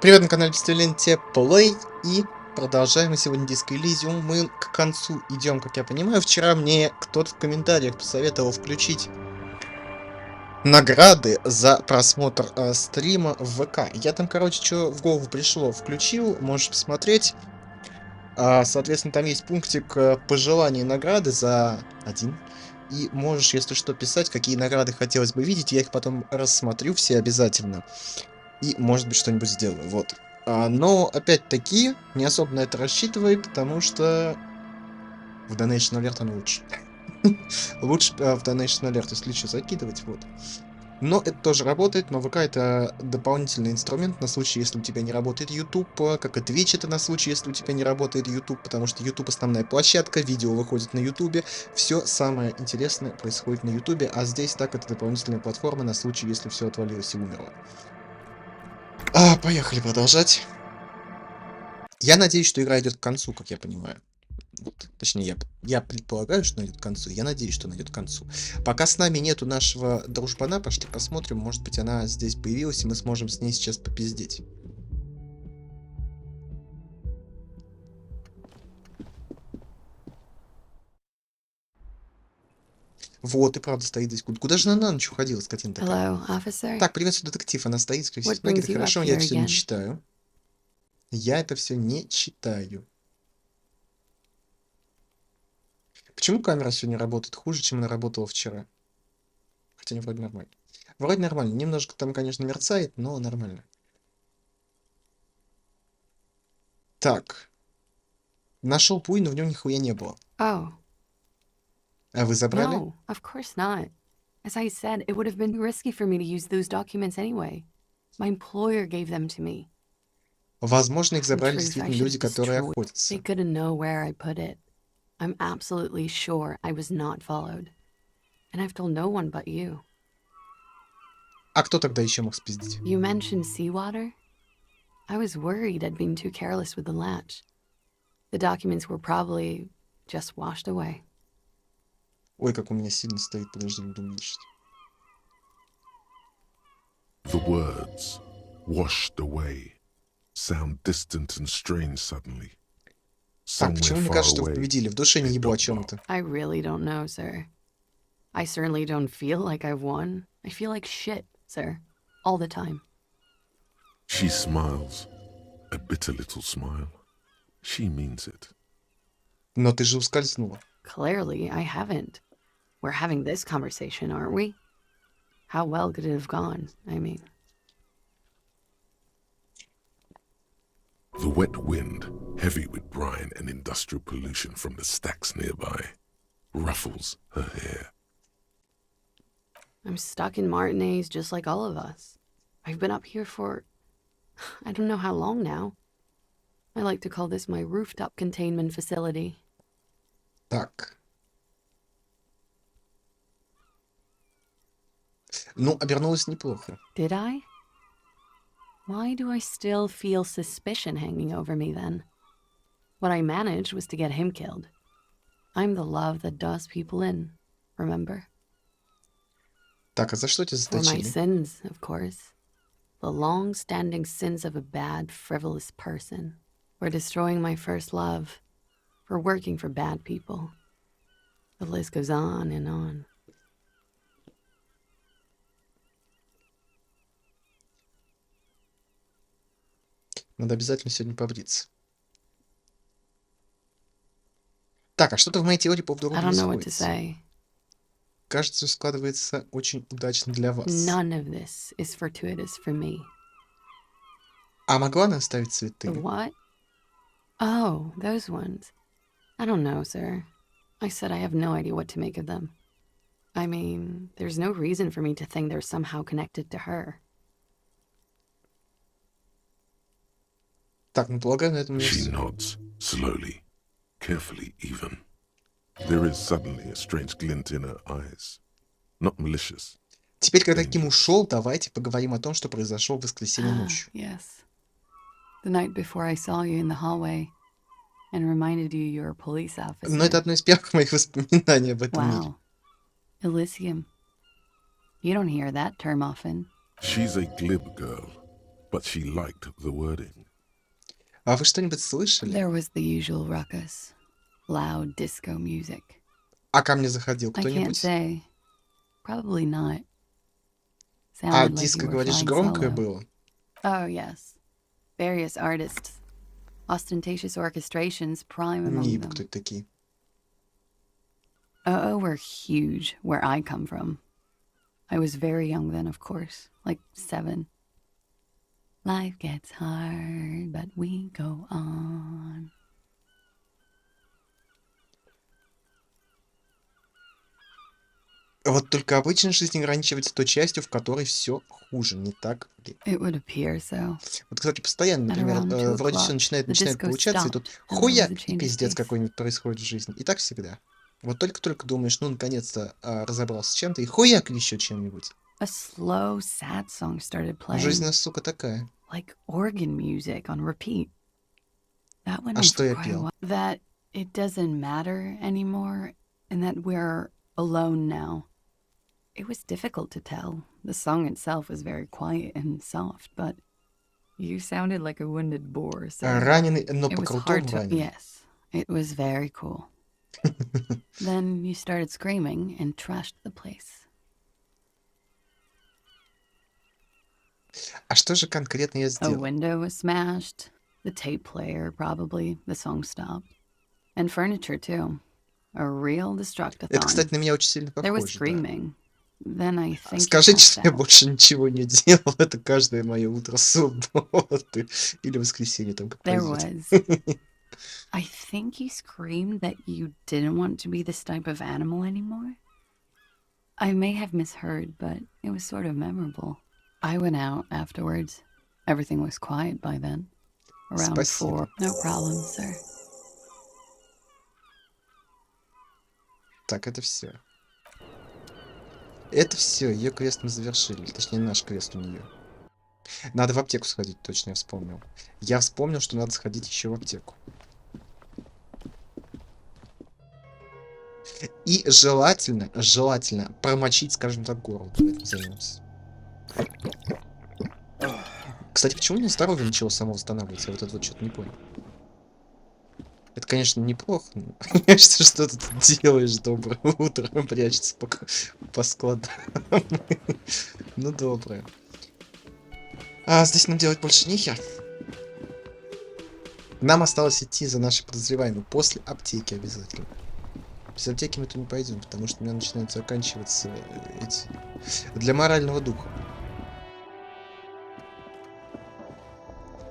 Привет, на канале Ленте Play, и продолжаем мы сегодня Диско Элизиум. Мы к концу идем, как я понимаю. Вчера мне кто-то в комментариях посоветовал включить награды за просмотр стрима в ВК. Я там, короче, что в голову пришло, включил, можешь посмотреть. Соответственно, там есть пунктик пожеланий награды за один. И можешь, если что, писать, какие награды хотелось бы видеть. Я их потом рассмотрю все обязательно. И, может быть, что-нибудь сделаю, вот. Но, опять-таки, не особо на это рассчитывай, потому что в Donation Alert оно лучше. Лучше в Donation Alert, если что, закидывать, вот. Но это тоже работает, но ВК это дополнительный инструмент на случай, если у тебя не работает YouTube, как и Twitch это на случай, если у тебя не работает YouTube, потому что YouTube основная площадка, видео выходит на YouTube, все самое интересное происходит на YouTube, а здесь так это дополнительная платформа на случай, если все отвалилось и умерло. Поехали продолжать. Я надеюсь, что игра идет к концу, как я понимаю. Вот. Точнее, я предполагаю, что она идет к концу. Я надеюсь, что она идет к концу. Пока с нами нету нашего дружбана, пошли посмотрим. Может быть, она здесь появилась, и мы сможем с ней сейчас попиздеть. Вот, и правда стоит здесь. Куда же она на ночь уходила, скотина такая? Hello, officer. Так, приветствую, детектив. Она стоит, скорее всего, What brings you up хорошо, я here это все не again? читаю. Я это все не читаю. Почему камера сегодня работает хуже, чем она работала вчера? Хотя не вроде нормально. Вроде нормально. Немножко там, конечно, мерцает, но нормально. Так. Нашел пуй, но в нем нихуя не было. Oh. А вы забрали? No, of course not. As I said, it would have been risky for me to use those documents anyway. My employer gave them to me. Возможно, их In забрали truth, I действительно should люди, have которые destroyed. охотятся. They couldn't know where I put it. I'm absolutely sure I was not followed. And I've told no one but you. А кто тогда еще мог спиздить? You mentioned seawater? I was worried I'd been too careless with the latch. The documents were probably just washed away. Ой, как у меня сильно стоит, подожди, буду уменьшить. The words, washed away, sound distant and strange suddenly. Так, Somewhere почему мне far кажется, что вы away, победили? В душе не they ебу о dot чем-то. I really don't know, sir. I certainly don't feel like I've won. I feel like shit, sir. All the time. She smiles, a bitter little smile. She means it. Но ты же ускользнула. Clearly, I haven't. We're having this conversation, aren't we? How well could it have gone? I mean. The wet wind, heavy with brine and industrial pollution from the stacks nearby, ruffles her hair. I'm stuck in Martinez just like all of us. I've been up here for I don't know how long now. I like to call this my rooftop containment facility. Так. Ну, обернулось неплохо. Did I? Why do I still feel suspicion hanging over me then? What I managed was to get him killed. I'm the love that does people in, remember? Так, а за что тебя For my заточили? sins, of course. The long-standing sins of a bad, frivolous person. For destroying my first love. For working for bad people. The list goes on and on. Надо обязательно сегодня побриться. Так, а что-то в моей теории по поводу I рода не don't know what to сходится. say. Кажется, складывается очень удачно для вас. None of this is fortuitous for me. А могла она оставить The цветы? what? Oh, those ones. I don't know, sir. I said I have no idea what to make of them. I mean, there's no reason for me to think they're somehow connected to her. Так, ну полагаю, на этом у меня She все. nods, slowly, carefully even. There is suddenly a strange glint in her eyes. Not malicious. Теперь, когда Ким ушел, давайте поговорим о том, что произошло в воскресенье ночью. Yes. The night before I saw you in the hallway and reminded you you're a police officer. Но это одно из первых моих воспоминаний об этом мире. Wow. Elysium. You don't hear that term often. She's a glib girl, but she liked the wording. А вы что-нибудь слышали? There was the usual ruckus. Loud disco music. А ко мне заходил I can't кто-нибудь? say. Probably not. А Sounded like you диско, were говоришь, flying громкое solo. было? Oh, yes. Various artists. Ostentatious orchestrations prime among Ниби, them. кто это такие? Oh, were huge where I come from. I was very young then, of course, like 7. Life gets hard, but we go on. Вот только обычная жизнь ограничивается той частью, в которой все хуже, не так ли? It would appear so. Вот, кстати, постоянно, At например, around 2 вроде все o'clock, начинает the disco получаться, и тут stopped, and there was a хуяк, и change of пиздец pace. какой-нибудь происходит в жизни. И так всегда. Вот только-только думаешь, ну, наконец-то разобрался с чем-то, и хуяк еще чем-нибудь. A slow, sad song started Жизнь, playing, сука, такая. like organ music on repeat. That went А on что for я quite a пел? while. That it doesn't matter anymore, and that we're alone now. It was difficult to tell. The song itself was very quiet and soft, but you sounded like a wounded boar, so Раненый, но it was hard по-крутому to... раненый. Yes, it was very cool. Then you started screaming and trashed the place. А что же конкретно я A сделал? window was smashed, the tape player probably, the song stopped. And furniture too. A real Это, кстати, destructathon. на меня очень сильно There was похоже, да. screaming. Then I think it Скажите, passed что я out. больше ничего не делал. Это каждое мое утро субботы. Или воскресенье, там как There повезет. was. I think you screamed that you didn't want to be this type of animal anymore. I may have misheard, but it was sort of memorable. I went out afterwards. Everything was quiet by then. Around 4. Спасибо. No problem, sir. Так, это все. Это все, ее квест мы завершили. Точнее, наш квест у нее. Надо в аптеку сходить, точно я вспомнил. Я вспомнил, что надо сходить еще в аптеку. И желательно промочить, скажем так, горло. Давай этим займемся. Кстати, почему на здоровье начало само восстанавливаться? Я вот это вот что-то не понял. Это, конечно, неплохо, но что ты тут делаешь? Доброе утро, прячется по складам. Ну, доброе. А здесь нам делать больше нехер. Нам осталось идти за нашей подозреваемой после аптеки обязательно. Без аптеки мы туда не пойдем, потому что у меня начинают заканчиваться эти... Для морального духа.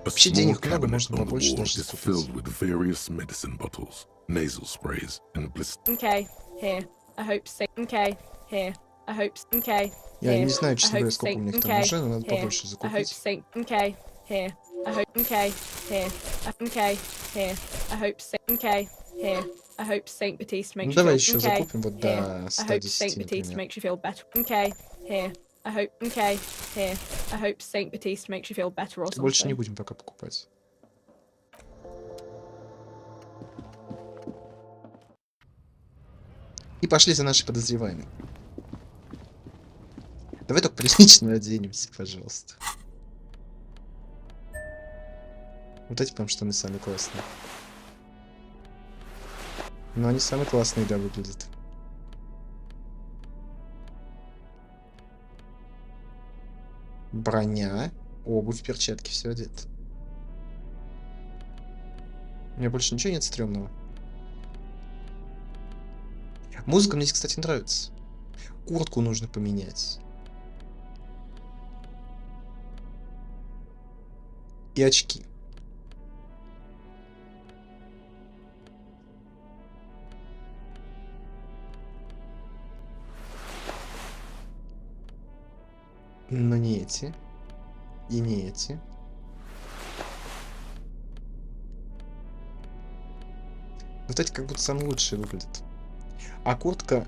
A Вообще small денег много, cabinet можно on the побольше wall даже is закупить. filled with various medicine bottles, nasal sprays, and blisters. Okay, here. I hope so. Okay, here. I hope. Okay. Я не here. знаю, I честно hope говоря, сколько у меня их там okay, уже, но надо here. побольше I hope закупить. so. Okay, here. I hope. Okay, here. Okay, here. I hope so. Okay, here. I hope Saint Batiste makes Ну you давай feel. еще Okay, закупим вот here. до I hope Saint 110, Batiste например. makes you feel better. Okay, here. I hope. Okay, here. I hope Saint Batiste makes you feel better or Больше не something. будем пока покупать. И пошли за нашей подозреваемой. Давай только прилично оденемся, пожалуйста. Вот эти, потому что они самые классные. Но они самые классные, да, выглядят. Броня, обувь, перчатки, все одето. У меня больше ничего нет стрёмного. Музыка мне здесь, кстати, нравится. Куртку нужно поменять. И очки. Но не эти. И не эти. Вот эти как будто самые лучшие выглядят. А куртка...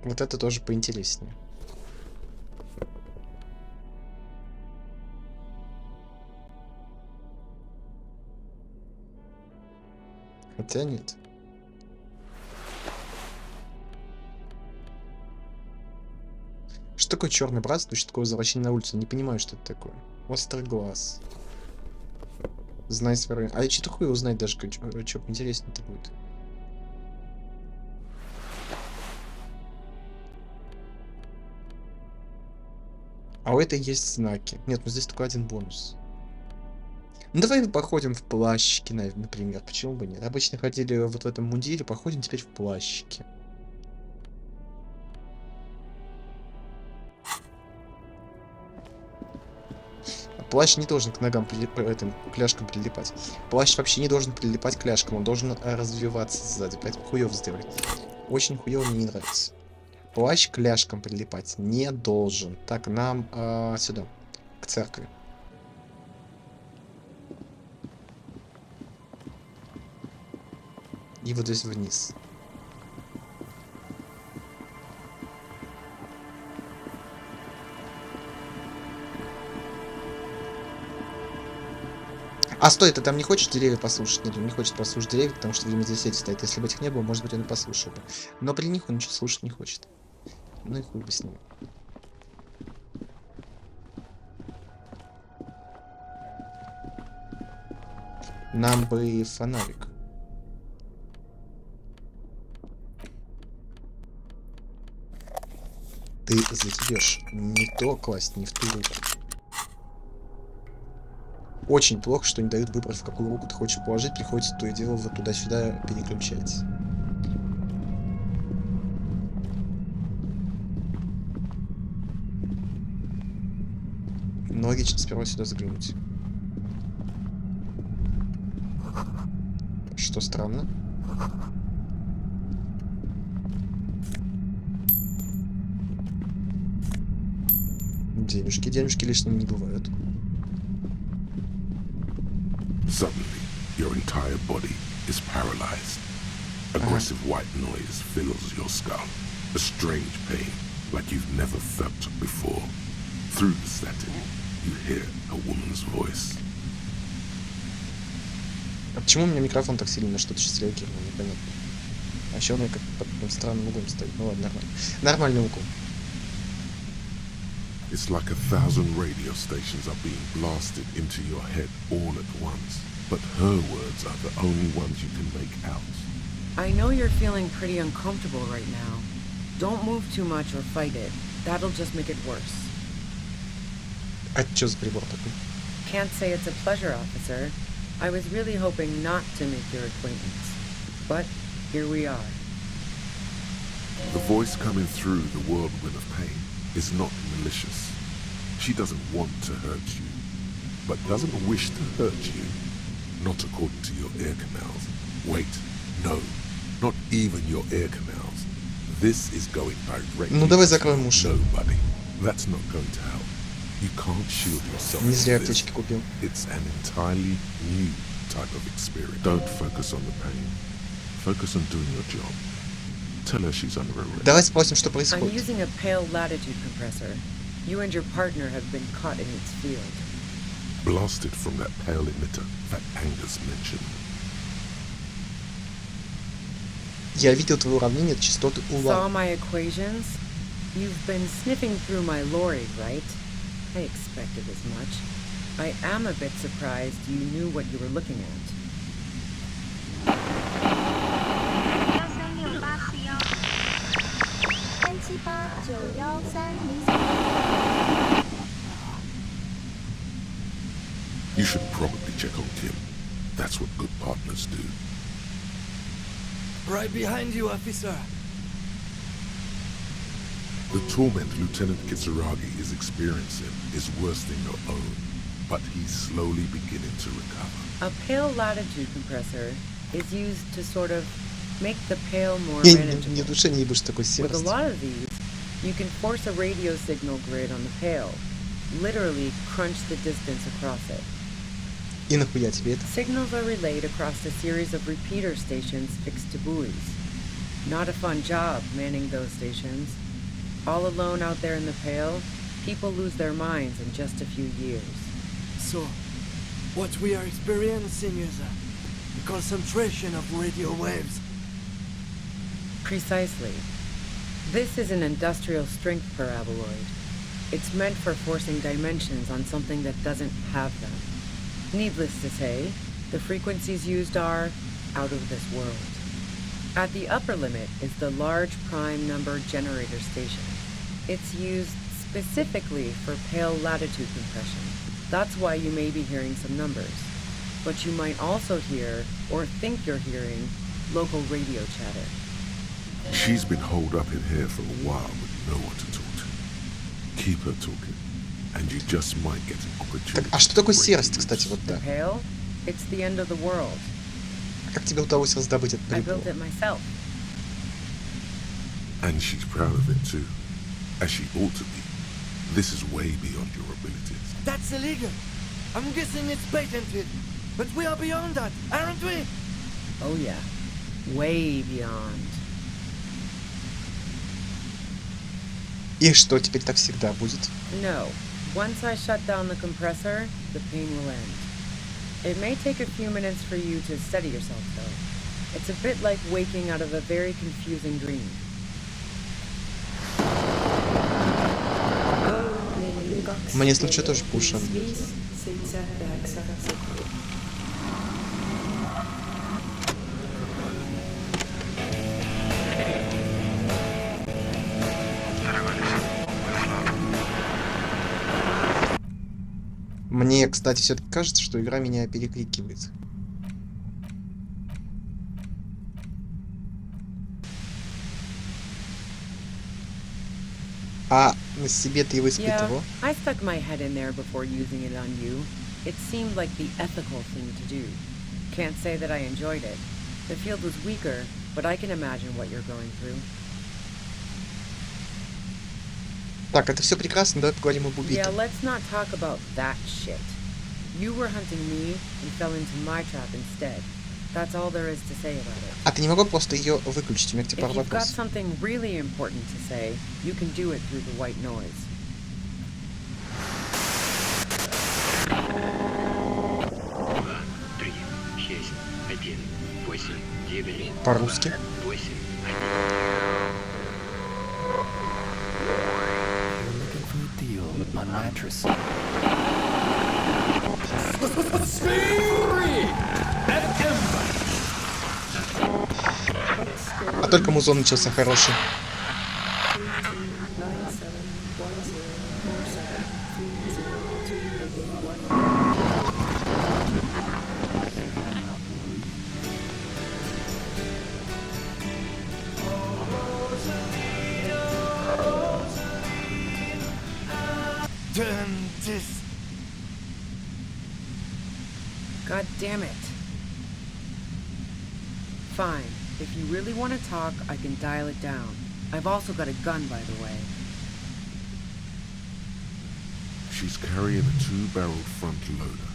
Вот это тоже поинтереснее. Хотя нет. Что такое черный братство? Что такое возвращение на улицу? Не понимаю, что это такое. Острый глаз. Знай свой район. А я что-то хуй узнать даже, что интереснее-то будет. А у этой есть знаки. Нет, ну здесь только один бонус. Ну давай походим в плащики, например. Почему бы нет? Обычно ходили вот в этом мундире, походим теперь в плащики. Плащ не должен к ногам кляшкам прилипать. Плащ вообще не должен прилипать к кляшкам, он должен развиваться сзади, поэтому хуёво сделали. Очень хуёво, мне не нравится. Плащ к кляшкам прилипать не должен. Так, нам сюда, к церкви. И вот здесь вниз. А стой, ты там не хочешь деревья послушать? Нет, он не хочет послушать деревья, потому что время здесь сети стоит. Если бы этих не было, может быть, он и послушал бы. Но при них он ничего слушать не хочет. Ну и хуй бы с ним. Нам бы фонарик. Ты затебешь не то класть, не в ту руку. Очень плохо, что не дают выбрать, в какую руку ты хочешь положить, приходится то и дело вот туда-сюда переключать. Но логично сперва сюда заглянуть. Что странно. Денежки лишними не бывают. Suddenly, your entire body is paralyzed. Aggressive white noise fills your skull. A strange pain, like you've never felt before. Through the static, you hear a woman's voice. А почему у меня микрофон так сильно на что-то сейчас реагировал? Непонятно. А еще он как под таким странным углом стоит. Ну ладно, нормально. Нормальный угол. It's like 1,000 radio stations are being blasted into your head all at once. But her words are the only ones you can make out. I know you're feeling pretty uncomfortable right now. Don't move too much or fight it. That'll just make it worse. А что за прибор такой? Can't say it's a pleasure, officer. I was really hoping not to make your acquaintance. But here we are. The voice coming through the whirlwind of pain is not malicious. She doesn't want to hurt you, but doesn't wish to hurt you. Not according to your ear canals. Wait, no, not even your ear canals. This is going directly Ну давай закроем уши. nobody. That's not going to help. You can't shield yourself Не зря from this. аптечки купил. It's an entirely new type of experience. Don't focus on the pain. Focus on doing your job. Tell her she's under arrest. Давай спросим, что I'm происходит. using a pale latitude compressor. You and your partner have been caught in its field. Blasted from that pale emitter that Angus mentioned. Я видел твое уравнение частоты Saw ула. my equations? You've been sniffing through my lorry, right? I expected as much. I am a bit surprised you knew what you were looking at. You should probably check on Kim. That's what good partners do. Right behind you, officer. The torment Lieutenant Kitsuragi is experiencing is worse than your own, but he's slowly beginning to recover. A pale latitude compressor is used to sort of make the pale more Не manageable. душе не ебешь такой With a серости. lot of these, you can force a radio signal grid on the pale, literally crunch the distance across it. И нахуя тебе это? Signals are relayed across a series of repeater stations fixed to buoys. Not a fun job manning those stations. All alone out there in the pale, people lose their minds in just a few years. So, what we are experiencing is a concentration of radio waves. Precisely. This is an industrial strength paraboloid. It's meant for forcing dimensions on something that doesn't have them. Needless to say, the frequencies used are out of this world. At the upper limit is the large prime number generator station. It's used specifically for pale latitude compression. That's why you may be hearing some numbers. But you might also hear, or think you're hearing, local radio chatter. She's been holed up in here for a while with no one to talk to. Keep her talking, and you just might get an opportunity. Так, а что такое серость, кстати, вот The так? pale? It's the end of the world. Как тебе удалось раздобыть этот I прибор? built it myself. And she's proud of it too, as she ought to be. This is way beyond your abilities. That's illegal. I'm guessing it's patented. But we are beyond that, aren't we? Oh yeah, way beyond. И что, теперь так всегда будет? No. Once I shut down the compressor, the pain will end. It may take a few minutes for you to steady yourself, though. It's a bit like waking out of a very confusing dream. Мне случай тоже пушен. Мне, кстати, все-таки кажется, что игра меня перекликивает. А на себе ты его испытывал? I stuck my head in there before using it on you. It seemed like the ethical thing to do. Can't say that I enjoyed it. The field was weaker, but I can imagine what you're going through. Так, это все прекрасно, давай поговорим об Yeah, убитом. let's not talk about that shit. You were hunting me and fell into my trap instead. That's all there is to say about it. А ты не могла просто ее выключить? У меня к тебе If пару you've got вопросов. something really important to say, you can do it through the white noise. По-русски. Looking for a deal on mattress. А только музон начался хороший. Damn this. God damn it. Fine. If you really want to talk, I can dial it down. I've also got a gun, by the way. She's carrying a 2-barreled front loader.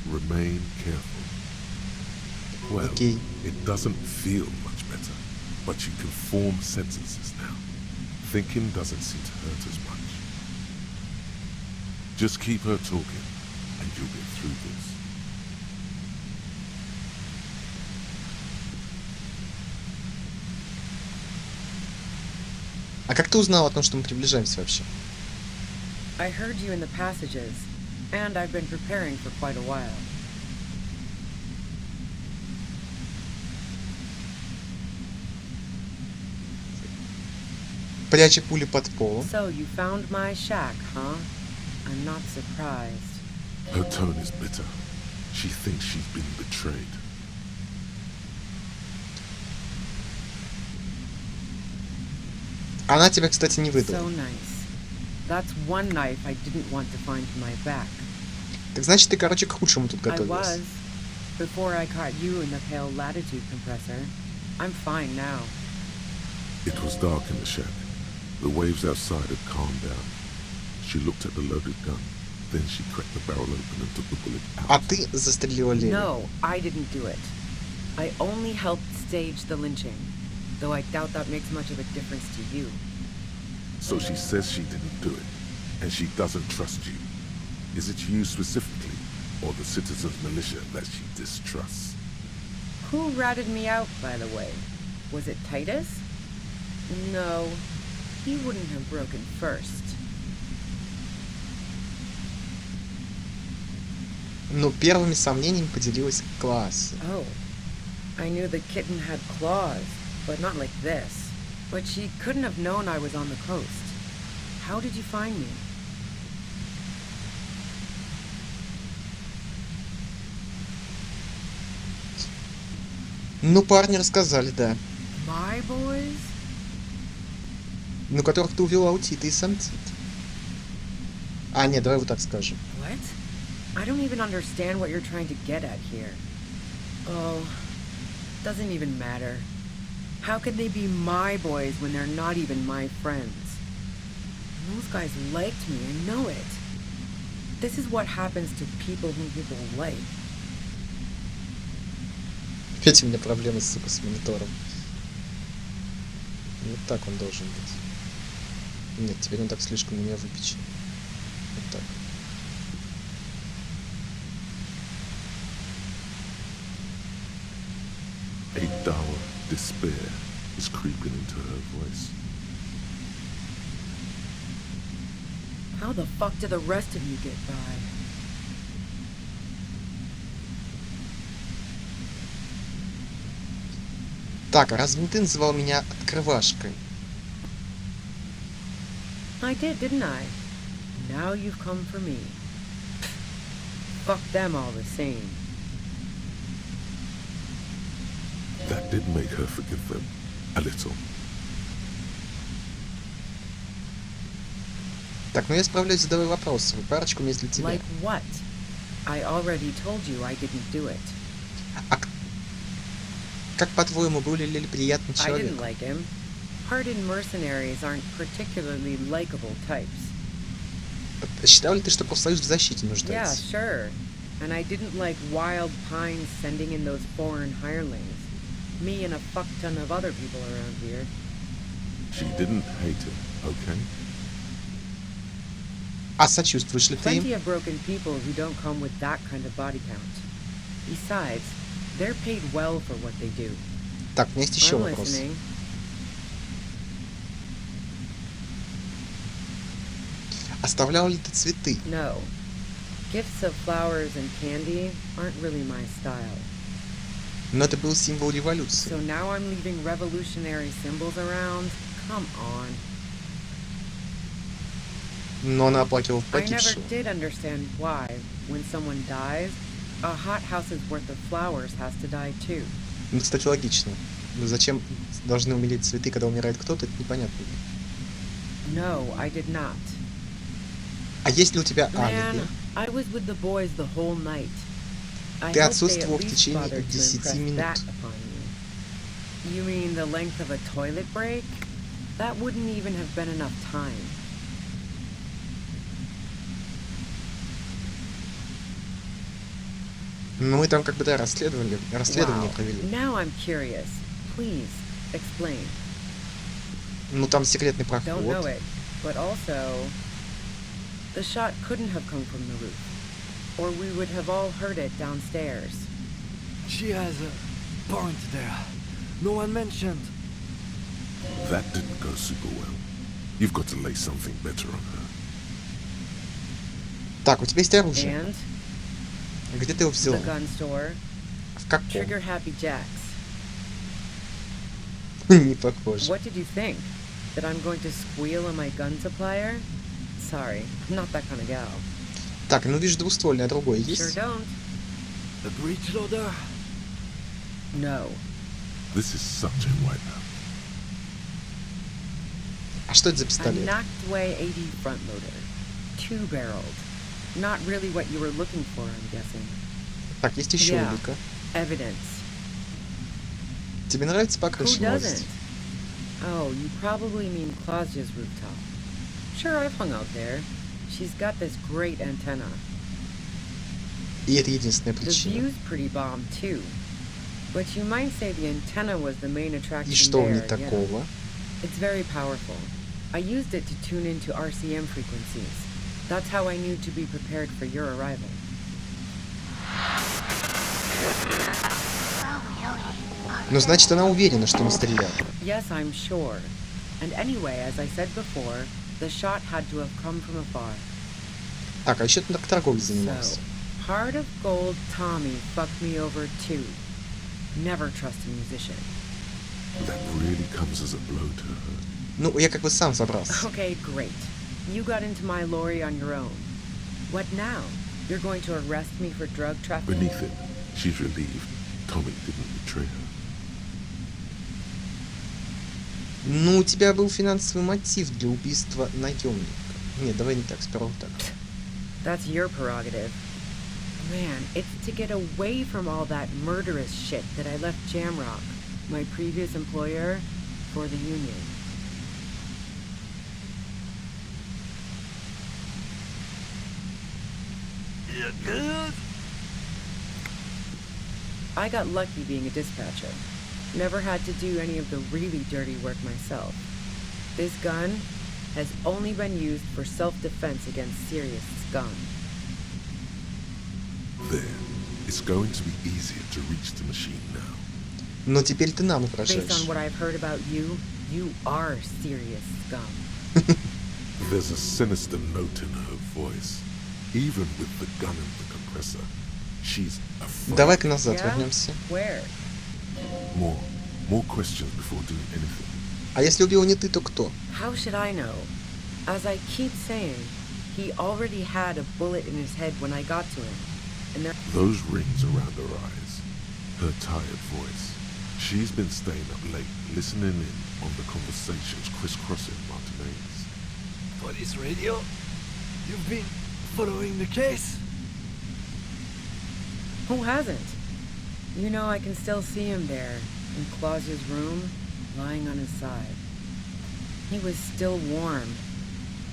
Remain careful. Well, Okay. it doesn't feel much better, but you can form sentences now. Thinking doesn't seem to hurt as much. Just keep her talking, and you'll get through this. А как ты узнал о том, что мы приближаемся вообще? I heard you in the passages, and I've been preparing for quite a while. Пряча пули под полом. So you found my shack, huh? I'm not surprised. Her tone is bitter. She thinks she's been betrayed. Она тебя, кстати, не So выдала. nice. That's one knife I didn't want to find in my back. Так значит, ты, короче, к худшему тут I готовилась. was. Before I caught you in the pale latitude compressor. I'm fine now. It was dark in the shack. The waves outside had calmed down. She looked at the loaded gun. Then she cracked the barrel open and took the bullet А out. ты застрелила Леви. No, I didn't do it. I only helped stage the lynching. Though I doubt that makes much of a difference to you. So she says she didn't do it, and she doesn't trust you. Is it you specifically, or the citizens' militia that she distrusts? Who ratted me out, by the way? Was it Titus? No, he wouldn't have broken first. Ну, первыми сомнениями поделилась класс. Oh, I knew the kitten had claws, but not like this. But she couldn't have known I was on the coast. How did you find me? Ну, парни рассказали, да. My boys? Ну, которых ты увела у Тита и сам Тит. А, нет, давай вот так скажем. What? I don't even understand what you're trying to get at here. Oh, doesn't even matter. How could they be my boys when they're not even my friends? Those guys liked me, I know it. This is what happens to people whom people like. Опять у меня проблемы, сука, с монитором. Вот так он должен быть. Нет, теперь он так слишком у меня выпечен. Вот так. A dull despair is creeping into her voice. How the fuck do the rest of you get by? Так, а разве не ты называл меня открывашкой? I did, didn't I? Now you've come for me. Fuck them all the same. That did make her forgive them a little. Так, ну я справляюсь, задавай вопросы. Парочку есть для тебя. Like what? I already told you I didn't do it. Как, по-твоему, был ли Лили приятный I человек? didn't like him. Hardened mercenaries aren't particularly likable types. Считал ли ты, что профсоюз в защите Yeah, нуждается? sure. And I didn't like Wild Pines sending in those foreign hirelings. Me and a fuck ton of other people around here. She didn't hate him, okay? А сочувствуешь ли ты Plenty им? of broken people who don't come with that kind of body count. Besides, they're paid well for what they do. Так, у меня есть еще I'm вопрос. listening. Оставлял ли ты цветы? No. Gifts of flowers and candy aren't really my style. Но это был символ революции. So now I'm leaving revolutionary symbols around? Come on. Но она оплакивала I never погибшего. did understand why, when someone dies, a hothouse's worth of flowers has to die too. Ну, кстати, логично. Но зачем должны умереть цветы, когда умирает кто-то, это непонятно. No, I did not. А есть ли у тебя алиби? Man, I was with the boys the whole night. I Ты hope they отсутствовал at в least течение bothered to 10 impress минут. that upon you. You mean the length of a toilet break? That wouldn't even have been enough time. Ну, мы там как бы, да, расследование Wow. провели. Now I'm curious. Please, explain. Ну, там секретный Don't know проход. it, but also, the shot couldn't have come from the roof, or we would have all heard it downstairs. She has a point there. No one mentioned. That didn't go super well. You've got to lay something better on her. Так, у тебя есть оружие. And Где ты его взяла? the gun store, В каком? Trigger Happy Jacks. Не похоже. What did you think? That I'm going to squeal on my gun supplier? Sorry, I'm not that kind of gal. Так, ну вижу двуствольное, а другое Sure есть? don't. A breech loader? No. This is such a wipeout. А что это за A пистолет? knocked away 80 front loader. Two-barreled. Not really what you were looking for, I'm guessing. Так, есть еще Yeah. улика. Evidence. Тебе нравится Who покрашенность? doesn't? Oh, you probably mean Claudia's rooftop. Sure, I've hung out there. She's got this great antenna. И это единственная The причина. view's pretty bomb, too. But you might say the antenna was the main attraction И что в ней there, yeah. такого? It's very powerful. I used it to tune into RCM frequencies. That's how I knew to be prepared for your arrival. Ну, значит, она уверена, что не стрелял. Yes, I'm sure. And anyway, as I said before, the shot had to have come from afar. Так, а еще ты торговлей занимался. So, Heart of Gold Tommy fucked me over too. Never trust a musician. That really comes as a blow to her. Ну, я как бы сам собрался. Okay, great. You got into my lorry on your own. What now? You're going to arrest me for drug trafficking? Beneath it, she's relieved Tommy didn't betray her. Ну, у тебя был финансовый мотив для убийства наемника. Нет, давай не так, сперва так. That's your prerogative. Man, it's to get away from all that murderous shit that I left Jamrock, my previous employer, for the union. You good? I got lucky being a dispatcher. Never had to do any of the really dirty work myself. This gun has only been used for self-defense against serious scum. There. It's going to be easier to reach the machine now. Но теперь ты нам Based on угрожаешь. what I've heard about you, you are serious scum. There's a sinister note in her voice. Even with the gun and the compressor, she's afraid. Давай-ка назад Yeah? вернемся. Where? More questions before doing anything. А если убил не ты, то кто? How should I know? As I keep saying, he already had a bullet in his head when I got to him. And there Those rings around her eyes, her tired voice. She's been staying up late, listening in on the conversations crisscrossing Martinez. Police radio? You've been following the case? Who hasn't? You know, I can still see him there, in Clausia's room, lying on his side. He was still warm,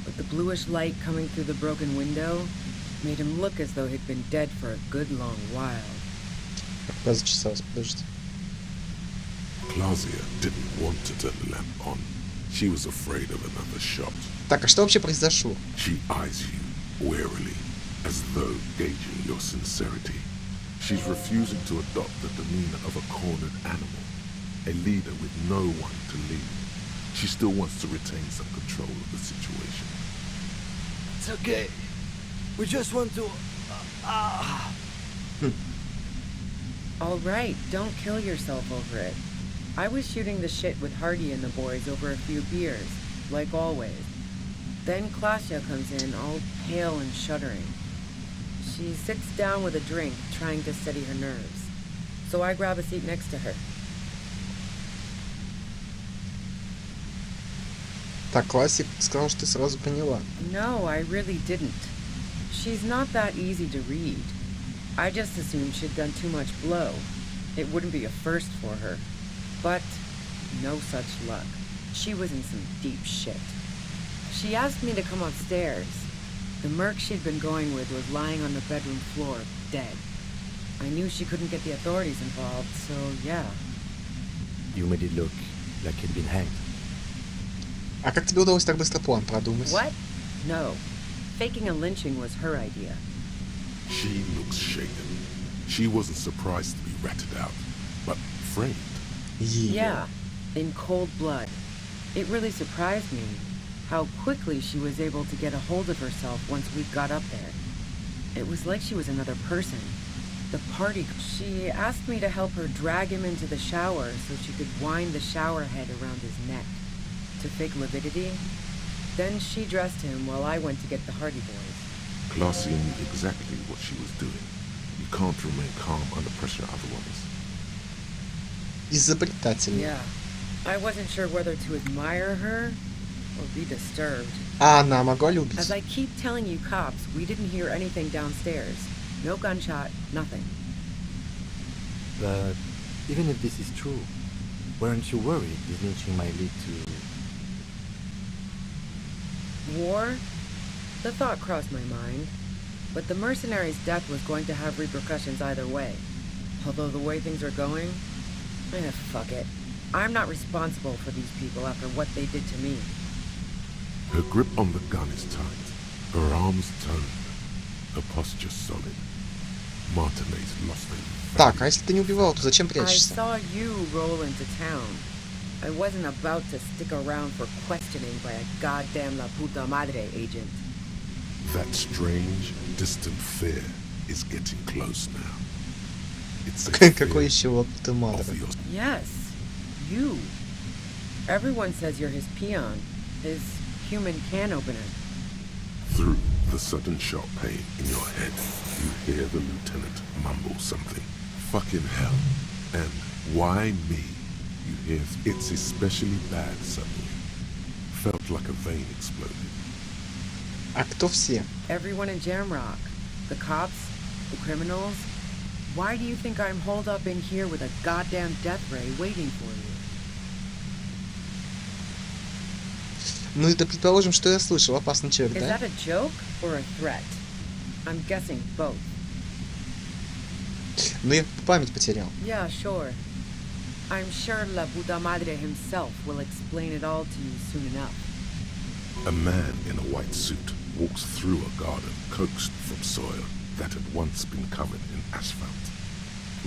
but the bluish light coming through the broken window made him look as though he'd been dead for a good long while. Я зачесалась, подожди. Clausia didn't want to turn the lamp on. She was afraid of another shot. Так, а что вообще произошло? She eyes you warily, as though gauging your sincerity. She's refusing to adopt the demeanor of a cornered animal, a leader with no one to lead. She still wants to retain some control of the situation. It's okay. We just want to... All right, don't kill yourself over it. I was shooting the shit with Hardy and the boys over a few beers, like always. Then Clausia comes in, all pale and shuddering. She sits down with a drink, trying to steady her nerves. So I grab a seat next to her. Так, Классик сказал, что ты сразу поняла. No, I really didn't. She's not that easy to read. I just assumed she'd done too much blow. It wouldn't be a first for her. But no such luck. She was in some deep shit. She asked me to come upstairs. The merc she'd been going with was lying on the bedroom floor, dead. I knew she couldn't get the authorities involved, so yeah. You made it look like he'd been hanged. А как тебе удалось так быстро план продумать? What? No. Faking a lynching was her idea. She looks shaken. She wasn't surprised to be ratted out, but framed. Yeah, in cold blood. It really surprised me how quickly she was able to get a hold of herself once we got up there. It was like she was another person. The party... She asked me to help her drag him into the shower so she could wind the shower head around his neck to fake lividity. Then she dressed him while I went to get the Hardy Boys. Clausia knew exactly what she was doing. You can't remain calm under pressure otherwise. Изобретательно. Yeah. I wasn't sure whether to admire her or be disturbed. А она могла As любить? I keep telling you cops, we didn't hear anything downstairs. No gunshot, nothing. But even if this is true, weren't you worried this lynching might lead to... War? The thought crossed my mind. But the mercenary's death was going to have repercussions either way. Although the way things are going, fuck it. I'm not responsible for these people after what they did to me. Her grip on the gun is tight. Her arms toned. Her posture solid. Martinez lost them. Так, а если ты не убивал, то зачем I прячешься? saw you roll into town. I wasn't about to stick around for questioning by a goddamn La Puta Madre agent. That strange, distant fear is getting close now. It's a Какой fear еще опыт у of Мадре? your Yes, you. Everyone says you're his peon, his human can opener. Through the sudden sharp pain in your head, you hear the lieutenant mumble something. Fucking hell. And why me? You hear it's especially bad suddenly. Felt like a vein exploded. А кто все? Everyone in Jamrock. The cops, the criminals. Why do you think I'm holed up in here with a goddamn death ray waiting for you? Ну это предположим, что я слышал. Опасный человек, Is да? that a joke or a threat? I'm guessing both. Ну я память потерял. Yeah, sure. I'm sure La Puta Madre himself will explain it all to you soon enough. A man in a white suit walks through a garden coaxed from soil that had once been covered in asphalt.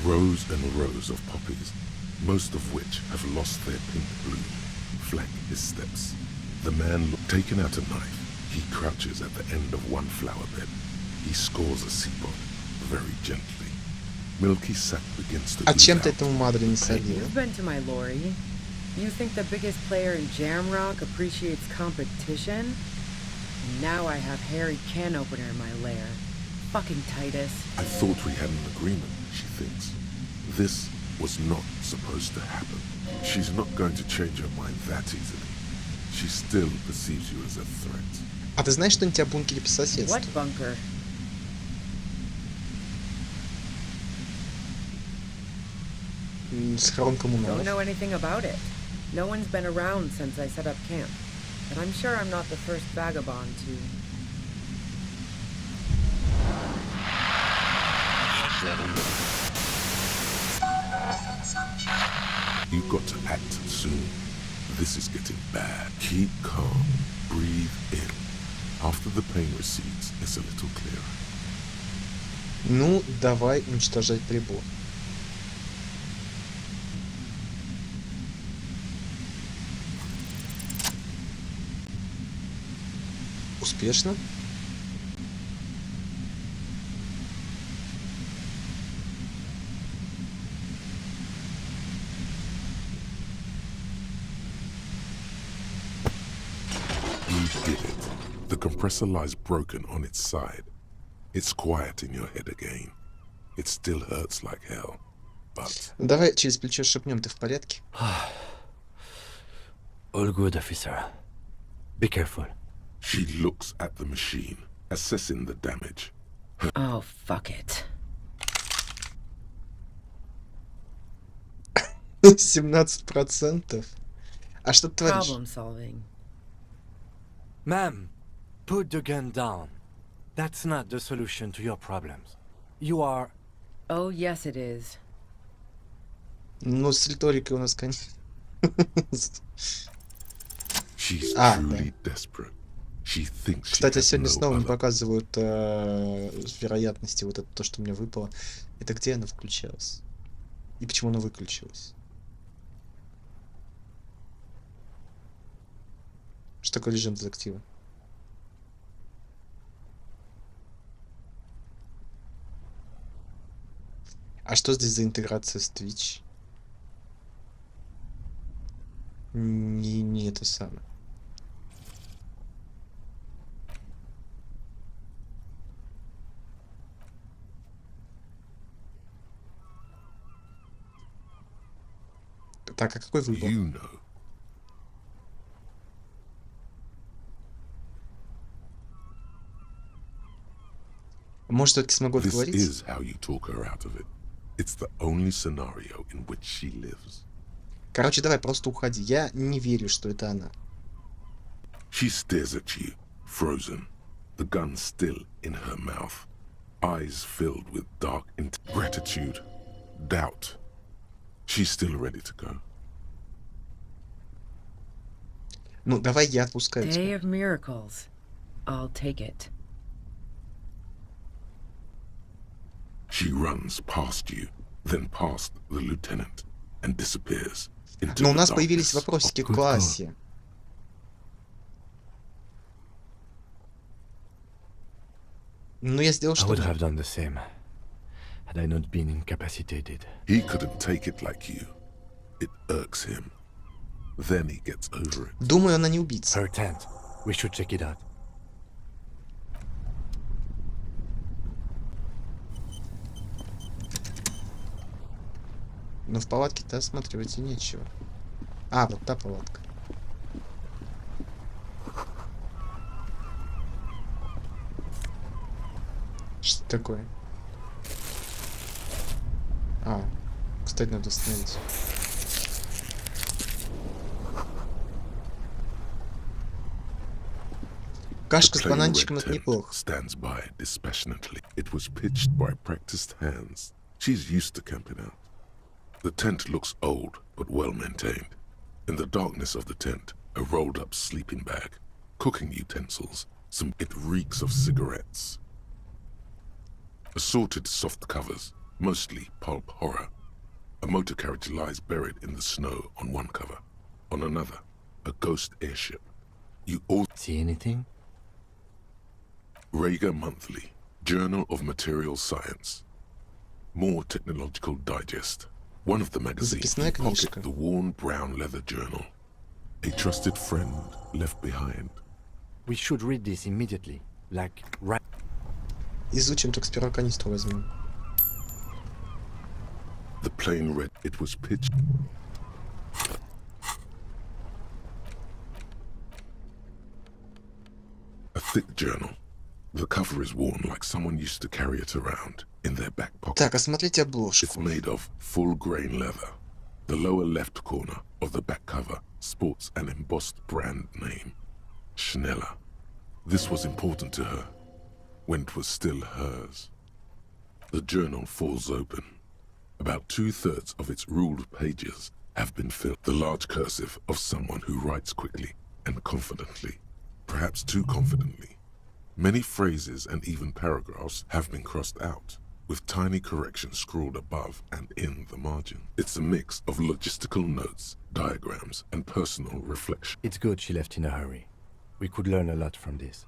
Rows and rows of poppies, most of which have lost their pink bloom, flank his steps. The man taken out a knife. He crouches at the end of one flower bed. He scores a seapod very gently. Milky sap begins to А ooze чем ты out. этому Мадре не солил? You've been to my lorry. You think the biggest player in Jamrock appreciates competition? And now I have Harry Can Opener in my lair. Fucking Titus. I thought we had an agreement, she thinks. This was not supposed to happen. She's not going to change her mind that easily. She still perceives you as a threat. А ты знаешь что-нибудь о бункере по соседству? What bunker? Схрон Don't коммуналов. know anything about it. No one's been around since I set up camp. But I'm sure I'm not the first vagabond to... You've got to act soon. This is getting bad. Keep calm. Breathe in. After the pain recedes, it's a little clearer. Ну, давай уничтожать прибор. Успешно. You did it. The compressor lies broken on its side. It's quiet in your head again. It still hurts like hell. But Давай через плечо шепнем, ты в порядке? All good, officer. Be careful. she looks at the machine, assessing the damage. Oh, fuck it. 17%? А что ты творишь? Problem solving. Ma'am, put the gun down. That's not the solution to your problems. You are... Oh, yes, it is. Ну, с риторикой у нас, конечно. She's Ah, truly desperate. She thinks she Кстати, has сегодня no снова не other. показывают вероятности, вот это то, что у меня выпало. Это где она включалась? И почему она выключилась? Что такое режим детектива? А что здесь за интеграция с Twitch? Не это самое. Так, а какой выбор? You know. Может, все-таки смогу This отговорить? is how you talk her out of it. It's the only scenario in which she lives. Короче, давай, просто уходи. Я не верю, что это она. She stares at you, frozen, the gun still in her mouth, eyes filled with dark gratitude, doubt. She's still ready to go. Ну, давай я отпускаю Day тебя. of miracles. I'll take it. She runs past you, then past the lieutenant, and disappears into Но у the нас появились darkness вопросики of к классе. Ну, я сделал, I что would мог. have done the same had I not been incapacitated. He couldn't take it like you. It irks him. Then he gets over it. Думаю, она не убийца. Her tent. We should check it out. Но в палатке-то осматривать и нечего. А, вот та палатка. Что такое? А, кстати, надо остановить. Кашка с Plain бананчиком red это tent неплохо. stands by dispassionately. It was pitched by practiced hands. She's used to camping out. The tent looks old, but well maintained. In the darkness of the tent, a rolled up sleeping bag, cooking utensils, it reeks of cigarettes. Assorted soft covers, mostly pulp horror. A motor carriage lies buried in the snow on one cover. On another, a ghost airship. You all See anything? Rager Monthly, Journal of Material Science. More Technological Digest. One of the magazines Записная you pocket книжка. the worn brown leather journal. A trusted friend left behind. We should read this immediately. Like, right. Изучим, только сперва канистру возьмем. The plain red. It was pitched. A thick journal. The cover is worn like someone used to carry it around in their back pocket. Так, осмотрите It's обложку. made of full grain leather. The lower left corner of the back cover sports an embossed brand name, Schneller. This was important to her when it was still hers. The journal falls open. About 2/3 of its ruled pages have been filled. The large cursive of someone who writes quickly and confidently, perhaps too confidently. Many phrases and even paragraphs have been crossed out, with tiny corrections scrawled above and in the margin. It's a mix of logistical notes, diagrams, and personal reflection. It's good she left in a hurry. We could learn a lot from this.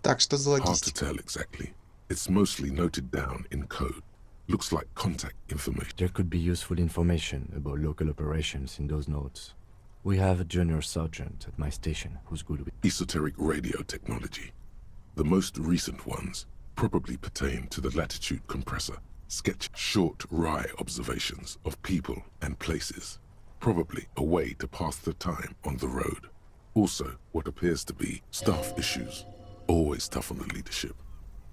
Так, что за Hard to логистика? tell exactly. It's mostly noted down in code. Looks like contact information. There could be useful information about local operations in those notes. We have a junior sergeant at my station who's good with... Esoteric radio technology. The most recent ones probably pertain to the latitude compressor. Sketch short wry observations of people and places. Probably a way to pass the time on the road. Also, what appears to be staff issues. Always tough on the leadership.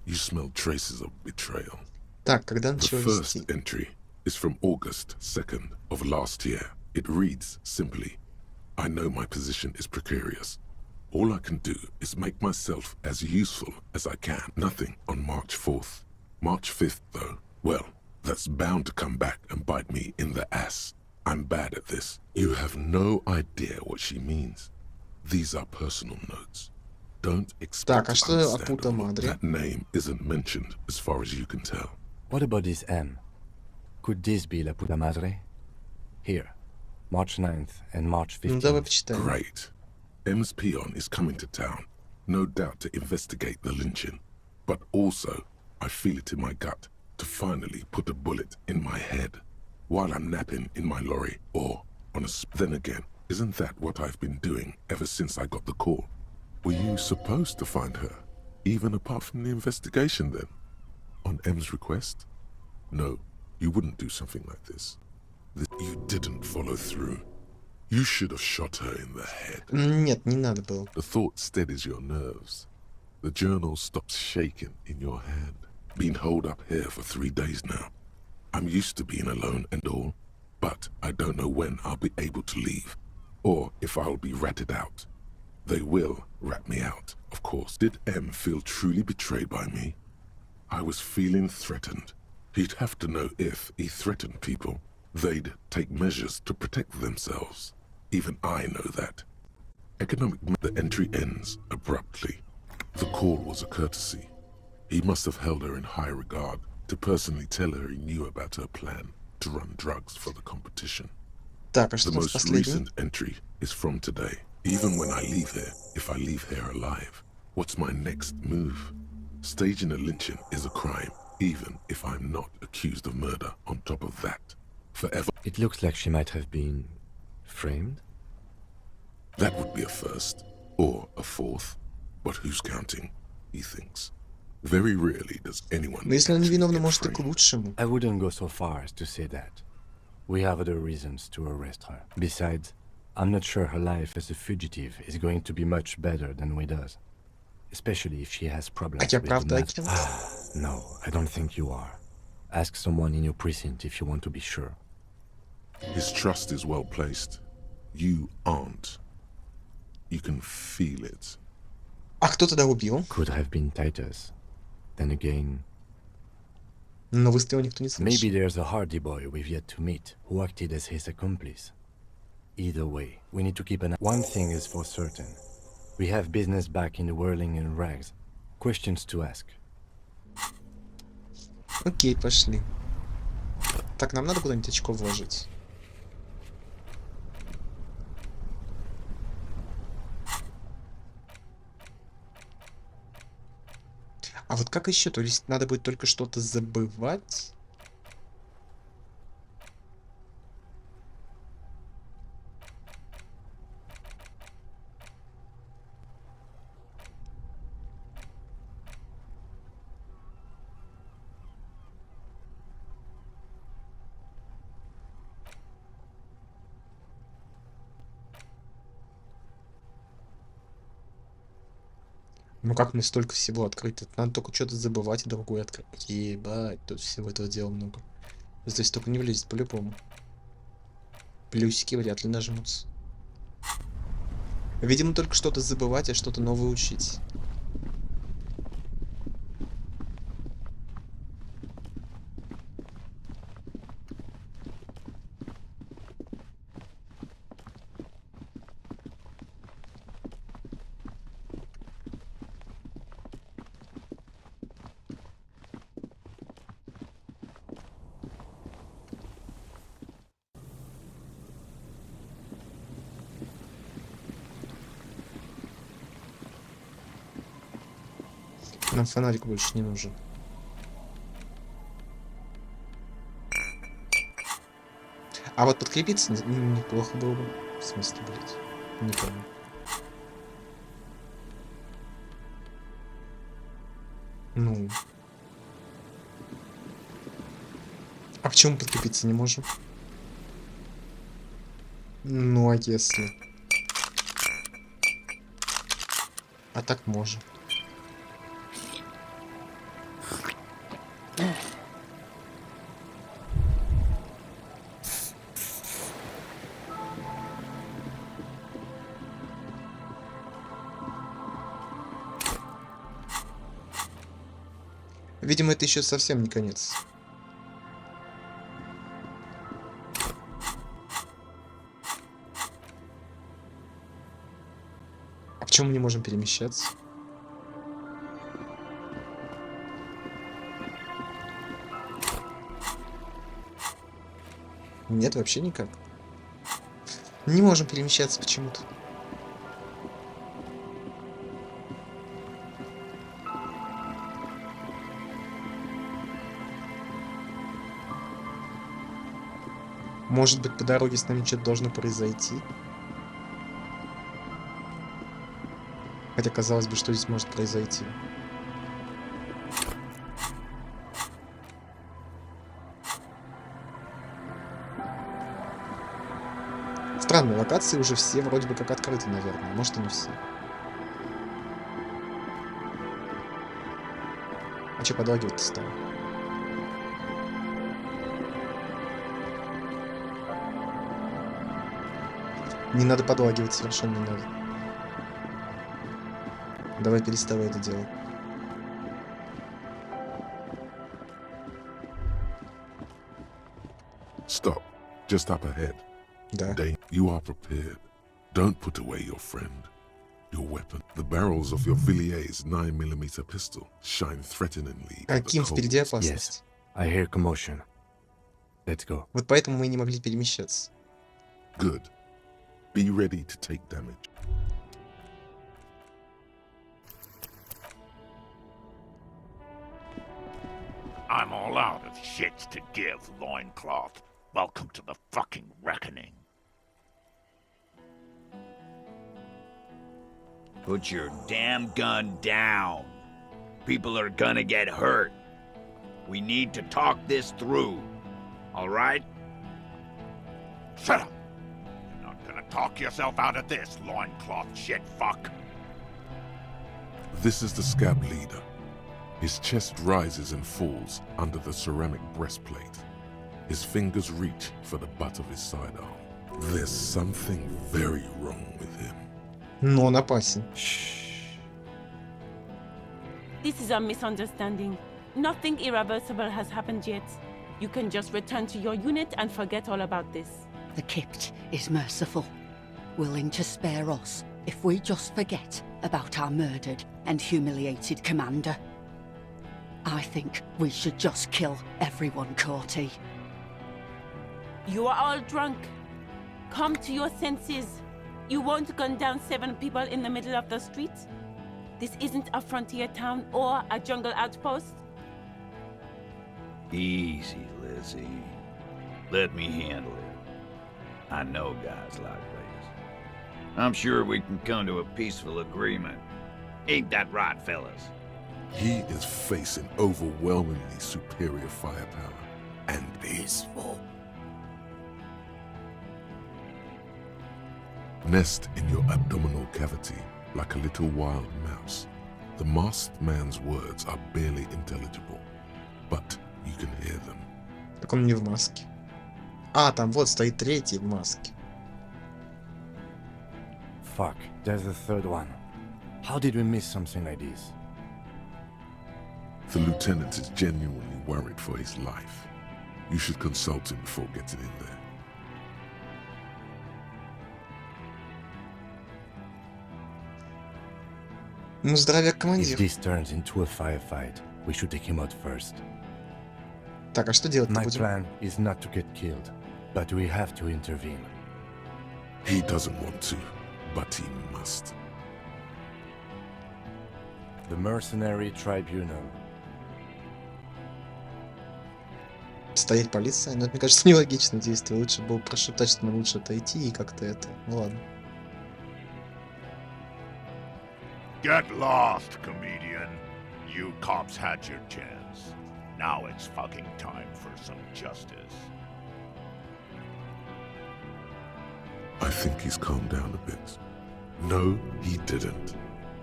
You smell traces of betrayal. Так, когда The начал first вести? entry is from August 2nd of last year. It reads simply, I know my position is precarious. All I can do is make myself as useful as I can. Nothing on March 4th. March 5th, though, well, that's bound to come back and bite me in the ass. I'm bad at this. You have no idea what she means. These are personal notes. Don't expect Так, а to что understand Апута all. Мадре? That name isn't mentioned as far as you can tell. What about this M? Could this be La Puta Madre? Here, March 9th and March Ну, давай 15th. почитаем. Great. M's peon is coming to town, no doubt to investigate the lynching. But also, I feel it in my gut to finally put a bullet in my head while I'm napping in my lorry or on a... Then again, isn't that what I've been doing ever since I got the call? Were you supposed to find her, even apart from the investigation then? On M's request? No, you wouldn't do something like this. You didn't follow through. You should have shot her in the head. Нет, не надо было. The thought steadies your nerves. The journal stops shaking in your hand. Been holed up here for 3 days now. I'm used to being alone and all, but I don't know when I'll be able to leave, or if I'll be ratted out. They will rat me out, of course. Did M feel truly betrayed by me? I was feeling threatened. He'd have to know if he threatened people, they'd take measures to protect themselves. Even I know that. The entry ends abruptly. The call was a courtesy. He must have held her in high regard to personally tell her he knew about her plan to run drugs for the competition. Так, а The что с most последним? recent entry is from today. Even when I leave here, if I leave here alive, what's my next move? Staging a lynching is a crime, even if I'm not accused of murder on top of that. Forever. It looks like she might have been framed. That would be a first, or a fourth. But who's counting, he thinks. Very rarely does anyone Но если она actually невиновна, get может и к framed. лучшему. I wouldn't go so far as to say that. We have other reasons to arrest her. Besides, I'm not sure her life as a fugitive is going to be much better than Wada's. Especially if she has problems я with the правда mask. агент? No, I don't think you are. Ask someone in your precinct if you want to be sure. His trust is well placed. You aren't. You can feel it. А кто тогда убил? Could have been Titus. Then again, Но выстрела никто не maybe слышал. there's a Hardy boy we've yet to meet who acted as his accomplice. Either way, we need to keep an eye. One thing is for certain. We have business back in the whirling and rags. Questions to ask. Окей, пошли. Так, нам надо куда-нибудь очко вложить. А вот как еще? То есть надо будет только что-то забывать? Ну как мне столько всего открыть? Это надо только что-то забывать и другое открыть. Ебать, тут всего этого дела много. Здесь только не влезет по-любому. Плюсики вряд ли нажмутся. Видимо, только что-то забывать, а что-то новое учить. Нам фонарик больше не нужен. А вот подкрепиться неплохо было бы. В смысле, блядь? Не помню. Ну. А почему подкрепиться не можем? Ну, а если? А так можем. Видимо, это еще совсем не конец. А почему мы не можем перемещаться? Нет, вообще никак. Не можем перемещаться почему-то. Может быть, по дороге с нами что-то должно произойти? Хотя, казалось бы, что здесь может произойти? Странно, локации уже все вроде бы как открыты, наверное. Может, и не все. А что подлагивать-то стало? Не надо подлагивать, совершенно не надо. Давай переставай это делать. Stop. Just up ahead. Да. You are prepared. Don't put away your friend. Your weapon. The barrels of your Villier's 9mm pistol shine threateningly. Каким впереди опасность? I hear commotion. Let's go. Вот поэтому мы не могли перемещаться. Good. Be ready to take damage. I'm all out of shits to give, loincloth. Welcome to the fucking reckoning. Put your damn gun down. People are gonna get hurt. We need to talk this through. All right? Shut up! You're not gonna talk yourself out of this, loincloth shit fuck. This is the scab leader. His chest rises and falls under the ceramic breastplate. His fingers reach for the butt of his sidearm. There's something very wrong with him. Но он опасен. This is a misunderstanding. Nothing irreversible has happened yet. You can just return to your unit and forget all about this. The Kypt is merciful, willing to spare us if we just forget about our murdered and humiliated commander. I think we should just kill everyone, Courty. You are all drunk. Come to your senses. You won't gun down 7 people in the middle of the street. This isn't a frontier town or a jungle outpost. Easy, Lizzie. Let me handle it. I know guys like this. I'm sure we can come to a peaceful agreement. Ain't that right, fellas? He is facing overwhelmingly superior firepower and peaceful. Nest in your abdominal cavity like a little wild mouse. The masked man's words are barely intelligible, but you can hear them. Так он не в маске. А, там вот стоит третий в маске. Fuck, there's a third one. How did we miss something like this? The lieutenant is genuinely worried for his life. You should consult him before getting in there. Ну, здоровяк If командир. this turns into a firefight, we should take him out first. Так, а что делать-то My будем? plan is not to get killed, but we have to intervene. He doesn't want to, but he must. The Mercenary Tribunal. Стоять полиция? Ну, это, мне кажется, нелогичное действие. Лучше было прошептать, что нам лучше отойти и как-то это... Ну ладно. Get lost, comedian. You cops had your chance. Now it's fucking time for some justice. I think he's calmed down a bit. No, he didn't.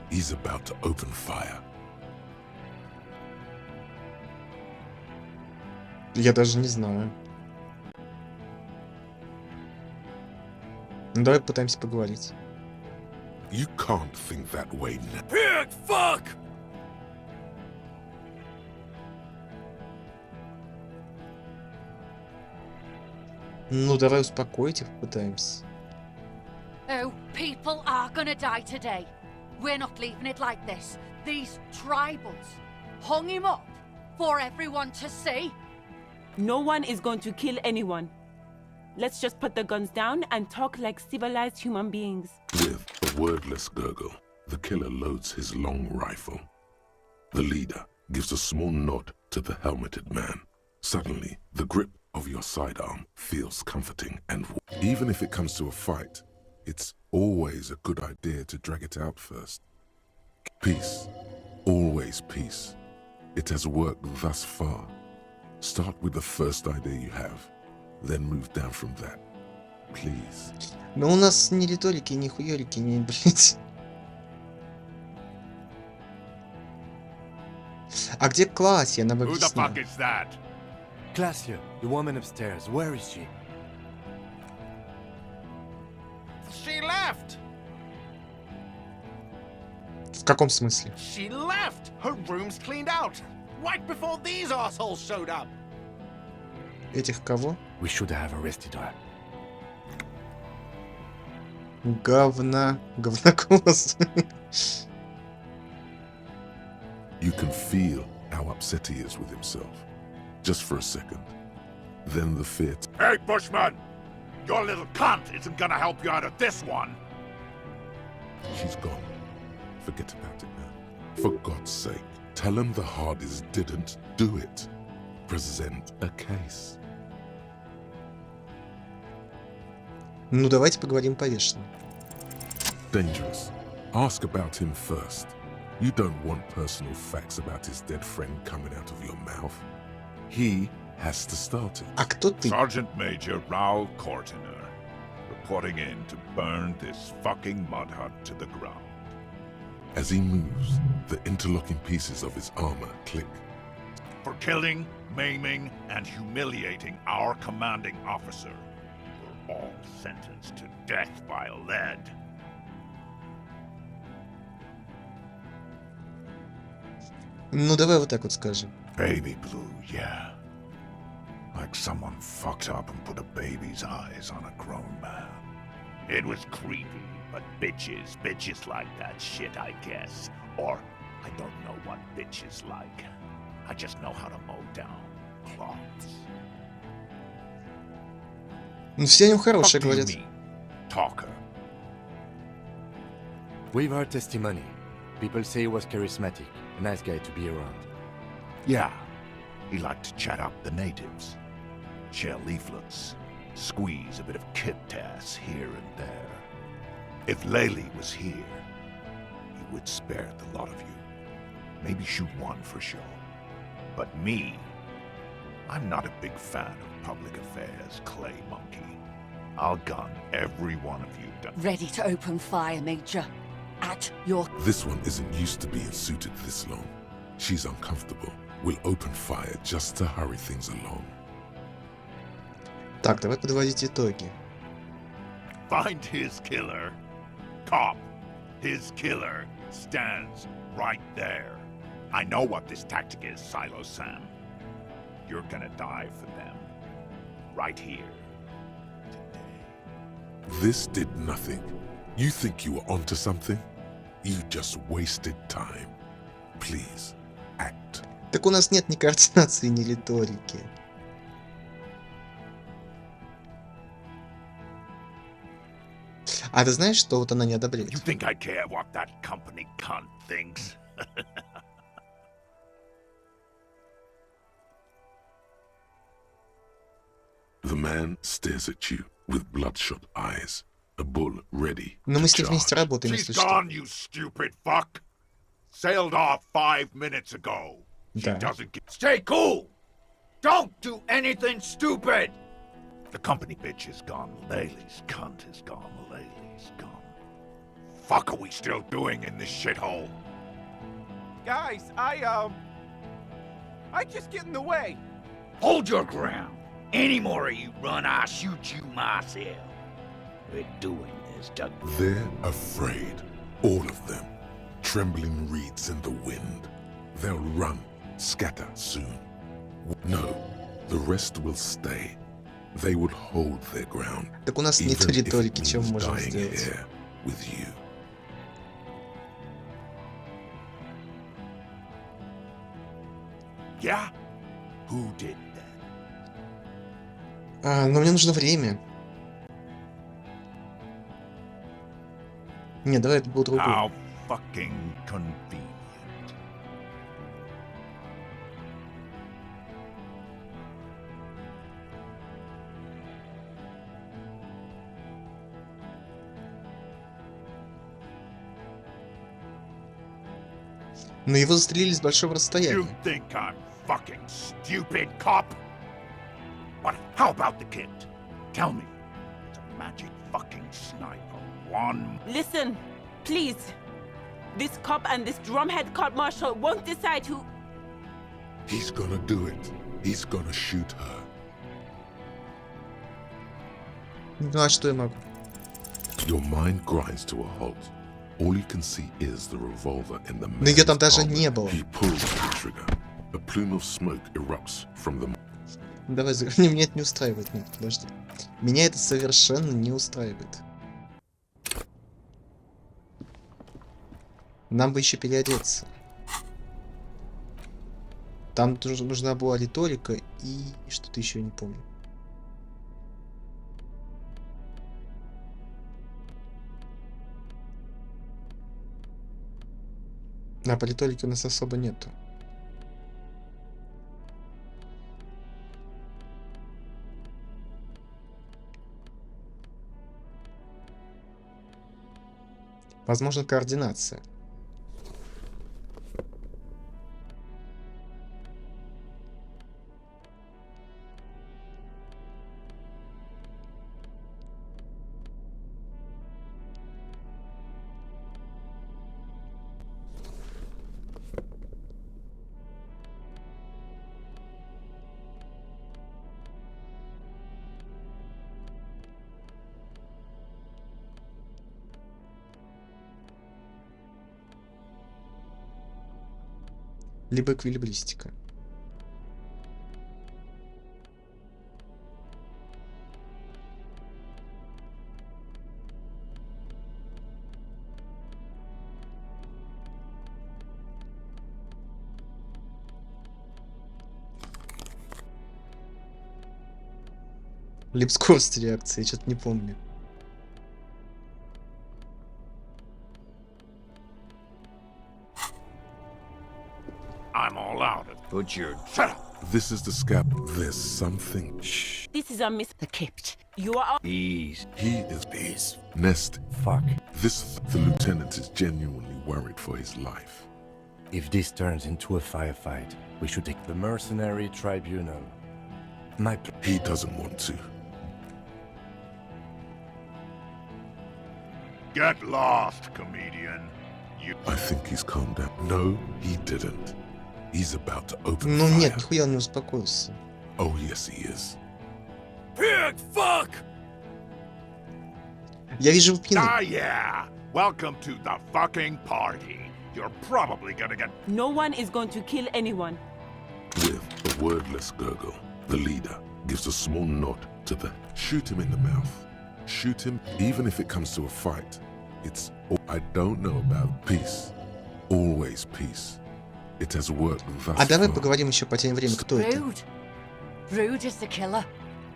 He's about to open fire. Я даже не знаю. Ну, давай попытаемся поговорить. You can't think that way now. Pig fuck! Ну, давай успокоить их попытаемся. Oh, people are gonna die today. We're not leaving it like this. These tribals hung him up for everyone to see. No one is going to kill anyone. Let's just put the guns down and talk like civilized human beings. With a wordless gurgle, the killer loads his long rifle. The leader gives a small nod to the helmeted man. Suddenly, the grip of your sidearm feels comforting and even if it comes to a fight, it's always a good idea to drag it out first. Peace. Always peace. It has worked thus far. Start with the first idea you have, then move down from that. Please. Но у нас ни риторики, ни хуёрики, ни, блять. А где Классия? Нам Who the объясни. fuck is that? Glacia, the woman upstairs, where is she? She left! В каком смысле? She left! Her room's cleaned out! Right before these assholes showed up! Этих кого? We should have arrested her. Говнокос. You can feel how upset he is with himself. Just for a second. Then the fear. Hey, Bushman! Your little cunt isn't gonna help you out of this one! She's gone. Forget about it now. For God's sake, tell him the Hardys didn't do it. present a case. Ну, давайте поговорим повешенно. Dangerous. Ask about him first. You don't want personal facts about his dead friend coming out of your mouth. He has to start it. А кто ты? Sergeant Major Raoul Cortiner, reporting in to burn this fucking mud hut to the ground. As he moves, the interlocking pieces of his armor click. For killing, maiming, and humiliating our commanding officer, we're all sentenced to death by lead. Ну, давай вот так вот скажем. Baby blue, yeah. Like someone fucked up and put a baby's eyes on a grown man. It was creepy, but bitches like that shit, I guess. Or, I don't know what bitches like. I just know how to mow down cloths. Ну, все о нем What хорошие do you говорят. mean, talker? We've heard testimony. People say he was charismatic, a nice guy to be around. Yeah, he liked to chat up the natives. Share leaflets, squeeze a bit of kip-tass here and there. If Laylee was here, he would spare the lot of you. Maybe shoot one for show. But me, I'm not a big fan of public affairs, clay monkey. I'll gun every one of you down. Ready to open fire, Major. At your... This one isn't used to being suited this long. She's uncomfortable. We'll open fire just to hurry things along. Так, давай подводить итоги. Find his killer. Cop, his killer stands right there. I know what this tactic is, Silo Sam. You're gonna die for them. Right here. Today. This did nothing. You think you were onto something? You just wasted time. Please, act. Так у нас нет ни координации, ни риторики. А ты знаешь, что вот она не одобряет? You think I care what that company cunt thinks? The man stares at you with bloodshot eyes, a bull ready Но to мы с ней вместе charge. работаем, She's если что. gone, you stupid fuck. Sailed off 5 minutes ago. She Да. doesn't get... Stay cool! Don't do anything stupid! The company bitch is gone. Laylee's cunt is gone. Laylee's gone. Fuck are we still doing in this shithole? Guys, I just get in the way. Hold your ground. Any more of you run, I'll shoot you myself. We're doing this, Doug. They're afraid, all of them, trembling reeds in the wind. They'll run, scatter soon. No, the rest will stay. They will hold their ground. Так у нас нет even if it риторики, чем мы means можем dying сделать? here with you. Yeah? Who did that? Но мне нужно время. Не, давай это будет другой. How fucking convenient. Но его застрелили с большого You расстояния. think I'm fucking stupid, cop? What? How about the kid? Tell me. It's a magic fucking sniper. One. Listen, please. This cop and this drumhead court marshal won't decide who... He's gonna do it. He's gonna shoot her. Ну а что я могу? Your mind grinds to a halt. All you can see is the revolver in the Но ее там man's даже armor. не было. He pulls the trigger. A plume of smoke erupts from the... Давай, меня это не устраивает. Нет, подожди. Меня это совершенно не устраивает. Нам бы еще переодеться. Там тоже нужна была риторика и что-то еще не помню. А по риторике у нас особо нету. Возможно, координация. Либо эквилибристика. Либо скорость реакции, я что-то не помню. I'm all out of... Put your... Shut up! This is the scab. There's something. Shh. This is a miss. The Kipt. You are. Ease. He is peace. Nest. Fuck. The lieutenant is genuinely worried for his life. If this turns into a firefight, we should take the mercenary tribunal. He doesn't want to. Get lost, comedian. You... I think he's calmed down. No, he didn't. He's about to open Ну fire. нет, нихуя он не успокоился. Oh, yes, he is. Pig fuck! Я вижу пин. Ah, yeah. Welcome to the fucking party. You're probably gonna get... No one is going to kill anyone. With a wordless gurgle, the leader gives a small nod to the... Shoot him in the mouth. Shoot him, even if it comes to a fight. It's... I don't know about peace. Always peace. It has worked thus А давай far. поговорим еще по теме времени, кто это? Rude. Rude is the killer.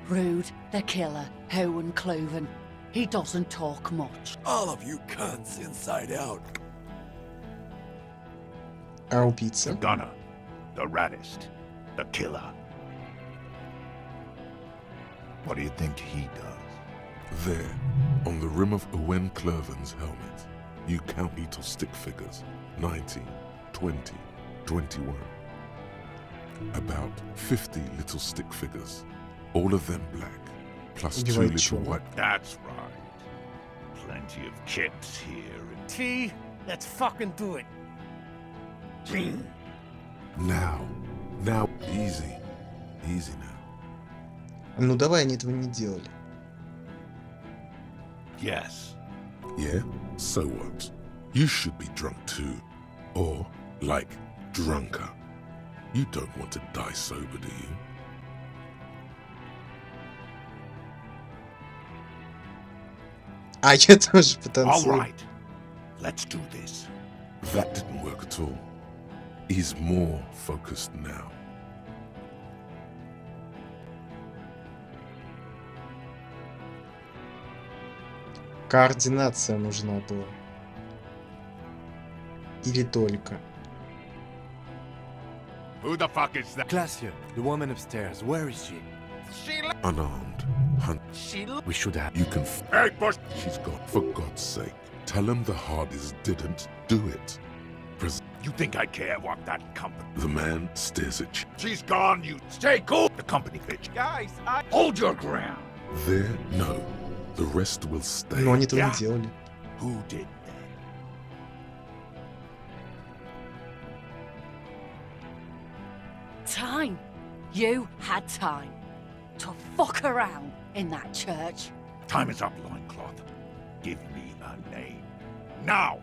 Rude, the killer. How uncloven. He doesn't talk much. All of you cunts inside out. А убийца? The gunner. The raddest. The killer. What do you think he does? There, on the rim of Owen Clerven's helmet, you count little stick figures. 19, 20, 21. About 50 little stick figures. All of them black, plus 2 Убивает little чего? white. That's right. Plenty of kips here and... T, let's fucking do it. Now, easy. Easy now. Ну давай, они этого не делали. Yes. Yeah? So what? You should be drunk too. Or, like, drunker. You don't want to die sober, do you? А я тоже All потанцую. right. Let's do this. That didn't work at all. He's more focused now. Координация нужна была. Или только. Who the fuck is that? Glacia, the woman upstairs, where is she? Unarmed. We should have... You can... Hey, Bush! She's gone. For God's sake. Tell him the hardest didn't do it. You think I care what that company... The man stares at you. She's gone, you... Stay cool! The company bitch. Guys, I... Hold your ground! There, no. The rest will stay. Но они этого Yeah. не делали. Who did that? Time. You had time to fuck around in that church. Time is up, loincloth. Give me a name. Now!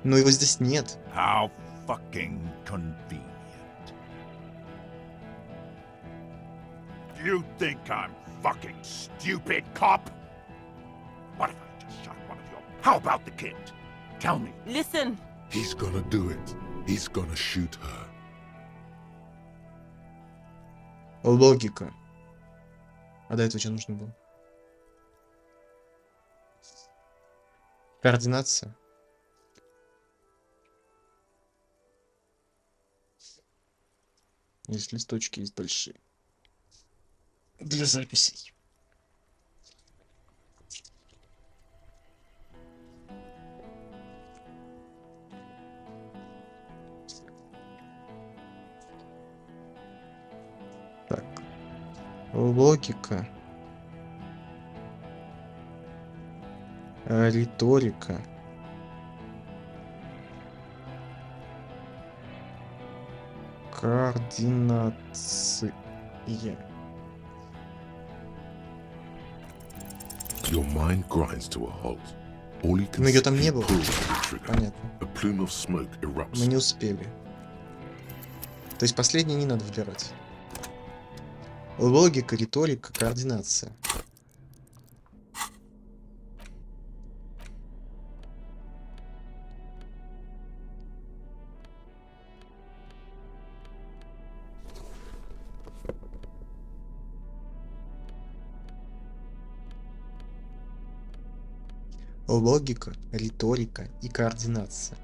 Но его здесь нет. How fucking convenient. You think I'm fucking stupid, cop? What if I just shot one of your... How about the kid? Tell me. Listen, He's gonna do it. He's gonna shoot her. Логика. А до этого что нужно было? Координация. Здесь листочки есть большие. Для записей. Логика. Риторика. Координация. Your mind grinds to a halt. All you can Но ее там не see было. pulls the trigger. Понятно. A plume of smoke erupts. Мы не успели. То есть последнее не надо выбирать. Логика, риторика, координация. Логика, риторика и координация.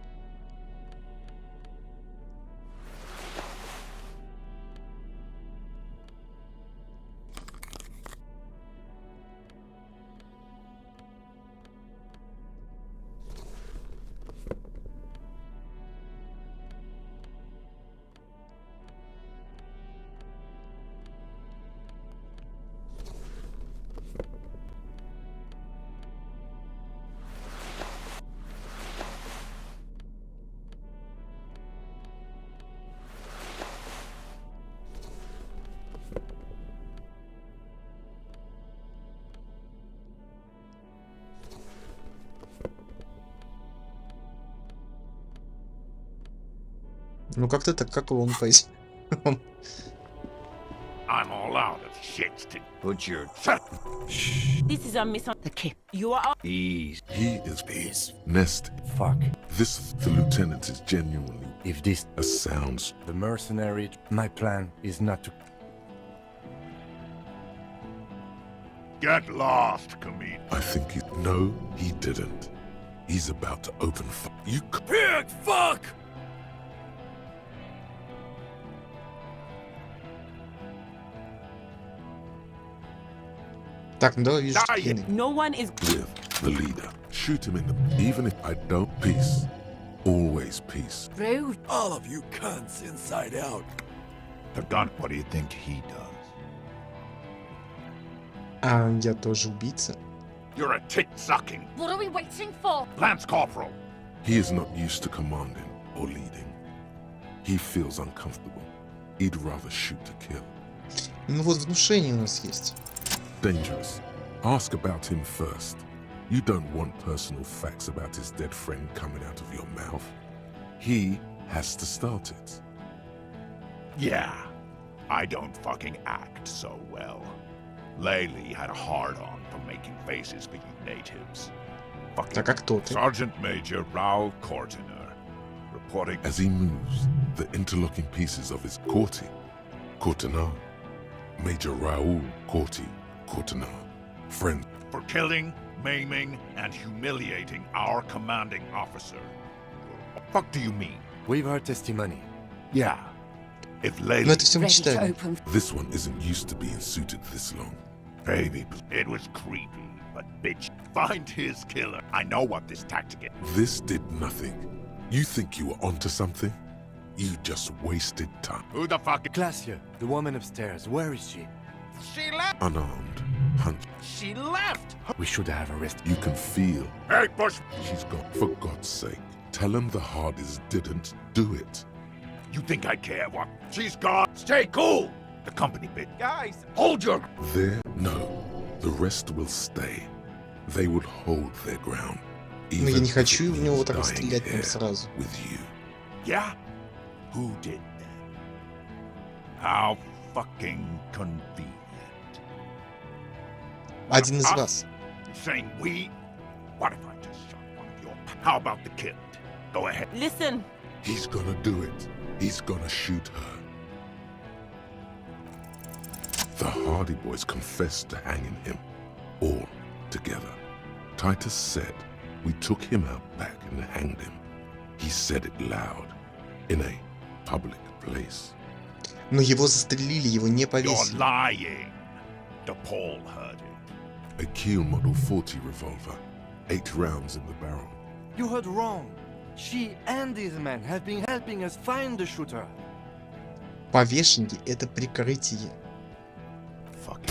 Ну как-то так, как он пойдет. I'm all out of shit to Put your This is a The kid. You are ease. He is peace. Nest. Fuck. This, the lieutenant, is genuinely If this... a sound. The mercenary... My plan is not to... get lost, Kameen. I think he... No, he didn't. He's about to open fire. You Pig fuck! Так, ну давай вижу скины. no one is with the leader. Shoot him in the... Even if I don't... Peace. Always peace. Rude. All of you cunts inside out. The gun, what do you think he does? А я тоже убийца. You're a tit-sucking What are we waiting for? Lance Corporal. He is not used to commanding or leading. He feels uncomfortable. He'd rather shoot to kill. Ну вот внушение у нас есть. Dangerous. Ask about him first. You don't want personal facts about his dead friend coming out of your mouth. He has to start it. Yeah, I don't fucking act so well. Laylee had a hard-on for making faces for you natives. Fucking Так, а кто ты? Sergeant Major Raoul Cortiner, reporting As he moves, the interlocking pieces of his Cortinar, Major Raoul Cortinar, friend. for killing, maiming, and humiliating our commanding officer. What the fuck do you mean? We've heard testimony. Yeah, if Ну Laylee... это все мы Ready to читали. open. This one isn't used to being suited this long. Baby, it was creepy, but bitch, find his killer. I know what this tactic is. This did nothing. You think you were onto something? You just wasted time. Who the fuck? Glacia, the woman upstairs, where is she? She left. Unarmed, hunt. She left. We should have arrested... You can feel Hey, Bush. she's gone. For God's sake, tell him the hardest didn't do it. You think I care what? She's gone. Stay cool. The company bit. Guys, Hold your... There, no. The rest will stay. They would hold their ground. Ну я не if хочу it в него means так dying стрелять прям here сразу. with you. Yeah? Who did that? How fucking convenient. Один из Us? вас. Saying we? What if I just shot one of your... How about the kid? Go ahead. Listen, He's gonna do it. He's gonna shoot her. The Hardy Boys confessed to hanging him. All together. Titus said, we took him out back and hanged him. He said it loud. In a public place. Но его застрелили, его не You're повесили. lying. DePaul heard it. A Kiel Model 40 revolver. 8 rounds in the barrel. You heard wrong. She and these men have been helping us find the shooter. Повешение — это прикрытие. Fucking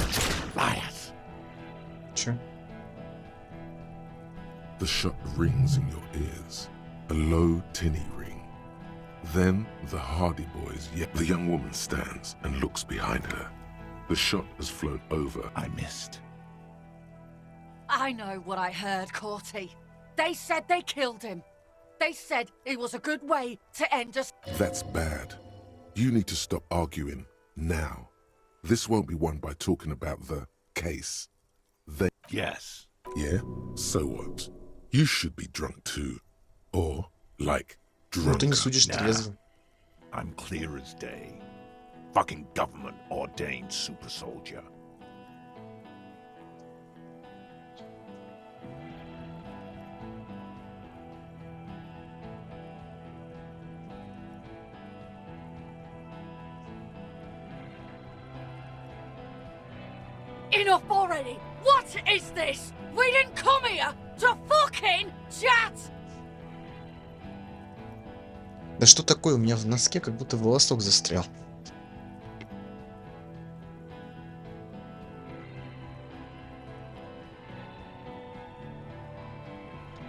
The shot rings in your ears, a low, tinny ring. Then the Hardy Boys, yet the young woman stands and looks behind her. The shot has flown over. I missed. I know what I heard, Corty. They said they killed him. They said it was a good way to end us. That's bad. You need to stop arguing now. This won't be won by talking about the case. They... Yes. Yeah? So what? You should be drunk too. Or, like, Ну ты не drunk. судишь трезво. I'm clear as day. Fucking government ordained super soldier. Enough already! What is this? We didn't come here to fucking chat! Да что такое? У меня в носке как будто волосок застрял.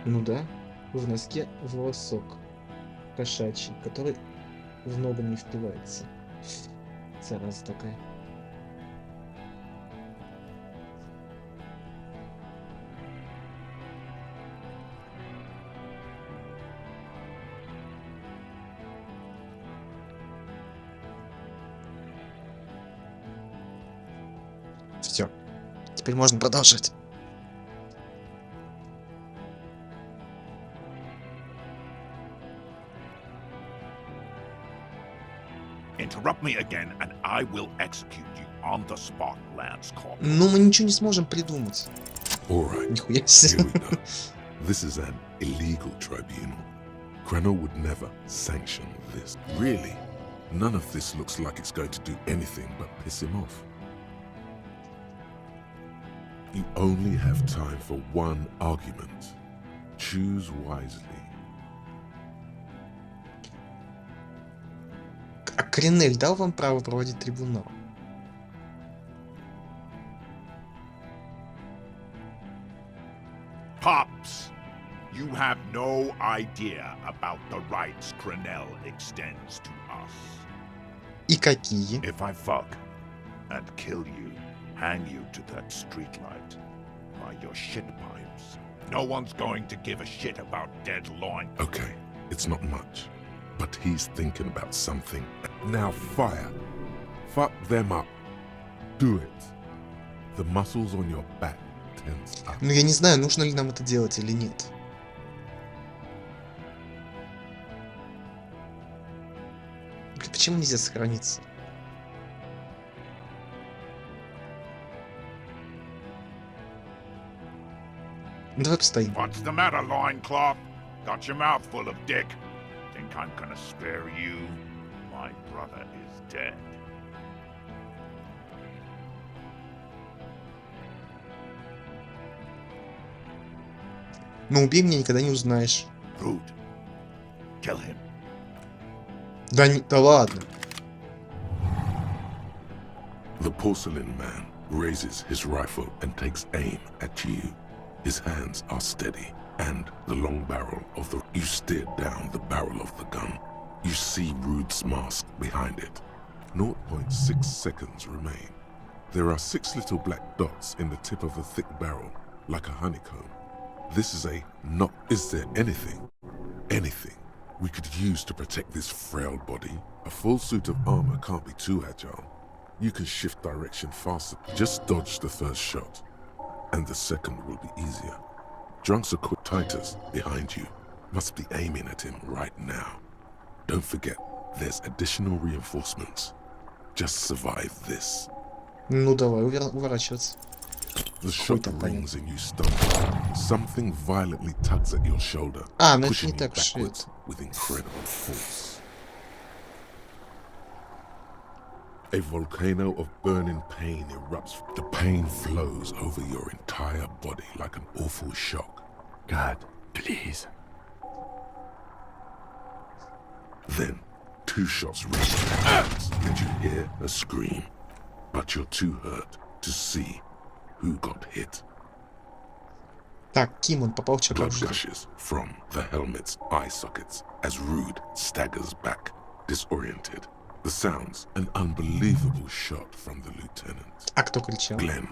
Ну да, в носке волосок кошачий, который в ногу не впивается. Зараза такая. Все. Теперь можно продолжать. Interrupt me again and I will execute you on the spot, Lance Corporal. Ну, мы ничего не сможем придумать. Alright, Нихуя here себе. we go. This is an illegal tribunal. Krenner would never sanction this. Really? None of this looks like it's going to do anything but piss him off. You only have time for one argument. Choose wisely. А Кринель дал вам право проводить трибунал? Pops, you have no idea about the rights Crenell extends to us. И какие? If I fuck and kill you, hang you to that streetlight by your shit pipes, no one's going to give a shit about dead loin. Okay, it's not much, but he's thinking about something. Now fire. Fuck them up. Do it. The muscles on your back tense up. Ну я не знаю, нужно ли нам это делать или нет. Блин, почему нельзя сохраниться? Ну, давай постоим. What's the matter, loincloth? Got your mouth full of dick. Think I'm gonna spare you? My brother is dead. Но убей меня, никогда не узнаешь. Rude. Kill him. Да, да ладно. The porcelain man raises his rifle and takes aim at you. His hands are steady, and the long barrel of the... You stare down the barrel of the gun. You see Rude's mask behind it. 0.6 seconds remain. There are 6 little black dots in the tip of the thick barrel, like a honeycomb. This is a not... Is there anything we could use to protect this frail body? A full suit of armor can't be too agile. You can shift direction faster. Just dodge the first shot, and the second will be easier. Drunks are quick. Titus behind you must be aiming at him right now. Don't forget, there's additional reinforcements. Just survive this. Ну давай, уворачиваться. The shot rings and you stumble. Something violently tugs at your shoulder, А, ну это pushing не you так уж backwards это. with incredible force. A volcano of burning pain erupts. The pain flows over your entire body like an awful shock. God, please. Then, 2 shots ring and you hear a scream. But you're too hurt to see who got hit. Так, Ким, он попал в чертов Blood жир. gushes from the helmet's eye sockets as Rude staggers back, disoriented. The sounds an unbelievable shot from the lieutenant. А кто кричал? Glenn,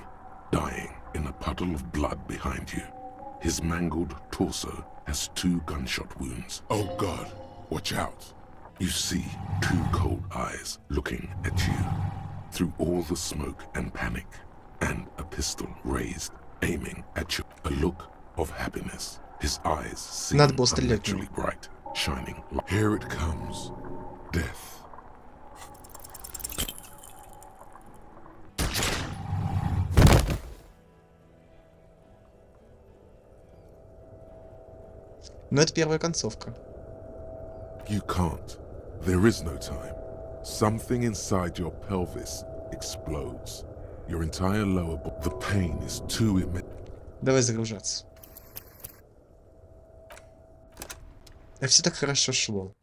dying in a puddle of blood behind you. His mangled torso has 2 gunshot wounds. Oh God, watch out. You see 2 cold eyes looking at you through all the smoke and panic, and a pistol raised, aiming at you. A look of happiness. His eyes seem Надо было стрелять в него. unnaturally bright, shining. Here it comes. Death. Но это первая концовка. You can't. There is no time. Something inside your pelvis explodes. Your entire lower body. The pain is too immense. Давай загружаться. А все так хорошо шло.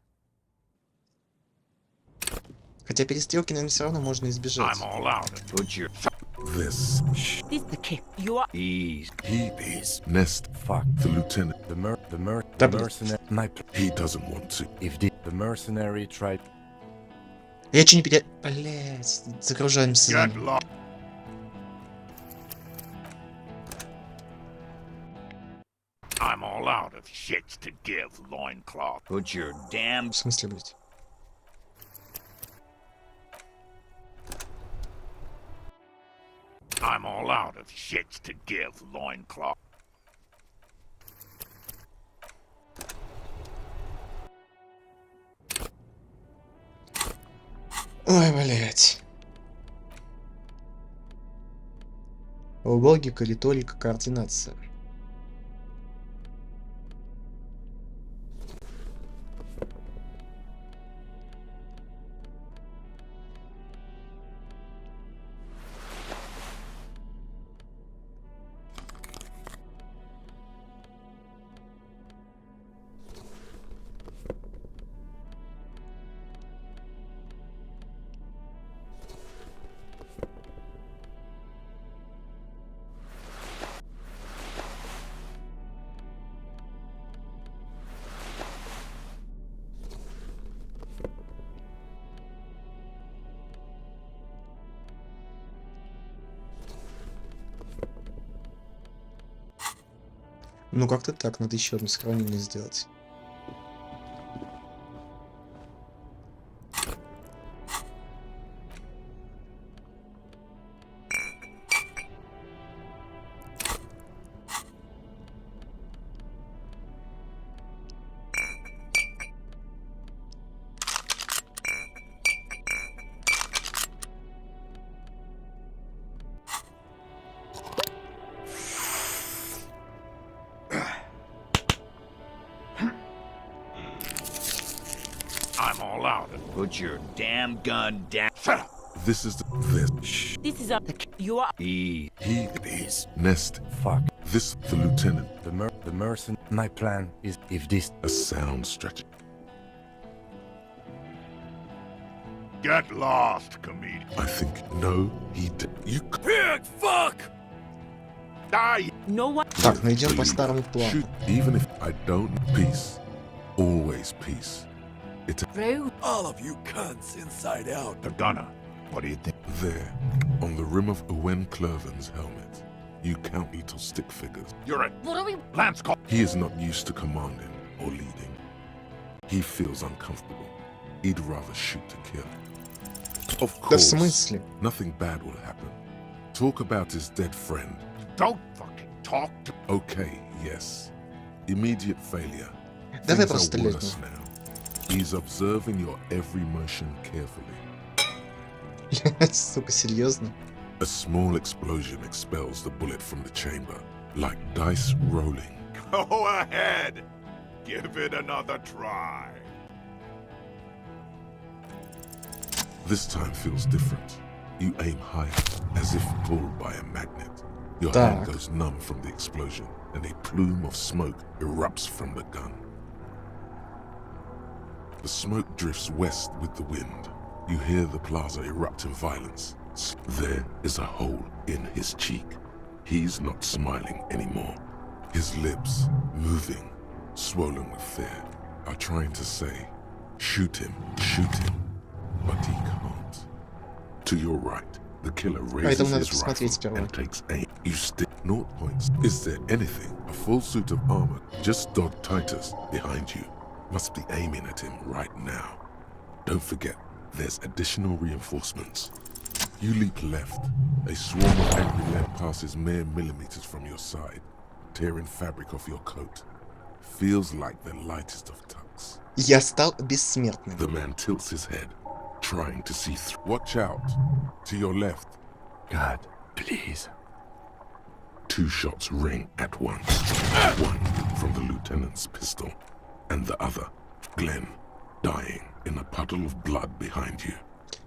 Хотя перестрелки, наверное, все равно можно избежать. I'm all out. Put your This. This the kid. You are ease. He is Nest. Fuck. The lieutenant. The mercenary. He doesn't want to. If the mercenary tried. Я че не пере... Блять, загружаемся Get заново. lost. I'm all out of shits to give, loincloth. Put your damn В смысле, блять? I'm all out of shits to give, loincloth. Ой, блять. Логика, риторика, координация. Ну как-то так, надо еще одно сохранение сделать. I'm all out of. Put your damn gun down. Shut up. This is this. this is a you are Ease. He is Nest. Fuck. This the lieutenant. The mercen. My plan is if this. A sound strategy. Get lost, comedian. I think no, he did. You Big fuck! Die! no one. Так, найдем по старому плану. shoot. Even if I don't peace, always peace. It's Rude. All of you cunts inside out. The gunner. What do you think? there on the rim of Owen Clerven's helmet. You count little stick figures. You're a What are we? Lance call. He is not used to commanding or leading. He feels uncomfortable. He'd rather shoot to kill. Of Да в course, смысле? nothing bad will happen. Talk about his dead friend. Don't fucking talk to. Okay, yes. Immediate failure. Давай Things просто are стрелять. worse now. He's observing your every motion carefully. Сука, серьезно? A small explosion expels the bullet from the chamber, like dice rolling. Go ahead. Give it another try. This time feels different. You aim higher, as if pulled by a magnet. Your Так. hand goes numb from the explosion, and a plume of smoke erupts from the gun. The smoke drifts west with the wind. You hear the plaza erupt in violence. There is a hole in his cheek. He's not smiling anymore. His lips, moving, swollen with fear, are trying to say, shoot him, but he can't. To your right, the killer raises his rifle and takes aim. You stick 0 points. Is there anything? A full suit of armor, just Dog Titus behind you, must be aiming at him right now. Don't forget, there's additional reinforcements. You leap left. A swarm of angry lead passes mere millimeters from your side, tearing fabric off your coat. Feels like the lightest of tucks. Я стал бессмертным. The man tilts his head, trying to see through. Watch out! To your left. God, please. 2 shots ring at once. One from the lieutenant's pistol, and the other, Glenn, dying in a puddle of blood behind you.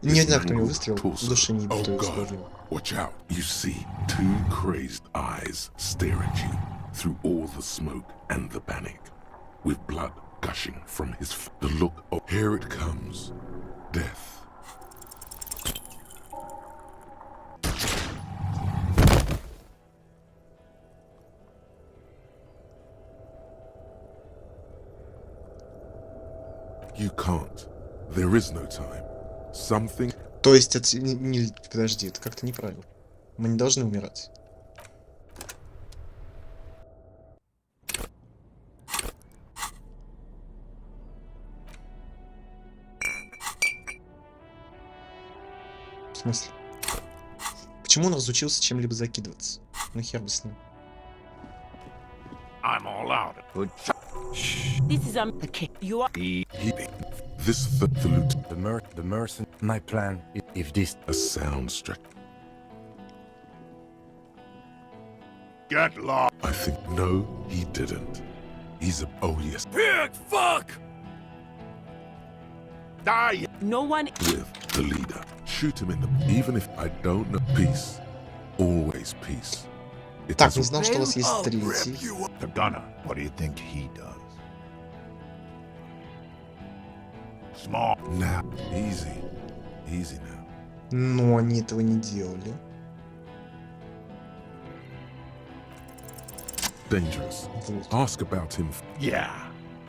Ни один кто не выстрелил, в душе не битую сложил. Watch out! You see 2 crazed eyes stare at you through all the smoke and the panic, with blood gushing from his the look of here it comes, death. You can't. There is no time. Something. То есть это не... Подожди, это как-то неправильно. Мы не должны умирать. В смысле? Почему он разучился чем-либо закидываться? Ну хер бы с ним. I'm all out. This is the kid. You are. This The mercen. My plan. If this a sound struck. Get lost. I think no, he didn't. He's a oh yes. Pig fuck. Die. No one. With the leader. Shoot him in the even if I don't know peace. Always peace. Так, не знал, что у вас есть третий. The gunner. What do you think he does? Small. Now, easy. Easy now. Но они этого не делали. Dangerous. Ask about him. Yeah.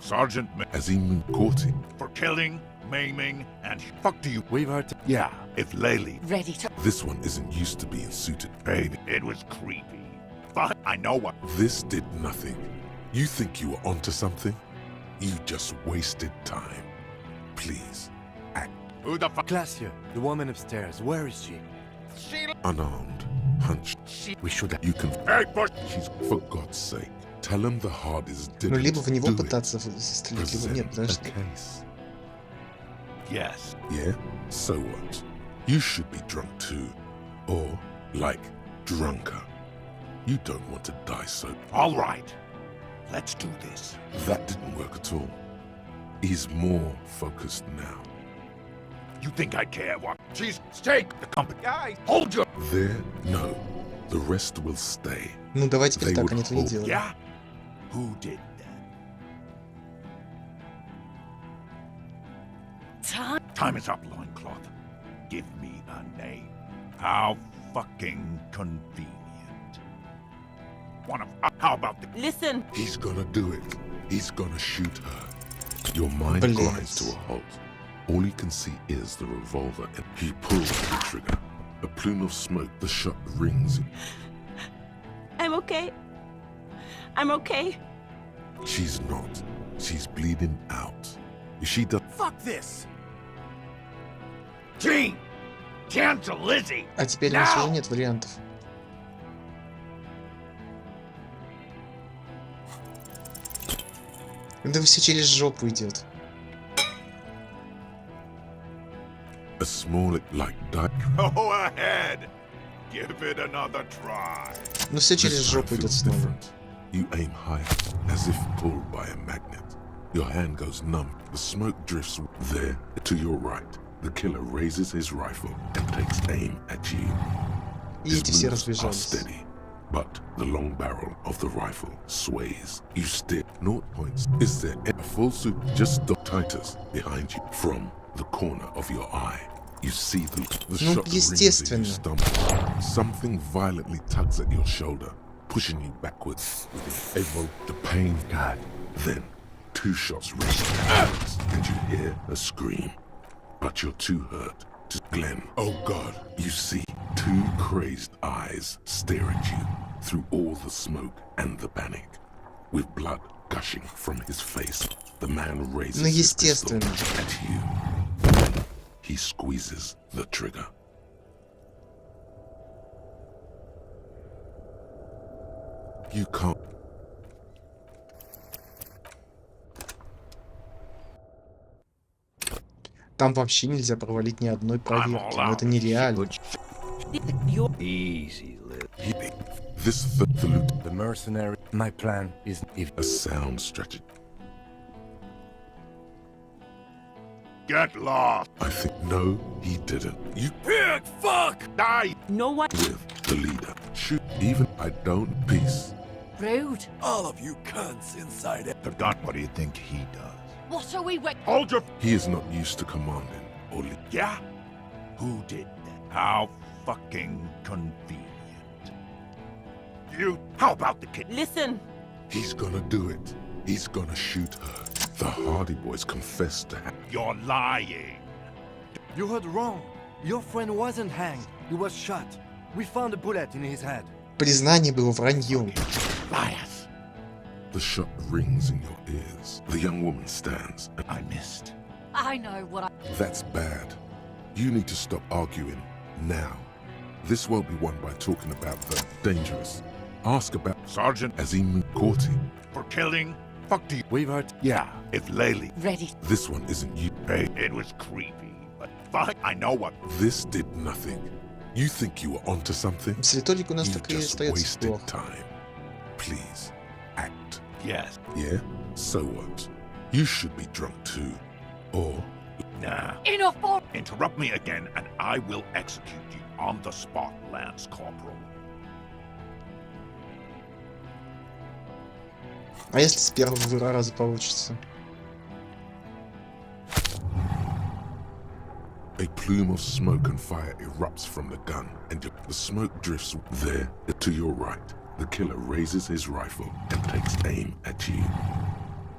Sergeant as he caught him. For killing, maiming, and fuck do you? We've heard. Yeah. If Laylee. Ready to. This one isn't used to being suited. Baby, it was creepy. But I know what. This did nothing. You think you were onto something? You just wasted time. Please, act. Who the fuck? Glacier, the woman upstairs. Where is she? She. Unarmed, hunched. We should have. You can. Hey, push. She's for God's sake. Tell him the hardest Ну, didn't либо в него do пытаться it. стрелять, либо Present нет, a подожди. case. Yes. Yeah? So what? You should be drunk too. Or, like, drunker. You don't want to die so. All right. Let's do this. That didn't work at all. He's more focused now. You think I care what? She's stake the company. Guys, hold your. There, no. The rest will stay. Ну, давай теперь They так, would они этого не hope. делали. Yeah. Who did that? Time is up, loincloth. Give me a name. How fucking convenient. One of. How about the. Listen. He's gonna do it. He's gonna shoot her. Your mind Блин. grinds to a halt. All you can see is the revolver, and he pulls the trigger. A plume of smoke, the shot rings. I'm okay. I'm okay. She's not. She's bleeding out. She does. Fuck this! Gene! Cancel Lizzie! А теперь у нас уже нет вариантов. Да все через жопу идет. A small like die. Go ahead! Give it another try. Ну все через This time жопу идет feels снова. different. You aim higher, as if pulled by a magnet. Your hand goes numb. The smoke drifts there to your right. The killer raises his rifle and takes aim at you. И His эти все moves are разбежались. steady, but the long barrel of the rifle sways. You steer 0 points. Is there a full suit? Just Dog Titus behind you from the corner of your eye. You see the Ну, shot rings as you естественно. stumble. Something violently tugs at your shoulder, pushing you backwards with evoke the pain. God. Then, 2 shots reach your hands, and you hear a scream. But you're too hurt to Glenn. Oh God, you see 2 crazed eyes stare at you through all the smoke and the panic. With blood gushing from his face, the man raises his pistol at you. He squeezes the trigger. You can't. Там вообще нельзя провалить ни одной проверки, но это нереально. Easy, The mercenary. My plan is a sound strategy. Get lost! I think no, he didn't. You Pig fuck! Die! No one. with the leader. Shoot. Even I don't. Peace. Rude. All of you cunts inside it. The gun. What do you think he does? What are we waiting? Hold your... He is not used to commanding or leading. Yeah? Who did that? How fucking convenient. You... How about the kid? Listen. He's gonna do it. He's gonna shoot her. The Hardy Boys confessed to You're lying. You heard wrong. Your friend wasn't hanged. He was shot. We found a bullet in his head. Признание было враньем. Liars. The shot rings in your ears. The young woman stands. I missed. I know what I... That's bad. You need to stop arguing now. This won't be won by talking about the dangerous. Ask about Sergeant Azim Korti. for killing. Fuck do you... We've heard. Yeah, if Laylee... Ready. This one isn't you. Hey, it was creepy, but fuck, I know what... This did nothing. You think you were onto something? Светолик у нас You так и just остается wasted плохо. time. Please, act. Yes. Yeah? So what? You should be drunk too. Or... Nah. Enough for... Interrupt me again and I will execute you on the spot, Lance Corporal. А если с первого раза получится? A plume of smoke and fire erupts from the gun, and the smoke drifts there to your right. The killer raises his rifle and takes aim at you.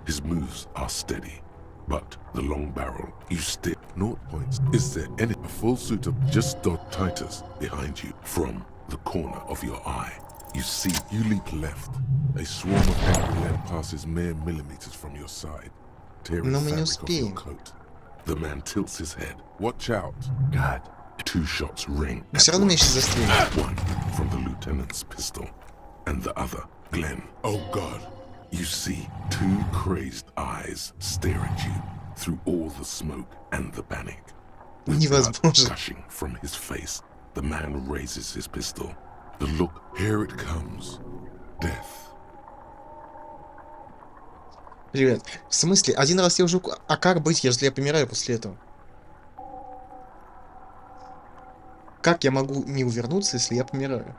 His moves are steady, but the long barrel, you stick. 0 points. Is there any a full suit of just dot titers behind you from the corner of your eye? You see, you leap left. A swarm of angry lead passes mere millimeters from your side, tearing Но мы не fabric off your успеем. coat. The man tilts his head. Watch out. God. 2 shots ring. Но все равно меня сейчас застрелят. One from the lieutenant's pistol, and the other, Glenn. Oh God. You see 2 crazed eyes stare at you through all the smoke and the panic. With blood Невозможно. gushing from his face, the man raises his pistol. The look, here it comes. Death. Привет. В смысле? Один раз я уже... А как быть, если я помираю после этого? Как я могу не увернуться, если я помираю?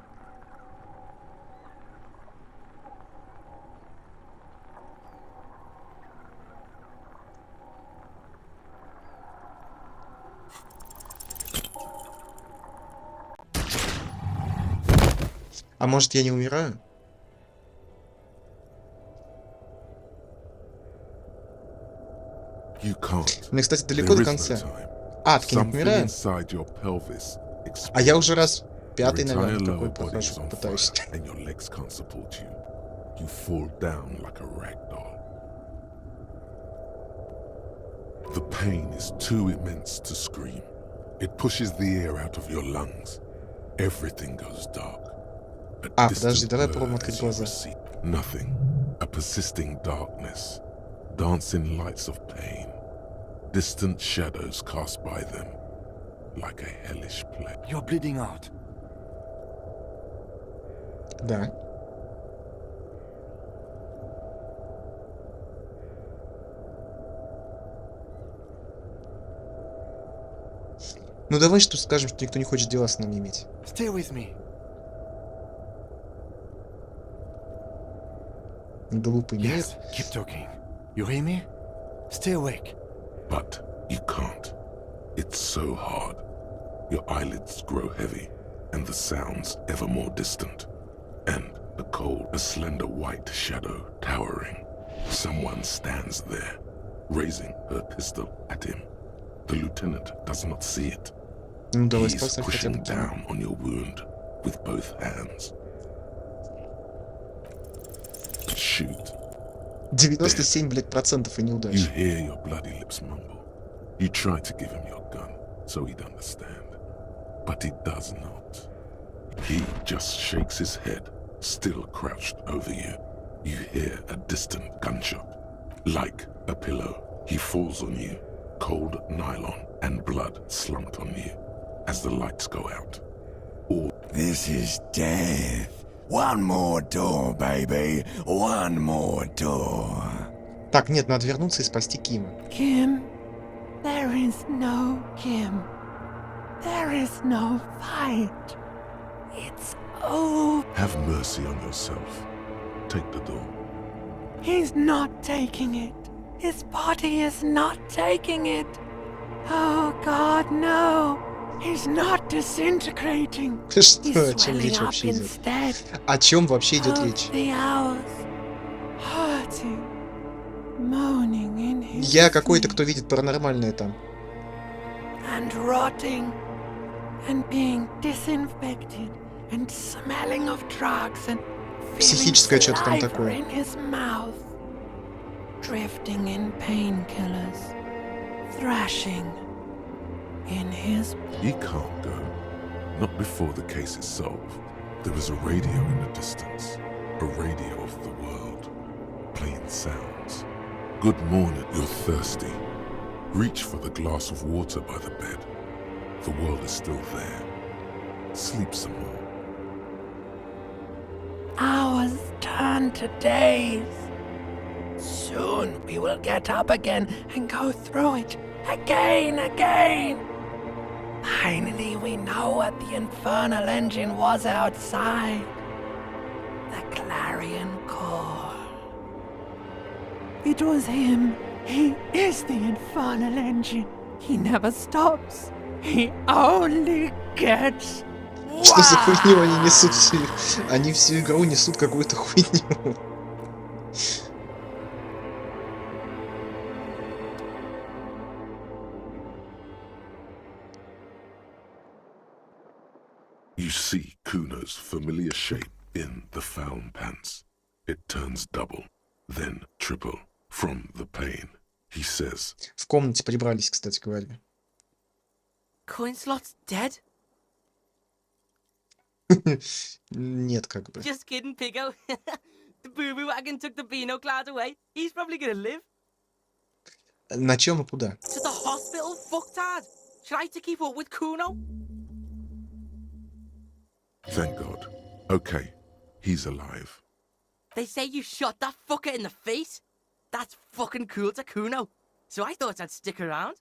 А может, я не умираю? You can't. Мне, кстати, далеко There до is no конца. time. А, таки не Something помираю? inside your pelvis А я уже раз Your пятый, entire наверное, lower такой body is прохожу, on пытаюсь. fire, and your legs can't support you. You fall down like a rag doll. The pain is too immense to scream. It pushes the air out of your lungs. Everything goes dark. A А, подожди, distant давай blur попробуем as открыть you глаза. recede. Nothing. A persisting darkness. Dancing lights of pain. Distant shadows cast by them. Like a hellish play. You're bleeding out. Да. Ну давай что скажем, что никто не хочет дела с нами иметь. Stay with me. Глупый мир. Yes, keep talking. You hear me? Stay awake. But you can't. It's so hard. Your eyelids grow heavy, and the sounds ever more distant. And the cold, a slender white shadow towering. Someone stands there, raising her pistol at him. The lieutenant does not see it. He's pushing down on your wound with both hands. Shoot. 97, блядь, процентов и неудач. You hear your bloody lips mumble. You try to give him your gun so he'd understand, but he does not. He just shakes his head, still crouched over you. You hear a distant gunshot, like a pillow. He falls on you, cold nylon and blood slumped on you as the lights go out. This is death. One more door, baby. One more door. Так, нет, надо вернуться и спасти Кима. Kim, there is no Kim. There is no fight. It's over. Have mercy on yourself. Take the door. He's not taking it. His body is not taking it. Oh God, no. He's not disintegrating. Что? О чем речь вообще идет? О чем вообще идет речь? Я какой-то, кто видит паранормальное там. And rotting, and being disinfected, and smelling of drugs, and Психическое что-то там такое. in his mouth, drifting in painkillers, thrashing in his... He can't go. Not before the case is solved. There is a radio in the distance. A radio of the world. Playing sounds. Good morning, you're thirsty. Reach for the glass of water by the bed. The world is still there. Sleep some more. Hours turn to days. Soon we will get up again and go through it again. Finally, we know what the infernal engine was outside. The clarion call. It was him. He is the infernal engine. He never stops. He only gets... Что за хуйню они несут? Они всю игру несут какую-то хуйню. You see Kuno's familiar shape in the found pants. It turns double, then triple from the pain. He says... В комнате прибрались, кстати говоря. Coinslot's dead? Нет, как бы. Just kidding, Pigo. The boo-boo wagon took the Beano cloud away. He's probably gonna live. На чем и куда? To the hospital, fucktard. Try to keep up with Kuno. Thank God. Okay, he's alive. They say you shot that fucker in the face. That's fucking cool to Kuno. So I thought I'd stick around.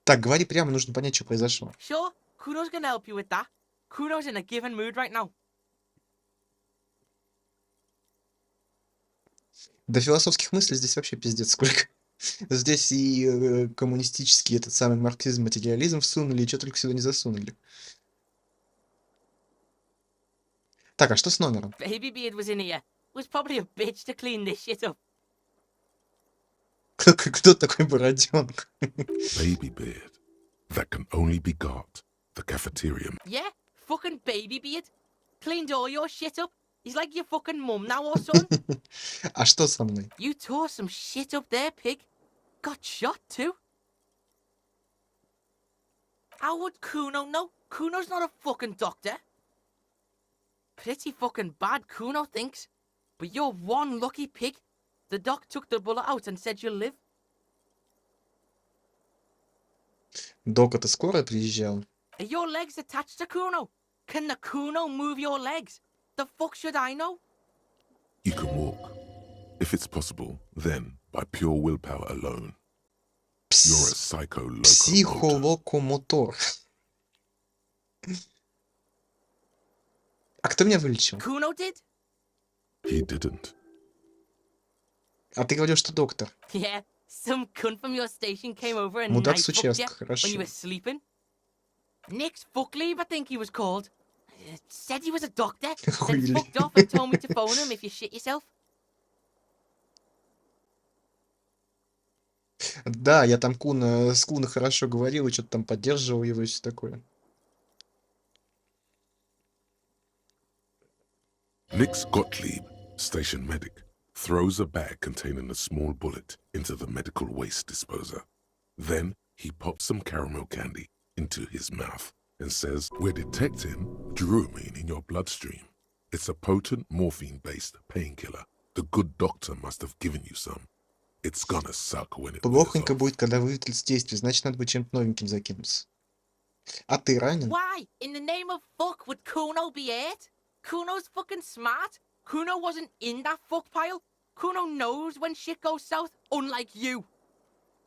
Так, говори прямо, нужно понять, что произошло. Sure, Kuno's gonna help you with that. Kuno's in a given mood right now. До философских мыслей здесь вообще пиздец сколько. Здесь и коммунистический этот самый марксизм, материализм всунули, и что только сюда не засунули. Так, а что с номером? Baby Beard was in here. Was probably a bitch to clean this shit up. Кто такой Бороденок? Baby Beard. That can only be got. The cafeteria. Yeah, fucking Baby Beard. Cleaned all your shit up. He's like your fucking mum now or son. А что со мной? You tore some shit up there, pig. Got shot too. How would Kuno know? Kuno's not a fucking doctor. Pretty fucking bad, Kuno thinks. But you're one lucky pig. The doc took the bullet out and said you'll live. Док, это скорая приезжал? Are your legs attached to Kuno? Can the Kuno move your legs? The fuck should I know? You can walk. If it's possible, then by pure willpower alone. You're a psycho-locomotor. Психолокомотор. А кто меня вылечил? Kuno did? He didn't. А ты говорил, что доктор. Yeah, some cunt from your station came over and Мудак night с fucked you участка, when you хорошо. were sleeping. Nick's fuck leave, I think he was called. Said he was a doctor. Then Охуели. fucked off and told me to phone him if you shit yourself. Да, я там с Куна хорошо говорил, и что-то там поддерживал его и все такое. Nix Gottlieb, station medic, throws a bag containing a small bullet into the medical waste disposer. Then he pops some caramel candy into his mouth and says, "We're detecting druamine in your bloodstream. It's a potent morphine-based painkiller. The good doctor must have given you some. It's gonna suck when it wears Плохонько off." будет, когда выйдет из действия, значит, надо будет чем-то новеньким закинуться. А ты ранен? Why, in the name of fuck, would Kuno be hurt? Kuno's fucking smart. Kuno wasn't in that fuck pile. Kuno knows when shit goes south, unlike you.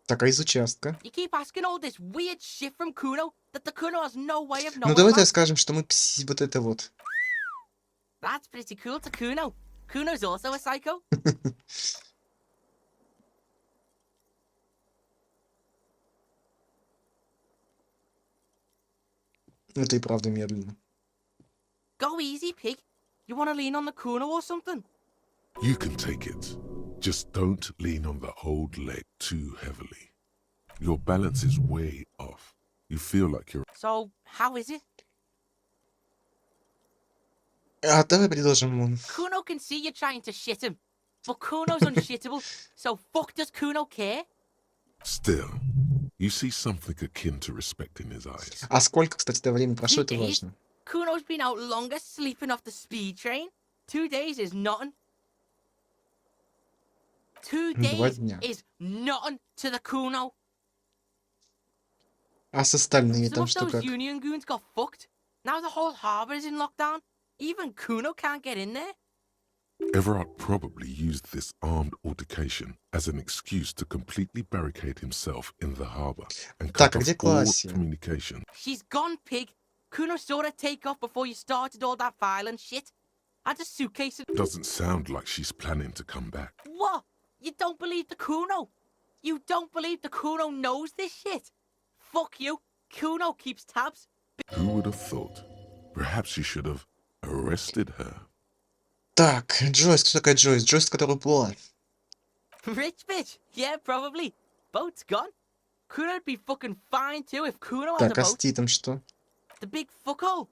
Так, а из участка? You keep asking all this weird shit from Kuno that the Kuno has no way of knowing Ну, давай-то about. скажем, что мы вот это вот. That's pretty cool to Kuno. Kuno's also a psycho. Это и правда медленно. Go easy, pig. You want to lean on the Kuno or something? You can take it. Just don't lean on the old leg too heavily. Your balance is way off. You feel like you're... So, how is it? А давай предложим ему. Kuno can see you trying to shit him, but Kuno's unshittable, so fuck does Kuno care? Still, you see something akin to respect in his eyes. А сколько, кстати, до времени прошло, 2 это days? важно. Kuno's been out longer sleeping off the speed train. 2 days is nothing. 2 2 days дня. is nothing to the Kuno. А с остальными Some там of что those как? Union goons got fucked. Now the whole harbour is in lockdown. Even Kuno can't get in there. Everard probably used this armed altercation as an excuse to completely barricade himself in the harbour and Так, cut а off где all Классия? communication. She's gone, pig. Kuno saw her take off before you started all that violent shit. Had a suitcase and... Doesn't sound like she's planning to come back. What? You don't believe the Kuno? You don't believe the Kuno knows this shit? Fuck you. Kuno keeps tabs. Who would have thought? Perhaps you should have arrested her. Так, Джойс, кто такая Джойс? Джойс, которая уплыла. Rich bitch. Yeah, probably. Boat's gone. Kuno'd be fucking fine too if Kuno had a Так, а с boat. Титом что? The big fuckhole.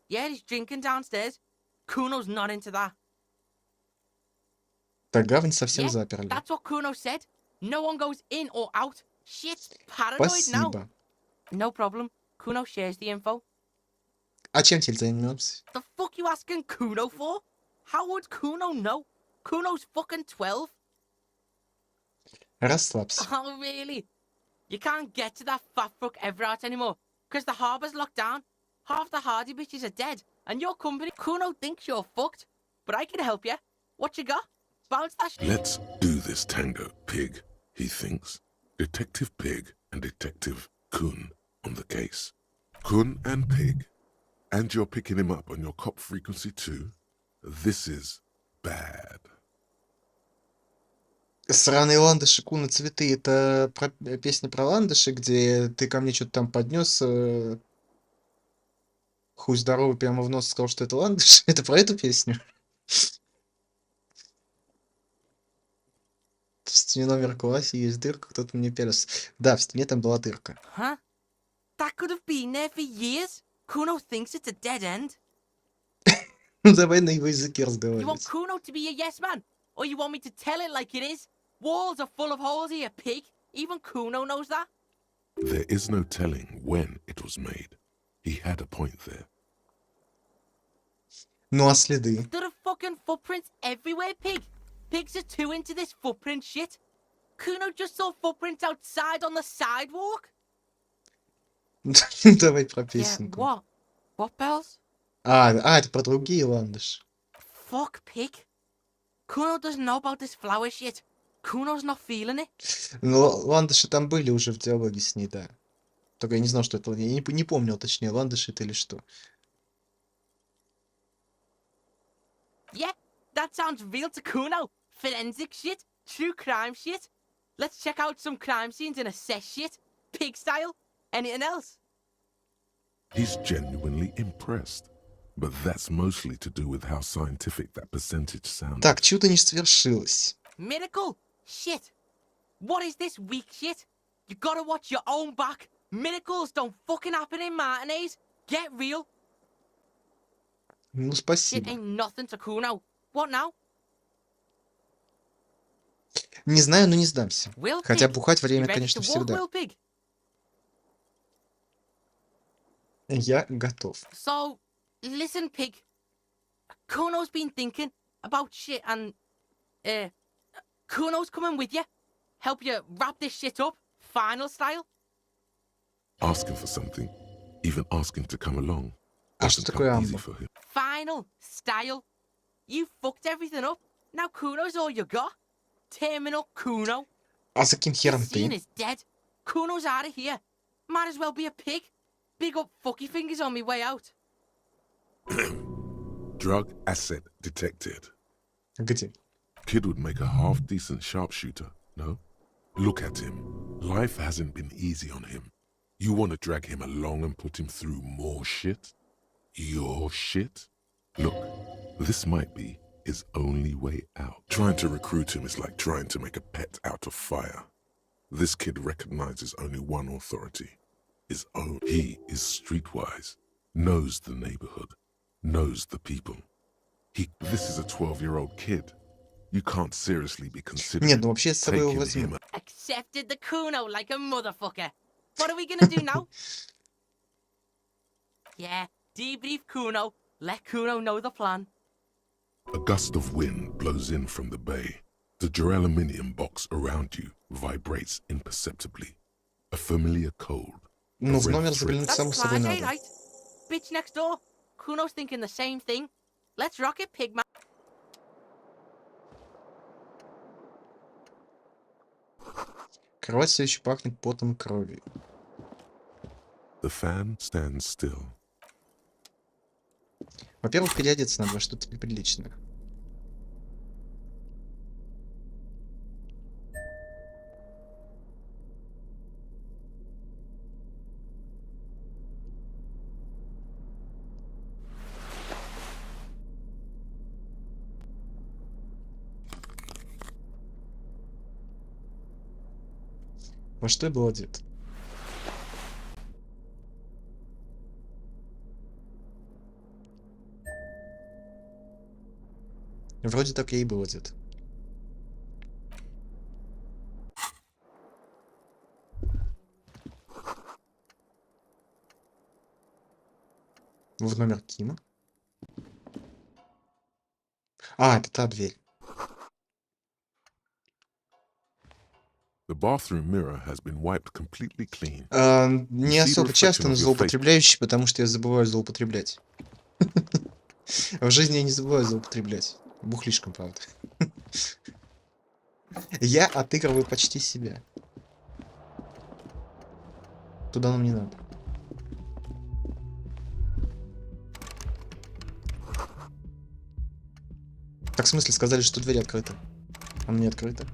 Yeah, he's drinking downstairs. Kuno's not into that. Так, гавань совсем Yeah, заперли. that's what Kuno said. No one goes in or out. Shit's paranoid now. Спасибо. No problem. Kuno shares the info. А чем теперь займемся? The fuck you asking Kuno for? How would Kuno know? Kuno's fucking 12. Расслабься. Oh, really? You can't get to that fat fuck Everard anymore, because the harbour's locked down. Half the hardy bitches are dead, and your company, Kuno thinks you're fucked. But I can help you. What you got? Bounce that shit. Let's do this tango, Pig, he thinks. Detective Pig and Detective Kun on the case. Kun and Pig. And you're picking him up on your cop frequency too? This is bad. Сраные ландыши, куны, цветы. Это песня про ландыши, где ты ко мне что-то там поднес, хуй здоровый прямо в нос, сказал, что это ландыш. Это про эту песню? В стене номер классе есть дырка, кто-то мне пялился. Да, в стене там была дырка. Huh? That could have been there for years. Kuno thinks it's a dead end. Ну давай на его языке You want разговаривать. Kuno to be a yes man? Or you want me to tell it like it is? Walls are full of holes here, pig. Even Kuno knows that. There is no telling when it was made. He had a point there. Ну а следы? There are fucking footprints everywhere, pig. Pigs are too into this footprint shit. Kuno just saw footprints outside on the sidewalk. Давай про Yeah, песенку. what? What bells? Это про другие ландыши. Fuck, pig. Kuno doesn't know about this flower shit. Kuno's not feeling it. Ну, ландыши там были уже в диалоге с ней, да. Только я не знал, что это... Я не помнил, точнее, ландыши это или что. Yeah, that sounds real to Kuno. Forensic shit. True crime shit. Let's check out some crime scenes and assess shit. Pig style. Anything else? He's genuinely impressed. but that's mostly to do with how scientific that percentage sounds. Так, чудо не свершилось. Miracle? Shit. What is this weak shit? You gotta watch your own back. Miracles don't fucking happen in matinees. Get real. Ну, Shit спасибо. ain't nothing to Kuno. What now? Не знаю, но не сдамся. Will Хотя Pig. бухать You время, ready конечно, to walk, всегда. Will Pig? Я готов. So, listen, Pig. Kuno's been thinking about shit and, Kuno's coming with you. Help you wrap this shit up, final style. Asking for something, even asking to come along, А что doesn't такое come easy амбо? for him. Final style. You fucked everything up. Now Kuno's all you got. Terminal Kuno. А за каким The хером scene ты? is dead. Kuno's out of here. Might as well be a pig. Big up fucky fingers on me way out. Drug asset detected. Где? Kid would make a half-decent sharpshooter, no? Look at him. Life hasn't been easy on him. You want to drag him along and put him through more shit? Your shit? Look, this might be his only way out. Trying to recruit him is like trying to make a pet out of fire. This kid recognizes only one authority. His own. He is streetwise, knows the neighborhood, knows the people. This is a 12-year-old kid. You can't seriously be considering Нет, ну вообще я с собой его taking возьму. him. Accepted the Kuno like a motherfucker. What are we gonna do now? Yeah, debrief Kuno. Let Kuno know the plan. A gust of wind blows in from the bay. The duraluminum box around you vibrates imperceptibly. A familiar cold. Ну, в номер заглянуть That's само собой Friday, надо. right? Bitch next door. Kuno's thinking the same thing. Let's rock it, pig man. Кровать все еще пахнет потом и кровью. The fan stands still. Во-первых, переодеться надо во что-то приличное. Во что я был одет? Вроде так я и был одет. В номер Кима. А, это та дверь. The bathroom mirror has been wiped completely clean. Не You see the особо часто, reflection но of your face. злоупотребляющий, потому что я забываю злоупотреблять. В жизни я не забываю злоупотреблять. Бухлишком, правда. Я отыгрываю почти себя. Туда нам не надо. Так, в смысле, сказали, что дверь открыта. Она не открыта.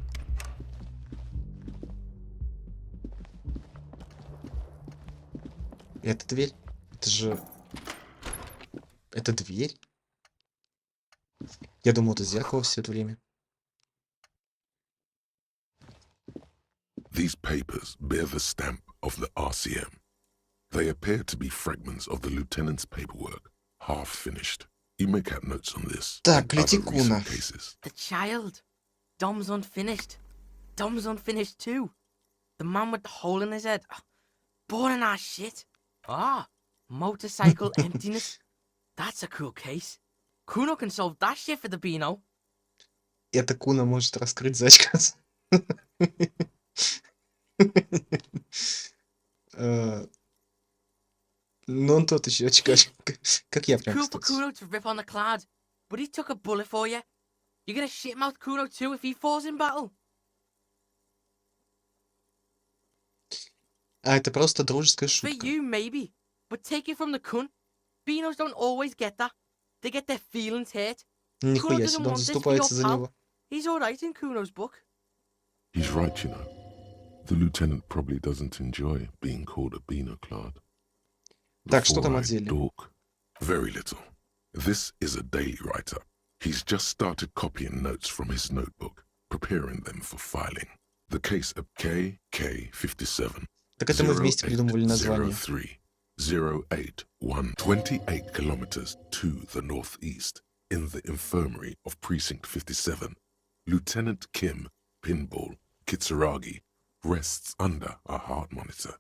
Это дверь? Это же... Это дверь? Я думал, это зеркало все это время. These papers bear the stamp of the RCM. They appear to be fragments of the lieutenant's paperwork, half finished. You make out notes on this. Так, and other Летикуна. recent cases. The child. Dom's unfinished. Dom's unfinished too. The man with the hole in his head. Boring ass shit. Ah, motorcycle emptiness. That's a cool case. Kuno can solve that shit for the Beano. Это Куна может раскрыть зачказ. Ну, он тот еще очкач. Как я прям, Cool for кстати. Kuno to rip on the clad, but he took a bullet for you. You're gonna shitmouth Kuno too if he falls in battle. А, это просто дружеская For шутка. you, maybe. But take it from the cunt. Beanos don't always get that. They get their feelings hurt. Kuno Нихуя doesn't себе, он want this for your заступается за pal. него. He's alright in Kuno's book. He's right, you know. The lieutenant probably doesn't enjoy being called a Beano Clad. Так, что там Before I отдельно? talk, very little. This is a daily writer. He's just started copying notes from his notebook, preparing them for filing. The case of KK57. Так это мы вместе придумывали название. 08081 28 kilometers to the northeast, in the infirmary of Precinct 57, Lieutenant Kim Pinball Kitsuragi rests under a heart monitor.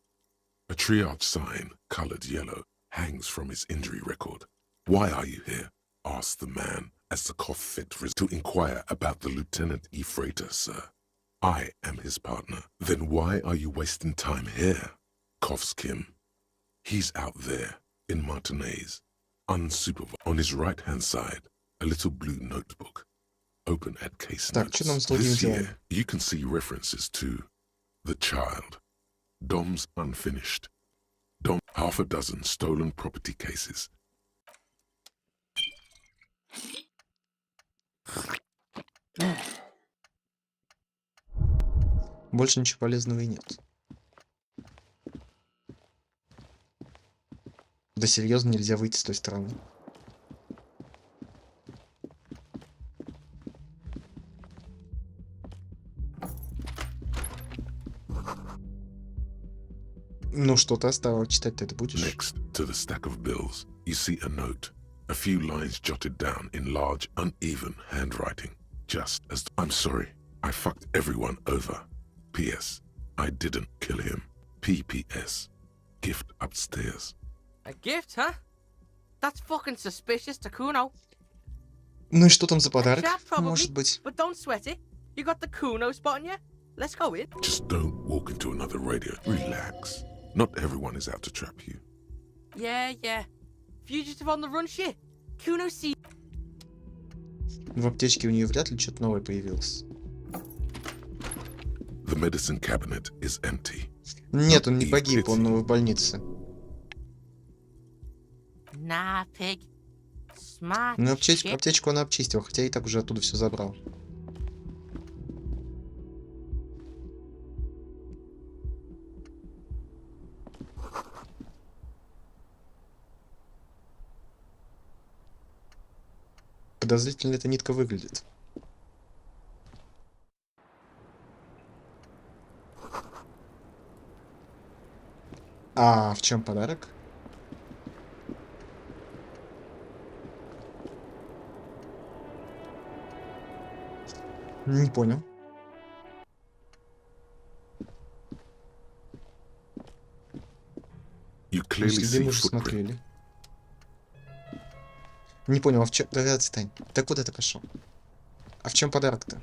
A triage sign, colored yellow, hangs from his injury record. Why are you here? Asked the man as the cough fit to inquire about the Lieutenant E. Freighter, sir. I am his partner. Then why are you wasting time here? Coughs Kim. He's out there, in Martinez, unsupervised. On his right-hand side, a little blue notebook, open at case notes. This year, you can see references to The Child, Dom's Unfinished, Dom, half a dozen stolen property cases. Больше ничего полезного и нет. Да серьезно, нельзя выйти с той стороны. Ну, что-то осталось. Читать ты это будешь? Next to the stack of bills, you see a note. A few lines jotted down in large, uneven handwriting. Just as I'm sorry, I fucked everyone over. P.S. I didn't kill him. P.P.S. Gift upstairs. A gift, huh? That's fucking suspicious to Kuno. Ну и что там за подарок? Probably, может быть. But don't sweat it. You got the Kuno spot on you. Let's go in. Just don't walk into another radio. Relax. Not everyone is out to trap you. Yeah. Fugitive on the run shit. Kuno see. В аптечке у нее вряд ли что-то новое появилось. The medicine cabinet is empty. Нет, он не погиб, он в больнице. Nah, pig. Smart. Ну, аптечку он обчистил, хотя и так уже оттуда все забрал. Подозрительно эта нитка выглядит. А в чем подарок? Не понял. Следы мы уже смотрели. Не понял, а в чем... Да, отстань. Так куда ты пошел? А в чем подарок-то?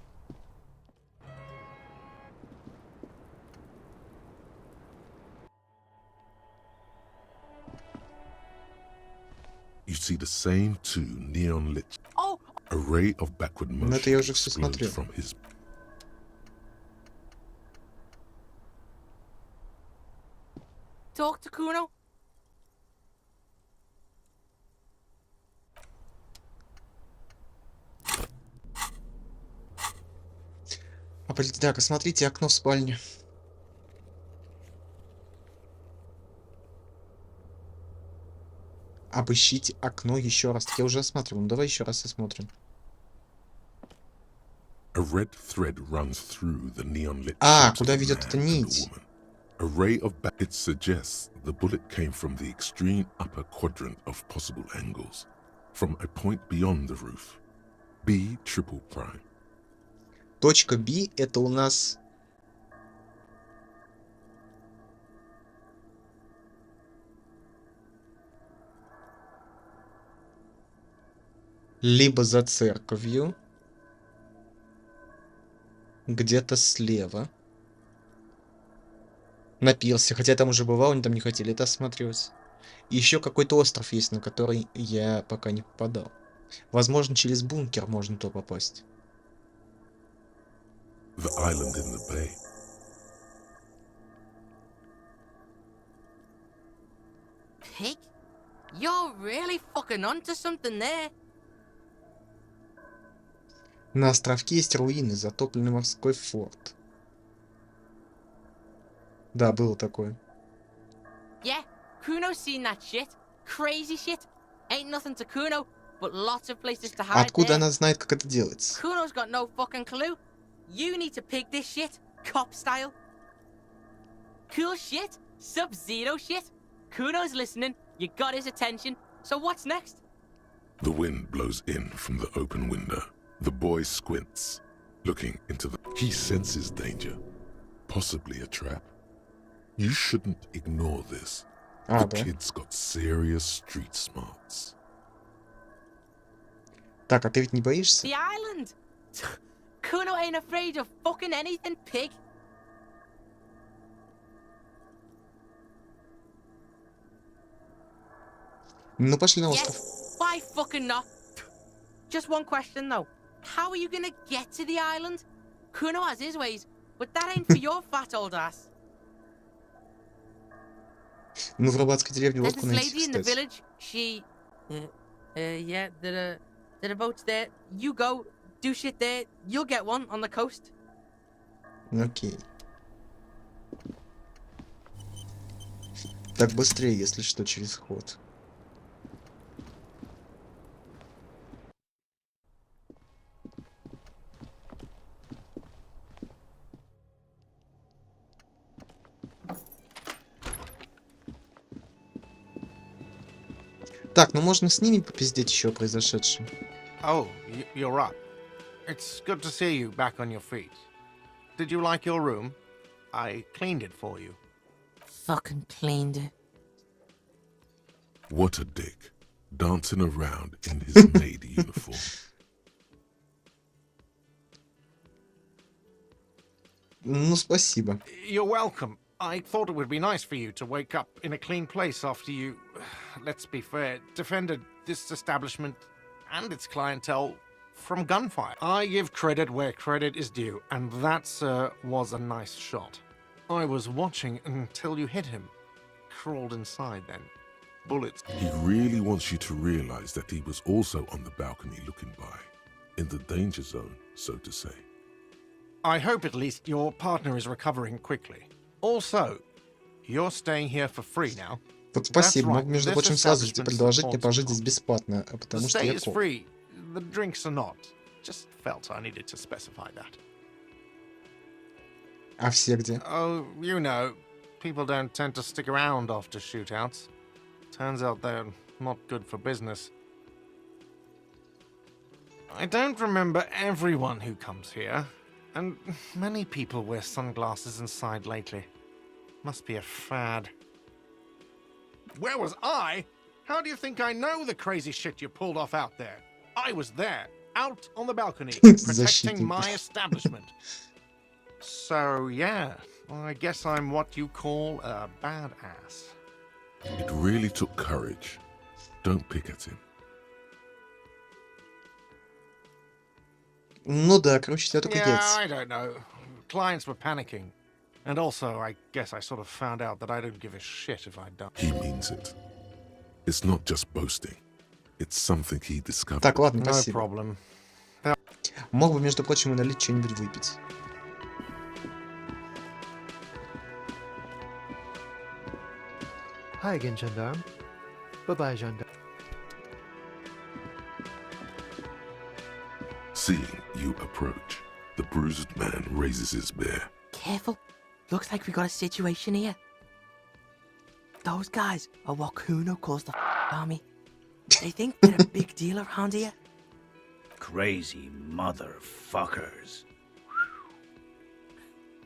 You see the same two neon lit array of backward motion это я уже все смотрел. from his... Talk to Kuno. Так, осмотрите окно в спальне. Обыщите окно еще раз. Я уже осматривал. Ну, давай еще раз осмотрим. А, куда ведет эта нить? Array of it suggests the bullet came from the extreme upper quadrant of possible angles, from a point beyond the roof. B triple prime. Точка B это у нас... Либо за церковью. Где-то слева. На пирсе. Хотя я там уже бывал, они там не хотели это осматривать. И еще какой-то остров есть, на который я пока не попадал. Возможно, через бункер можно туда попасть. The island in the bay. Pig? You're really fucking onto something there. На островке есть руины, затопленный морской форт. Да, было такое. Yeah, Kuno's seen that shit. Crazy shit. Ain't nothing to Kuno. but lots of places to hide Откуда there. она знает, как это делается? Kuno's got no fucking clue. You need to pick this shit, cop style. Cool shit, Sub-Zero shit. Kuno's listening, you got his attention, so what's next? The wind blows in from the open window. The boy squints, looking into the... He senses danger, possibly a trap. You shouldn't ignore this. The kid's got serious street smarts. Так, а ты ведь не боишься? The island. Kuno ain't afraid of fucking anything, pig. Ну, пошли на остров. Yes, why fucking not? Just one question though. How are you gonna get to the island? Kuno has his ways, but that ain't for your fat old ass. Ну, в рыбацкой деревне There's лодку this найти, lady in the кстати. village. She, yeah, there are boats there. You go, do shit there. You'll get one on the coast. Окей. Так быстрее, если что, через ход. Так, ну можно с ними попиздеть еще о произошедшем. Oh, you're up. It's good to see you back on your feet. Did you like your room? I cleaned it for you. Fucking cleaned it. What a dick. Dancing around in his maid uniform. Ну, спасибо. You're welcome. I thought it would be nice for you to wake up in a clean place after you, let's be fair, defended this establishment and its clientele from gunfire. I give credit where credit is due, and that, sir, was a nice shot. I was watching until you hit him. Crawled inside then. Bullets. He really wants you to realize that he was also on the balcony looking by, in the danger zone, so to say. I hope at least your partner is recovering quickly. Also, you're staying here for free now. Вот спасибо. Мог, между прочим, сразу же предложить мне пожить здесь бесплатно, потому что я коп. Free. The drinks are not. Just felt I needed to specify that. А все где? Oh, you know, people don't tend to stick around after shootouts. Turns out they're not good for business. I don't remember everyone who comes here, and many people wear sunglasses inside lately. Must be a fad. Where was I? How do you think I know the crazy shit you pulled off out there? I was there, out on the balcony, protecting my establishment. So, yeah, I guess I'm what you call a badass. It really took courage. Don't pick at him. Ну да, короче, тебя только Yeah, яйца. I don't know. Clients were panicking. And also, I guess I sort of found out that I don't give a shit if I don't. He means it. It's not just boasting. It's something he discovered. Так, ладно, No спасибо. problem. Мог бы, между прочим, и налить что-нибудь выпить. Hi again, gendarme. Bye-bye, gendarme. Seeing you approach, the bruised man raises his bear. Careful. Looks like we got a situation here. Those guys are what Kuno calls the army. They think they're a big deal around here. Crazy motherfuckers.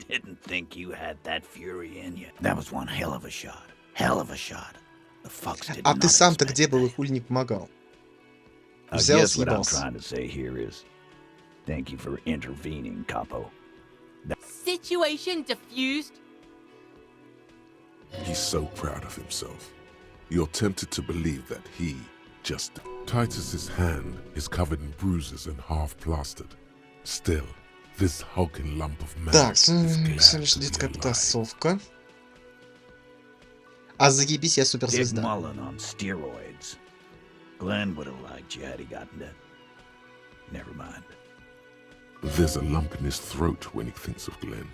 Didn't think you had that fury in you. That was one hell of a shot. Hell of a shot. The fucks did А not ты сам-то expect где был и that. хули не помогал? I Взял, guess what I'm съебался. trying to say here is, thank you for intervening, Capo. Situation diffused. He's so proud of himself. You're tempted to believe that he just... Titus's hand is covered in bruises and half plastered. Still, this hulking lump of man Так, is glad всего лишь to be детская alive. потасовка. А заебись, я Dick суперзвезда. Mullen on steroids. Glenn would have liked you had he gotten it. Never mind. There's a lump in his throat when he thinks of Glenn,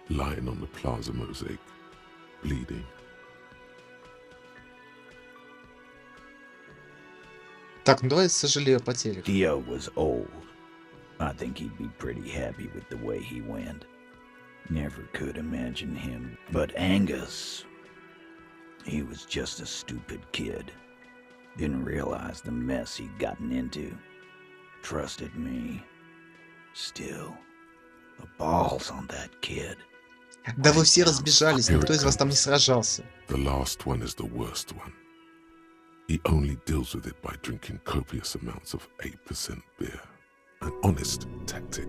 lying on the plaza mosaic, bleeding. Так, ну давай сожалею о потерях. Dio was old. I think he'd be pretty happy with the way he went. Never could imagine him. But Angus, he was just a stupid kid. Didn't realize the mess he'd gotten into. Trusted me. Still, the balls on that kid. Да вы все разбежались, никто из вас там не сражался. The last one is the worst one. He only deals with it by drinking copious amounts of 8% beer. An honest tactic,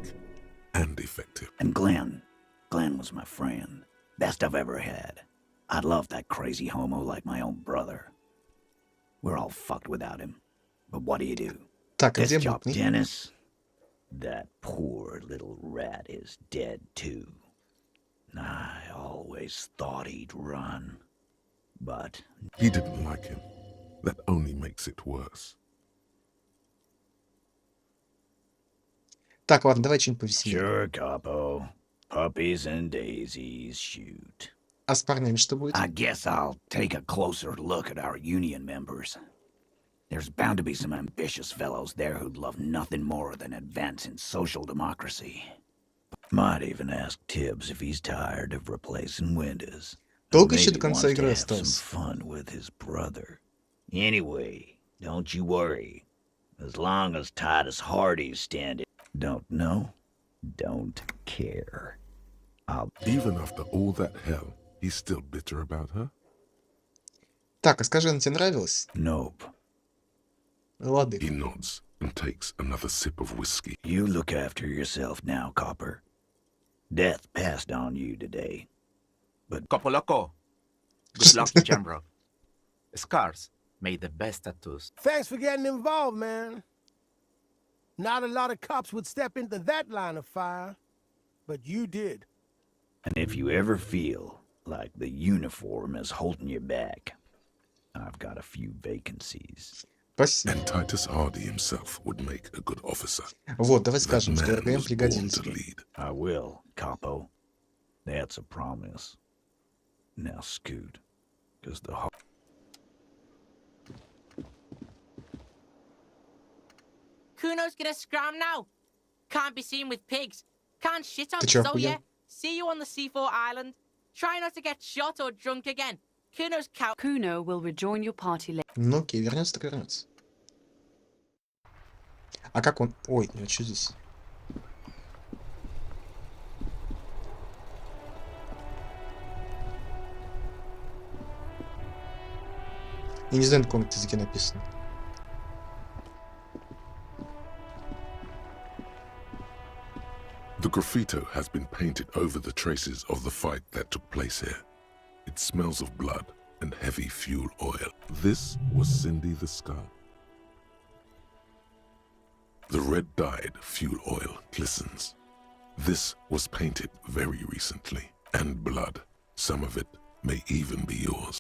and effective. And Glenn was my friend. Best I've ever had. I'd love that crazy homo like my own brother. We're all fucked without him. But what do? Так, This где job, мутный? Dennis? That poor little rat is dead too. I always thought he'd run. But he didn't like him. That only makes it worse. Так, ладно, давай что-нибудь повеселее. Sure, capo. Puppies and daisies, shoot. А с парнями что будет? I guess I'll take a closer look at our union members. There's bound to be some ambitious fellows there who'd love nothing more than advancing social democracy. Might even ask Tibbs if he's tired of replacing windows. Долго еще Maybe до конца wants to игры have some осталось? fun with his brother. Anyway, don't you worry. As long as Titus Hardy's standing. Don't know, don't care. Even after all that hell, he's still bitter about her? Так, а скажи, она тебе нравилась? Nope. Лады. He nods and takes another sip of whiskey. You look after yourself now, Copper. Death passed on you today. But Copoloco. Good luck to Jambro. Scars made the best tattoos. Thanks for getting involved, man. Not a lot of cops would step into that line of fire, but you did. And if you ever feel like the uniform is holding you back, I've got a few vacancies. Спасибо. And Titus Hardy himself would make a good officer. Вот, давай That скажем, что man РГМ was born пригодился. to lead. I will, Capo. That's a promise. Now scoot, cause the Kuno's gonna scram now. Can't be seen with pigs. Can't shit on Ты чё, so охуел? yeah. See you on the C4 island. Try not to get shot or drunk again. Kuno's cow. Kuno will rejoin your party later. Ну окей, вернется, так вернется. А как он... Ой, а что здесь? Я не знаю, на каком это языке написано. The graffito has been painted over the traces of the fight that took place here. It smells of blood and heavy fuel oil. This was Cindy the Scar. The red-dyed fuel oil glistens. This was painted very recently, and blood, some of it may even be yours.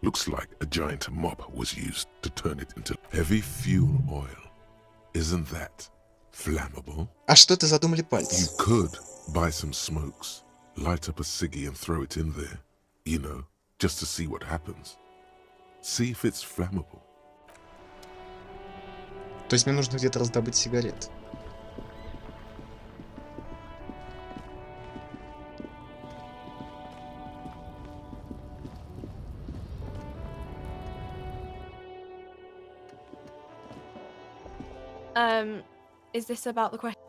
Looks like a giant mop was used to turn it into heavy fuel oil. Isn't that flammable? А что это задумали пальцы? You could buy some smokes, light up a ciggy and throw it in there, you know, just to see what happens. See if it's flammable. То есть мне нужно где-то раздобыть сигарет. Is this about the question?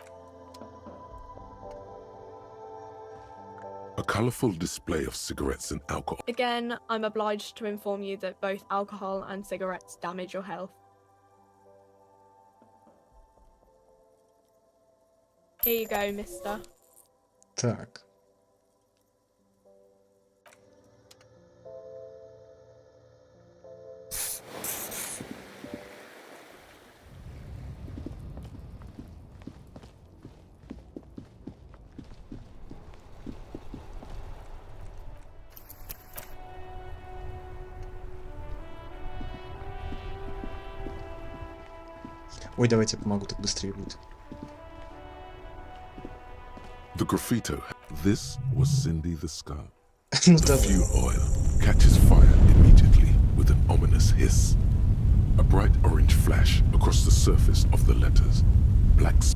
A colorful display of cigarettes and alcohol. Again, I'm obliged to inform you that both alcohol and cigarettes damage your health. Here you go, mister. Так. Ой, давайте я помогу, так быстрее будет. The graffito. This was Cindy the Scar. Ну The давай. fuel oil catches fire immediately with an ominous hiss. A bright orange flash across the surface of the letters.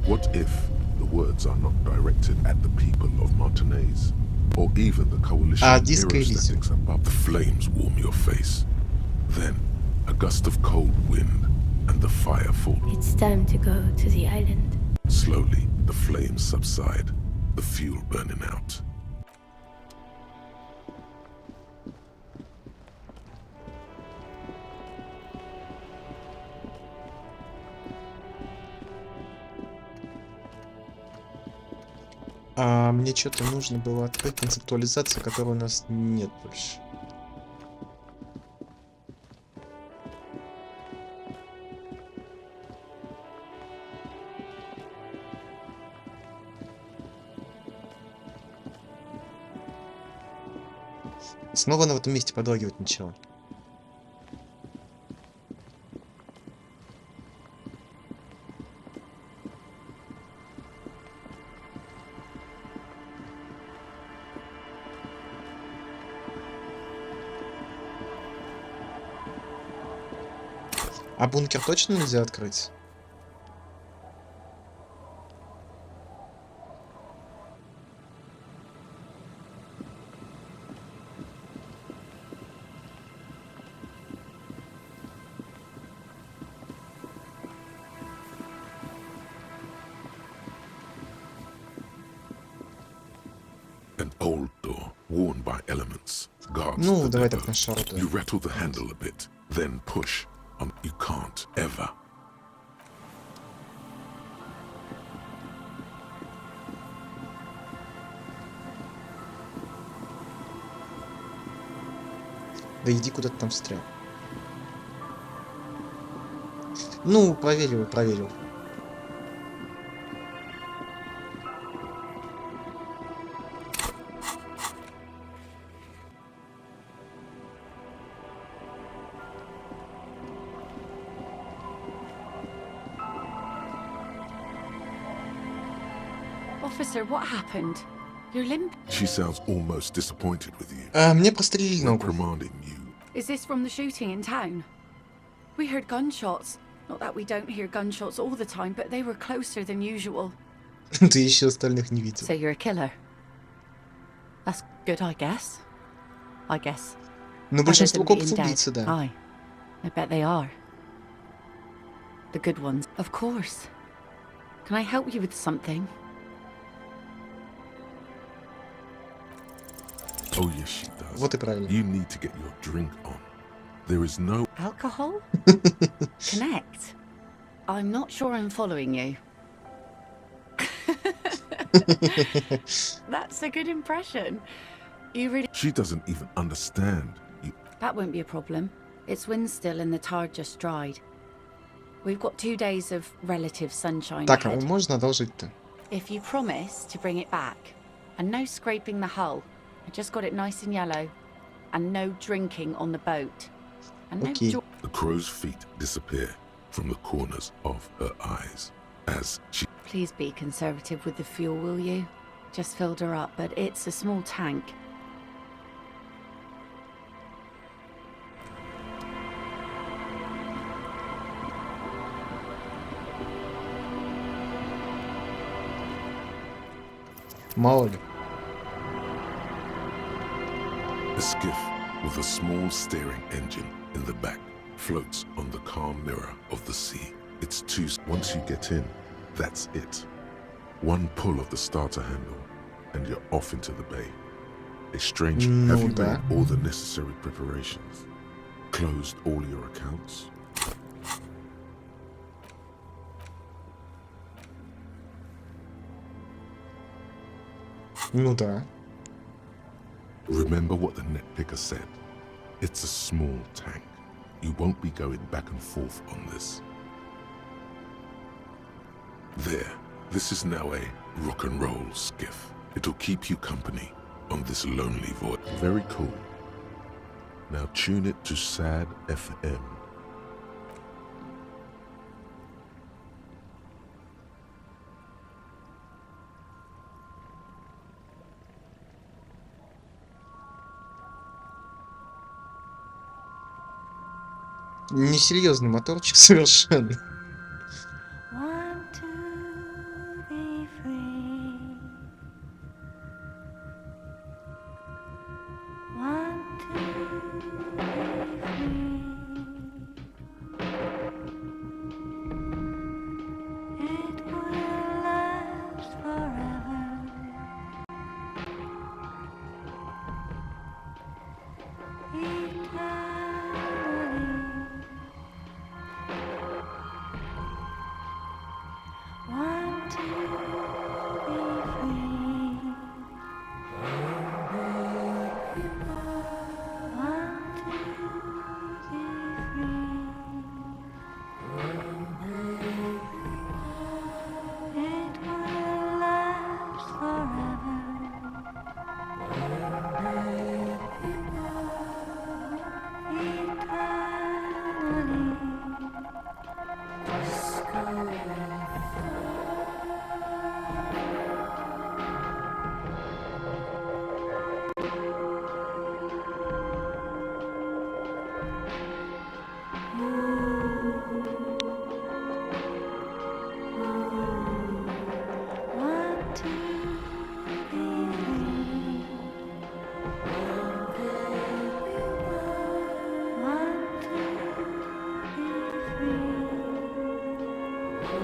What if the words are not directed at the people of Martinez, or even the coalition Диско Элизиум. aerostatics above? The flames warm your face. Then, a gust of cold wind, and the fire falls. It's time to go to the island. Slowly, the flames subside, the fuel burning out. Мне что-то нужно было открыть концептуализацию, которой у нас нет больше. Снова на этом месте подлагивать ничего. А бункер точно нельзя открыть? An old door, worn by elements, guards Ну, the давай depot. так на шару. You rattle the handle a bit, then push. You can't ever. Да иди куда-то там встрял. Ну, проверил, проверил. Officer, what happened? You're limp. She sounds almost disappointed with you. Мне прострелили ногу. Reprimanding you. Is this from the shooting in town? We heard gunshots. Not that we don't hear gunshots all the time, but they were closer than usual. Ты еще остальных не видел. So you're a killer? That's good, I guess. I guess. Но большинство копов убийцы, да. Aye. I bet they are. The good ones. Of course. Can I help you with something? Oh yes, she does. Вот и правильно. You need to get your drink on. There is no Alcohol? Connect? I'm not sure I'm following you. That's a good impression. You really... She doesn't even understand. That won't be a problem. It's wind still and the tar just dried. We've got 2 days of relative sunshine Так, а ahead. можно одолжить-то? If you promise to bring it back, and no scraping the hull, I just got it nice and yellow, and no drinking on the boat, and no The crow's feet disappear from the corners of her eyes as she... Please be conservative with the fuel, will you? Just filled her up, but it's a small tank. Мало ли. A skiff with a small steering engine in the back floats on the calm mirror of the sea. It's too... Once you get in, that's it. One pull of the starter handle, and you're off into the bay. A strange... Have you made all the necessary preparations? Closed all your accounts? Ну да. Remember what the net picker said. It's a small tank. You won't be going back and forth on this. There. This is now a rock and roll skiff. It'll keep you company on this lonely voyage. Very cool. Now tune it to Sad FM. Несерьезный моторчик совершенно.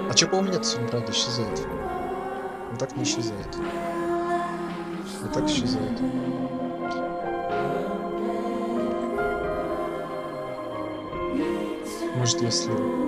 А чё по-моему сегодня, правда, исчезает? Вот так не исчезает. Вот так исчезает. Может, я слил.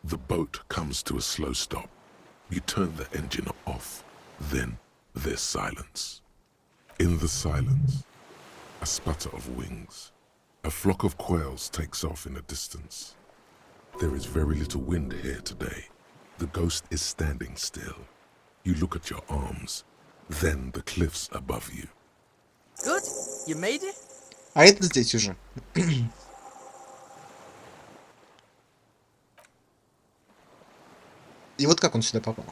The boat comes to a slow stop. You turn the engine off. Then there's silence. In the silence, a sputter of wings. A flock of quails takes off in the distance. There is very little wind here today. The ghost is standing still. You look at your arms, then the cliffs above you. Good, you made it. А это здесь уже. И вот как он сюда попал?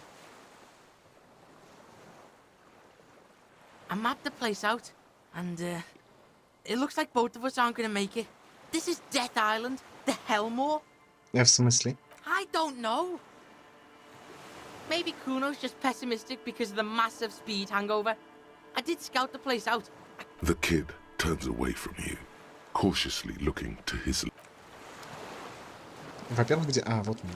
I mapped the place out, and it looks like both of us aren't gonna make it. This is Death Island, the Hellmore. В смысле? I don't know. Maybe Kuno's just pessimistic because of the massive speed hangover. I did scout the place out. The kid turns away from you, cautiously looking to his left. Во-первых, где... А, вот он.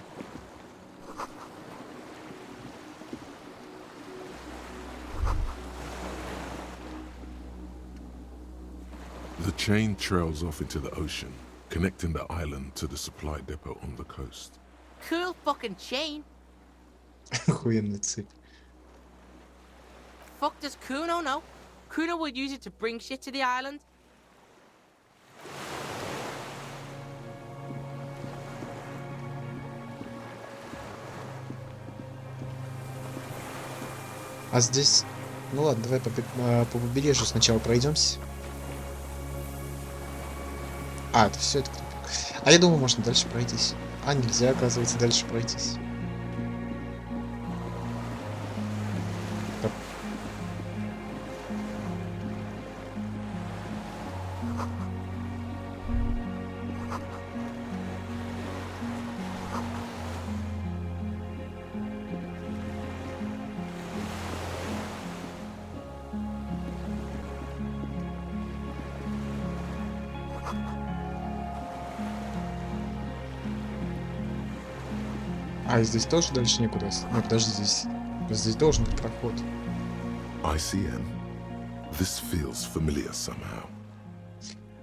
The chain trails off into the ocean, connecting the island to the supply depot on the coast. Cool fucking chain. Охуенная цепь. Fuck does Kuno know? Kuno would use it to bring shit to the island. А здесь... Ну ладно, давай по побережью сначала пройдемся. А, это все это тупик. А я думаю, можно дальше пройтись. А, нельзя, оказывается, дальше пройтись. Так. А здесь тоже дальше некуда. Ну, подожди, здесь должен быть проход. ICN. This feels familiar somehow.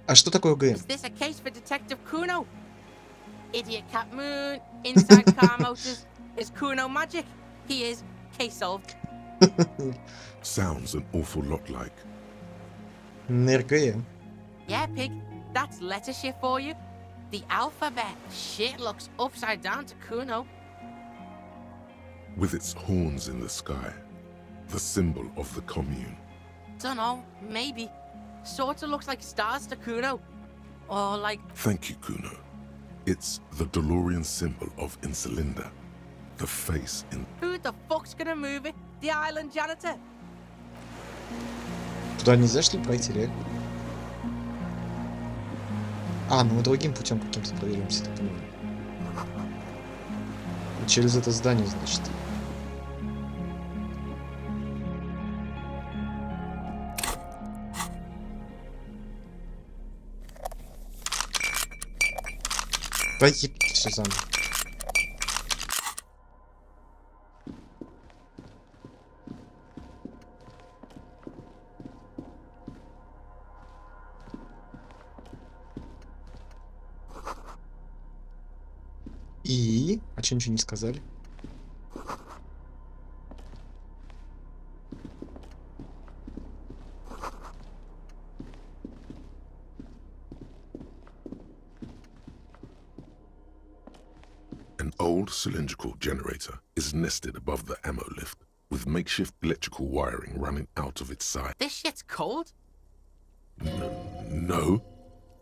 А что такое ГМ? Is this a case for Detective Kuno? Idiot Cat Moon, inside car motors. Is Kuno magic? He is. Case solved. Sounds an awful lot like. НРГМ. Yeah, pig. That's letter shit for you. The alphabet. Shit looks upside down to Kuno. With its horns in the sky. The symbol of the commune. Dunno, maybe. Sorta looks like stars to Kuno. Or like... Thank you, Kuno. It's the DeLorean symbol of Insulinda. The face in... Who the fuck's gonna move it? The island janitor? Туда нельзя, что ли, пройти, или? А, ну мы другим путем каким-то проверимся, так понимаю. Через это здание, значит. Пойти все заново. И... А че ничего не сказали? An old cylindrical generator is nested above the ammo lift, with makeshift electrical wiring running out of its side. This shit's cold? No,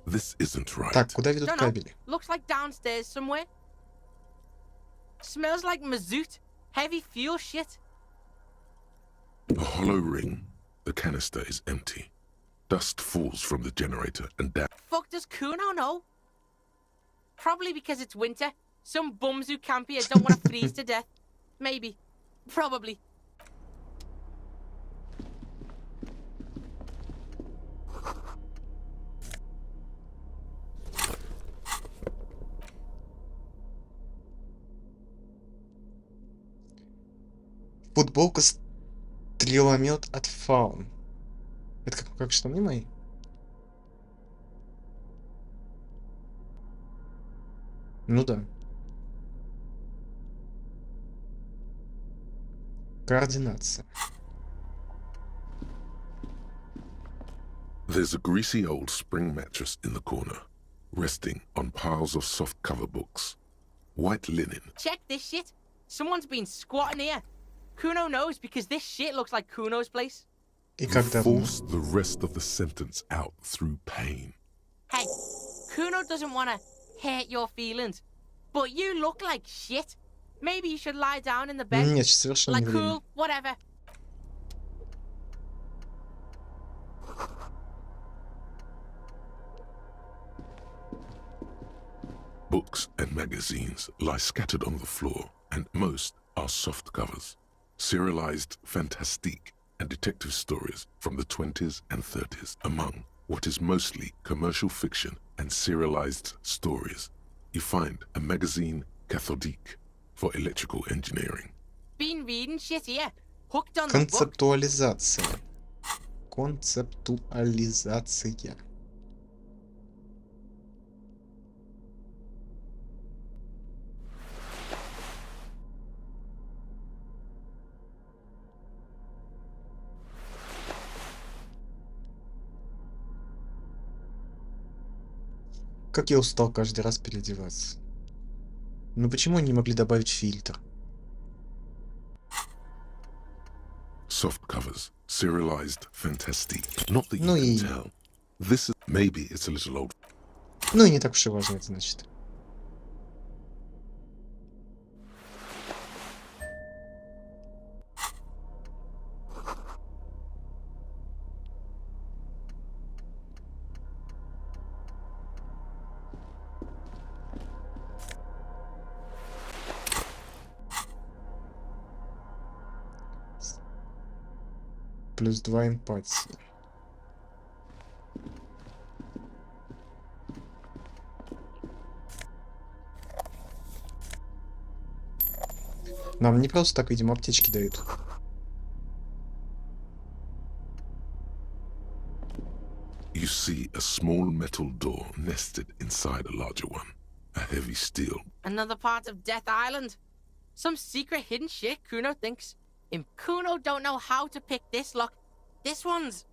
this isn't right. Так, куда ведут Dunno. кабели? Looks like downstairs somewhere. Smells like mazout. Heavy fuel shit. A hollow ring. The canister is empty. Dust falls from the generator and down. Fuck does Kuno know? Probably because it's winter. Some bums who camp here don't want to freeze to death. Maybe. Probably. Футболка стреломет от Фаун. Это как штаны мои? Ну да. Координация. There's a greasy old spring mattress in the corner, resting on piles of soft cover books. White linen. Check this shit. Someone's been squatting here. Kuno knows because this shit looks like Kuno's place. И You как давно? force the rest of the sentence out through pain. Hey, Kuno doesn't want to hurt your feelings, but you look like shit. Maybe you should lie down in the bed. Нет, совершенно не Like время. cool, whatever. Books and magazines lie scattered on the floor, and most are soft covers. Serialized fantastique and detective stories from the 20s and 30s, among what is mostly commercial fiction and serialized stories. You find a magazine cathodique for electrical engineering. Been reading shit here. Hooked on the book. Концептуализация. Концептуализация. Как я устал каждый раз переодеваться. Ну почему они не могли добавить фильтр? Soft covers, serialized fantastique. Not that you Ну can и... tell. This is... Maybe it's a little old. Ну и не так уж и важно это значит. Плюс 2 эмпатии. Нам не просто так, видимо, аптечки дают. You see a small metal door nested inside a larger one. A heavy steel. Another part of Death Island. Some secret hidden shit, Kuno thinks. If Kuno don't know how to pick this lock, this one's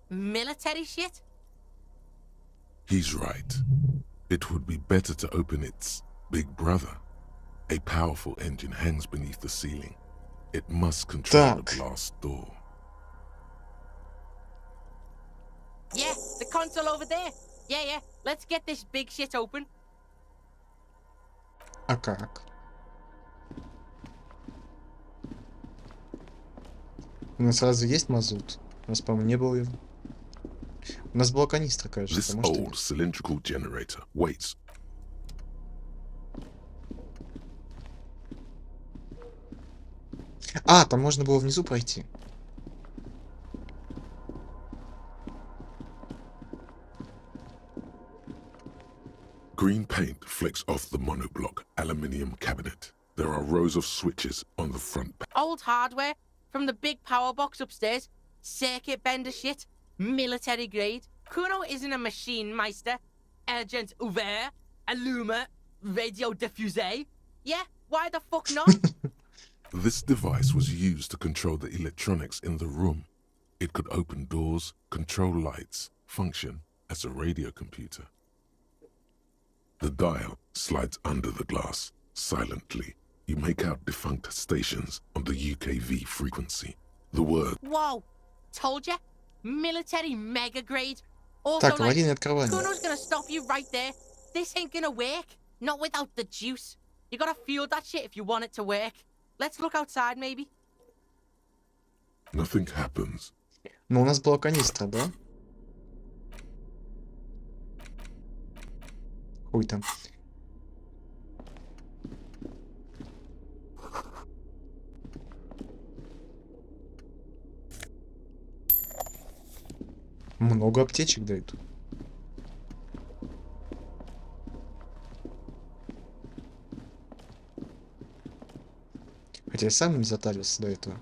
military shit? He's right. It would be better to open its big brother. A powerful engine hangs beneath the ceiling. It must control the glass door. Yeah, the console over there. Yeah. Let's get this big shit open. А как? У нас разве есть мазут? У нас, по-моему, не было его. У нас была канистра, кажется. This old cylindrical generator waits. А, там можно было внизу пройти. Green paint flecks off the monoblock aluminium cabinet. There are rows of switches on the front. Old hardware from the big power box upstairs. Circuit bender shit. Military grade. Kuno isn't a machine meister. Agent ouvert. Alluma. Radio diffusé. Yeah, why the fuck not? This device was used to control the electronics in the room. It could open doors, control lights, function as a radio computer. The dial slides under the glass. Silently, you make out defunct stations on the UKV frequency. The word... Whoa! Told ya? Military mega grade. Also, Так, аварийное открывание. Kuno's gonna stop you right there. This ain't gonna work. Not without the juice. You gotta fuel that shit if you want it to work. Let's look outside, maybe. Nothing happens. Но у нас была канистра, да? Хуй там. Много аптечек дают. Хотя я сам не затарился до этого.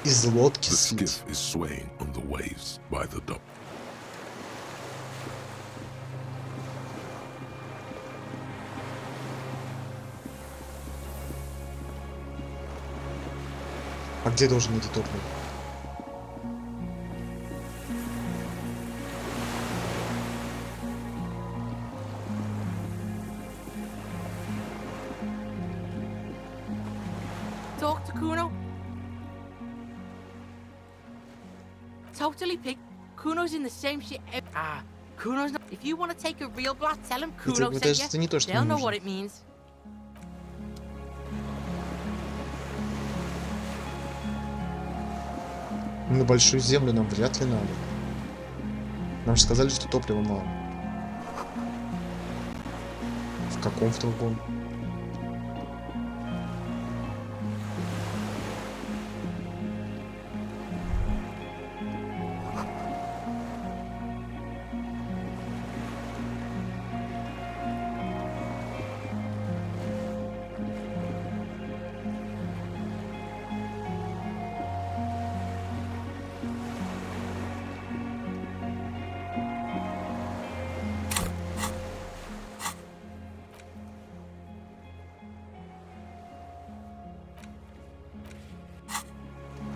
Из лодки The слить. skiff is swaying on the waves by the dock. А где должен идти топливо? Talk to Kuno. Totally pig. Kuno's in the same shit. Kuno's not. If you want to take a real blast, tell him Kuno Это sent это не то, you. что They'll мне know what нужно. it means. На большую землю нам вряд ли надо. Нам же сказали, что топлива мало. В каком в другом?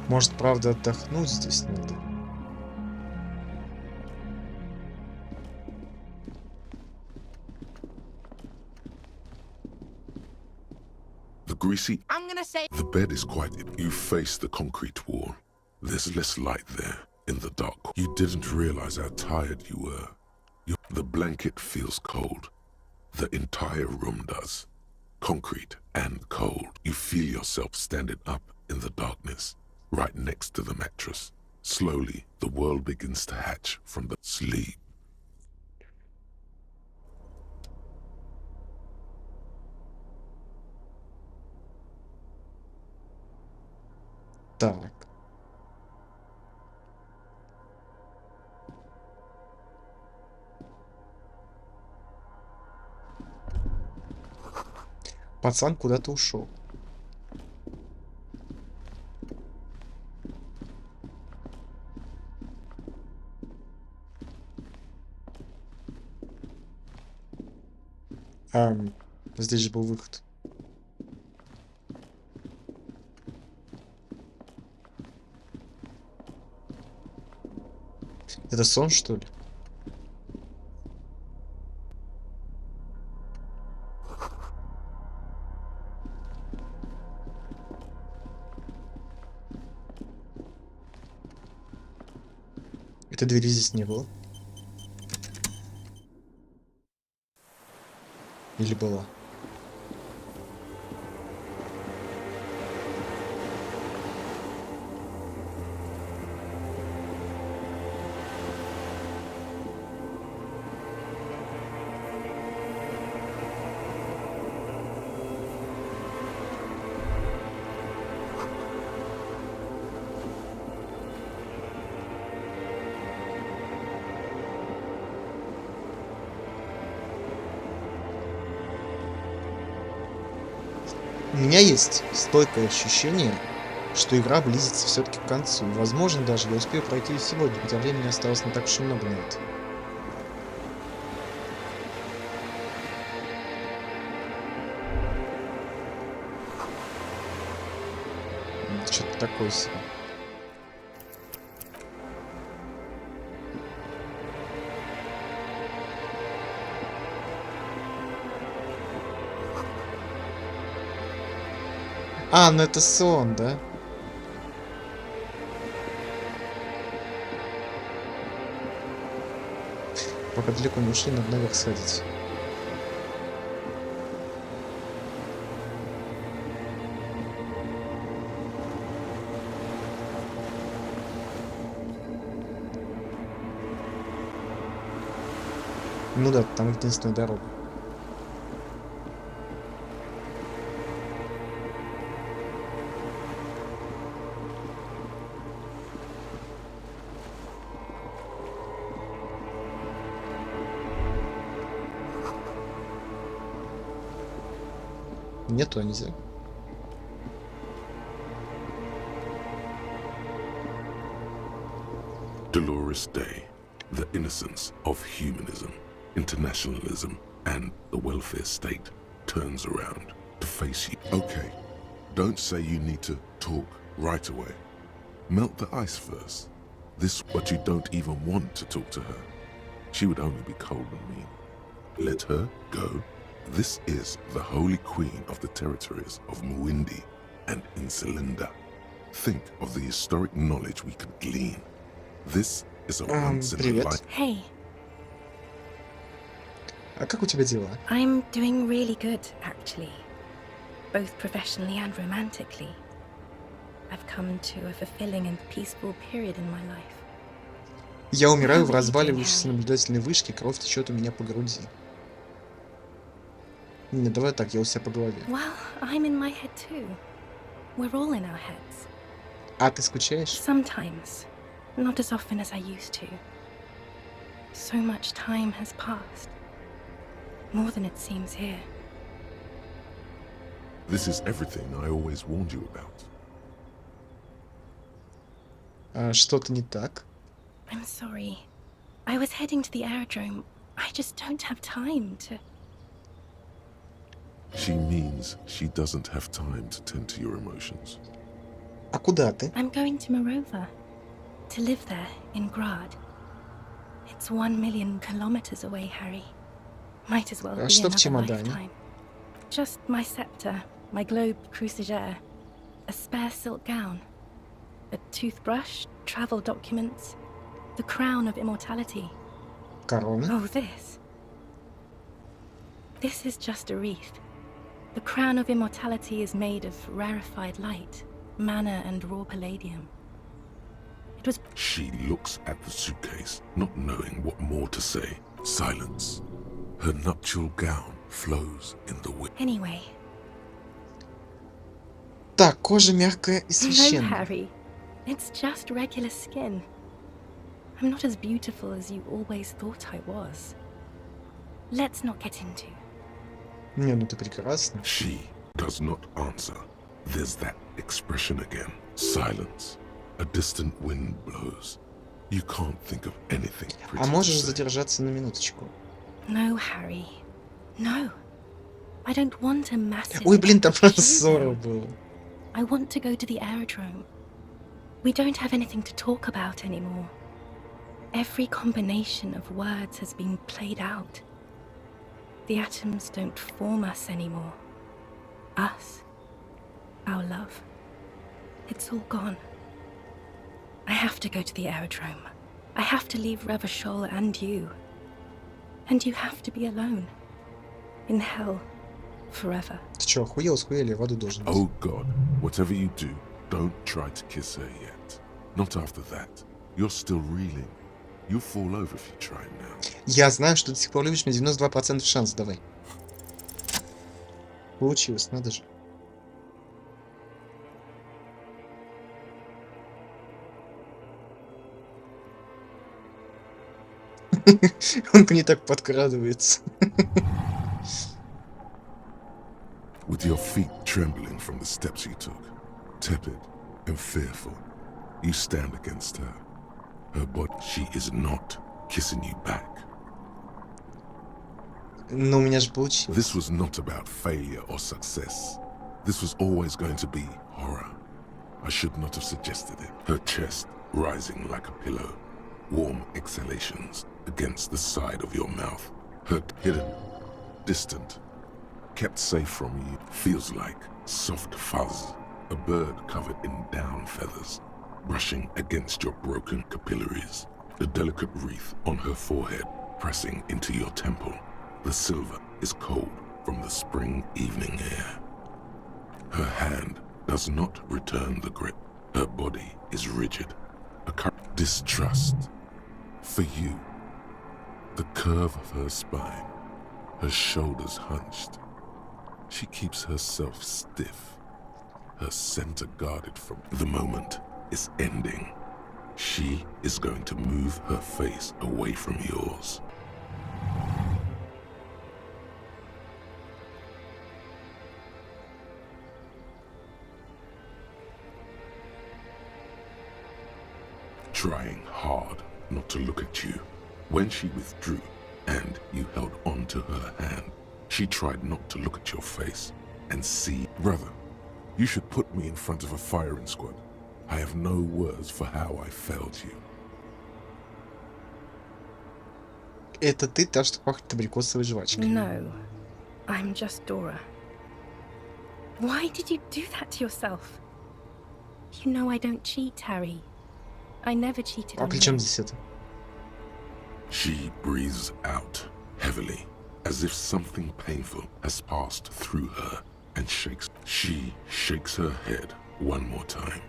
Может, правда, отдохнуть здесь надо? The greasy... I'm gonna say... The bed is quite... You face the concrete wall. There's less light there, in the dark. You didn't realize how tired you were. The blanket feels cold. The entire room does. concrete and cold. You feel yourself standing up in the darkness, right next to the mattress. Slowly, the world begins to hatch from the sleep. Так. Пацан куда-то ушел. Здесь же был выход. Это сон, что ли? Этой двери здесь не было. Или была? У меня есть стойкое ощущение, что игра близится все-таки к концу. Возможно, даже я успею пройти ее сегодня, хотя времени осталось не так уж и много на это. Что-то такое себе. А, ну это сон, да? Пока далеко не ушли, надо наверх сходить. Ну да, там единственная дорога. Нету, нельзя. Dolorous day, the innocence of humanism, internationalism, and the welfare state turns around to face you. Okay, don't say you need to talk right away. Melt the ice first. This, but you don't even want to talk to her. She would only be cold and mean. Let her go. This is the holy queen of the territories of Muindi and Insulinda. Think of the historic knowledge we could glean. This is a once in a life. Hey. А как у тебя дела? I'm doing really good, actually. Both professionally and romantically. I've come to a fulfilling and peaceful period in my life. Я умираю в разваливающейся наблюдательной вышке, кровь течет у меня по груди. Не, давай так, я у себя по голове. Well, I'm in my head too. We're all in our heads. А ты скучаешь? Sometimes. Not as often as I used to. So much time has passed. More than it seems here. This is everything I always warned you about. Что-то не так? I'm sorry. I was heading to the aerodrome. I just don't have time to... She means she doesn't have time to tend to your emotions. А куда ты? I'm going to Morova. To live there, in Grad. It's 1 million kilometers away, Harry. Might as well be что в another чемодане? lifetime. Just my scepter, my globe cruciger, a spare silk gown, a toothbrush, travel documents, the crown of immortality. Корона? Oh, this. This is just a wreath. The crown of immortality is made of rarefied light, mana and raw palladium. It was... She looks at the suitcase, not knowing what more to say. Silence. Her nuptial gown flows in the wind. Anyway. Так, кожа мягкая и No, священная. Harry. It's just regular skin. I'm not as beautiful as you always thought I was. Let's not get into. Не, ну ты прекрасна. She does not answer. There's that expression again. Silence. A distant wind blows. You can't think of anything pretty. А можешь задержаться на минуточку? No, Harry. No. I don't want a massive... Ой, блин, там просто ссора была. I want to go to the aerodrome. We don't have anything to talk about anymore. Every combination of words has been played out. The atoms don't form us anymore. Us. Our love. It's all gone. I have to go to the aerodrome. I have to leave Revachol and you. And you have to be alone. In hell. Forever. Ты чё, охуел, схуели, в аду должен быть. Oh God, whatever you do, don't try to kiss her yet. Not after that. You're still reeling. You'll fall over if you try now. Я знаю, что ты до сих пор любишь, мне 92% шанс, давай. Получилось, надо же. Он к ней так подкрадывается. With your feet trembling from the steps you took, tepid and fearful, you stand against her. Her body, she is not kissing you back. Но у меня же получилось. This was not about failure or success. This was always going to be horror. I should not have suggested it. Her chest rising like a pillow, warm exhalations against the side of your mouth. Her hidden, distant, kept safe from you, feels like soft fuzz, a bird covered in down feathers, brushing against your broken capillaries. The delicate wreath on her forehead pressing into your temple. The silver is cold from the spring evening air. Her hand does not return the grip. Her body is rigid. A distrust. For you. The curve of her spine. Her shoulders hunched. She keeps herself stiff. Her center guarded from the moment is ending. She is going to move her face away from yours. Trying hard not to look at you. When she withdrew and you held on to her hand, she tried not to look at your face and see. Brother, you should put me in front of a firing squad. I have no words for how I failed you. Это ты та, что пахнет абрикосовой жвачкой. No, I'm just Dora. Why did you do that to yourself? You know I don't cheat, Harry. I never cheated on при чем you. здесь это? She breathes out heavily, as if something painful has passed through her, and shakes. She shakes her head one more time.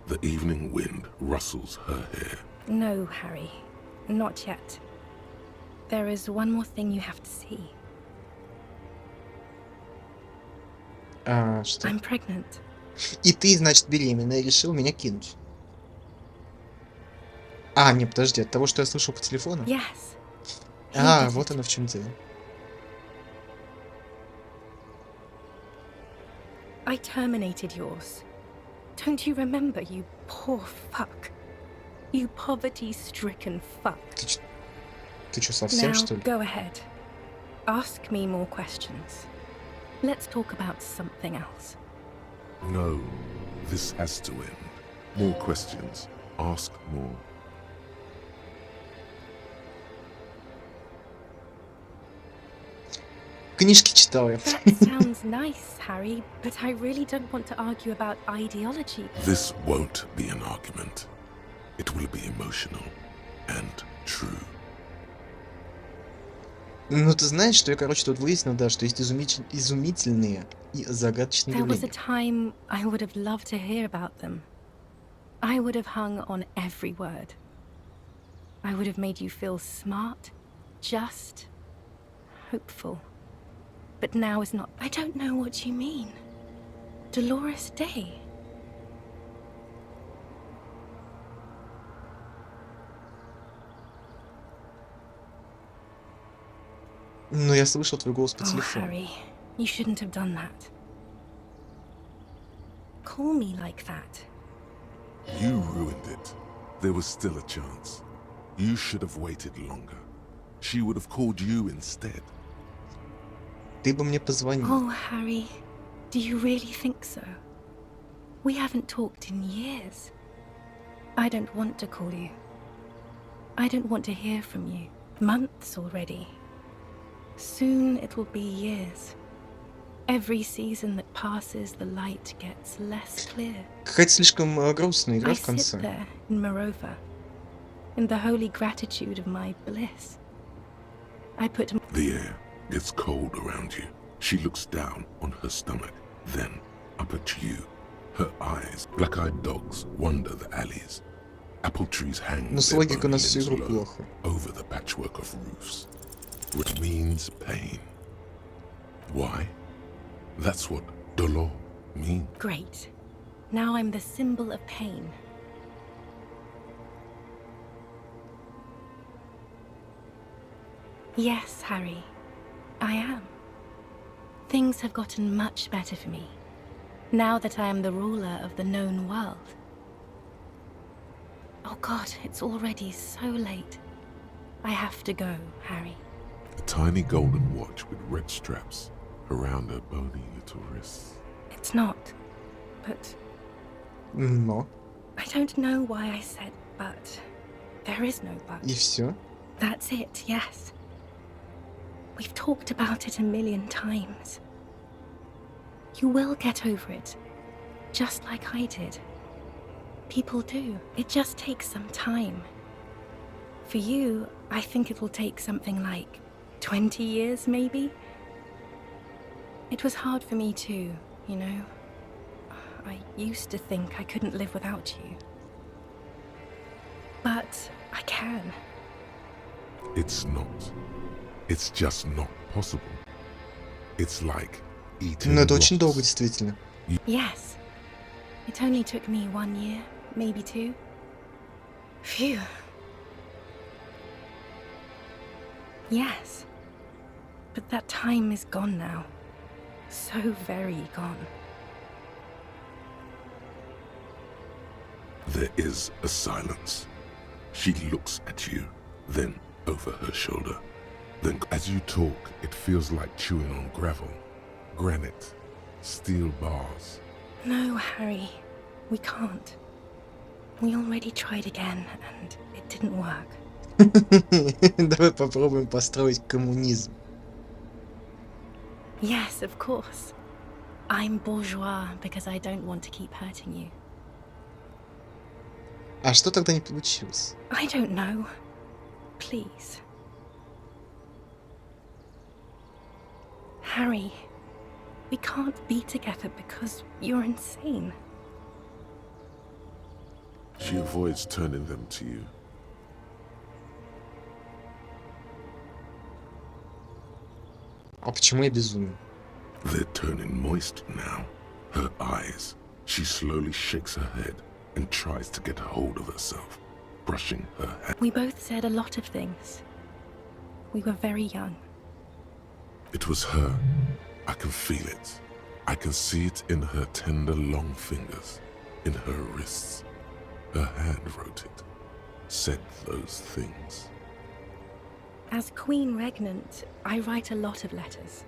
The evening wind rustles her hair. No, Harry. Not yet. There is one more thing you have to see. Что? I'm pregnant. И ты, значит, беременная, и решил меня кинуть. Не, подожди, от того, что я слышал по телефону? Yes. Вот оно в чем дело. I terminated yours. Don't you remember, you poor fuck? You poverty-stricken fuck. Ты чё, совсем, Now, что ли? go ahead. Ask me more questions. Let's talk about something else. No, this has to end. More questions. Ask more. Книжки читал я. That sounds nice, Harry, but I really don't want to argue about ideology. This won't be an argument. It will be emotional and true. Ну, ты знаешь, что я, короче, тут выяснил, да, что есть изумительные и загадочные There was a явления. time I would have loved to hear about them. I would have hung on every word. I would have made you feel smart, just, hopeful. But now is not. I don't know what you mean. Dolores Day. Но я слышал твой голос по Oh, телефону. Harry, you shouldn't have done that. Call me like that. You ruined it. There was still a chance. You should have waited longer. She would have called you instead. Ты бы мне позвонил. Oh, Harry, do you really think so? We haven't talked in years. I don't want to call you. I don't want to hear from you. Months already. Soon it will be years. Every season that passes, the light gets less clear. Какая-то слишком грустная игра I в sit конце. there in Morova, in the holy gratitude of my bliss. I put The air gets cold around you. She looks down on her stomach, then up at you. Her eyes, black-eyed dogs, wander the alleys. Apple trees hang Ну, с their логикой у bony нас всю limbs игру low плохо. over the patchwork of roofs, which means pain. Why? That's what dolor means. Great. Now I'm the symbol of pain. Yes, Harry, I am. Things have gotten much better for me, now that I am the ruler of the known world. Oh God, it's already so late. I have to go, Harry. A tiny golden watch with red straps around her bony little wrists. It's not, but Но. I don't know why I said but. There is no but. И все. That's it, yes. We've talked about it a million times. You will get over it, just like I did. People do. It just takes some time. For you, I think it will take something like 20 years, maybe? It was hard for me too, you know? I used to think I couldn't live without you. But I can. It's not. It's just not possible. It's like eating Ну, это очень долго, rocks. действительно. Yes. It only took me 1 year, maybe 2. Phew. Yes. But that time is gone now. So very gone. There is a silence. She looks at you, then over her shoulder. Then as you talk, it feels like chewing on gravel, granite, steel bars. No, Harry. We can't. We already tried again, and it didn't work. Давай попробуем построить коммунизм. Yes, of course. I'm bourgeois because I don't want to keep hurting you. А что тогда не получилось? I don't know. Please. Harry, we can't be together because you're insane. She avoids turning them to you. А почему я безумен? They're turning moist now. Her eyes. She slowly shakes her head and tries to get a hold of herself, brushing her hair. We both said a lot of things. We were very young. It was her. I can feel it. I can see it in her tender, long fingers, in her wrists. Her hand wrote it, said those things. As Queen Regnant, I write a lot of letters.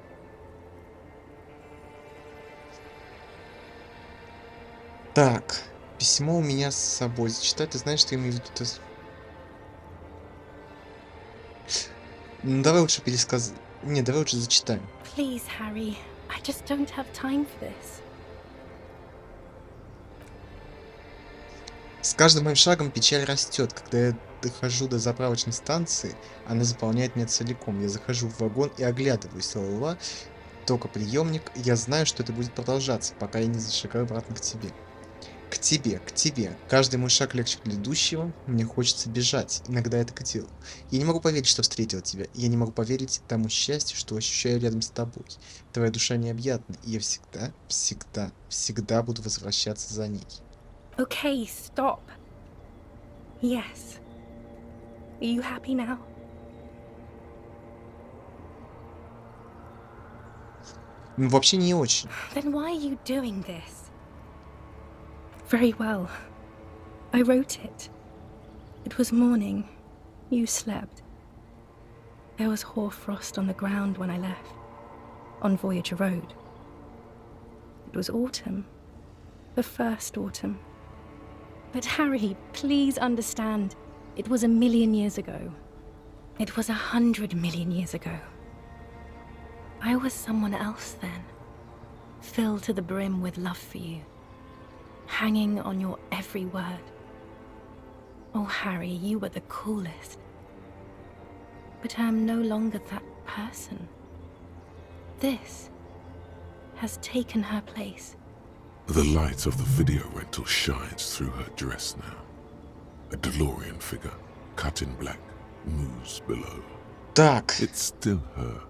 Так, письмо у меня с собой. Зачитай, ты знаешь, что я имею в виду. Ну, давай лучше пересказ... Не, давай лучше зачитаем. Please, Harry. I just don't have time for this. С каждым моим шагом печаль растет, когда я дохожу до заправочной станции, она заполняет меня целиком. Я захожу в вагон и оглядываюсь. Ла-ла-ла. Только приемник. Я знаю, что это будет продолжаться, пока я не зашагаю обратно к тебе. К тебе, к тебе. Каждый мой шаг легче предыдущего. Мне хочется бежать. Иногда я так и делаю. Я не могу поверить, что встретил тебя. Я не могу поверить тому счастью, что ощущаю рядом с тобой. Твоя душа необъятна, и я всегда, всегда, всегда буду возвращаться за ней. Okay, stop. Yes. Are you happy now? Ну, вообще не очень. Then why are you doing this? Very well. I wrote it. It was morning. You slept. There was hoarfrost on the ground when I left, on Voyager Road. It was autumn. The first autumn. But Harry, please understand, it was 1,000,000 years ago. It was 100 million years ago. I was someone else then, filled to the brim with love for you, hanging on your every word. Oh, Harry, you were the coolest. But I'm no longer that person. This has taken her place. The light of the video rental shines through her dress now. A DeLorean figure, cut in black, moves below. Так. It's still her.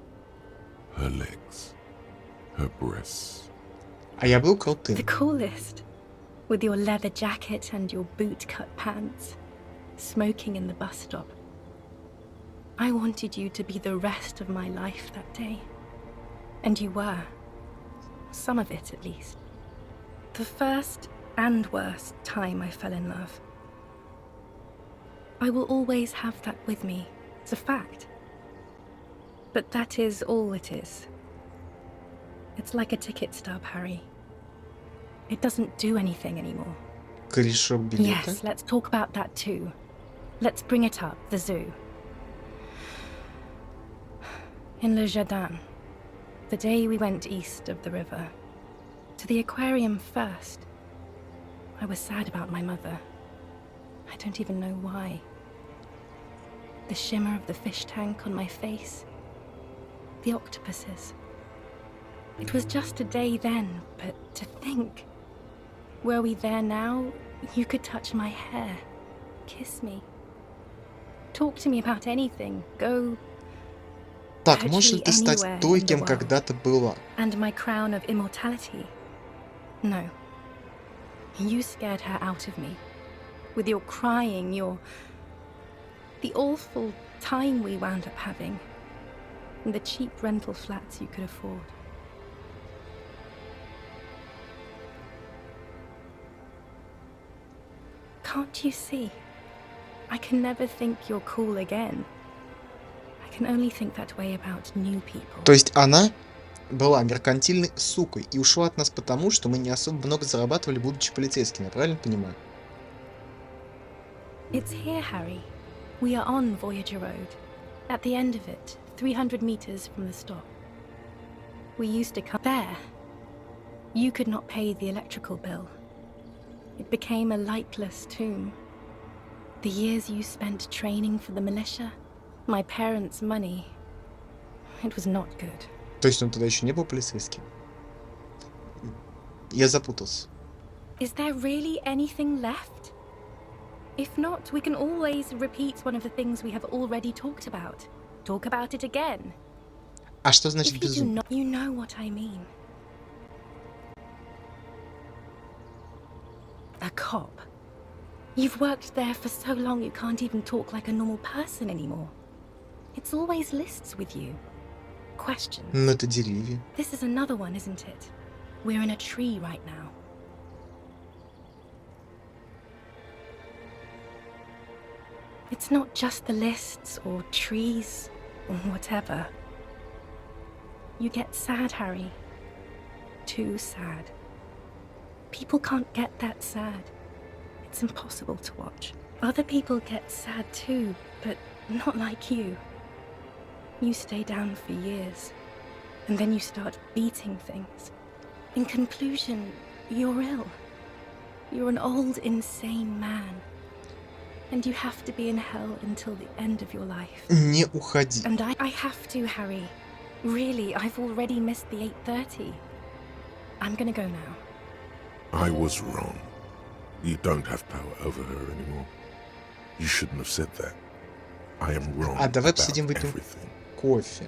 Her legs. Her breasts. А я был крутым. The coolest. With your leather jacket and your boot-cut pants. Smoking in the bus stop. I wanted you to be the rest of my life that day. And you were. Some of it, at least. The first and worst time I fell in love. I will always have that with me. It's a fact. But that is all it is. It's like a ticket stub, Harry. It doesn't do anything anymore. Корешок билета. Yes, let's talk about that too. Let's bring it up, the zoo. In Le Jardin, the day we went east of the river, to the aquarium first, I was sad about my mother. I don't even know why. The shimmer of the fish tank on my face, the octopuses. It was just a day then, but to think, were we there now, you could touch my hair, kiss me, talk to me about anything, go Так, можешь ли ты стать той, кем когда-то была? And my crown of immortality. No. You scared her out of me. With your crying, the awful time we wound up having. And the cheap rental flats you could afford. Can't you see? I can never think you're cool again. I can only think that way about new people. То есть она была меркантильной сукой и ушла от нас потому, что мы не особо много зарабатывали, будучи полицейскими, я правильно понимаю? It's here, Harry. We are on Voyager Road. At the end of it, 300 meters from the stop. We used to come there. You could not pay the electrical bill. It became a lightless tomb. The years you spent training for the militia, my parents' money, it was not good. То есть он тогда еще не был полицейским? Я запутался. Is there really anything left? If not, we can always repeat one of the things we have already talked about. Talk about it again. А что значит If you do безумие? not, you know what I mean. A cop. You've worked there for so long you can't even talk like a normal person anymore. It's always lists with you. Questions. Ну это деревья. This is another one, isn't it? We're in a tree right now. It's not just the lists or trees or whatever. You get sad, Harry. Too sad. People can't get that sad. It's impossible to watch. Other people get sad too, but not like you. You stay down for years, and then you start beating things. In conclusion, you're ill. You're an old, insane man. And you have to be in hell until the end of your life. Не уходи. And I have to, Harry. Really, I've already missed the 8:30. I'm gonna go now. I was wrong. You don't have power over her anymore. You shouldn't have said that. I am wrong давай about посидим, выпьем everything. кофе.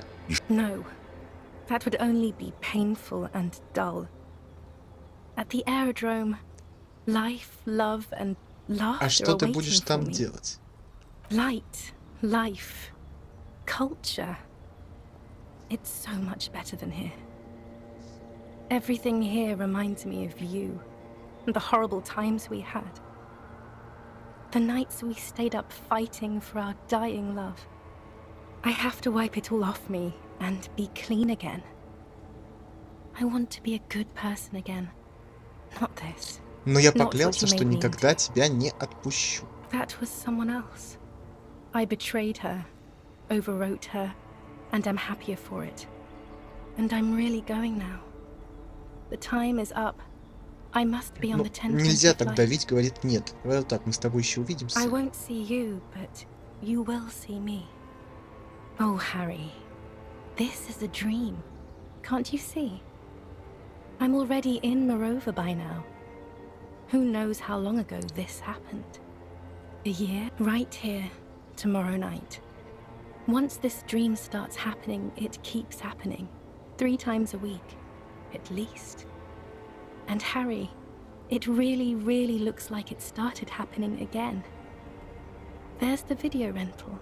No. That would only be painful and dull. At the aerodrome, life, love, and laughter А что are ты waiting будешь for там me. делать? Light, life, culture. It's so much better than here. Everything here reminds me of you and the horrible times we had. The nights we stayed up fighting for our dying love. I have to wipe it all off me and be clean again. I want to be a good person again. Not this. Но я Not what поклялся, you что made me никогда into. тебя не отпущу. That was someone else. I betrayed her, overwrote her, and I'm happier for it. And I'm really going now. The time is up. I must be on Ну, the 10:20 нельзя так flight. давить, говорит нет. Давай вот так, мы с тобой еще увидимся. I won't see you, but you will see me. Oh, Harry, this is a dream. Can't you see? I'm already in Morova by now. Who knows how long ago this happened? A year? Right here, tomorrow night. Once this dream starts happening, it keeps happening. 3 times a week, at least. And Harry, it really, really looks like it started happening again. There's the video rental.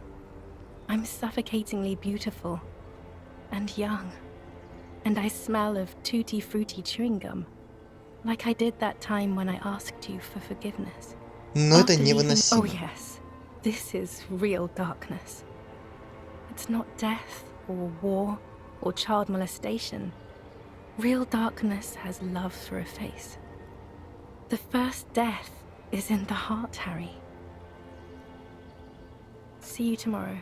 I'm suffocatingly beautiful and young. And I smell of tutti frutti chewing gum. Like I did that time when I asked you for forgiveness. Но это After leaving- невыносимо. Oh yes, this is real darkness. It's not death or war or child molestation. Real darkness has love for a face. The first death is in the heart, Harry. See you tomorrow.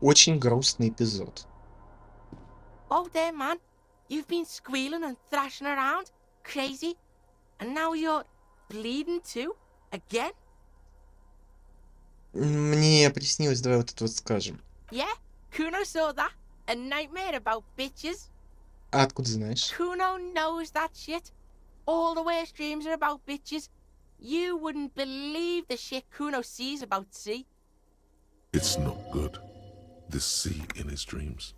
Очень грустный эпизод. Oh, there, man. You've been squealing and thrashing around, crazy, and now you're bleeding too? Again? Мне приснилось, давай вот это вот скажем. Yeah? Kuno saw that? A nightmare about bitches? А откуда знаешь? Kuno knows that shit. All the worst dreams are about bitches. You wouldn't believe the shit Kuno sees about sea. It's not good. This sea in his dreams.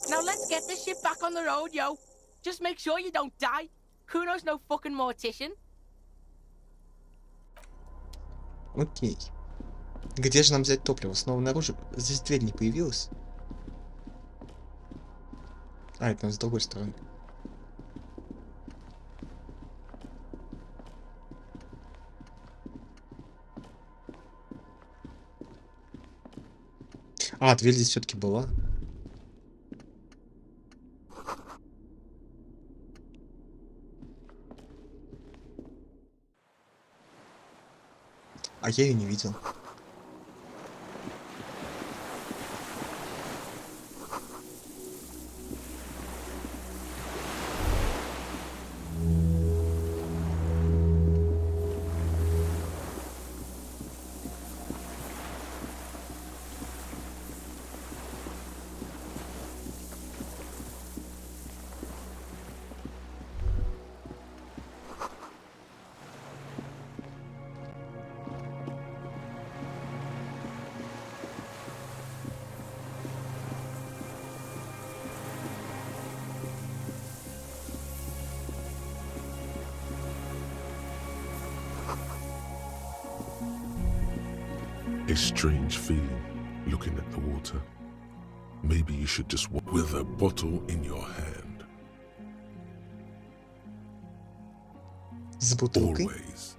Now let's get this shit back on the road, yo. Just make sure you don't die. Kuno's no fucking mortician. Окей. Где же нам взять топливо? Снова наружу? Здесь дверь не появилась? А, это с другой стороны. А, дверь здесь все-таки была. А я ее не видел. A strange feeling looking at the water. Maybe you should just walk with a bottle in your hand. С бутылкой? Always.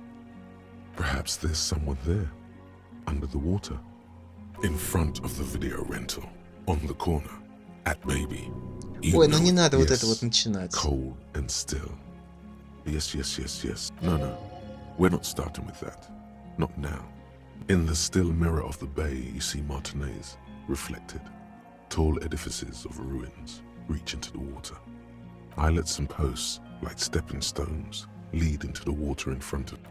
Perhaps there's someone there, under the water, in front of the video rental, on the corner, at maybe You Ой, ну know не it, надо вот это yes. вот начинать. Cold and still. Yes, yes, yes, yes. No, no. We're not starting with that. Not now. In the still mirror of the bay, you see Martinez reflected. Tall edifices of ruins reach into the water. Islets and posts, like stepping stones, lead into the water in front of you.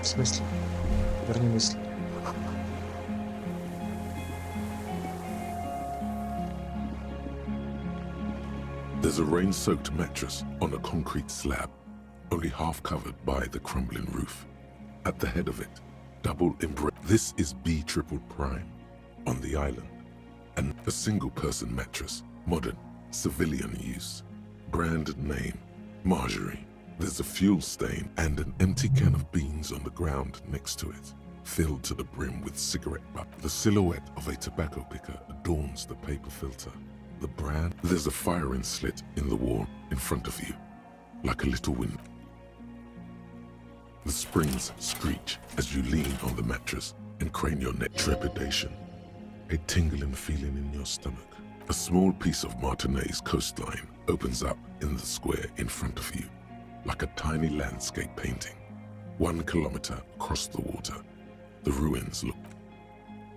В смысле? Верни мысль. There's a rain-soaked mattress on a concrete slab, only half covered by the crumbling roof. At the head of it, double embrace. This is B triple prime on the island, and a single-person mattress, modern, civilian use. Brand name, Marjorie. There's a fuel stain and an empty can of beans on the ground next to it, filled to the brim with cigarette butt. The silhouette of a tobacco picker adorns the paper filter. The brand. There's a firing slit in the wall in front of you, like a little window. The springs screech as you lean on the mattress and crane your neck. Trepidation, a tingling feeling in your stomach. A small piece of Martinez coastline opens up in the square in front of you, like a tiny landscape painting. 1 kilometer across the water, the ruins look.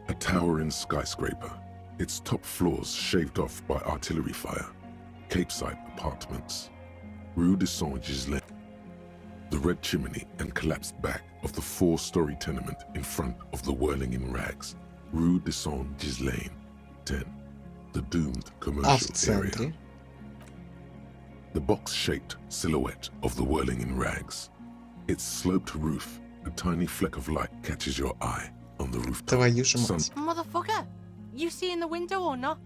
A towering skyscraper, its top floors shaved off by artillery fire. Capeside apartments. Rue de Saint-Gislain. The red chimney and collapsed back of the 4-story tenement in front of the whirling in rags. Rue de Saint-Gislain. 10. The doomed commercial area. The box-shaped silhouette of the whirling in rags. Its sloped roof, a tiny fleck of light catches your eye on the roof. Motherfucker, you see in the window or not?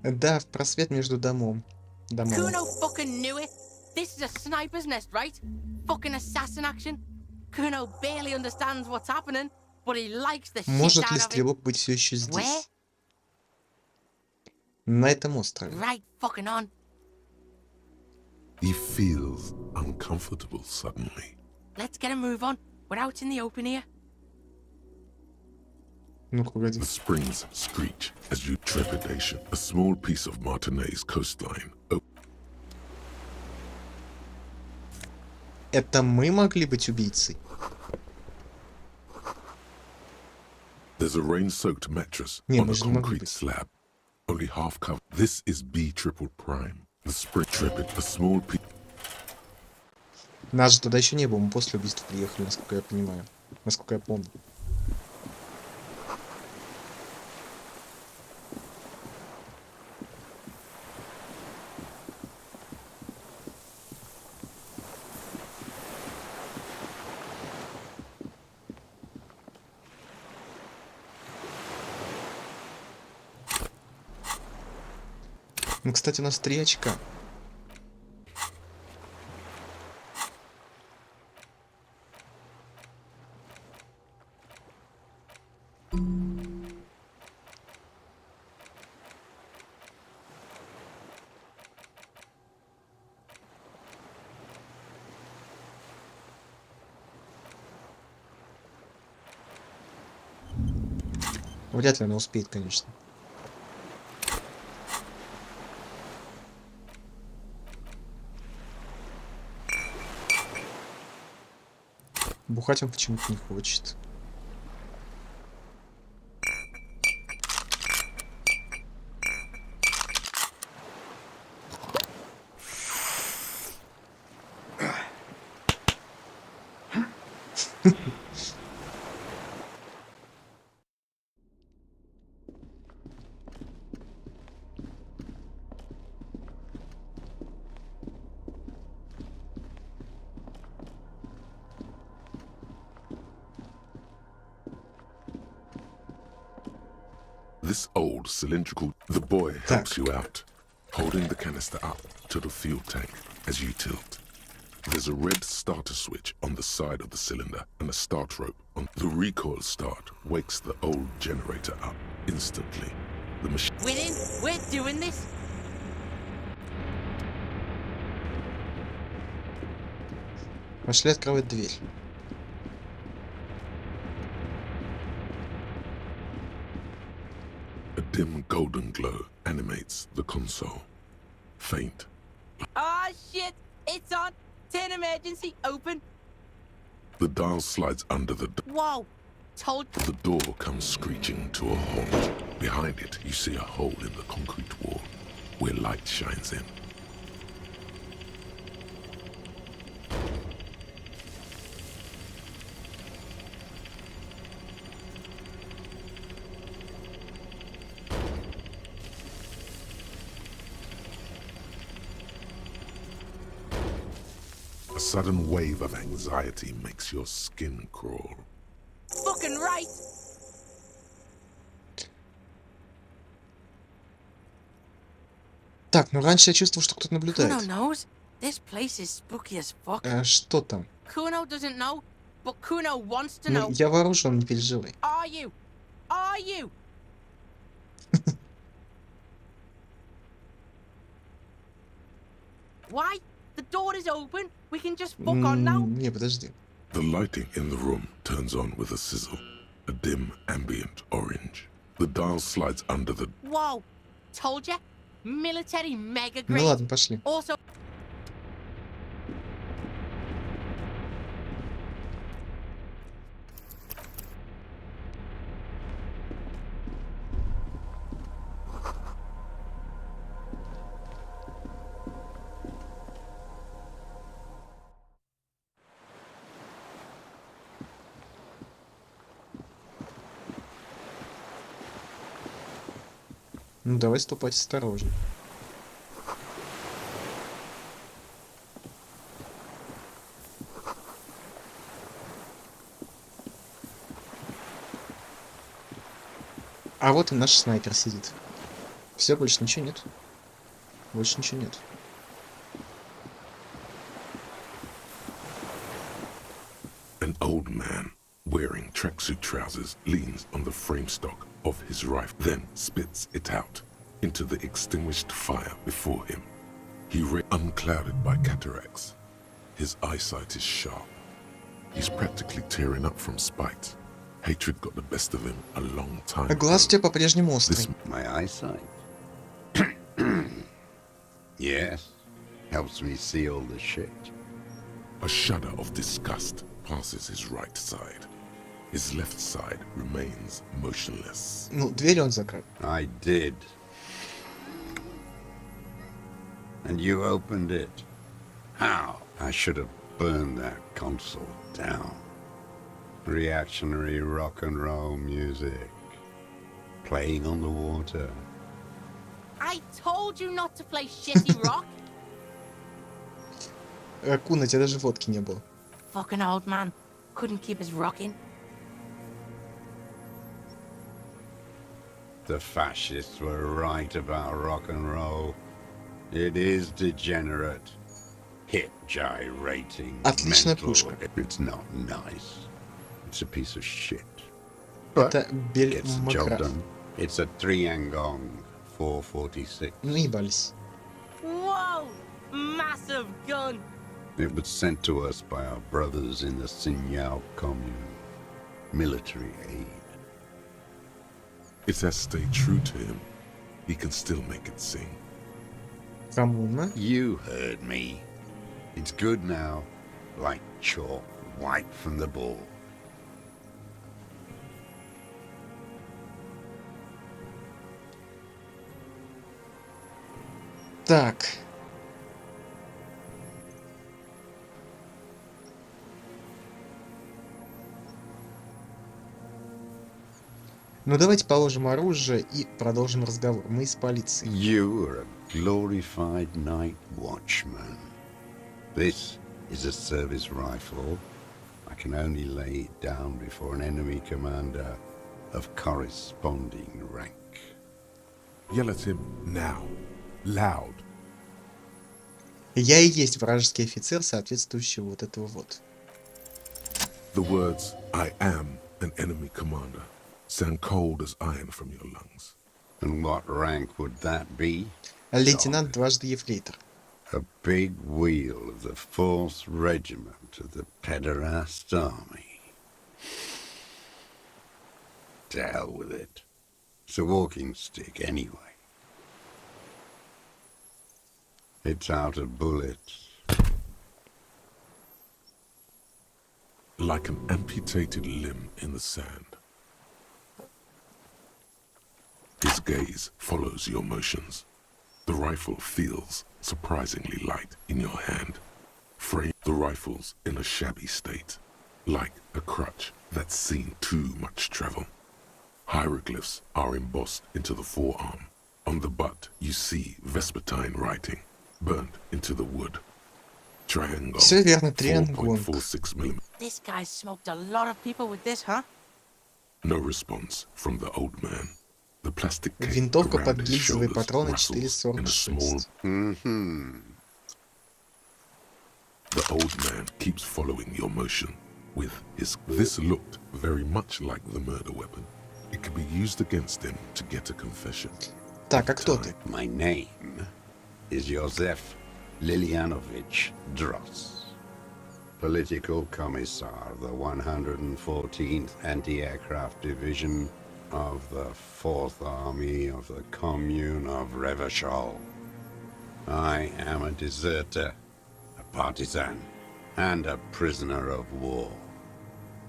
Да, в просвет между домом. Kuno fucking knew it. This is a sniper's nest, right? Fucking assassin action. Kuno barely understands what's happening, but he likes the shit Может ли out of it. стрелок быть все еще здесь? Where? На этом острове. Right fucking on. He feels uncomfortable suddenly. Let's get a move on. We're out in the open here. Ну-ка, погоди. The springs screech as you trepidation. A small piece of Martinez coastline. Это мы могли быть убийцей? There's a rain-soaked mattress Не, on мы a же не могли concrete быть. slab, only half covered. This is B triple prime. The spring trepid, a small piece. Нас же тогда еще не было, мы после убийства приехали, насколько я понимаю. Насколько я помню. Ну, кстати, у нас 3 очка. Вряд ли она успеет, конечно. Бухать он почему-то не хочет. This old cylindrical. The boy helps you out, holding the canister up to the fuel tank as you tilt. There's a red starter switch on the side of the cylinder and a start rope The recoil start wakes the old generator up instantly. The machine. We're in. We're doing this. Пошли открывать дверь. A dim golden glow animates the console. Faint. Ah, shit! It's on. 10 emergency. Open. The dial slides under the Whoa! Told. The door comes screeching to a halt. Behind it, you see a hole in the concrete wall where light shines in. A sudden wave of anxiety makes your skin crawl. Fucking right. Так, ну раньше я чувствовал, что кто-то наблюдает. Kuno knows. This place is spooky as fuck. Что там? Kuno doesn't know, but Kuno wants to Ну, know. я вооружен, не переживай. Are you? Are you? Why? The door is open. We can just fuck on now. Не, подожди. The lighting in the room turns on with a sizzle, a dim ambient orange. The dial slides under the... Whoa! Told ya. Military mega Ну grade. ладно, пошли. Also. Ну давай ступать осторожно. А вот и наш снайпер сидит. Все, больше ничего нет. Больше ничего нет. An old man wearing tracksuit trousers leans on the frame stock of his rifle, then spits it out into the extinguished fire before him. He unclouded by cataracts. His eyesight is sharp. He's practically tearing up from spite. Hatred got the best of him a long time А глаз у тебя по-прежнему острый. My eyesight? Yes. Helps me see all the shit. A shudder of disgust passes his right side. His left side remains motionless. Ну, дверь он закрыл. I did. And you opened it. How? I should have burned that console down. Reactionary rock and roll music. Playing on the water. I told you not to play shitty rock. Куна, тебя даже водки не было. Fucking old man. Couldn't keep us rocking. The fascists were right about rock and roll. It is degenerate. Hip gyrating. Отличная mental. пушка. It's not nice. It's a piece of shit. Это Gets the job Бельмакрат. done. It's a 3-angong 446. Ну ебались. Whoa! Massive gun. It was sent to us by our brothers in the Sinyao commune. Military aid. It has stayed true to him. He can still make it sing. Коммуна. You heard me. It's good now. Like chalk, white from the ball. Так. Ну давайте положим оружие и продолжим разговор. Мы из полиции. You are a glorified night watchman. This is a service rifle. I can only lay it down before an enemy commander of corresponding rank. Yell at him now. Loud. Я и есть вражеский офицер, соответствующий вот этого вот. The words I am an enemy commander. Stand cold as iron from your lungs. And what rank would that be? Лейтенант дважды ефрейтор. A big wheel of the 4th Regiment of the Pederast Army. To hell with it. It's a walking stick anyway. It's out of bullets. Like an amputated limb in the sand. His gaze follows your motions. The rifle feels surprisingly light in your hand. Frame the rifles in a shabby state, like a crutch that's seen too much travel. Hieroglyphs are embossed into the forearm. On the butt, you see Vespertine writing, burnt into the wood. Triangle, Все верно, триангл. 4.46 mm. This guy smoked a lot of people with this, huh? No response from the old man. The plastic cake Винтовка around под his гильзовые shoulders патроны rustles in a small. 4.46. The old man keeps following your motion with his. This looked very much like the murder weapon. It could be used against him to get a confession. Так, а кто ты? My name is Josef Lilianovich Dross, Political Commissar of the 114th Anti-Aircraft Division of the 4th Army of the Commune of Revachol. I am a deserter, a partisan, and a prisoner of war.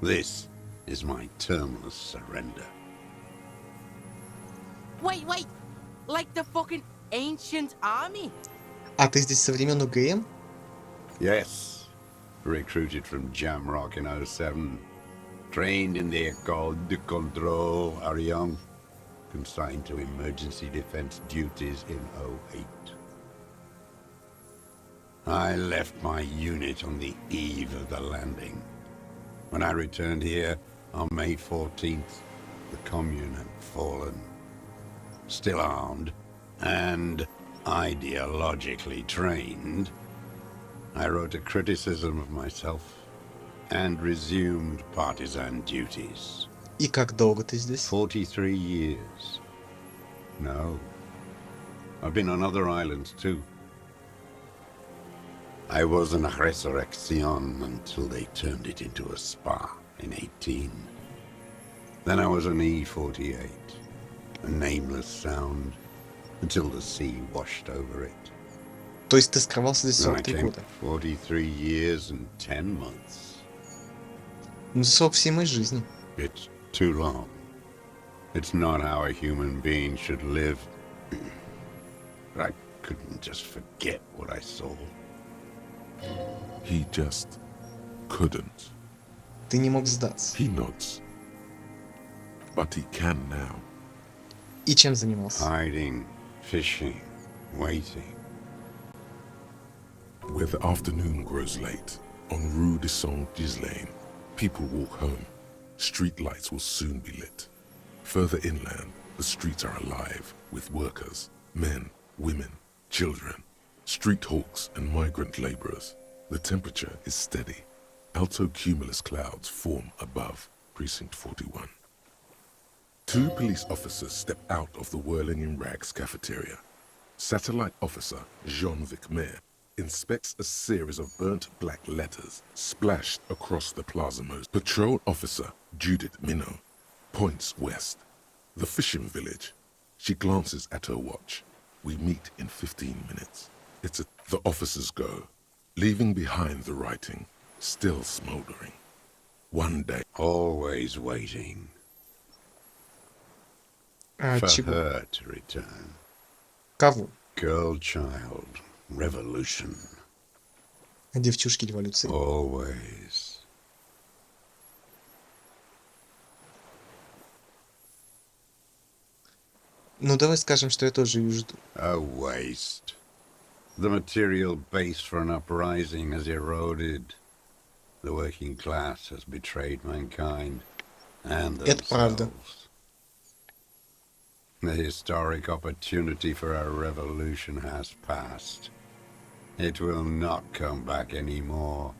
This is my termless surrender. Wait! Like the fucking ancient army? А ты здесь со времен УГМ? Yes, recruited from Jamrock in 07. Trained in the École de Contrôle Arion. Consigned to emergency defense duties in 08. I left my unit on the eve of the landing. When I returned here on May 14th, the commune had fallen. Still armed and ideologically trained, I wrote a criticism of myself and resumed partisan duties. И как долго ты здесь? 43 years. No. I've been on other islands too. I was an resurrection until they turned it into a spa in 18. Then I was an E-48, a nameless sound, until the sea washed over it. То есть ты скрывался здесь Then I 43 came года? 43 years and 10 months. Ну, срок всей моей жизни. It's too long. It's not how a human being should live. But I couldn't just forget what I saw. He just couldn't. Ты не мог сдаться. He nods. But he can now. И чем занимался? Hiding, fishing, waiting. Where the afternoon grows late, on Rue de Saint-Ghislain, people walk home. Street lights will soon be lit. Further inland, the streets are alive with workers, men, women, children, street hawks and migrant laborers. The temperature is steady. Alto cumulus clouds form above Precinct 41. Two police officers step out of the whirling in rags cafeteria. Satellite officer Jean-Vic Mayer inspects a series of burnt black letters splashed across the plaza most. Patrol officer Judith Minot points west. The fishing village. She glances at her watch. We meet in 15 minutes. The officers go, leaving behind the writing, still smoldering. One day. Always waiting. For her to return. Кого? Girl child. Revolution. Девчушки революции. Always. Ну, давай скажем, что я тоже ее жду. A waste. The material base for an uprising has eroded. The working class has betrayed mankind and Это правда. themselves. The historic opportunity for a revolution has passed. It will not come back anymore,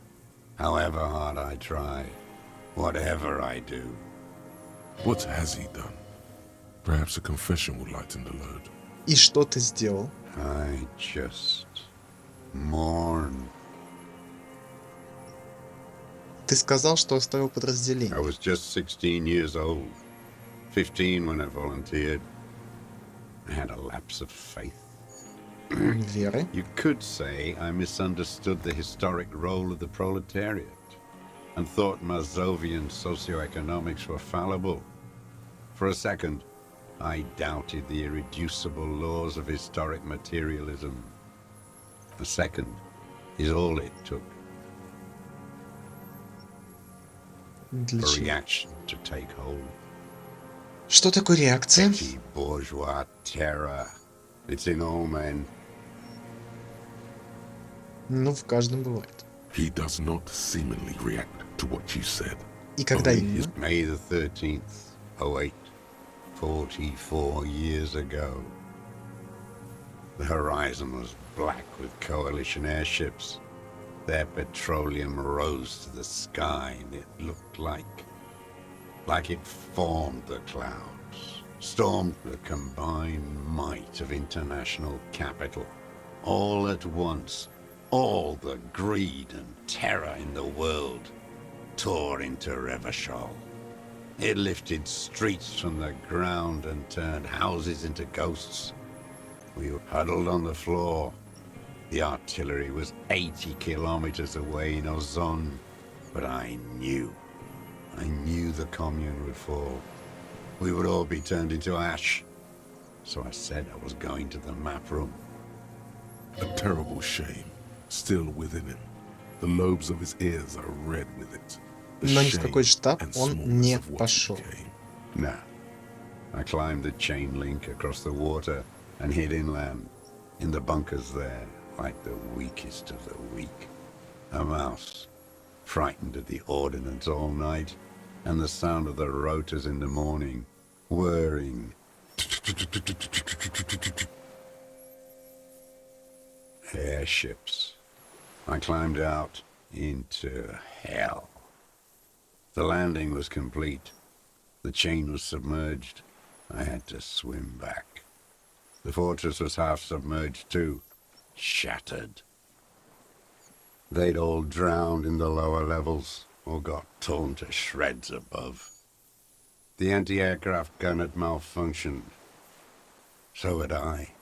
however hard I try. Whatever I do. What has he done? Perhaps a confession will lighten the load. И что ты сделал? I just mourn. Ты сказал, что оставил подразделение. I was just 16 years old. 15 when I volunteered. I had a lapse of faith. Веры. You could say I misunderstood the historic role of the proletariat and thought Mazovian socioeconomics were fallible. For a second, I doubted the irreducible laws of historic materialism. A second is all it took for reaction to take hold. Что такое реакция? Petty bourgeois terror. It's in all men. Ну, в каждом бывает. He does not seemingly react to what you said. И когда именно? May the 13th, 08, 44 years ago. The horizon was black with coalition airships. Their petroleum rose to the sky and it looked like it formed the clouds, stormed the combined might of international capital. All at once, all the greed and terror in the world tore into Revachol. It lifted streets from the ground and turned houses into ghosts. We were huddled on the floor. The artillery was 80 kilometers away in Ozon, but I knew the commune would fall. We would all be turned into ash. So I said I was going to the map room. A terrible shame still within him. The lobes of his ears are red with it. Но ни в какой штаб он не пошел. Nah. I climbed the chain link across the water and hid inland, in the bunkers there, like the weakest of the weak. A mouse, frightened at the ordnance all night, and the sound of the rotors in the morning, whirring. Airships. I climbed out into hell. The landing was complete. The chain was submerged. I had to swim back. The fortress was half submerged too, shattered. They'd all drowned in the lower levels or got torn to shreds above. The anti-aircraft gun had malfunctioned. So had I.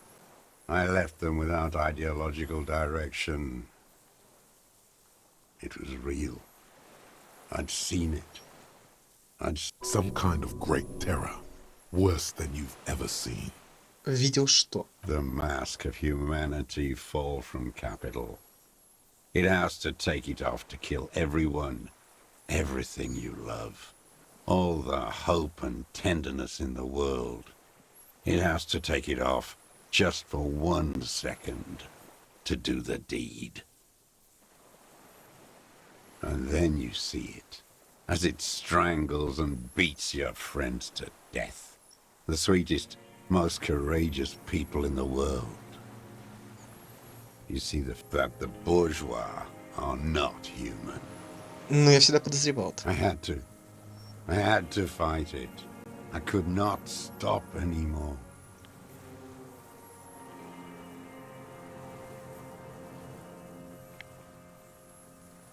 I left them without ideological direction. It was real. I'd seen it. Some kind of great terror, worse than you've ever seen. Видел что? The mask of humanity fall from capital. It has to take it off to kill everyone, everything you love. All the hope and tenderness in the world. It has to take it off just for 1 second to do the deed. And then you see it, as it strangles and beats your friends to death. The sweetest, most courageous people in the world. You see that the bourgeois are not human. Ну, я всегда подозревал это. I had to fight it. I could not stop anymore.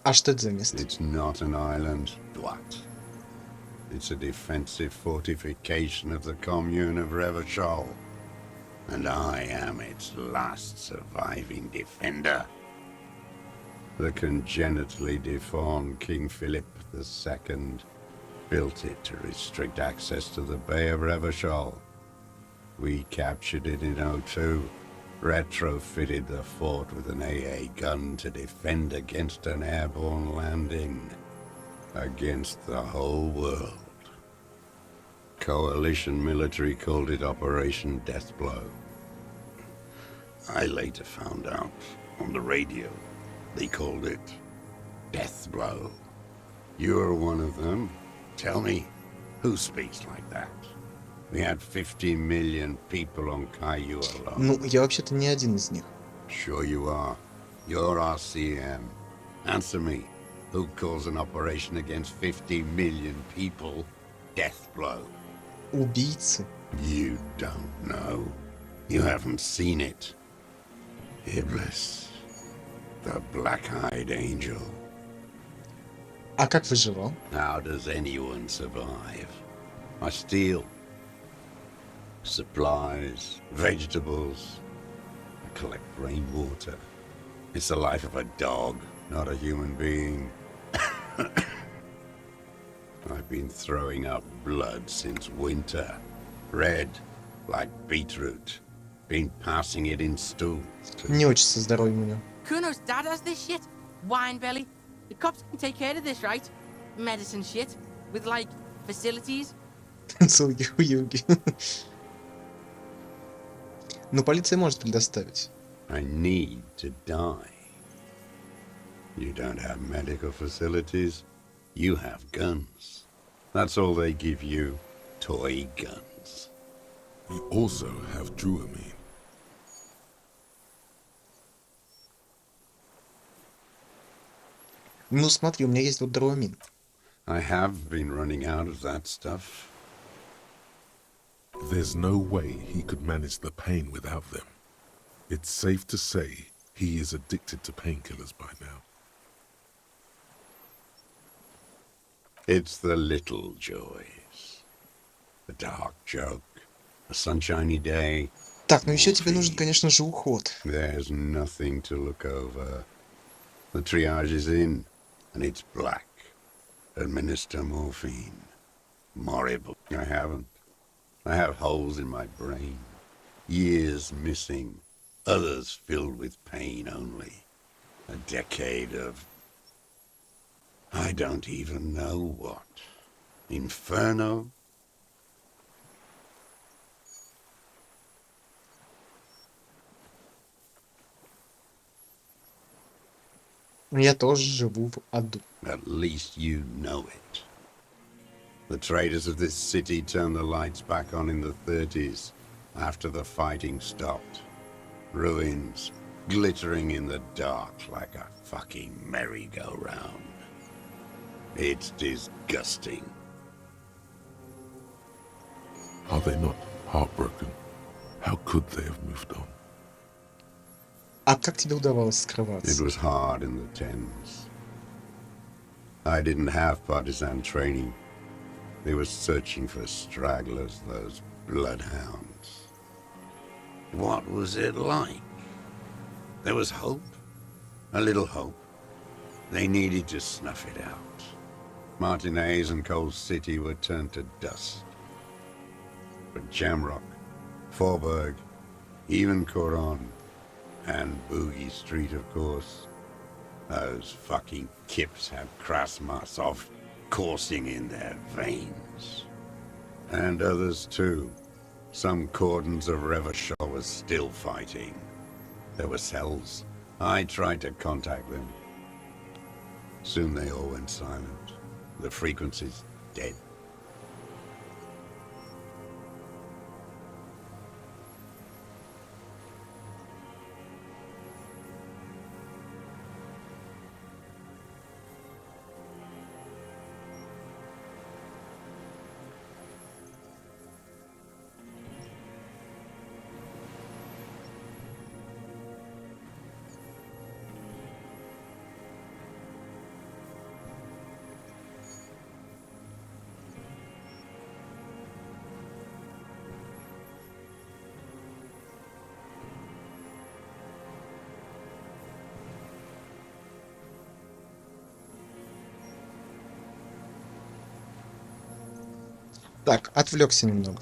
А что это за место? It's not an island, what? It's a defensive fortification of the commune of Revachol. And I am its last surviving defender. The congenitally deformed King Philip II built it to restrict access to the Bay of Revachol. We captured it in '02, retrofitted the fort with an AA gun to defend against an airborne landing, against the whole world. Coalition military called it Operation Deathblow. I later found out on the radio they called it Deathblow. You're one of them. Tell me, who speaks like that? We had 50 million people on Caillou alone. Ну, я вообще-то не один из них. Sure you are. You're RCM. Answer me. Who calls an operation against 50 million people death blow? Убийцы. You don't know. You haven't seen it. Iblis, the black-eyed angel. А как выживал? How does anyone survive? I steal supplies, vegetables. I collect rainwater. It's the life of a dog, not a human being. I've been throwing up blood since winter. Red, like beetroot. Been passing it in stools. Не очень со здоровьем у него. Kuno's dad has this shit. Wine belly. The cops can take care of this, right? Medicine shit. With, like, facilities. Хуюги. Но полиция может предоставить. I need to die. You don't have medical facilities. You have guns. That's all they give you. Toy guns. We also have druamine. Ну смотри, у меня есть вот дровамин. I have been running out of that stuff. There's no way he could manage the pain without them. It's safe to say he is addicted to painkillers by now. It's the little joys. The dark joke. A sunshiny day. Так, ну еще тебе нужен, конечно же, уход. There's nothing to look over. The triage is in, and it's black. Administer morphine. Morrible. I haven't. I have holes in my brain. Years missing. Others filled with pain only. A decade of... I don't even know what. Inferno? Я тоже живу в аду. At least you know it. The traders of this city turned the lights back on in the 30s, after the fighting stopped. Ruins, glittering in the dark like a fucking merry-go-round. It's disgusting. Are they not heartbroken? How could they have moved on? А как тебе удавалось скрываться? It was hard in the Thames. I didn't have partisan training. They were searching for stragglers, those bloodhounds. What was it like? There was hope. A little hope. They needed to snuff it out. Martinez and Coal City were turned to dust. But Jamrock, Forburg, even Coron, and Boogie Street, of course. Those fucking kips have Krasmasov coursing in their veins. And others too. Some cordons of Revachol was still fighting. There were cells. I tried to contact them. Soon they all went silent. The frequency's dead. Так, отвлекся немного.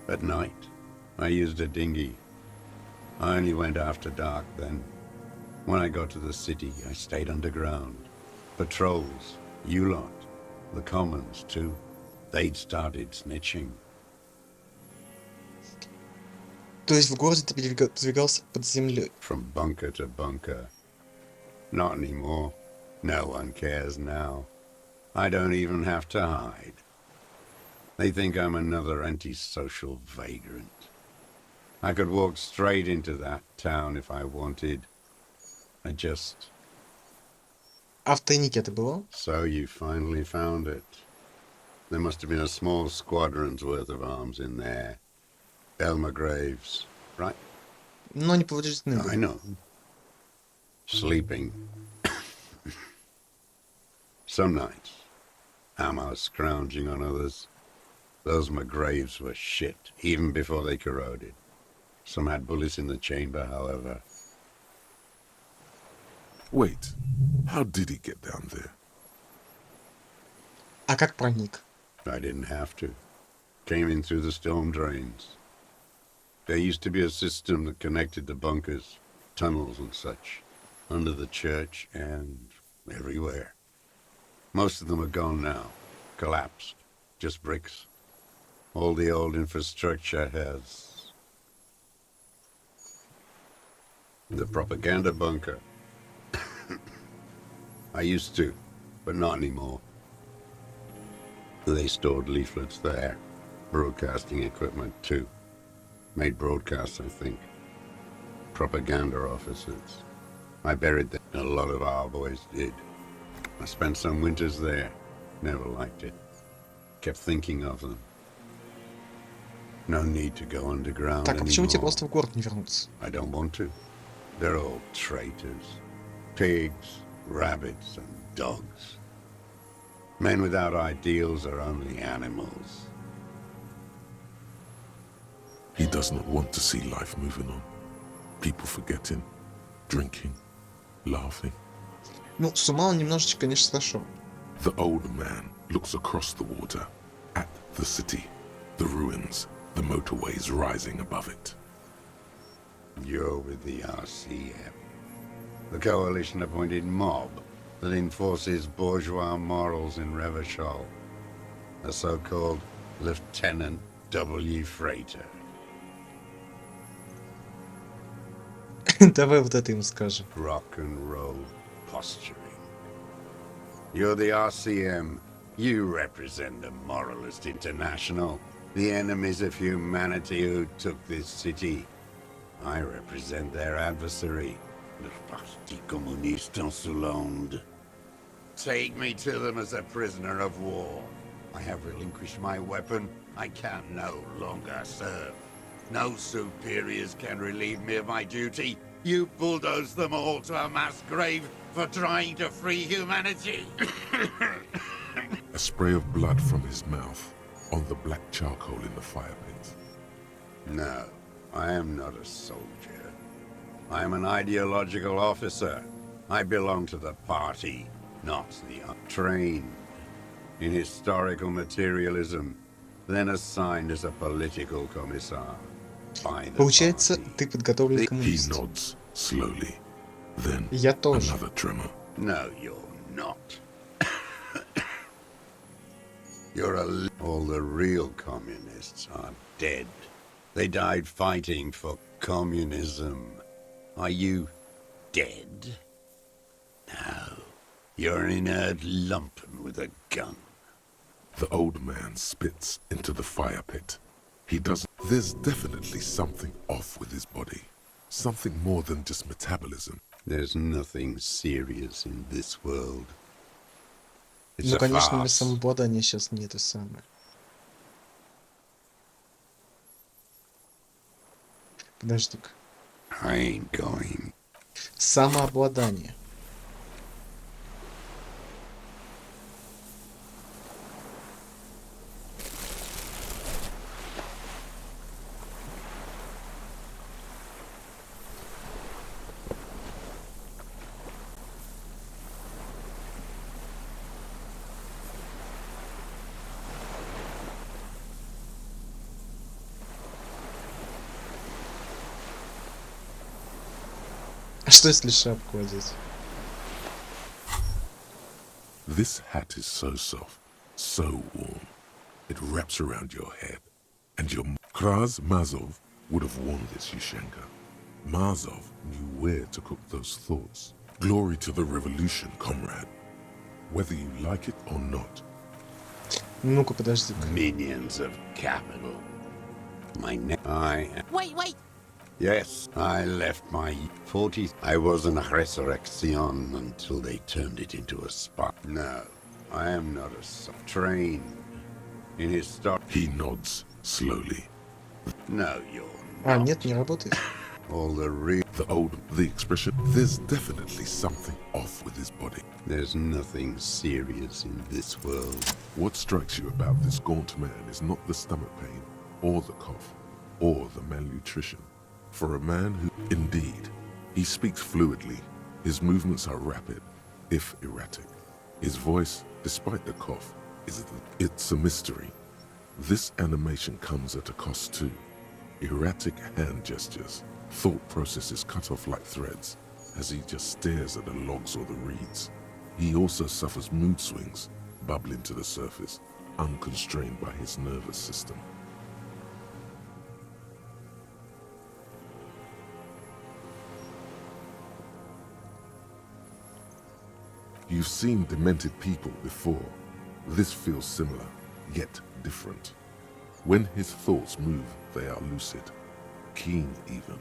At night, I used a dinghy. I only went after dark then. When I got to the city, I stayed underground. Patrols, you lot, the commons too. They'd started snitching. То есть в городе ты передвигался под землей? From bunker to bunker. Not anymore. No one cares now. I don't even have to hide. They think I'm another antisocial vagrant. I could walk straight into that town if I wanted. I just А в тайнике это было? So you finally found it. There must have been a small squadron's worth of arms in there. Elmer Graves, right? Но не повреждены I были. know. Sleeping. Some nights, ammo scrounging on others. Those McGraves were shit, even before they corroded. Some had bullets in the chamber, however. Wait, how did he get down there? А как проник? I didn't have to. Came in through the storm drains. There used to be a system that connected the bunkers, tunnels and such, under the church and everywhere. Most of them are gone now, collapsed, just bricks. All the old infrastructure has... The propaganda bunker. I used to, but not anymore. They stored leaflets there, broadcasting equipment too. Made broadcasts, I think. Propaganda officers. I buried them. A lot of our boys did. I spent some winters there. Never liked it. Kept thinking of them. No need to go underground Так, а почему тебе anymore. просто в город не вернуться? I don't want to. They're all traitors. Pigs, rabbits, and dogs. Men without ideals are only animals. He does not want to see life moving on. People forgetting, drinking, laughing. Ну, с ума он немножечко, конечно, сошел. The old man looks across the water at the city, the ruins, the motorways rising above it. You're with the RCM, the coalition-appointed mob that enforces bourgeois morals in Revachol, the so-called Lieutenant W. Freighter. Давай вот это ему скажем. Rock and roll posturing. You're the RCM. You represent the Moralist International, the enemies of humanity who took this city. I represent their adversary, le Parti Communiste Insolente. Take me to them as a prisoner of war. I have relinquished my weapon. I can no longer serve. No superiors can relieve me of my duty. You bulldoze them all to a mass grave for trying to free humanity. A spray of blood from his mouth on the black charcoal in the fire pit. No, I am not a soldier. I am an ideological officer. I belong to the party, not the trained in historical materialism, then assigned as a political commissar. Получается, ты подготовленный He коммунист. nods slowly. Then Я тоже. another tremor. No, you're not. You're all the real communists are dead. They died fighting for communism. Are you dead? No. You're an inert lumpen with a gun. The old man spits into the fire pit. He doesn't... There's definitely something off with his body. Something more than just metabolism. There's nothing serious in this world. It's Ну, a конечно, farce. самообладание сейчас не это самое. Подожди-ка. I ain't going. Самообладание. А что если шапку одеть? This hat is so soft, so warm. It wraps around your head. And your... Kraz Mazov would have worn this, Yushenka. Mazov knew where to cook those thoughts. Glory to the revolution, comrade. Whether you like it or not. Ну-ка, подожди-ка. Minions of capital. My name. I am... Wait, wait! Yes, I left my 40s. I was an resurrection until they turned it into a spot. No, I am not a trained in his stock. He nods slowly. No, you're А, not. нет, не работает. All the real... The expression, there's definitely something off with his body. There's nothing serious in this world. What strikes you about this gaunt man is not the stomach pain, or the cough, or the malnutrition. For a man who, indeed, he speaks fluidly, his movements are rapid, if erratic. His voice, despite the cough, it's a mystery. This animation comes at a cost too. Erratic hand gestures, thought processes cut off like threads, as he just stares at the logs or the reeds. He also suffers mood swings, bubbling to the surface, unconstrained by his nervous system. You've seen demented people before. This feels similar, yet different. When his thoughts move, they are lucid, keen even,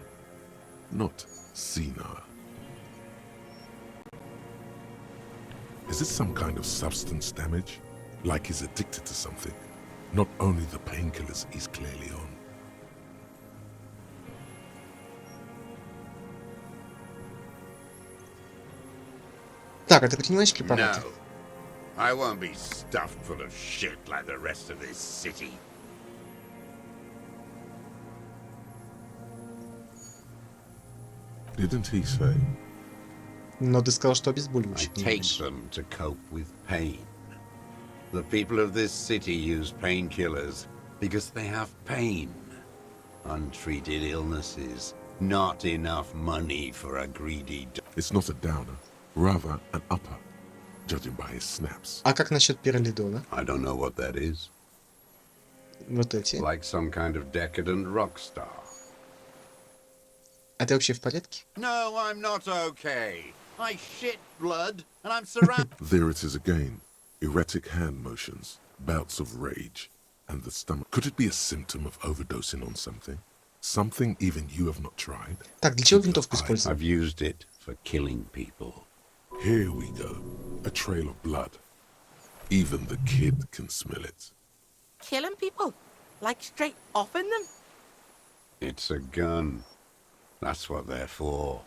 not senile. Is it some kind of substance damage? Like he's addicted to something? Not only the painkillers he's clearly on. Так, а ты принимаешь препараты? No, I won't be stuffed full of shit like the rest of this city. Didn't he say? Но ты сказал, что I обезболивающие take принимаешь. them to cope with pain. The people of this city use painkillers because they have pain. Untreated illnesses, not enough money for a greedy... It's not a downer, rather an upper, judging by his snaps. А как насчет пиралидона? I don't know what that is. Вот эти. Like some kind of decadent rock star. А ты вообще в порядке? No, I'm not okay. I shit blood, and I'm surrounded... There it is again. Erratic hand motions, bouts of rage, and the stomach. Could it be a symptom of overdosing on something? Something even you have not tried? Так, для чего винтовку использовать? I've used it for killing people. Here we go. A trail of blood. Even the kid can smell it. Killing people? Like straight offing them? It's a gun. That's what they're for.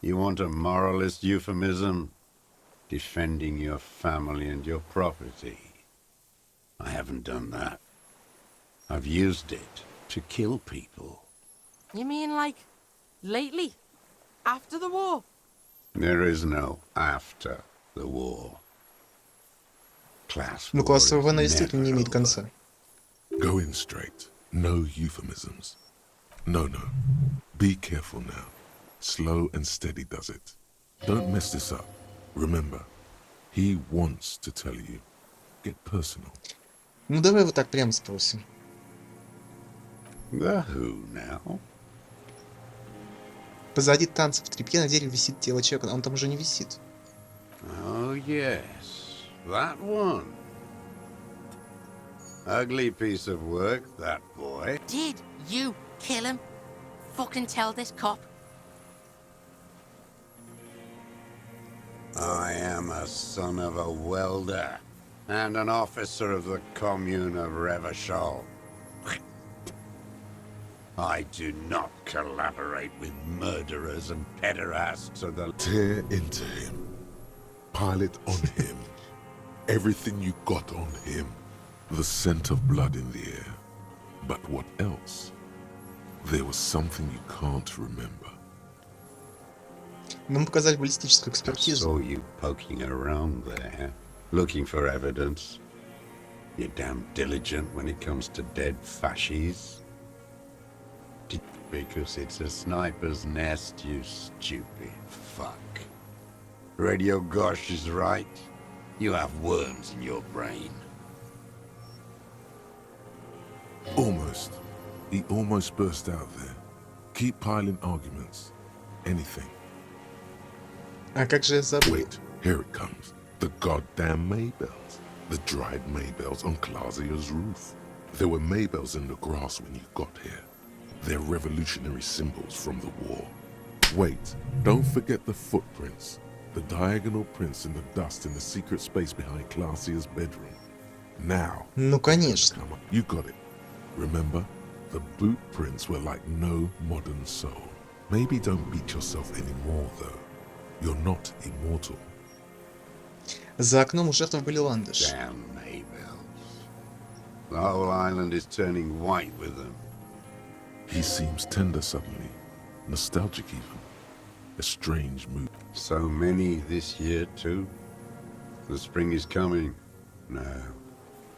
You want a moralist euphemism? Defending your family and your property. I haven't done that. I've used it to kill people. You mean like lately? After the war? There is no after the war. Class Ну, war классовая is война действительно не never имеет конца. Go in straight. No euphemisms. No, no. Be careful now. Slow and steady does it. Don't mess this up. Remember, he wants to tell you. Get personal. Ну, давай вот так прямо спросим. The who now? Позади танца в тряпье на дереве висит тело человека, а он там уже не висит. Oh, yes. That one. Ugly piece of work, that boy. Did you kill him? Fucking tell this cop. I am a son of a welder and an officer of the commune of Revachol. I do not collaborate with murderers and pederasts of the... Tear into him. Pile it on him. Everything you got on him. The scent of blood in the air. But what else? There was something you can't remember. Нам показали баллистическую I экспертизу. saw you poking around there, looking for evidence. You're damn diligent when it comes to dead fascies. Because it's a sniper's nest, you stupid fuck. Radio Gosh is right. You have worms in your brain. Almost. He almost burst out there. Keep piling arguments. Anything. А как же я забыл? Wait, here it comes. The goddamn Maybells. The dried Maybells on Clausia's roof. There were Maybells in the grass when you got here. They're revolutionary symbols from the war. Wait, don't forget the footprints. The diagonal prints in the dust in the secret space behind Classia's bedroom. Now, ну конечно. You got it. Remember, the boot prints were like no modern soul. Maybe don't beat yourself anymore, though. You're not immortal. За окном у жертв были ландыши. Damn Maybells. The whole island is turning white with them. He seems tender suddenly, nostalgic even. A strange mood. So many this year, too. The spring is coming. No,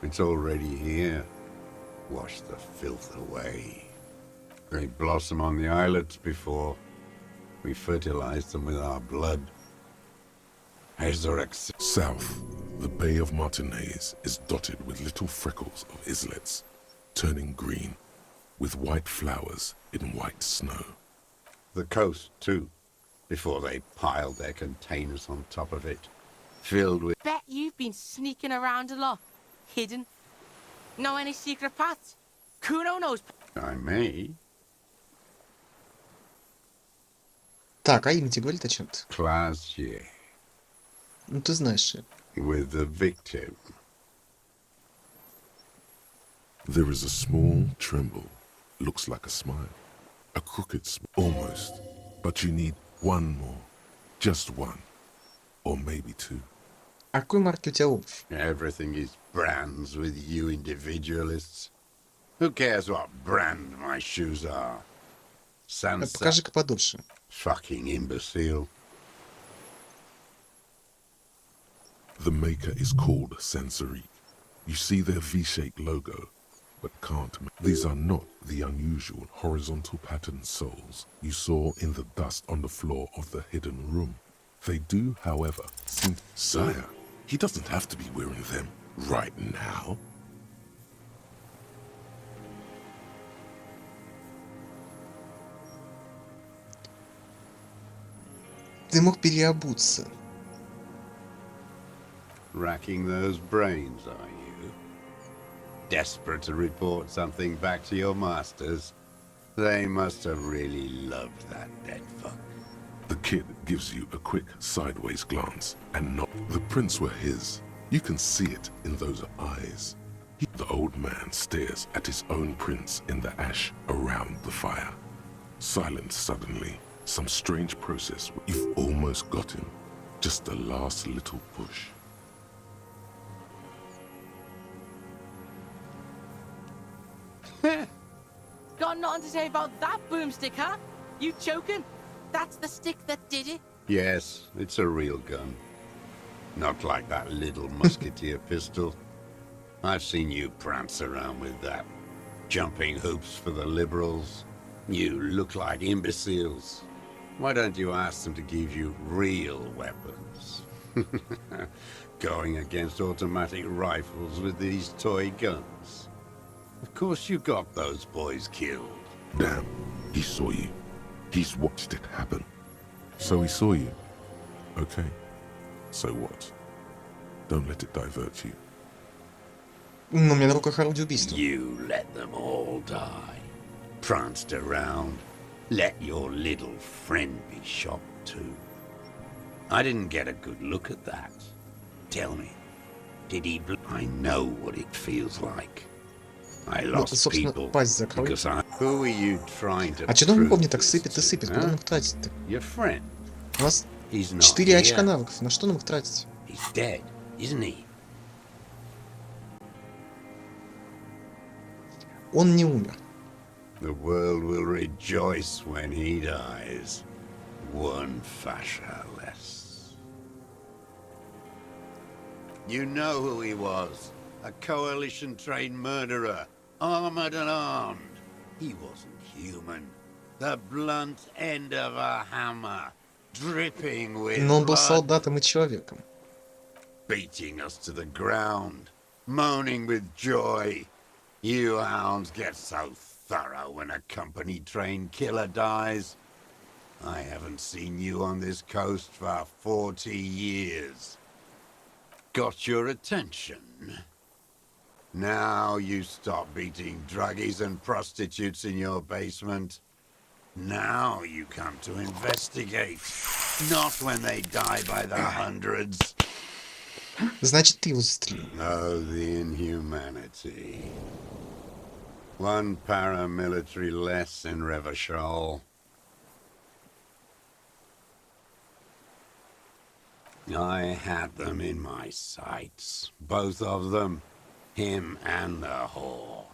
it's already here. Wash the filth away. They blossom on the islets before we fertilize them with our blood. South, the Bay of Martinez is dotted with little freckles of islets, turning green, with white flowers in white snow. The coast, too, before they piled their containers on top of it, filled with... Bet you've been sneaking around a lot. Hidden. Know any secret paths? Kuno knows... I may. Так, а Имити говорит о чем-то? Classier. Ну ты знаешь. With the victim. There is a small tremble. Looks like a smile. A crooked smile. Almost. But you need one more. Just one. Or maybe two. А какой марки у тебя обувь? Everything is brands with you individualists. Who cares what brand my shoes are? Sansa. Покажи-ка подольше. Fucking imbecile. The maker is called Sensory. You see their V-shaped logo, but can't. These are not the unusual horizontal patterned soles you saw in the dust on the floor of the hidden room. They do, however, seem... Sire, he doesn't have to be wearing them right now. Ты мог переобуться. Racking those brains, are you? Desperate to report something back to your masters? They must have really loved that dead fuck. The kid gives you a quick sideways glance and not. The prints were his. You can see it in those eyes. The old man stares at his own prints in the ash around the fire. Silent suddenly. Some strange process. You've almost got him. Just the last little push. Got nothing to say about that boomstick, huh? You joking? That's the stick that did it? Yes, it's a real gun. Not like that little musketeer pistol. I've seen you prance around with that. Jumping hoops for the liberals. You look like imbeciles. Why don't you ask them to give you real weapons? Going against automatic rifles with these toy guns. Of course you got those boys killed. Damn, he saw you. He's watched it happen. So he saw you. Okay. So what? Don't let it divert you. Ну, у меня на руках орудие убийства. You let them all die. Pranced around. Let your little friend be shot too. I didn't get a good look at that. Tell me, did he... I know what it feels like. I lost people because I... Who are you trying to... А что он помнит, так сыпет и сыпет? Куда он их тратит-то? Your friend. У нас 4 очка навыков. На что он их тратить? He's dead, isn't he? Он не умер. The world will rejoice when he dies. One fascia less. You know who he was. A coalition-trained murderer. Armored and armed. He wasn't human. The blunt end of a hammer. Dripping with Но он был blood. солдатом и человеком. Beating us to the ground. Moaning with joy. You hounds get so thorough when a company-trained killer dies. I haven't seen you on this coast for 40 years. Got your attention? Now you stop beating druggies and prostitutes in your basement. Now you come to investigate. Not when they die by the hundreds. Значит, ты его застрелил. Oh, the inhumanity. One paramilitary less in Revachol. I had them in my sights. Both of them. Him and the whore.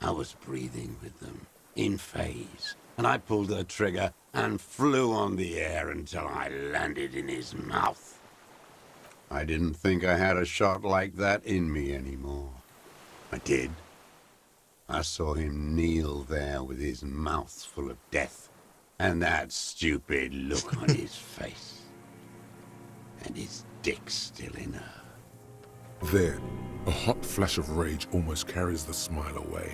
I was breathing with them, in phase, and I pulled the trigger and flew on the air until I landed in his mouth. I didn't think I had a shot like that in me anymore. I did. I saw him kneel there with his mouth full of death, and that stupid look on his face. And his dick still in her. Then, a hot flash of rage almost carries the smile away.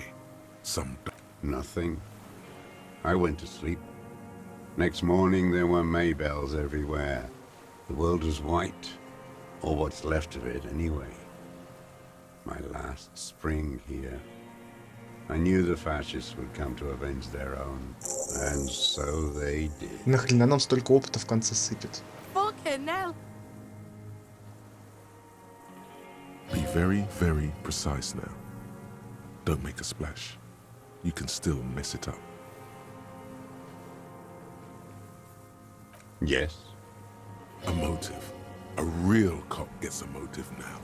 Nothing. I went to sleep. Next morning there were Maybells everywhere. The world was white, or what's left of it anyway. My last spring here. I knew the fascists would come to avenge their own, and so they did. Нахрена нам столько опыта в конце сыпет? Fucking hell. Be very, very precise now. Don't make a splash. You can still mess it up. Yes. A motive. A real cop gets a motive now.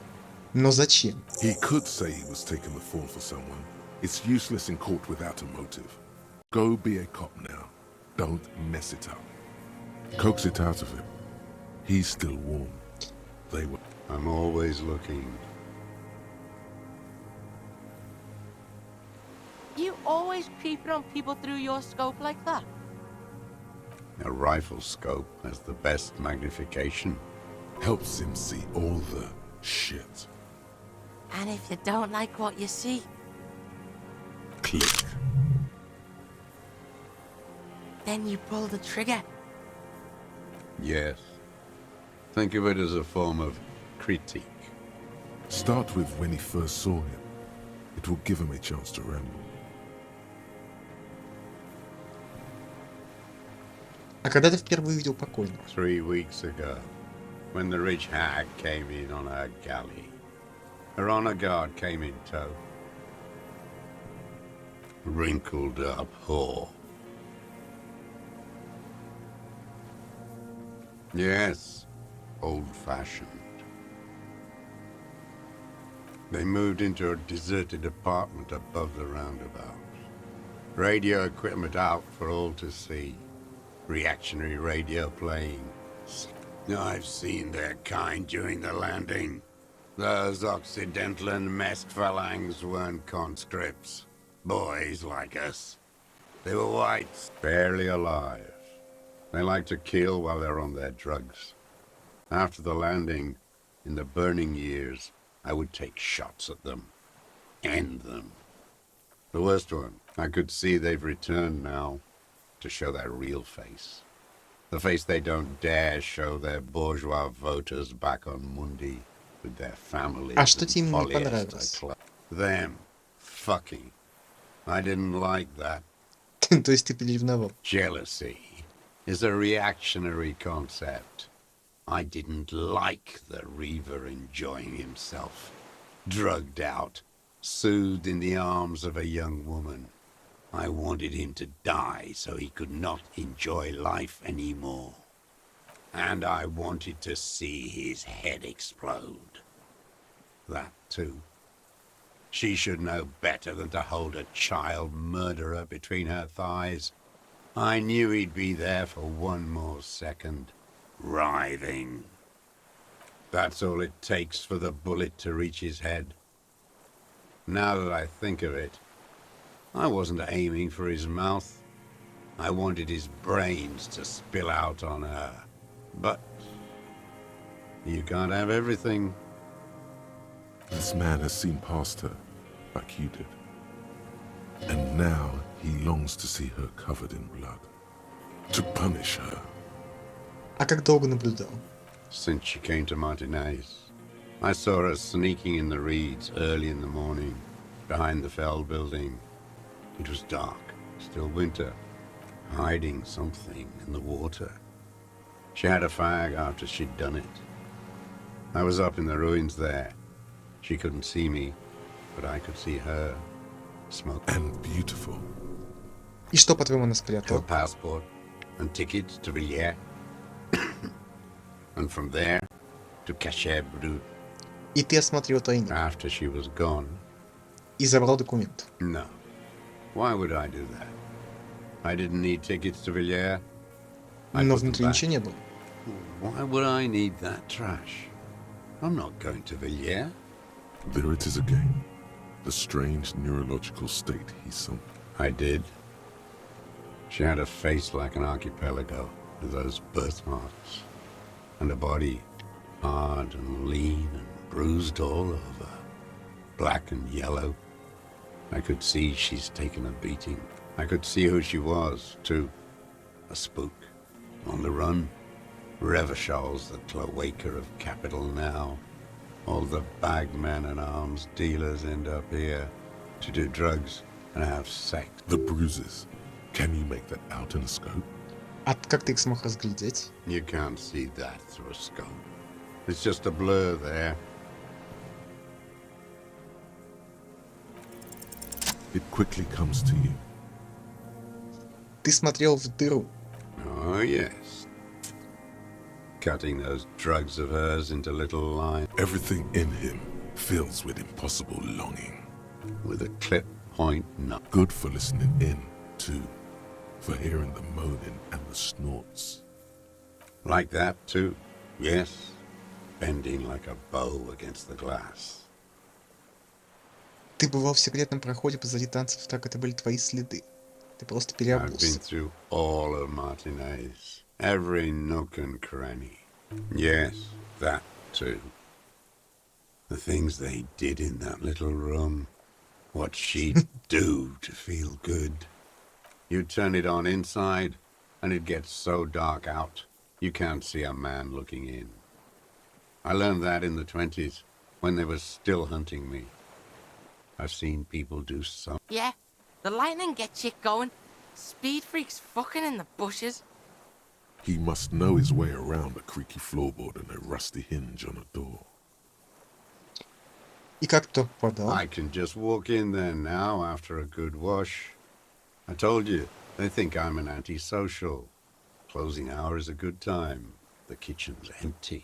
Но зачем? He could say he was taking the fall for someone. It's useless in court without a motive. Go be a cop now. Don't mess it up. Coax it out of him. He's still warm. They were... I'm always looking. You always creeping on people through your scope like that? A rifle scope has the best magnification. Helps him see all the shit. And if you don't like what you see, click. Then you pull the trigger. Yes. Think of it as a form of critique. Start with when he first saw him. It will give him a chance to ramble. А когда ты впервые увидел покойного? 3 weeks ago, when the rich hag came in on her galley. Her honor guard came in tow. Wrinkled up whore. Yes, old-fashioned. They moved into a deserted apartment above the roundabout. Radio equipment out for all to see. Reactionary radio playing. I've seen their kind during the landing. Those Occidental and masked phalangs weren't conscripts. Boys like us. They were whites, barely alive. They like to kill while they're on their drugs. After the landing, in the burning years, I would take shots at them. End them. The worst one, I could see they've returned now to show their real face. The face they don't dare show their bourgeois voters back on Mundi with their families. А что тебе не понравилось? Them fucking. I didn't like that. То есть ты переревновал? Jealousy is a reactionary concept. I didn't like the Reaver enjoying himself, drugged out, soothed in the arms of a young woman. I wanted him to die so he could not enjoy life anymore. And I wanted to see his head explode. That too. She should know better than to hold a child murderer between her thighs. I knew he'd be there for one more second, writhing. That's all it takes for the bullet to reach his head. Now that I think of it, I wasn't aiming for his mouth. I wanted his brains to spill out on her. But you can't have everything. This man has seen past her, like you did. And now he longs to see her covered in blood. To punish her. А как долго наблюдал? Since she came to Martinez. I saw her sneaking in the reeds early in the morning, behind the Fell building. It was dark, still winter, hiding something in the water. She had a fag after she'd done it. I was up in the ruins there. She couldn't see me, but I could see her, smoke. And beautiful. И что, по-твоему, она Her спрятала? passport and tickets to Villiers. And from there to Cachet Brut. И ты осмотрел тайник After she was gone. и забрал документ. No. Why would I do that? I didn't need tickets to Villiers. Но внутри ничего не было. Why would I need that trash? I'm not going to Villiers. There it is again. The strange neurological state he sunk. I did. She had a face like an archipelago with those birthmarks. And a body hard and lean and bruised all over. Black and yellow. I could see she's taken a beating. I could see who she was, too. A spook. On the run. Revachol's the cloaca of capital now. All the bagmen and arms dealers end up here to do drugs and have sex. The bruises. Can you make that out in a scope? А как ты их смог разглядеть? You can't see that through a scope. It's just a blur there. It quickly comes to you. Ты смотрел в дыру. Oh, yes. Cutting those drugs of hers into little lines. Everything in him fills with impossible longing. With a clip point nut. Good for listening in, too. For hearing the moaning and the snorts. Like that, too. Yes. Bending like a bow against the glass. Ты бывал в секретном проходе позади танцев, так это были твои следы. Ты просто I've been переобулся. through all of Martinez. Every nook and cranny. Yes, that too. The things they did in that little room. What she'd do to feel good. You turn it on inside, and it gets so dark out, you can't see a man looking in. I learned that in the 20s, when they were still hunting me. I've seen people do some. Yeah, the lightning gets shit going. Speed freaks fucking in the bushes. He must know his way around a creaky floorboard and a rusty hinge on a door. И как кто попадал? I can just walk in there now after a good wash. I told you, they think I'm an antisocial. Closing hour is a good time. The kitchen's empty.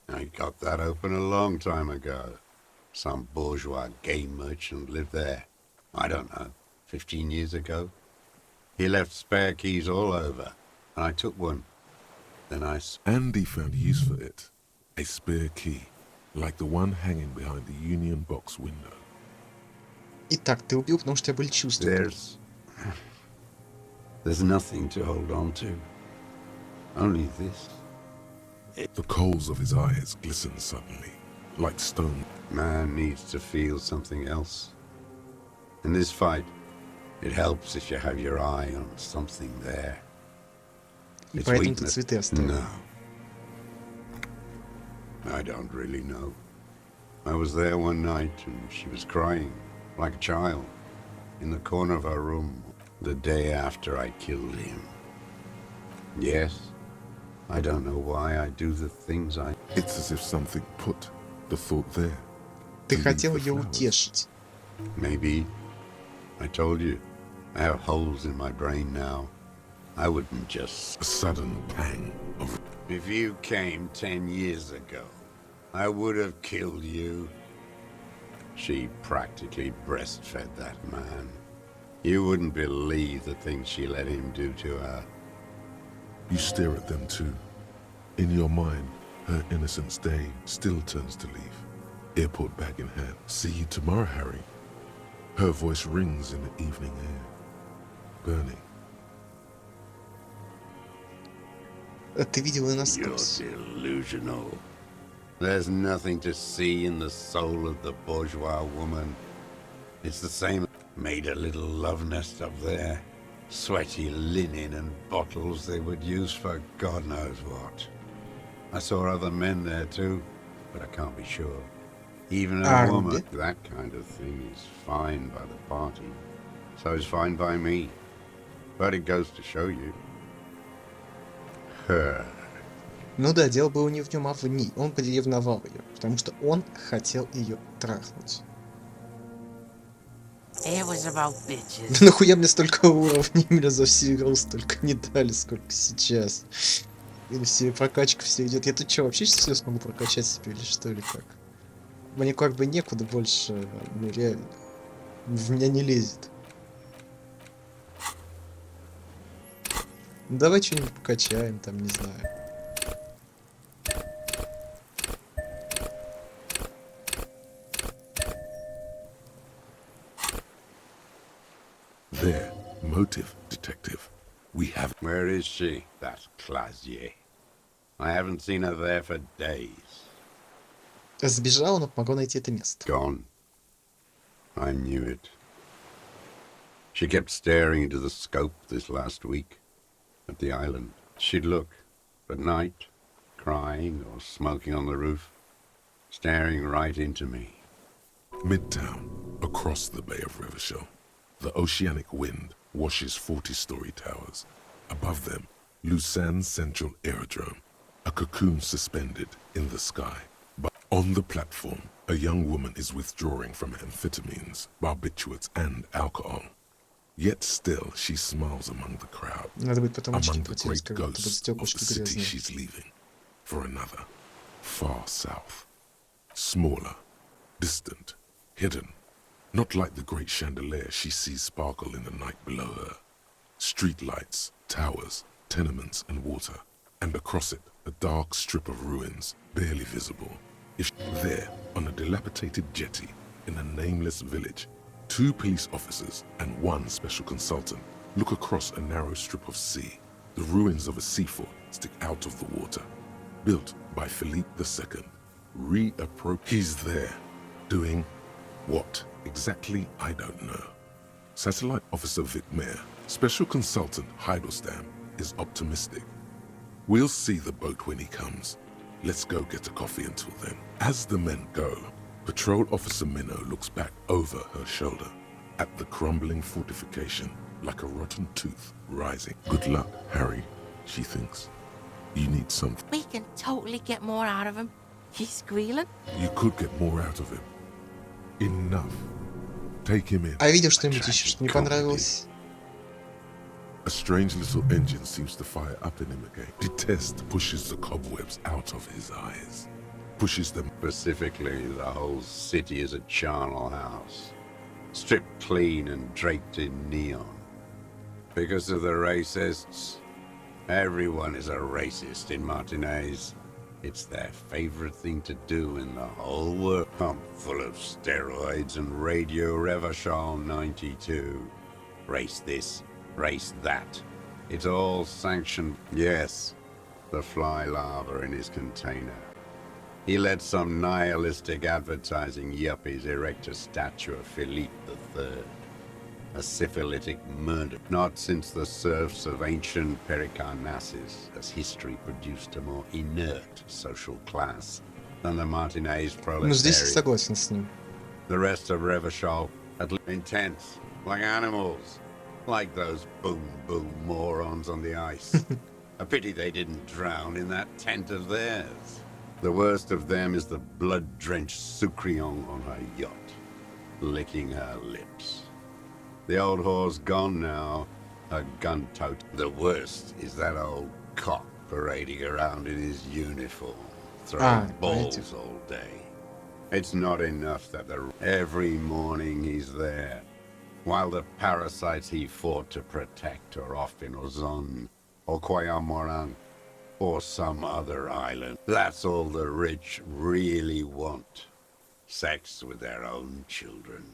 I got that open a long time ago. Some bourgeois game merchant lived there. I don't know, 15 years ago. He left spare keys all over, and I took one. Then Andy found use for it. A spare key, like the one hanging behind the Union Box window. Итак, ты убил, потому что у тебя были чувства. There's nothing to hold on to. Only this. The coals of his eyes glisten suddenly, like stone. Man needs to feel something else. In this fight, it helps if you have your eye on something there. И It's поэтому ты weakness. цветы оставил. No. I don't really know. I was there one night and she was crying, like a child, in the corner of her room, the day after I killed him. Yes, I don't know why I do the things I... It's as if something put the thought there. Ты хотел ее утешить. Maybe. I told you, I have holes in my brain now. I wouldn't just... A sudden pang of... If you came 10 years ago, I would have killed you. She practically breastfed that man. You wouldn't believe the things she let him do to her. You stare at them too. In your mind, her innocence day still turns to leaf. Airport bag in hand. See you tomorrow, Harry. Her voice rings in the evening air. Burning. Ты видел и You're насквозь. delusional. There's nothing to see in the soul of the bourgeois woman. It's the same. Made a little love nest up there. Sweaty linen and bottles they would use for God knows what. I saw other men there too. but I can't be sure. Even a woman, that kind of thing is fine by the party. So it's fine by me. But it goes to show you. Her. Ну да, дело было не в нем, а в ней. Он приревновал ее, потому что он хотел ее трахнуть. It was about bitches. Да нахуя мне столько уровней, мне за всю игру столько не дали, сколько сейчас. Или все прокачка все идет. Я тут что, вообще все смогу прокачать себе или что, или как? Мне как бы некуда больше, ну реально. В меня не лезет. Ну, давай что-нибудь покачаем, там, не знаю. There, motive, detective. We have... Where is she, that Clasier? I haven't seen her there for days. Сбежала, но помогла найти это место. Gone. I knew it. She kept staring into the scope this last week at the island. She'd look at night, crying or smoking on the roof, staring right into me. Midtown, across the Bay of Revachol. The oceanic wind washes 40-story towers. Above them, Lausanne's central aerodrome, a cocoon suspended in the sky. But on the platform, a young woman is withdrawing from amphetamines, barbiturates, and alcohol. Yet still, she smiles among the crowd, among the great ghosts of the city she's leaving, for another, far south. Smaller, distant, hidden. Not like the great chandelier she sees sparkle in the night below her. Street lights, towers, tenements and water. And across it, a dark strip of ruins, barely visible. If there, on a dilapidated jetty, in a nameless village, 2 police officers and 1 special consultant look across a narrow strip of sea. The ruins of a sea fort stick out of the water. Built by Philippe II. He's there, doing what? Exactly, I don't know. Satellite Officer Wittmer, Special Consultant Heidelstam, is optimistic. We'll see the boat when he comes. Let's go get a coffee until then. As the men go, Patrol Officer Minnow looks back over her shoulder at the crumbling fortification like a rotten tooth rising. Good luck, Harry, she thinks. You need something. We can totally get more out of him. He's squealing. You could get more out of him. Enough. Take him in. А видел что-нибудь еще, что не понравилось? A strange little engine seems to fire up in him again. Detest pushes the cobwebs out of his eyes. Pushes them. Specifically, the whole city is a charnel house. Stripped clean and draped in neon. Because of the racists. Everyone is a racist in Martinez. It's their favorite thing to do in the whole world. Pump full of steroids and Radio Revachol 92. Race this, race that. It's all sanctioned. Yes, the fly larva in his container. He let some nihilistic advertising yuppies erect a statue of Philippe III. A syphilitic murder. Not since the serfs of ancient Pericarnassus has history produced a more inert social class than the Martinez Ну, здесь я proletariat. согласен с ним. The rest of Revachol, at least intense, like animals, like those boom morons on the ice. A pity they didn't drown in that tent of theirs. The worst of them is the blood-drenched Sucrion on her yacht, licking her lips. The old whore's gone now, her gun tote. The worst is that old cock parading around in his uniform, throwing balls all day. It's not enough that every morning he's there, while the parasites he fought to protect are off in Ozon, or Coyamoran, or some other island. That's all the rich really want. Sex with their own children.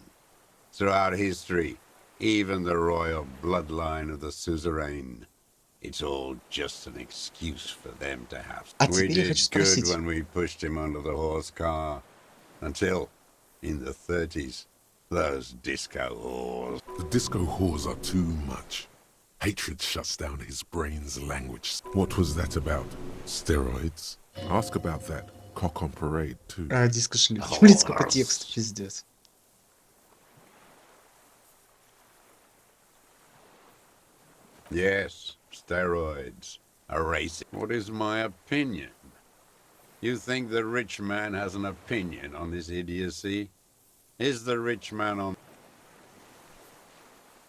Throughout history, even the royal bloodline of the suzerain, it's all just an excuse for them to have. We did good when we pushed him under the horse car, until, in the 30s, those disco whores. The disco whores are too much. Hatred shuts down his brain's language. What was that about? Steroids? Ask about that cock on parade too. Диско шлюхи. Блин, сколько текста, пиздец. Yes, steroids. A race. What is my opinion? You think the rich man has an opinion on this idiocy? Is the rich man on...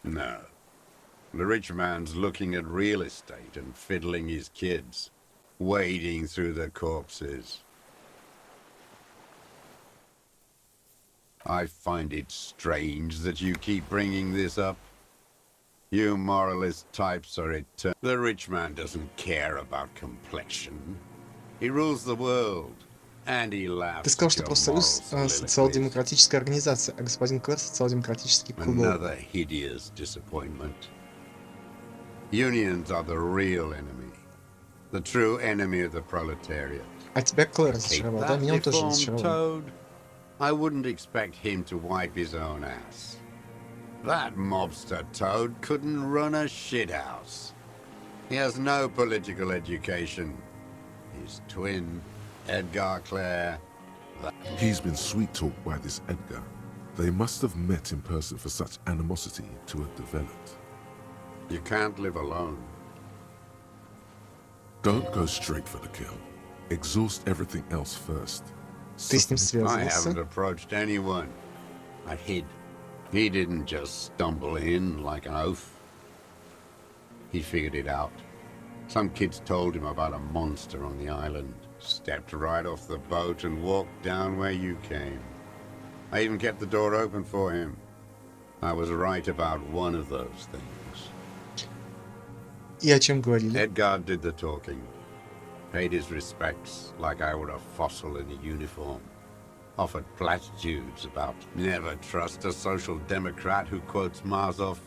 No. The rich man's looking at real estate and fiddling his kids, wading through the corpses. I find it strange that you keep bringing this up. You moralist types are eternal. The rich man doesn't care about complexion. He rules the world, and he laughs. Ты сказал, что профсоюз социал-демократическая организация, а господин Клэр социал-демократический клуб. Another hideous disappointment. Unions are the real enemy, the true enemy of the proletariat. А тебя Клэр разочаровал, да? Меня он тоже разочаровал. I wouldn't expect him to wipe his own ass. That mobster Toad couldn't run a shithouse. He has no political education. His twin, Edgar Clare. He's been sweet-talked by this Edgar. They must have met in person for such animosity to have developed. You can't live alone. Don't go straight for the kill. Exhaust everything else first. Ты с ним I haven't связывался? approached anyone. I hid. He didn't just stumble in like an oaf. He figured it out. Some kids told him about a monster on the island. Stepped right off the boat and walked down where you came. I even kept the door open for him. I was right about one of those things. И о чем говорили? Edgar did the talking. Paid his respects like I were a fossil in a uniform. Offered platitudes about never trust a social democrat who quotes Marzoff.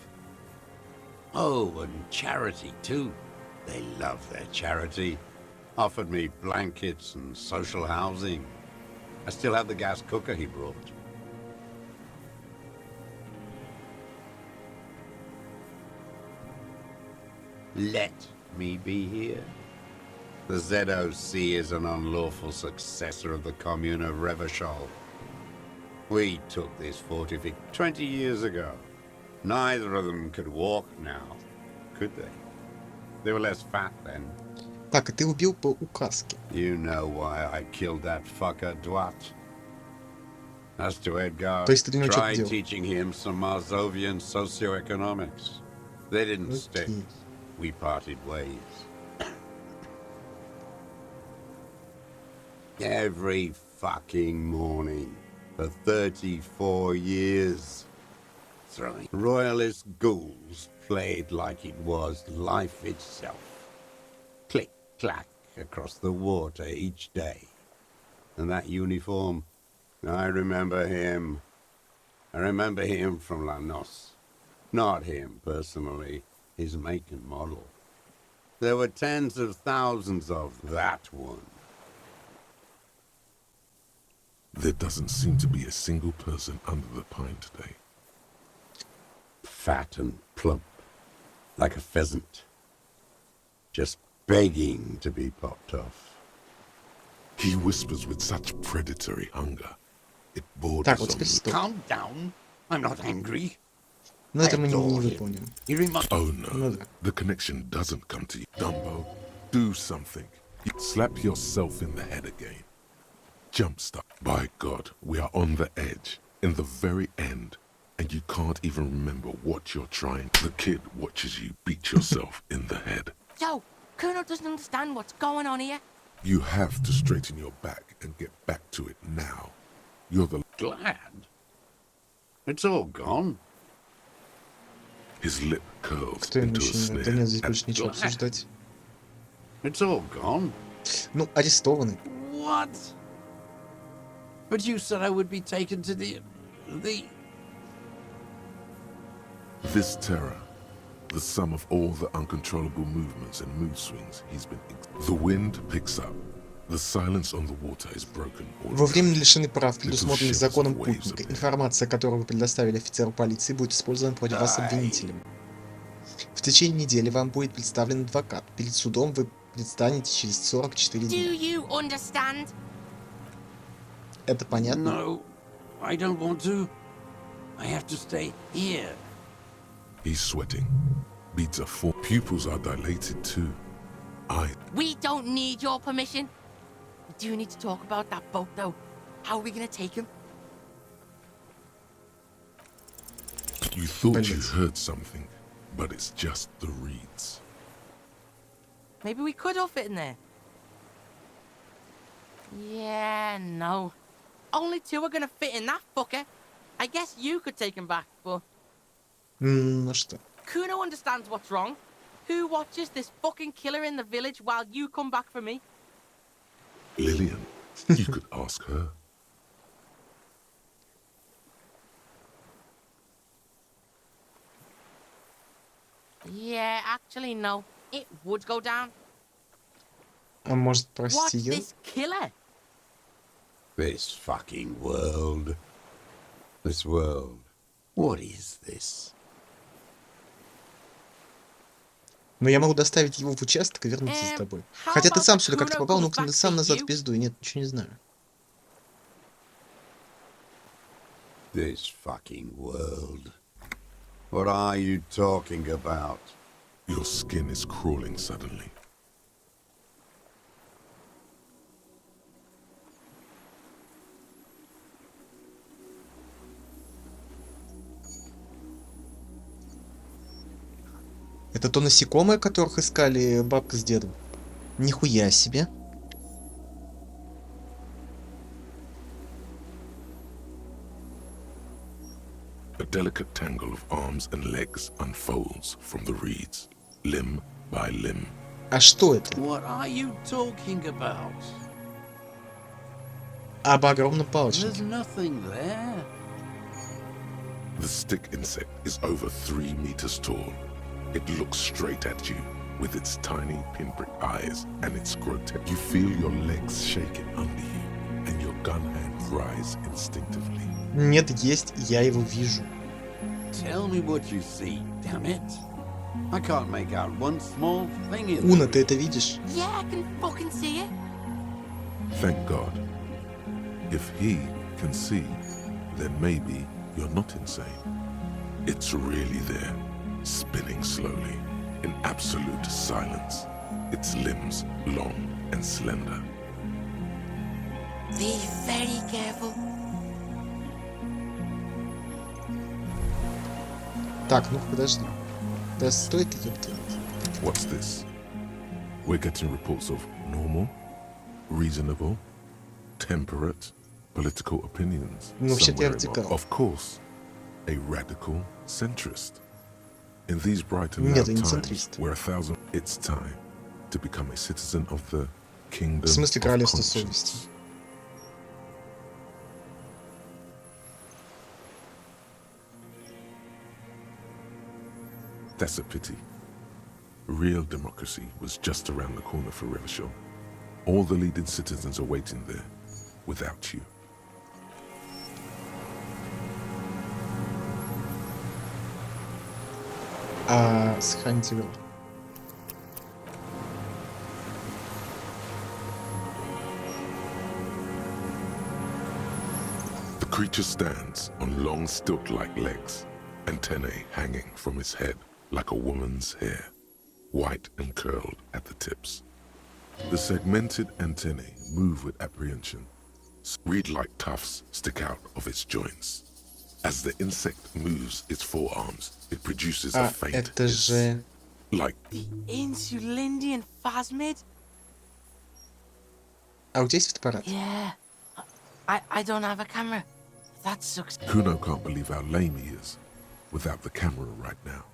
Oh, and charity too. They love their charity. Offered me blankets and social housing. I still have the gas cooker he brought. Let me be here. The ZOC is an unlawful successor of the Commune of Revachol. We took this fortification 20 years ago. Neither of them could walk now, could they? They were less fat then. Так, и ты убил по указке. You know why I killed that fucker, Dwat. As to Edgar, То есть ты для него что-то try делал? teaching him some Marzovian socioeconomics. They didn't stick. We parted ways. Every fucking morning for 34 years. Throwing royalist ghouls played like it was life itself. Click, clack across the water each day. And that uniform, I remember him. I remember him from La Noce. Not him personally, his make and model. There were tens of thousands of that one. There doesn't seem to be a single person under the pine today. Fat and plump, like a pheasant. Just begging to be popped off. He whispers with such predatory hunger. It borders Так, вот on... теперь стоп. Calm down. I'm not angry. Но это мы не выполним. Oh no, the connection doesn't come to you. Dumbo, do something. You slap yourself in the head again. Jumpstart. By God, we are on the edge, in the very end, and you can't even remember what you're trying. The kid watches you beat yourself in the head. Yo, Colonel doesn't understand what's going on here. You have to straighten your back and get back to it now. You're the... Glad? It's all gone. His lip curls Кто ему into a еще не... Да sneer. нет, здесь больше нечего обсуждать. It's all gone. Ну, арестованный. What? But you said I would be taken to the... This terror, the sum of all the uncontrollable movements and mood swings he's been... The wind picks up. The silence on the water is broken. Во время лишены прав, предусмотренных законом путника, информация, которую вы предоставили офицеру полиции, будет использована против вас обвинителем. В течение недели вам будет представлен адвокат. Перед судом вы предстанете через 44 Do дня. you understand? Это понятно. No, I don't want to. I have to stay here. He's sweating. Beads are full. Pupils are dilated too. We don't need your permission. We do need to talk about that boat, though. How are we gonna take him? You thought you heard something, but it's just the reeds. Maybe we could all fit in there. Yeah, no. Only two are gonna fit in that fucker. I guess you could take him back, but... Ну что? Kuno understands what's wrong. Who watches this fucking killer in the village while you come back for me? Lillian, you could ask her. Yeah, actually, no. It would go down. А может, прости What's ее? this killer? This fucking world. This world. What is this? Но я могу доставить его в участок и вернуться за тобой. Хотя ты сам сюда как-то попал, ну-ка ты сам назад в пизду. Нет, ничего не знаю. This fucking world. What are you talking about? Your skin is crawling suddenly. Это то насекомое, которых искали бабка с дедом? Нихуя себе. A delicate tangle of arms and legs unfolds from the reeds, limb by limb. А что это? What are you talking about? Об огромном There's палочнике. nothing there. The stick insect is over 3 meters tall. It looks straight at you with its tiny pinprick eyes and its grotesque. You feel your legs shaking under you and your gun hand rise instinctively. Нет, есть, я его вижу. Tell me what you see, damn it. I can't make out one small thing in Уна, ты это видишь? Yeah, I can fucking see it. Thank God. If he can see, then maybe you're not insane. It's really there, spinning slowly, in absolute silence. Its limbs long and slender. Be very careful. Так, ну подожди. Да стой ты, ёпта. What's this? We're getting reports of normal, reasonable, temperate, political opinions. Ну, вообще-то я somewhere радикал. above. Of course, a radical centrist. In these bright and Нет, loud я не times, центрист. where 1000, it's time to become a citizen of the kingdom В смысле of королевство conscience. совести? That's a pity. Real democracy was just around the corner for Revachol. All the leading citizens are waiting there, without you. Сохранить игру. The creature stands on long stilt-like legs, antennae hanging from its head like a woman's hair, white and curled at the tips. The segmented antennae move with apprehension. Reed-like tufts stick out of its joints. As the insect moves its forearms, it produces a faint это hiss, же... like Insulindian phasmid? А у тебя есть фотоаппарат? Yeah. I don't have a camera. That sucks. Kuno can't believe how lame he is without the camera right now.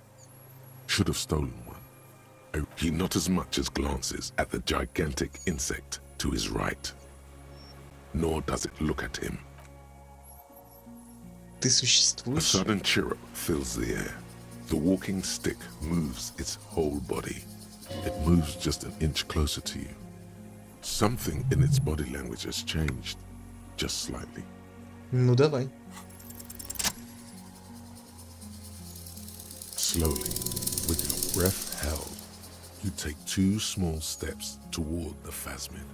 Should have stolen one. He not as much as glances at the gigantic insect to his right, nor does it look at him. Ты A существуешь? sudden chirrup fills the air. The walking stick moves its whole body. It moves just an inch closer to you. Something in its body language has changed, just slightly. Ну давай. Slowly, with your breath held, you take 2 small steps toward the phasmid.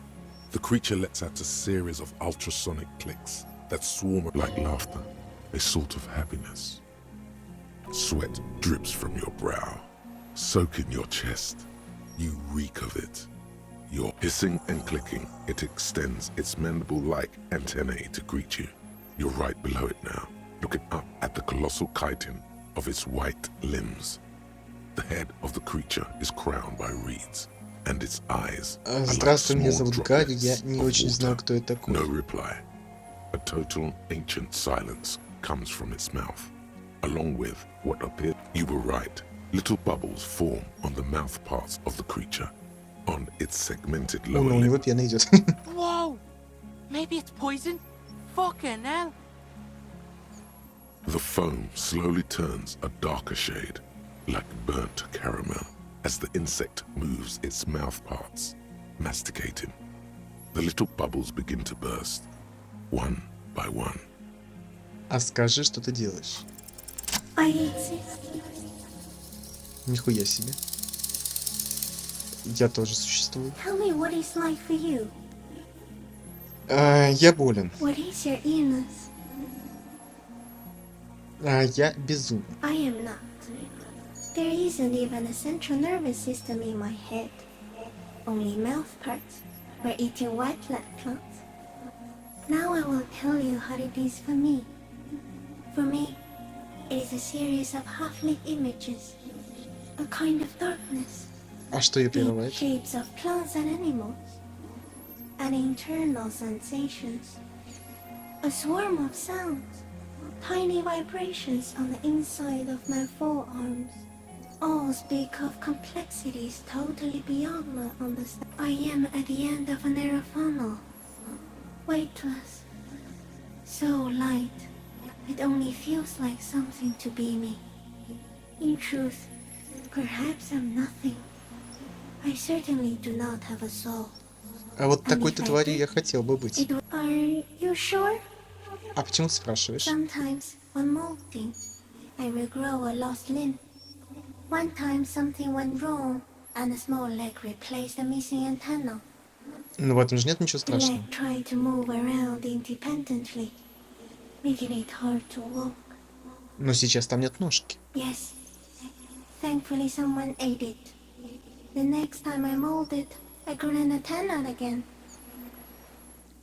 The creature lets out a series of ultrasonic clicks that swarm like laughter, a sort of happiness. Sweat drips from your brow, soaking your chest. You reek of it. You're hissing and clicking. It extends its mandible-like antennae to greet you. You're right below it now, looking up at the colossal chitin of its white limbs. The head of the creature is crowned by reeds, and its eyes are like Здравствуй, меня small зовут Гарри, я droplets не of очень знаю, water. кто это такой. No reply. A total ancient silence comes from its mouth, along with what appears. You were right. Little bubbles form on the mouth parts of the creature, on its segmented Ну, lower у lip. него пена идет. Whoa! Maybe it's poison? Fucking hell! The foam slowly turns a darker shade, like burnt caramel, as the insect moves its mouth parts, masticating. The little bubbles begin to burst, one by one. А скажи, что ты делаешь. I exist. Нихуя себе. Я тоже существую. Tell me what it's like for you. Я болен. What is your illness? Я безумен. I am not. There isn't even a central nervous system in my head. Only mouth parts. We're eating white blood clots. Now I will tell you how it is for me. For me, it is a series of half-lit images. A kind of darkness. А что ее Deep прерывает? shapes of plants and animals. And internal sensations. A swarm of sounds. Tiny vibrations on the inside of my forearms. All speak of complexities totally beyond my understanding. I am at the end of a narrow funnel. Weightless. So light. It only feels like something to be me. In truth, perhaps I'm nothing. I certainly do not have a soul. А вот такой-то тварью я хотел бы быть. Are you sure? А почему ты спрашиваешь? Sometimes, when molting, I regrow a lost limb. One time something went wrong, and a small leg replaced the missing antenna. Ну, в этом же нет ничего The страшного. leg tried to move around independently, making it hard to walk. Но сейчас там нет ножки. Yes. Thankfully someone ate it. The next time I molded, I grew an antenna again.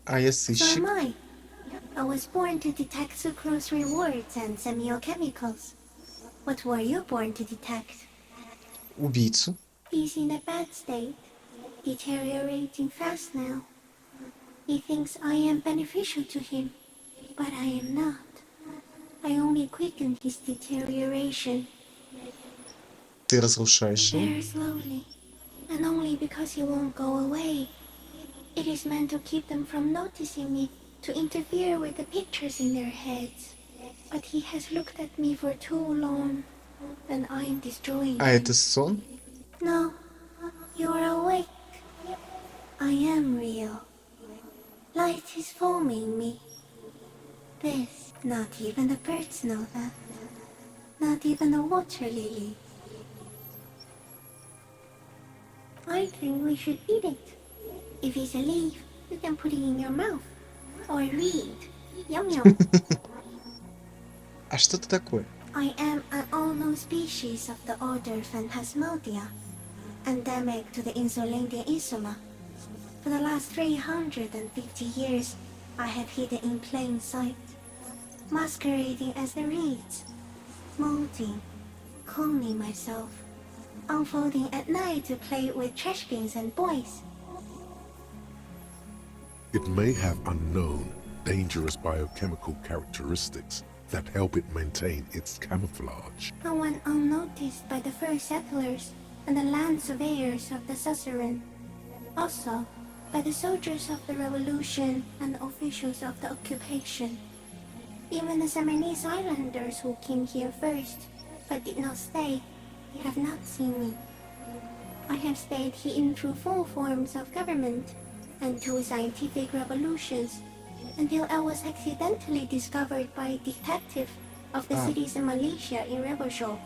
А я So сыщик. am I. I was born to detect sucrose rewards and semiochemicals. What were you born to detect? Убийцу. He's in a bad state, deteriorating fast now. He thinks I am beneficial to him, but I am not. I only quicken his deterioration. Ты разрушаешь его. Very slowly, and only because he won't go away. It is meant to keep them from noticing me, to interfere with the pictures in their heads. But he has looked at me for too long, and I am destroying А him. это сон? No, you are awake. I am real. Light is forming me. This, not even the birds know that. Not even the water lily. I think we should eat it. If it's a leaf, you can put it in your mouth. Or read. Yum yum. А что это такое? I am an unknown species of the order Phantasmodia, endemic to the Insulandia Isoma. For the last 350 years, I have hidden in plain sight, masquerading as the reeds, molting, cloning myself, unfolding at night to play with trash bins and boys. It may have unknown, dangerous biochemical characteristics that help it maintain its camouflage. I went unnoticed by the first settlers and the land surveyors of the suzerain. Also, by the soldiers of the revolution and the officials of the occupation. Even the Samanese islanders who came here first, but did not stay, have not seen me. I have stayed hidden through 4 forms of government and 2 scientific revolutions, until I was accidentally discovered by a detective of the citizen militia in Rebelshaw,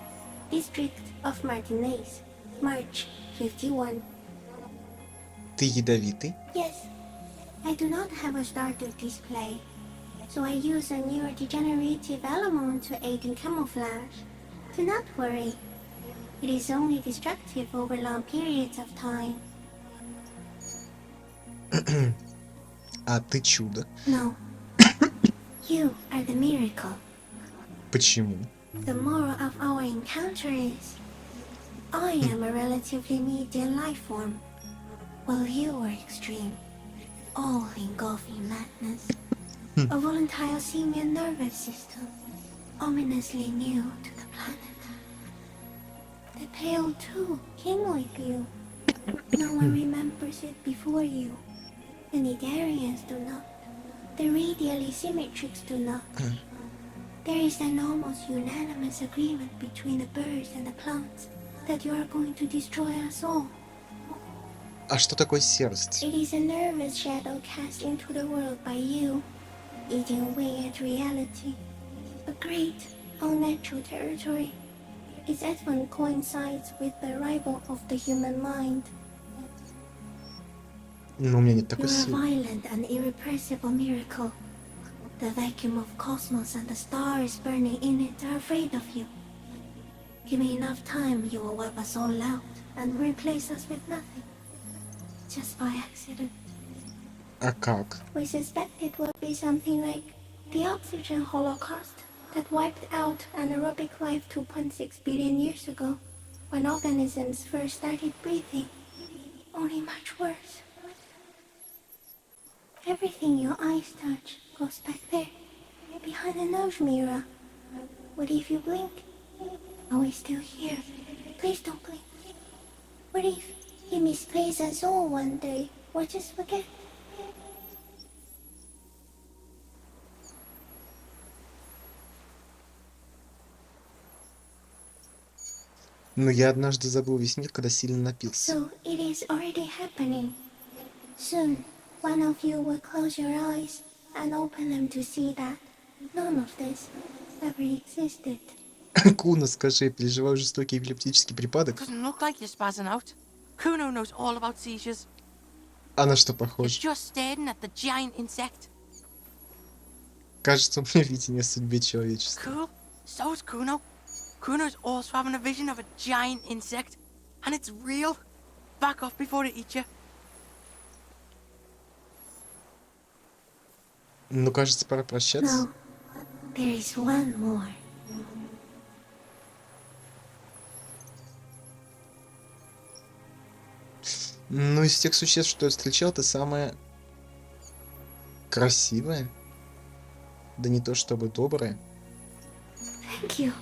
district of Martinez, March 51. Ты ядовитый? Yes, I do not have a starter display, so I use a neurodegenerative element to aid in camouflage. Do not worry. It is only destructive over long periods of time. А ты чудо. No. You are the miracle. Почему? The moral of our encounter is, I am a relatively medium life form, while you are extreme, all-engulfing madness. A volatile simian nervous system, ominously new to the planet. The Pale too came with you. No one remembers it before you. The Nidarians do not. The radially symmetrics do not. There is an almost unanimous agreement between the birds and the plants that you are going to destroy us all. А что такое серость? It is a nervous shadow cast into the world by you, eating away at reality. A great, unnatural territory. Its advent coincides with the arrival of the human mind. Ну, у меня нет такой You're a силы. violent and irrepressible miracle. The vacuum of cosmos and the stars burning in it are afraid of you. Give me enough time, you will wipe us all out and replace us with nothing. Just by accident. А как? We suspect it will be something like the oxygen holocaust that wiped out anaerobic life 2.6 billion years ago, when organisms first started breathing. Only much worse. Everything your eyes touch goes back there, behind the nose mirror. What if you blink? Are we still here? Please don't blink. What if you misplace us all one day, or just forget? Ну, я однажды забыл весь мир, когда сильно напился. So it is already happening. Soon, one of you will close your eyes and open them to see that none of this ever existed. Куна, скажи, я переживаю жестокий эпилептический припадок. Doesn't look like you're spazzing out. Kuno knows all about seizures. А на что You're похоже? just staring at the giant insect. Кажется, у меня видение о судьбе человечества. Cool. So's Kuno. Kuno's also having a vision of a giant insect, and it's real. Back off before it eats you. Ну, кажется, пора прощаться. No, there is one more. Ну, из тех существ, что я встречал, ты самая красивая. Да не то чтобы добрая. Thank you.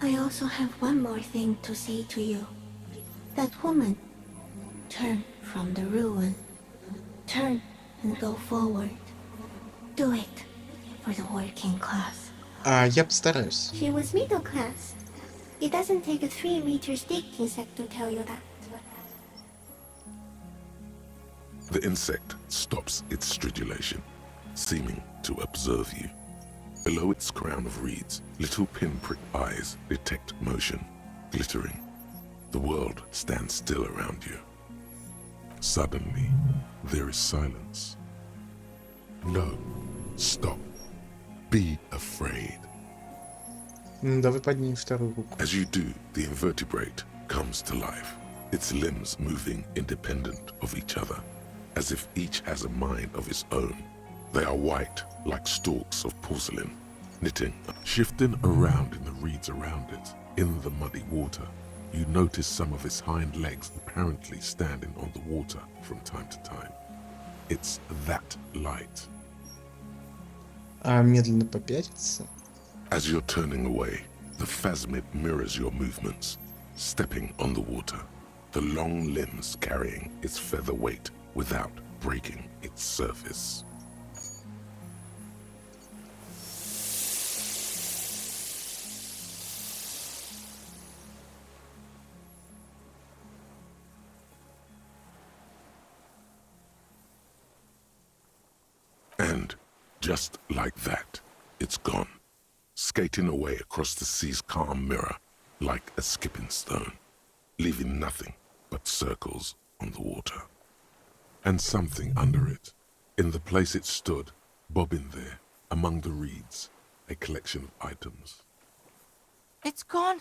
I also have one more thing to say to you. That woman, turn from the ruin. Turn and go forward. Do it for the working class. А я постараюсь. She was middle class. It doesn't take a 3-meter stick insect to tell you that. The insect stops its stridulation, seeming to observe you. Below its crown of reeds, little pinprick eyes detect motion, glittering. The world stands still around you. Suddenly, there is silence. No, stop. Be afraid. Давай поднимем вторую руку. As you do, the invertebrate comes to life, its limbs moving independent of each other, as if each has a mind of its own. They are white, like stalks of porcelain, knitting, shifting around in the reeds around it. In the muddy water, you notice some of its hind legs apparently standing on the water from time to time. It's that light. А медленно попятиться. As you're turning away, the phasmid mirrors your movements, stepping on the water, the long limbs carrying its feather weight without breaking its surface. And just like that, it's gone, skating away across the sea's calm mirror like a skipping stone, leaving nothing but circles on the water. And something under it, In the place it stood, bobbing there, among the reeds, a collection of items. It's gone.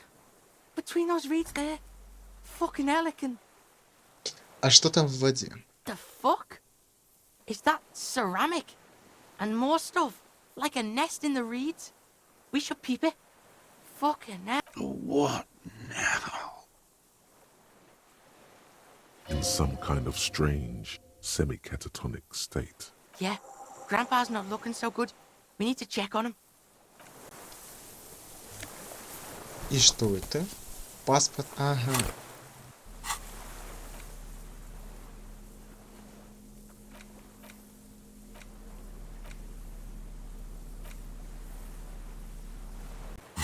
Between those reeds there. Fucking Helican. А что там в воде? The fuck? Is that ceramic? And more stuff? Like a nest in the reeds? We should peep it. Fucking hell. What now? In some kind of strange, semi-catatonic state. Yeah, Grandpa's not looking so good. We need to check on him. И что это? Паспорт. Ага.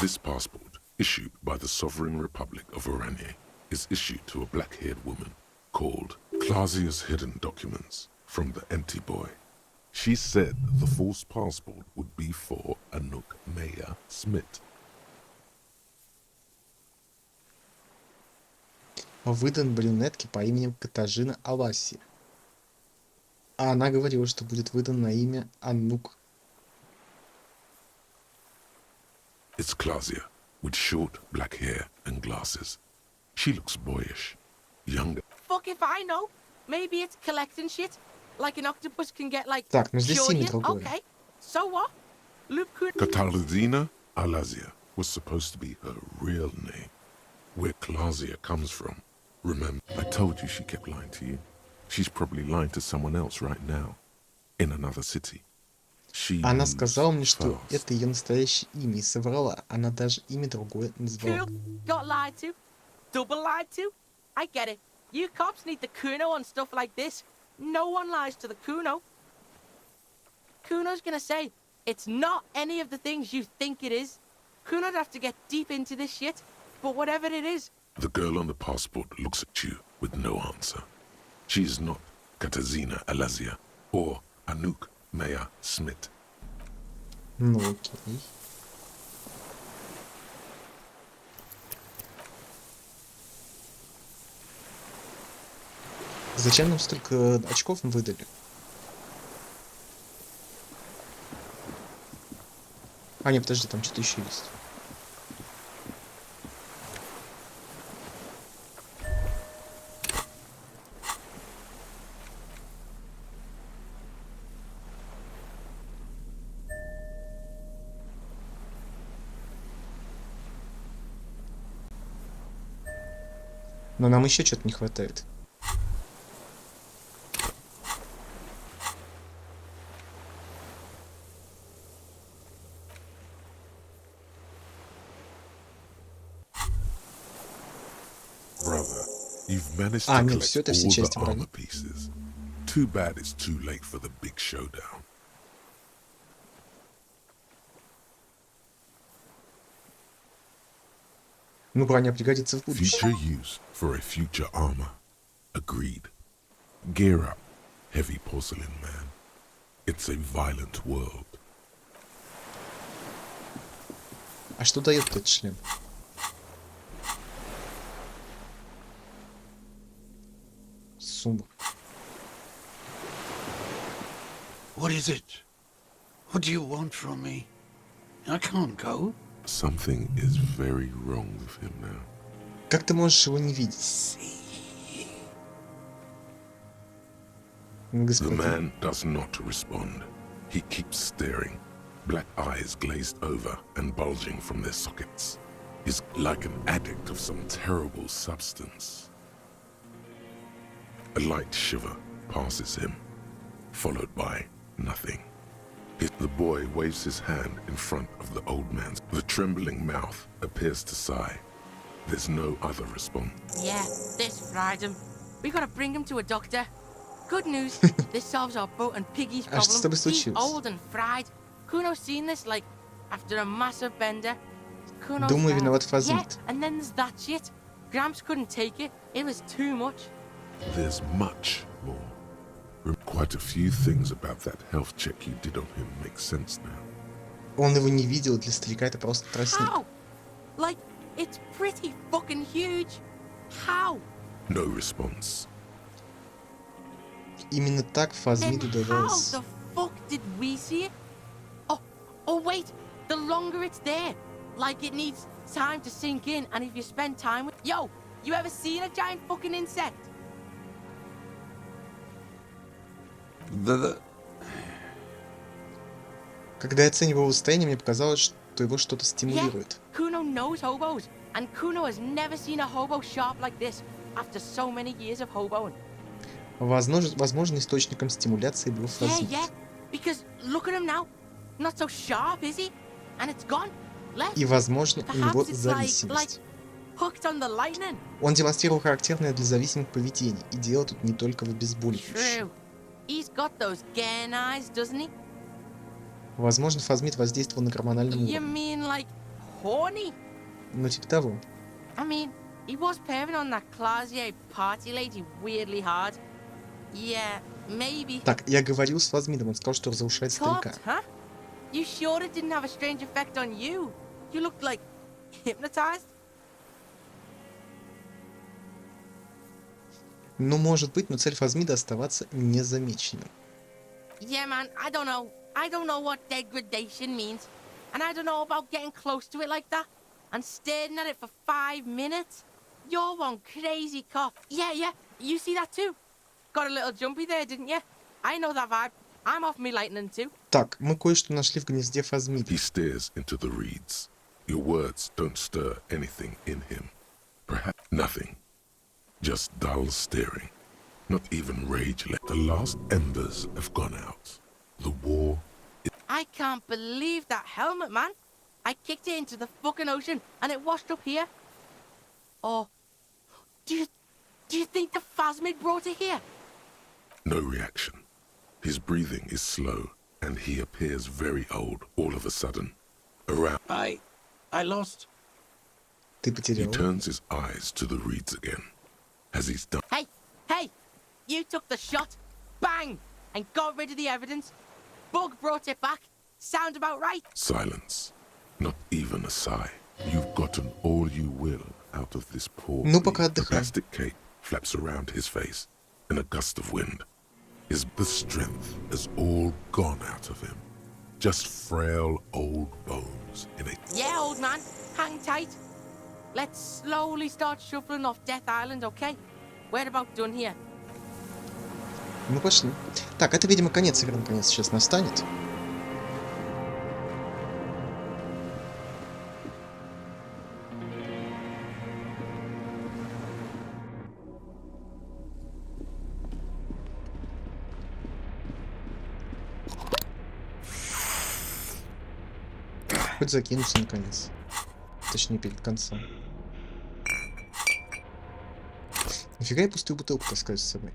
This passport, issued by the Sovereign Republic of Oranje, is issued to a black-haired woman called Clausia's Hidden Documents from the Empty Boy. She said the false passport would be for Anouk Maya Smith. Выдан брюнетке по имени Катажина Аласи. А она говорила, что будет выдан на имя Анук. It's Clausia, with short black hair and glasses. She looks boyish, younger. Fuck if I know. Maybe it's collecting shit. Like an octopus can get like... Так, ну здесь имя Shorty. другое. Okay. So what? Luke could... Catalina Alazia was supposed to be her real name. Where Clausia comes from. Remember, I told you she kept lying to you. She's probably lying to someone else right now. In another city. Она сказала мне, что это ее настоящее имя, и соврала. Она даже имя другое назвала. Cool. Got lied to. Double lied to. I get it. You cops need the Kuno on stuff like this. No one lies to the Kuno. Kuno's gonna say, it's not any of the things you think it is. Kuno'd have to get deep into this shit. But whatever it is... The girl on the passport looks at you with no answer. She is not Katazina Alazia or Anouk Maya Smith. Ну окей. Зачем нам столько очков выдали? А, не, подожди, там что-то еще есть. Но нам еще что-то не хватает. Brother, you've managed to нет, collect всё это all все части the брони. armor pieces. Too bad it's too late for the big showdown. Ну, броня пригодится в будущем. Future use for a future armor. Agreed. Gear up, heavy porcelain man. It's a violent world. А что дает этот шлем? Сумма. What is it? What do you want from me? I can't go. Something is very wrong with him now. Как ты можешь его не видеть? The man does not respond. He keeps staring, black eyes glazed over and bulging from their sockets. He's like an addict of some terrible substance. A light shiver passes him, followed by nothing. The boy waves his hand in front of the old man's. The trembling mouth appears to sigh. There's no other response. Yeah, this fried him. We gotta bring him to a doctor. Good news, this solves our boat and Piggy's А что с тобой problem. He's случилось? old and fried. Kuno's seen this, like, after a massive bender. Kuno's Думаю, down. виноват Yeah, Фазмит. and then there's that shit. Gramps couldn't take it. It was too much. There's much more. Quite a few things about that health check you did on him make sense now. Он его не видел, для старика это просто тростник. How? Like, it's pretty fucking huge. How? No response. Именно так Фазмиду How удалось. the fuck did we see it? Oh wait, the longer it's there, like it needs time to sink in, and if you spend time with... Yo, you ever seen a giant fucking insect? Когда я оценивал состояние, мне показалось, что его что-то стимулирует. Kuno knows hobos, and Kuno has never seen a hobo sharp like this after so many years of hoboing. Возможно, источником стимуляции был Фазмид. Yeah, because look at him now. Not so sharp, is he? And it's gone. Left. И, возможно, у него Perhaps it's зависимость. hooked on the lightning. Он демонстрировал характерное для зависимых поведение, и дело тут не только в обезболивающем. True. He's got those garen eyes, doesn't he? Возможно, Фазмид воздействовал на гормональном You уровне. mean like horny? Ну, типа того. I mean, he was pairing on that Clausier party lady weirdly hard. Yeah, maybe. Так, я говорил с Фазмидом, он сказал, что разрушает старика. Talked, huh? You sure it didn't have a strange effect on you? You looked like hypnotized. Ну, может быть, но цель Фазмида оставаться незамеченным. Yeah, man, I don't know. I don't know what degradation means. And I don't know about getting close to it like that. And staring at it for 5 minutes. You're one crazy cop. Yeah, you see that too? Got a little jumpy there, didn't you? I know that vibe. I'm off me lightning too. Так, мы кое-что нашли в гнезде Фазмида. He stares into the reeds. Your words don't stir anything in him. Perhaps nothing. Just dull staring. Not even rage left. The last embers have gone out. The war is... I can't believe that helmet, man. I kicked it into the fucking ocean and it washed up here. Or do you think the Phasmid brought it here? No reaction. His breathing is slow, and he appears very old all of a sudden. Around... I lost. Ты He потерял. turns his eyes to the reeds again, as he's done. Hey! You took the shot, bang, and got rid of the evidence. Bug brought it back. Sound about right? Silence. Not even a sigh. You've gotten all you will out of this poor Ну, пока breed. The отдыхай. plastic cape flaps around his face in a gust of wind. The strength has all gone out of him. Just frail old bones in a... Yeah, old man, hang tight. Let's slowly start shuffling off Death Island, okay? We're about done here. Ну, пошли. Так, это, видимо, конец игры наконец сейчас настанет. Хоть закинуться наконец. Точнее, перед концом. Нафига я пустую бутылку таскаю с собой?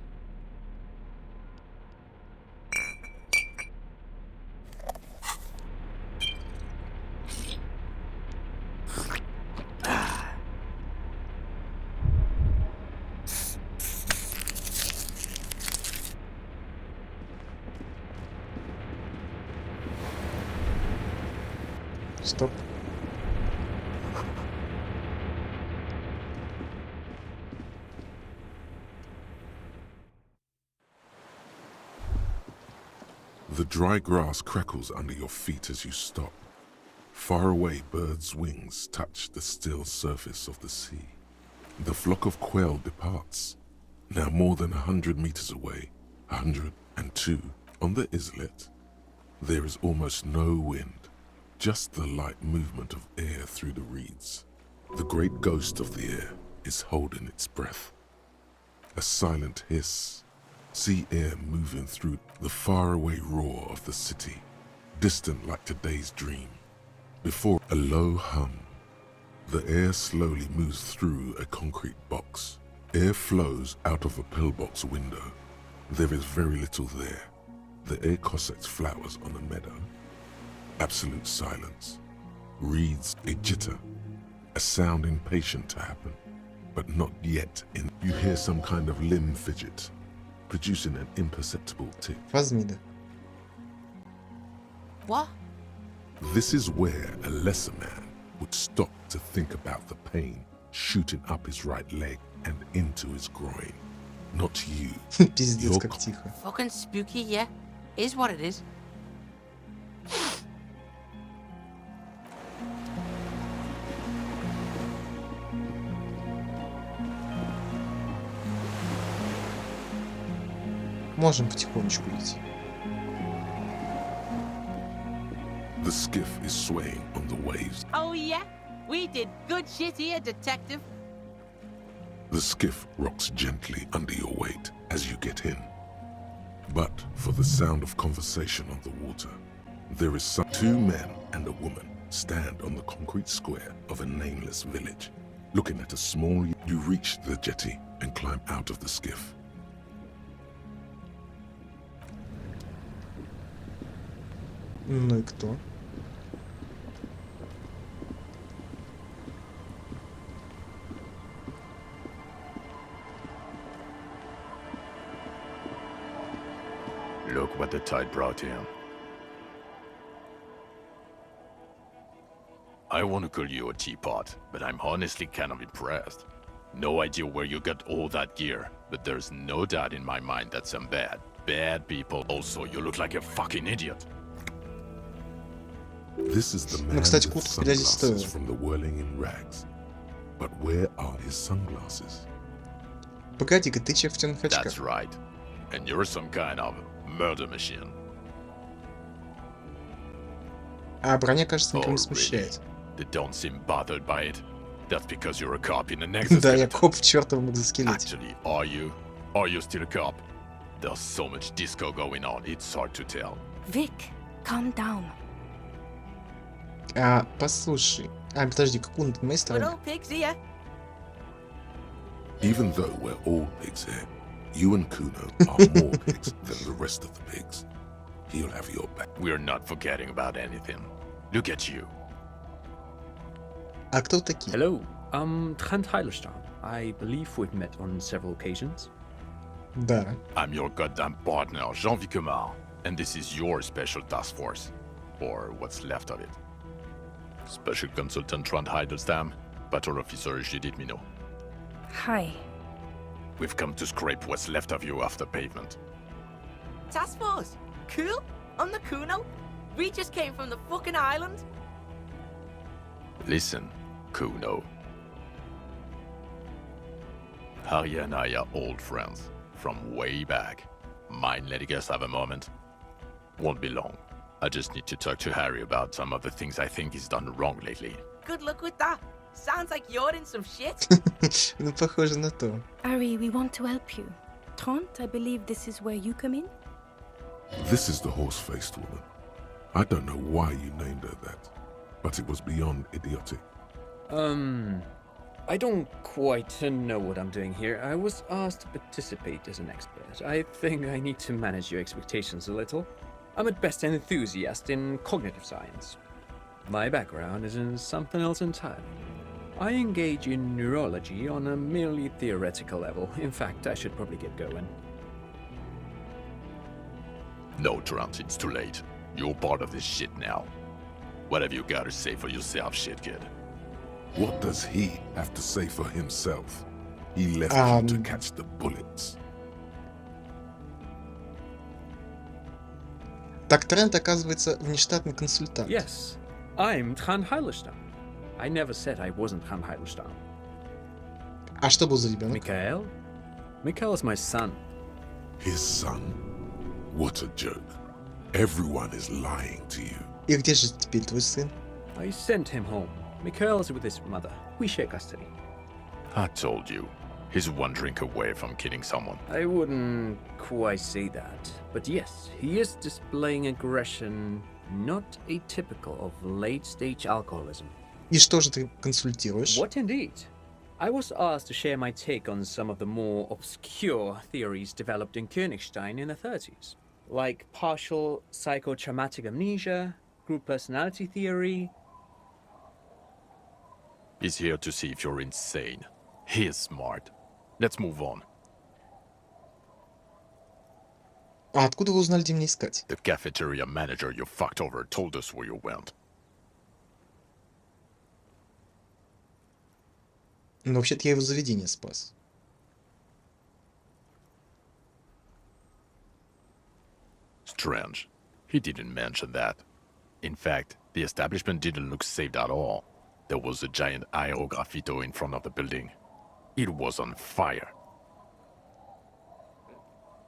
Стоп. The dry grass crackles under your feet as you stop. Far away, birds' wings touch the still surface of the sea. The flock of quail departs, now more than 100 meters away, 102, on the islet. There is almost no wind, just the light movement of air through the reeds. The great ghost of the air is holding its breath. A silent hiss, sea air moving through the faraway roar of the city, distant like today's dream. Before a low hum, the air slowly moves through a concrete box. Air flows out of a pillbox window. There is very little there. The air cossets flowers on a meadow. Absolute silence. Reeds a jitter, a sound impatient to happen, but not yet in. You hear some kind of limb fidget, producing an imperceptible tick. Фазмида. What? This is where a lesser man would stop to think about the pain shooting up his right leg and into his groin. not you. Пиздец, как тихо. Fucking spooky, yeah. Is what it is. Можем потихонечку идти. The skiff is swaying on the waves. Oh, yeah? We did good shit here, detective. The skiff rocks gently under your weight as you get in. But for the sound of conversation on the water, there is two men and a woman stand on the concrete square of a nameless village. Looking at a small... You reach the jetty and climb out of the skiff. Ну и кто? Look what the tide brought him. I want to call you a teapot, but I'm honestly kind of impressed. No idea where you got all that gear, but there's no doubt in my mind that some bad people. Also, you look like a fucking idiot. This is the man with sunglasses from the whirling in rags. But where are his sunglasses? Погоди-ка, ты чек в темных очках. That's right. And you're some kind of murder machine. А броня, кажется, никого не смущает. They don't seem bothered by it. That's because you're a cop in an exoskeleton. Да, я коп в чертовом экзоскелете. Actually, are you? Are you still a cop? There's so much disco going on, it's hard to tell. Vic, calm down. Послушай. Подожди, Куна, на моей стороне. Even though we're all pigs here, you and Kuno are more pigs than the rest of the pigs. He'll have your back. We're not forgetting about anything. Look at you. А кто такие? Hello, I'm Trent Heilerstein. I believe we've met on several occasions. Да. I'm your goddamn partner, Jean-Vic Comar, and this is your special task force. Or what's left of it. Special Consultant Trent Heilerstam, Patrol Officer Judith Minot. Hi. We've come to scrape what's left of you after pavement. Task force? Cool? On the Kuno? We just came from the fucking island? Listen, Kuno. Harry and I are old friends, from way back. Mind letting us have a moment? Won't be long. I just need to talk to Harry about some of the things I think he's done wrong lately. Good luck with that. Sounds like you're in some shit. Ну, похоже на то. Ari, we want to help you. Trent, I believe this is where you come in? This is the horse-faced woman. I don't know why you named her that, but it was beyond idiotic. I don't quite know what I'm doing here. I was asked to participate as an expert. I think I need to manage your expectations a little. I'm at best an enthusiast in cognitive science. My background is in something else entirely. I engage in neurology on a merely theoretical level. In fact, I should probably get going. No, Trent, it's too late. You're part of this shit now. What have you got to say for yourself, shit kid? What does he have to say for himself? He left you to catch the bullets. Так Трент, оказывается, внештатный консультант. Yes, I'm Trent Heilerstein. I never said I wasn't Trent Heilerstein. А что был за ребенок? Mikhail? Mikhail is my son. His son? What a joke. Everyone is lying to you. И где же теперь твой сын? I sent him home. Mikhail is with his mother. We share custody. I told you. He's one drink away from killing someone. I wouldn't quite say that. But yes, he is displaying aggression not atypical of late-stage alcoholism. И что же ты консультируешь? What indeed? I was asked to share my take on some of the more obscure theories developed in Königstein in the 30s, like partial psychotraumatic amnesia, group personality theory. He's here to see if you're insane. He is smart. Let's move on. А откуда вы узнали, где меня искать? The cafeteria manager you fucked over told us where you went. Ну, вообще-то я его заведение спас. strange. He didn't mention that. In fact, the establishment didn't look saved at all. There was a giant aerograffito in front of the building. It was on fire.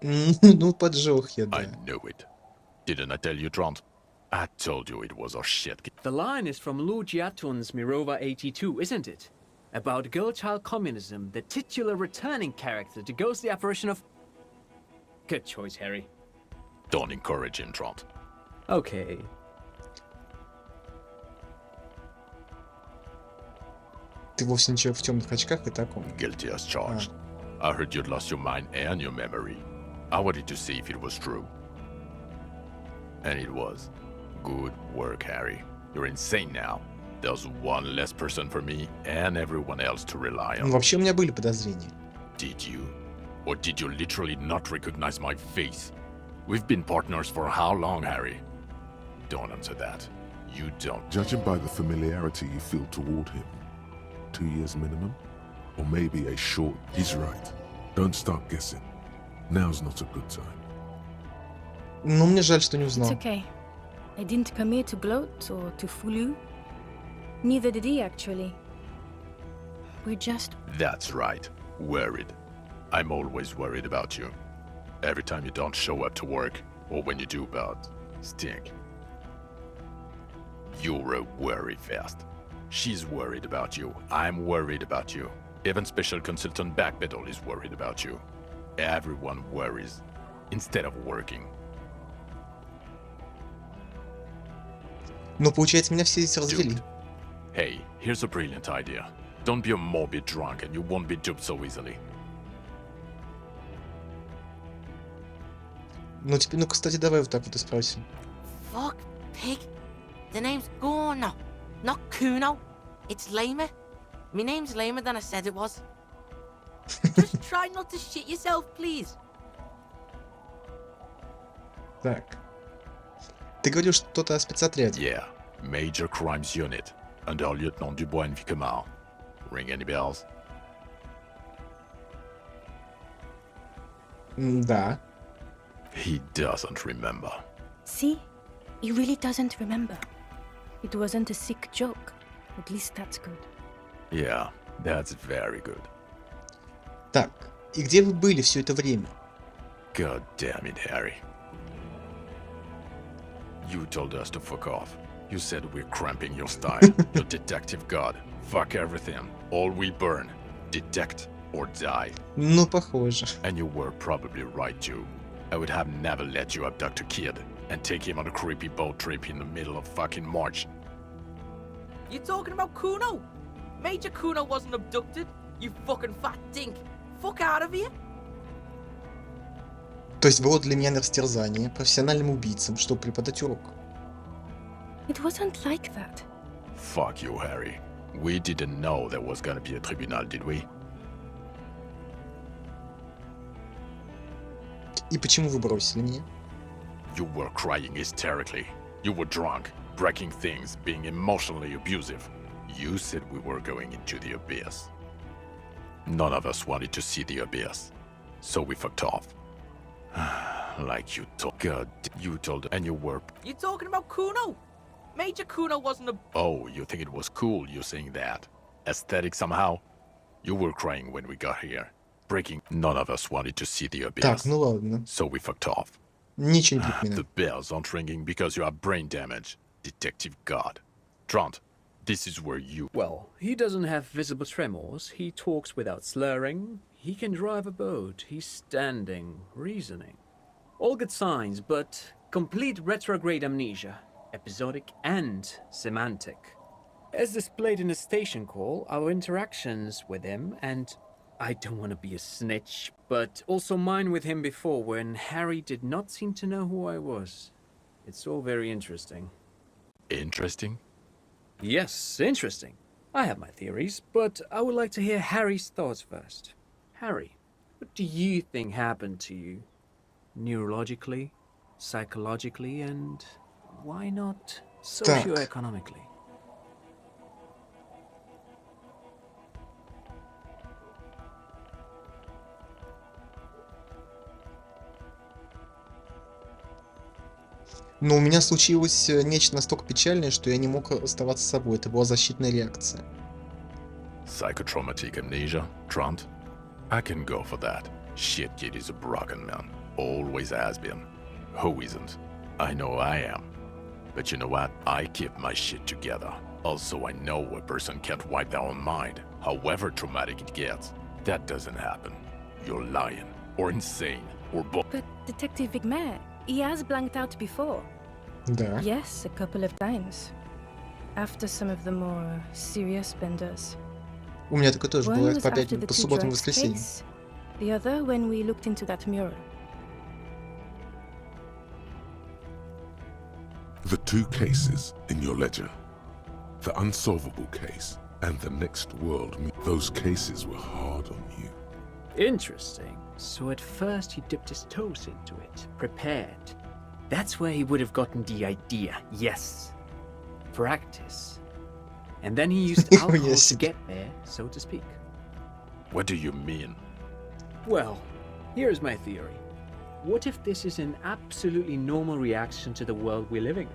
Ну, поджог я, да. I knew it. Didn't I tell you, Trant? I told you it was our shit. The line is from Lu Jiatun's Mirova 82, isn't it? About girl-child communism, the titular returning character to ghost the apparition of... Good choice, Harry. Don't encourage him, Trant. Okay. Ты вовсе ничего в темных очках и таком. Guilty as charged. I heard you'd lost your mind and your memory. I wanted to see if it was true. And it was. Good work, Harry. You're insane now. There's one less person for me and everyone else to rely on. Ну, вообще у меня были подозрения. Did you? Or did you literally not recognize my face? We've been partners for how long, Harry? Don't answer that. You don't. Judging by the familiarity you feel toward him, 2 years minimum? Or maybe a short... He's right. Don't start guessing. Now's not a good time. Ну, мне жаль, что не узнал. It's okay. I didn't come here to gloat or to fool you. Neither did he, actually. We're just... That's right. Worried. I'm always worried about you. Every time you don't show up to work, or when you do but stink. You're a worry fest. She's worried about you. I'm worried about you. Even Special Consultant Backpedal is worried about you. Everyone worries instead of working. Ну, получается, меня все здесь развели. Hey, here's a brilliant idea. Don't be a morbid drunk and you won't be duped so easily. Ну, теперь, ну, кстати, давай вот так вот и спросим. Fuck, pig. The name's Gorno, not Kuno. It's lamer. My name's lamer than I said it was. Just try not to shit yourself, please. Так. Ты говорил что-то о спецотряде. Yeah, Major Crimes Unit, under Lieutenant Dubois and Vicomar. Ring any bells? Да. He doesn't remember. See? He really doesn't remember. It wasn't a sick joke. At least that's good. Yeah, that's very good. Так, и где вы были все это время? God damn it, Harry. You told us to fuck off. You said we're cramping your style. Your detective god. Fuck everything. All we burn. Detect or die. Ну, похоже. And you were probably right too. I would have never let you abduct a kid and take him on a creepy boat trip in the middle of fucking March. You talking about Kuno? Major Kuno wasn't abducted. You fucking fat dink. Fuck out of here. То есть было для меня на растерзание профессиональным убийцам, чтобы преподать урок. It wasn't like that. Fuck you, Harry. We didn't know there was gonna be a tribunal, did we? И почему вы бросили меня? You were crying hysterically. You were drunk, breaking things, being emotionally abusive. You said we were going into the abyss. None of us wanted to see the abyss. So we fucked off. Like you told. God, you told, and you were. You talking about Kuno? Major Kuno wasn't a... Oh, you think it was cool you saying that? Aesthetic somehow? You were crying when we got here. Breaking. None of us wanted to see the abyss. Так, ну ладно. So we fucked off. Ничего не припоминаю. The bells aren't ringing because you have brain damage. Detective God. Trant, this is where you... Well, he doesn't have visible tremors. He talks without slurring. He can drive a boat. He's standing, reasoning. All good signs, but complete retrograde amnesia. Episodic and semantic. As displayed in the station call, our interactions with him, and I don't want to be a snitch, but also mine with him before when Harry did not seem to know who I was. It's all very interesting. Interesting? Yes, interesting. I have my theories, but I would like to hear Harry's thoughts first. Harry, what do you think happened to you? Neurologically, psychologically, and why not socioeconomically? Но у меня случилось нечто настолько печальное, что я не мог оставаться собой. Это была защитная реакция. Psychotraumatic amnesia, Trant? I can go for that. Shit kid is a broken man. Always has been. Who isn't? I know I am. But you know what? I keep my shit together. Also, I know a person can't wipe their own mind, however traumatic it gets. That doesn't happen. You're lying, or insane, or both. But Detective Vigmer, he has blanked out before. Да. Yes, a couple of times. After some of the more serious benders. У меня такое тоже One бывает was по after the по two субботам и drugs воскресеньям. case, the other when we looked into that mural. The two cases in your ledger, the unsolvable case and the next world, those cases were hard on you. Interesting. So at first he dipped his toes into it, prepared. That's where he would have gotten the idea, yes. Practice. And then he used alcohol to get there, so to speak. What do you mean? Well, here's my theory. What if this is an absolutely normal reaction to the world we're living in?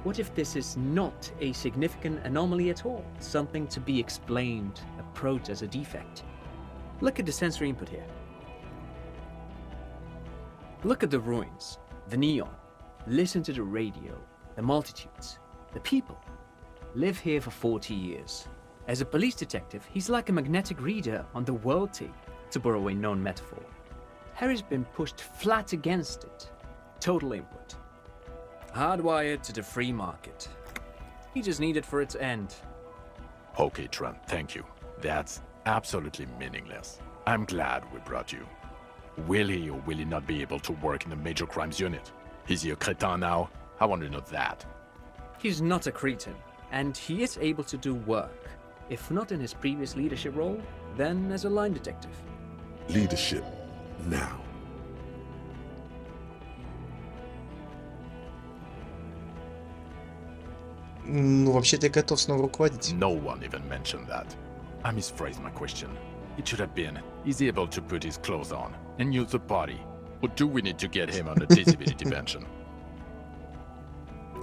What if this is not a significant anomaly at all? Something to be explained, approached as a defect? Look at the sensory input here. Look at the ruins, the neon. Listen to the radio, the multitudes, the people. Live here for 40 years. As a police detective, he's like a magnetic reader on the world tape, to borrow a known metaphor. Harry's been pushed flat against it. Total input. Hardwired to the free market. He just needed for its end. Okay, Trent, thank you. That's absolutely meaningless. I'm glad we brought you. Will he or will he not be able to work in the major crimes unit? Is he a cretin now? I want to know that. He's not a cretin, and he is able to do work. If not in his previous leadership role, then as a line detective. Leadership, now. Ну, вообще-то я готов снова руководить. No one even mentioned that. I misphrased my question. It should have been, is he able to put his clothes on and use the body? Or do we need to get him on a disability pension?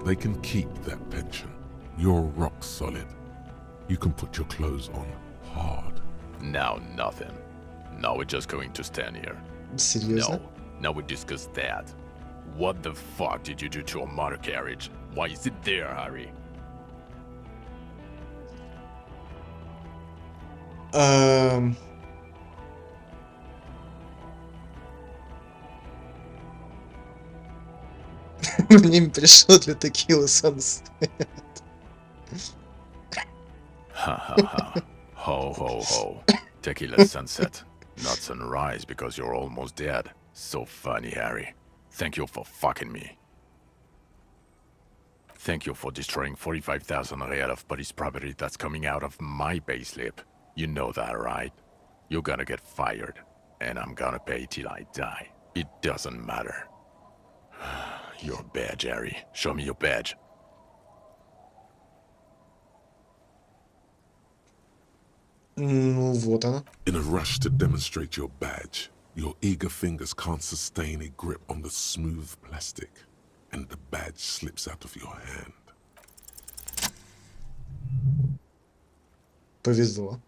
They can keep that pension. You're rock solid. You can put your clothes on hard. Now nothing. Now we're just going to stand here. Seriously? No. Now we discuss that. What the fuck did you do to our motor carriage? Why is it there, Harry? Время пришло для текилы Сансет. Ha ha ha. Ho ho ho. Tequila sunset. Not sunrise because you're almost dead. So funny, Harry. Thank you for fucking me. Thank you for destroying 45,000 real of police property that's coming out of my payslip. You know that, right? You're gonna get fired. And I'm gonna pay till I die. It doesn't matter. Your badge, Harry. Show me your badge. Ну, вот она. In a rush to demonstrate your badge, your eager fingers can't sustain a grip on the smooth plastic, and the badge slips out of your hand. Повезло.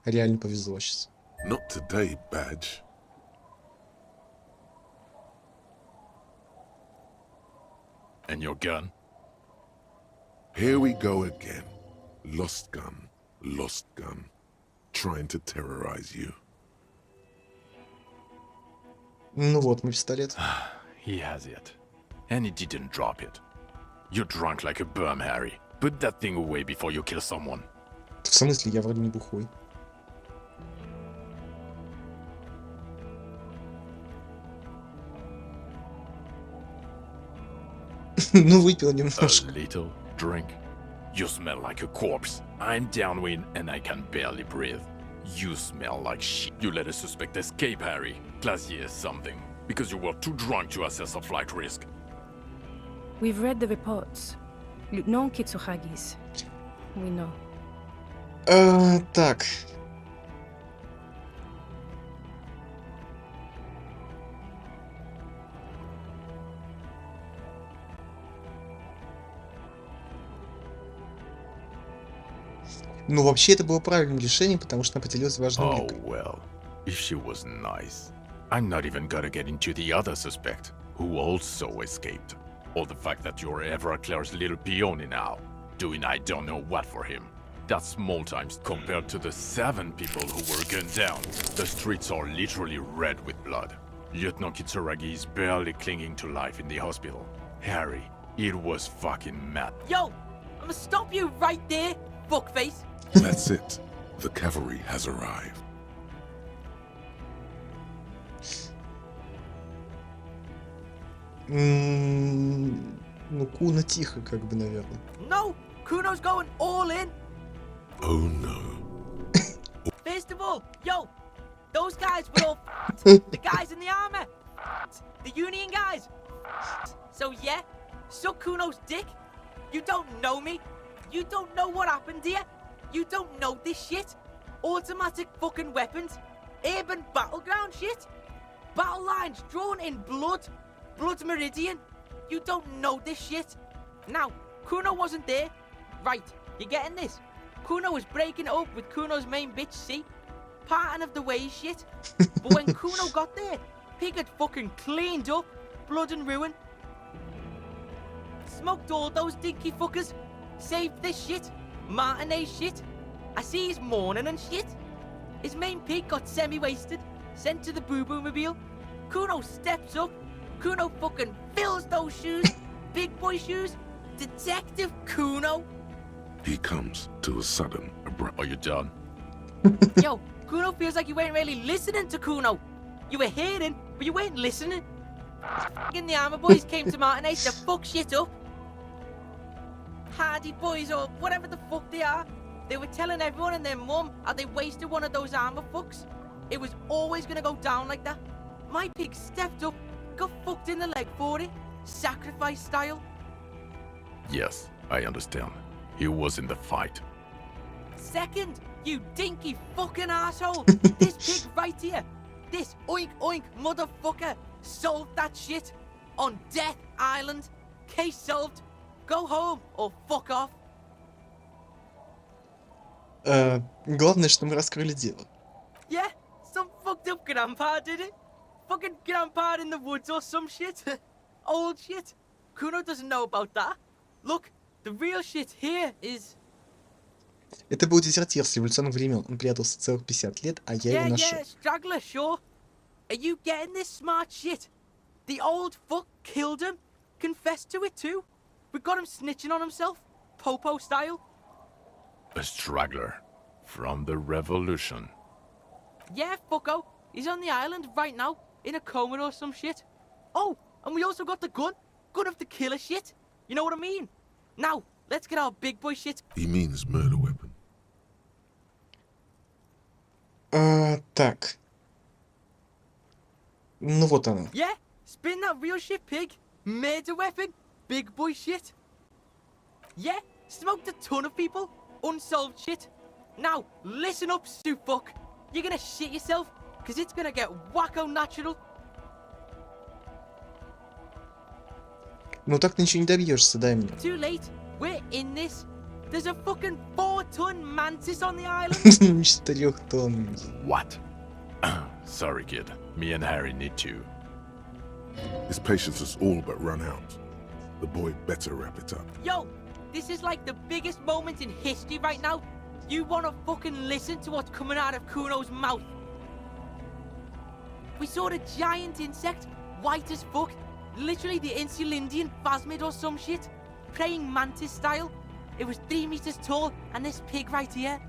Реально повезло сейчас. Not today, badge. And your gun? Here we go again. Lost gun. Lost gun. Trying to terrorize you. Ну вот мой пистолет. He has it. And he didn't drop it. You're drunk like a bum, Harry. Put that thing away before you kill someone. В смысле, я вроде не бухой. Ну, выпил немножко. A little drink. You smell like a corpse. I'm downwind and I can barely breathe. You smell like shit. You let a suspect escape, Harry. Classier something. Because you were too drunk to assess a flight risk. We've read the reports. Lieutenant Kitsuhagi's. We know. Так. Ну, вообще, это было правильным решением, потому что она поделилась важным Oh, ликом. well, if she was nice. I'm not even gonna get into the other suspect, who also escaped. Or the fact that you're Everclear's little peony now, doing I don't know what for him. That's small times compared to the 7 people who were gunned down. The streets are literally red with blood. Lieutenant Kitsuragi is barely clinging to life in the hospital. Harry, it was fucking mad. Yo, I'm gonna stop you right there, fuckface. That's it. The cavalry has arrived. Ну, Куна тихо, как бы, наверное. No, Kuno's going all in. Oh no. First of all, yo, those guys were all the guys in the armor, the Union guys. So yeah, suck Kuno's dick. You don't know me. You don't know what happened here. You don't know this shit. Automatic fucking weapons, urban battleground shit, battle lines drawn in blood, blood meridian. You don't know this shit. Now, Kuno wasn't there. Right, you getting this? Kuno was breaking it up with Kuno's main bitch, see? Parting of the ways shit. But when Kuno got there, Pig had fucking cleaned up, blood and ruin. Smoked all those dinky fuckers. Saved this shit. Martinet shit. I see he's mourning and shit. His main pig got semi-wasted, sent to the boo-boo mobile. Kuno steps up. Kuno fucking fills those shoes. Big boy shoes. Detective Kuno. He comes to a sudden abrupt. Are you done? Yo, Kuno feels like you weren't really listening to Kuno. You were hearing, but you weren't listening. And the armor boys came to Martinez to fuck shit up. Hardy boys or whatever the fuck they are. They were telling everyone and their mum how they wasted one of those armor fucks. It was always gonna go down like that. My pig stepped up, got fucked in the leg for it. Sacrifice style. Yes, I understand. He was in the fight. Second, you dinky fucking asshole. This pig right here. This oink oink motherfucker solved that shit on Death Island. Case solved. Go home or fuck off. Главное, что мы раскрыли дело. Yeah, some fucked up grandpa did it. Fucking grandpa in the woods or some shit. Old shit. Kuno doesn't know about that. Look, the real shit here is... Это был дезертир с революционных времен. Он прятался целых 50 лет, а я его нашел. Yeah, straggler, sure. Are you getting this smart shit? The old fuck killed him. Confessed to it too. We got him snitching on himself. Popo style. A straggler from the revolution. Yeah, fucko. He's on the island right now, in a coma or some shit. Oh, and we also got the gun. Gun of the killer shit. You know what I mean? Now, let's get our big boy shit. He means murder weapon. Так. Ну вот она. Yeah, spin that real shit, pig. Murder weapon. Big boy shit. Yeah, smoked a ton of people. Unsolved shit. Now, listen up, Stu fuck. You're gonna shit yourself, cause it's gonna get wacko natural. Ну так ты ничего не добьешься, дай мне. Too late. We're in this. There's a fucking 4-ton mantis on the island. 4-тонный. What? Sorry, kid. Me and Harry need to. His patience has all but run out. The boy better wrap it up. Yo, this is like the biggest moment in history right now. You wanna fucking listen to what's coming out of Kuno's mouth. We saw a giant insect, white as fuck. Literally the Insulindian phasmid or some shit. Praying mantis style. It was 3 meters tall, and this pig right here.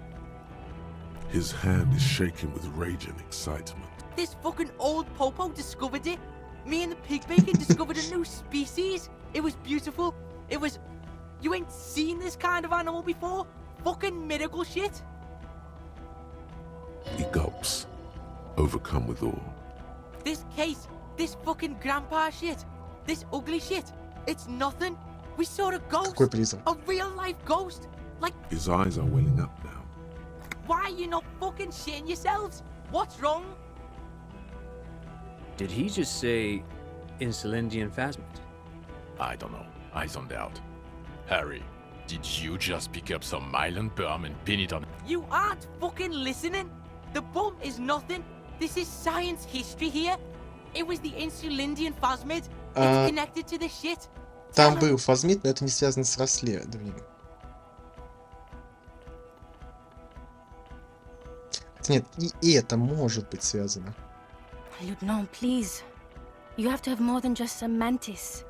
His hand is shaking with rage and excitement. This fucking old popo discovered it. Me and the pig bacon discovered a new species. It was beautiful. It was... You ain't seen this kind of animal before? Fucking miracle shit. He gulps, overcome with awe. This case, this fucking grandpa shit, this ugly shit, it's nothing. We saw a ghost. A real life ghost. Like... His eyes are welling up now. Why are you not fucking shitting yourselves? What's wrong? Did he just say Insulindian phasmid? I don't know. I zoned out. Harry, Did you just pick up some myelin berm and pin it on? You aren't fucking listening. The bump is nothing. This is science history here. It was the Insulindian phosmid. It's connected to the shit. Там был фазмид, но это не связано с расследованием. Нет, и это может быть связано. Lieutenant, please. You have to have more than just some mantis.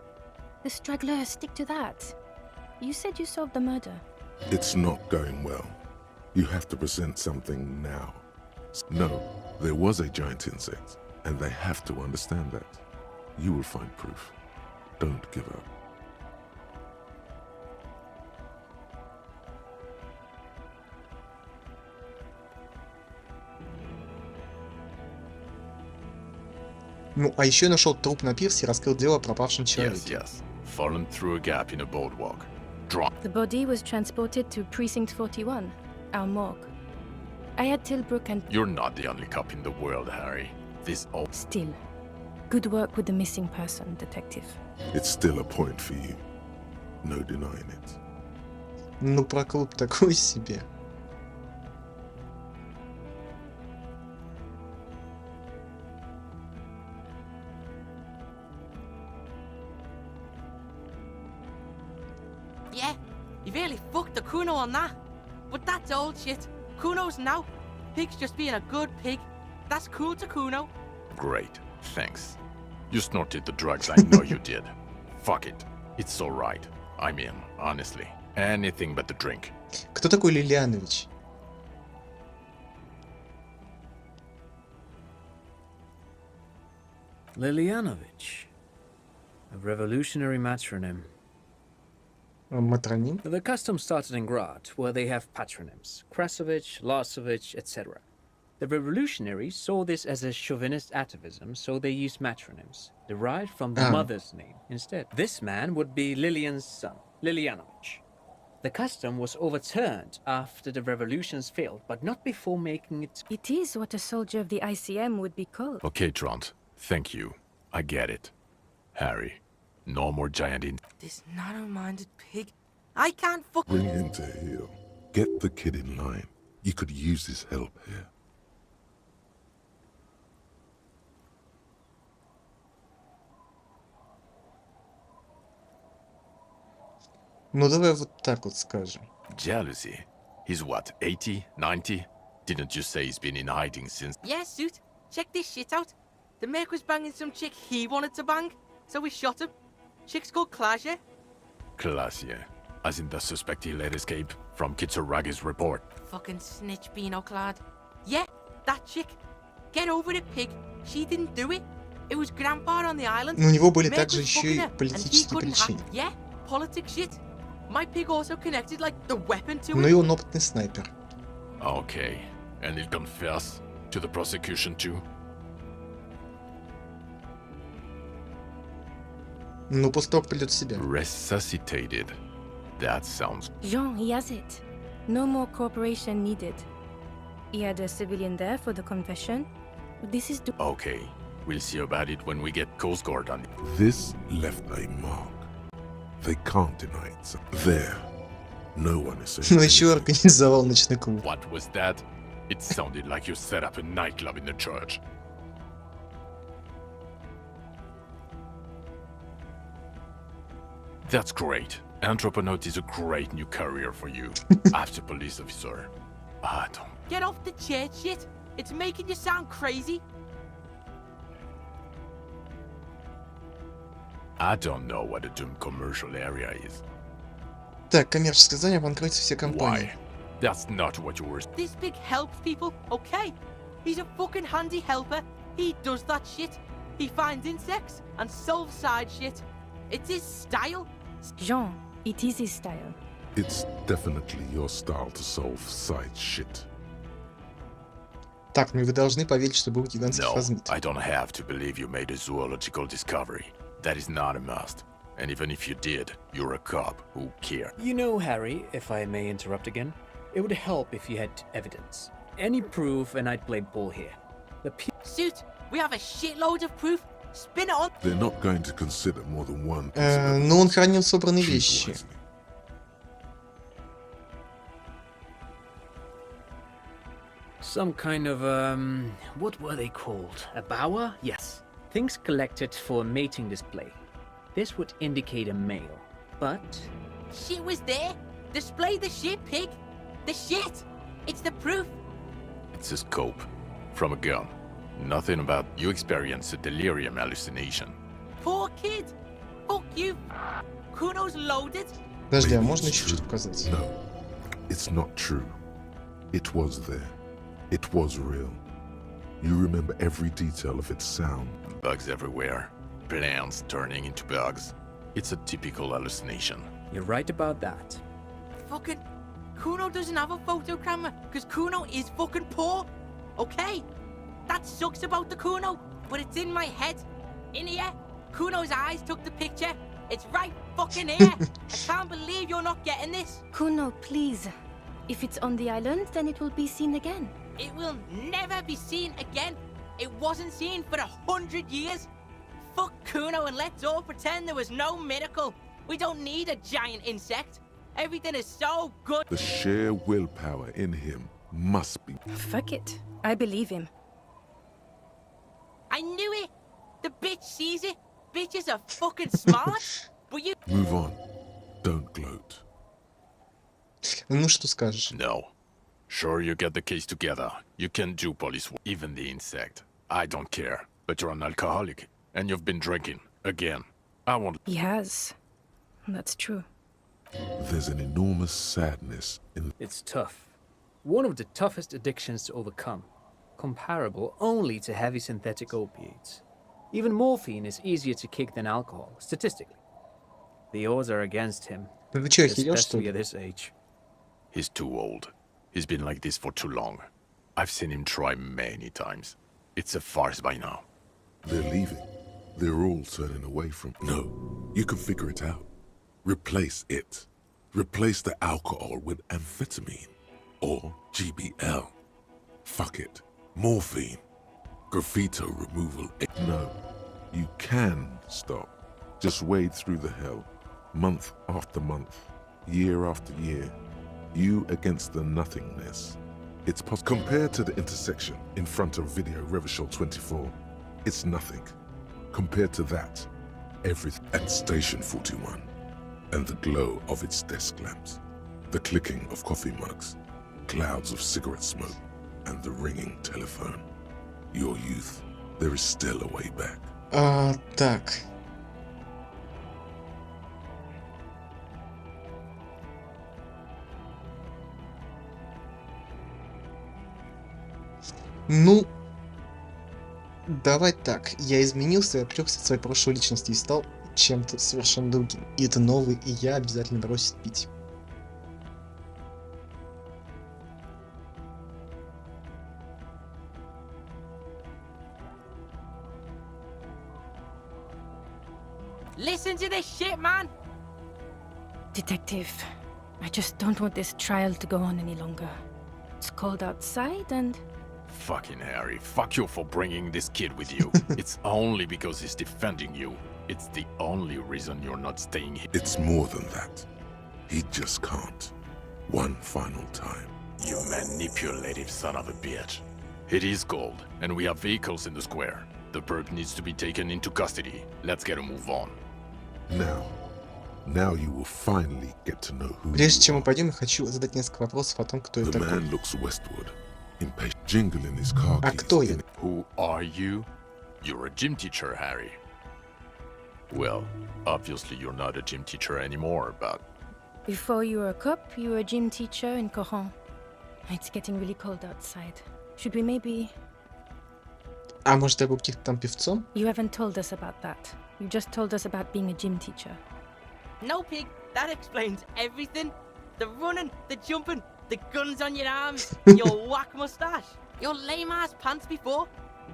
The stragglers, stick to that. You said you solved the murder. It's not going well. You have to present something now. No, there was a giant insect, and they have to understand that. You will find proof. Don't give up. Ну, а еще нашел труп на пирсе и раскрыл дело о пропавшем человеке. Yes. Fallen through a gap in a boardwalk. Drunk. The body was transported to Precinct 41, our morgue. I had Tilbrook and... You're not the only cop in the world, Harry. This old... Still, good work with the missing person, detective. It's still a point for you. No denying it. Ну, про клуб такой себе. Yeah, you really fucked the Kuno on that. But that's old shit. Kuno's now. Pig's just being a good pig. That's cool to Kuno. Great, thanks. You snorted the drugs, I know you did. Fuck it. It's alright. I mean, honestly, anything but the drink. Кто такой Лилианович? Lilianovich. A revolutionary matronym. Матроним? The custom started in Grad, where they have patronyms. Krasovich, Lasovich, etc. The revolutionaries saw this as a chauvinist atavism, so they used matronyms, derived from the mother's name instead. This man would be Lillian's son, Lilianovich. The custom was overturned after the revolutions failed, but not before making it... It is what a soldier of the ICM would be called. Okay, Trant. Thank you. I get it. Harry, no more giant in... This narrow-minded pig. I can't fuck... Bring him to heel. Get the kid in line. You could use his help here. Ну давай вот так вот скажем. Jealousy? He's what, 80, 90? Didn't you say he's been in hiding since... Yeah, suit. Check this shit out. The Merc was banging some chick he wanted to bang, so we shot him. Chick's called Klaasje. Klaasje, as in the suspect he let escape from Kitsuragi's report. Fucking snitch Beano clad. Yeah, that chick. Get over it, pig. She didn't do it. It was Grandpa on the island. Но у него были Merc также was еще fucking и her, and he политические couldn't причины. hack. Yeah, politics shit. My pig also connected like the weapon to Ну и it. он опытный снайпер. Okay, and he'll confess to the prosecution too? Ну, после того, как придет в себя. Resuscitated. That sounds... Jean, he has it. No more cooperation needed. He had a civilian there for the confession. This is... Okay, we'll see about it when we get Coast Guard on it. This left a mark. They can't deny it. So there. No one is saying Ну еще организовал ночной клуб. What was that? It sounded like you set up a nightclub in the church. That's great. Anthroponaut is a great new career for you. After police officer. I don't... Get off the church shit. It's making you sound crazy. I don't know what a doomed commercial area is. Так, коммерческое здание, банкротится все компании. Why? That's not what you were... This pig helps people, okay? He's a fucking handy helper. He does that shit. He finds insects and solves side shit. It's his style. Jean, it is his style. It's definitely your style to solve side shit. Так, ну и вы должны поверить, что был гигантский No, фазмид. I don't have to believe you made a zoological discovery. That is not a must. And even if you did, you're a cop. Who cares? You know, Harry, if I may interrupt again, it would help if you had evidence. Any proof, and I'd play ball here. The Suit, we have a shitload of proof. Spin it on. They're not going to consider more than one. Но он хранил собранные вещи. Some kind of, what were they called? A bower? Yes. Things collected for a mating display. This would indicate a male, but... Shit was there! Display the shit, pig! The shit! It's the proof! It's a scope. From a gun. Nothing about you experience a delirium hallucination. Poor kid! Fuck you! Kuno's loaded! Подожди, а можно чуть-чуть показать? No, it's not true. It was there. It was real. You remember every detail of its sound. Bugs everywhere. Plants turning into bugs. It's a typical hallucination. You're right about that. Fucking... Kuno doesn't have a photo camera, because Kuno is fucking poor! Okay? That sucks about the Kuno, but it's in my head. In here. Kuno's eyes took the picture. It's right fucking here! I can't believe you're not getting this! Kuno, please. If it's on the island, then it will be seen again. It will never be seen again. It wasn't seen for 100 years. Fuck Kuno and let's all pretend there was no miracle. We don't need a giant insect. Everything is so good. The sheer willpower in him must be. Fuck it. I believe him. I knew it. The bitch sees it. Bitches are fucking smart. But you... Move on. Don't gloat. Ну что скажешь? No. Sure, you get the case together. You can do police work. Even the insect. I don't care. But you're an alcoholic. And you've been drinking. Again. I want... He has. That's true. There's an enormous sadness in... It's tough. One of the toughest addictions to overcome. Comparable only to heavy synthetic opiates. Even morphine is easier to kick than alcohol, statistically. The odds are against him. Ты чё, охерел, что Especially ли? at this age. He's too old. He's been like this for too long. I've seen him try many times. It's a farce by now. They're leaving. They're all turning away from... No, you can figure it out. Replace it. Replace the alcohol with amphetamine. Or GBL. Fuck it. Morphine. Graffito removal. No, you can stop. Just wade through the hell. Month after month. Year after year. You against the nothingness. It's possible. Compared to the intersection in front of Video Revachol 24, it's nothing. Compared to that, everything at Station 41, and the glow of its desk lamps, the clicking of coffee mugs, clouds of cigarette smoke, and the ringing telephone. Your youth, there is still a way back. Так. Ну, давай так. Я изменился, отрекся от своей прошлой личности и стал чем-то совершенно другим. И это новый, и я обязательно бросит пить. Listen to this shit, man! Detective, I just don't want this trial to go on any longer. It's cold outside and... Fucking Harry, fuck you for bringing this kid with you. It's only because he's defending you. It's the only reason you're not staying here. It's more than that. He just can't. One final time. You manipulative son of a bitch. It is cold, and we have vehicles in the square. The perp needs to be taken into custody. Let's get a move on. Now you will finally get to know who. Прежде чем мы пойдем, я хочу задать несколько вопросов о том, кто я The такой. man looks westward, impatient, jingling his car А keys. кто я? Who are you? You're a gym teacher, Harry. Well, obviously you're not a gym teacher anymore, but... Before you were a cop, you were a gym teacher in Coron. It's getting really cold outside. Should we maybe... А может, я был каким-то там певцом? You haven't told us about that. You just told us about being a gym teacher. No, pig, that explains everything. The running, the jumping, the guns on your arms, your whack mustache, your lame-ass pants before.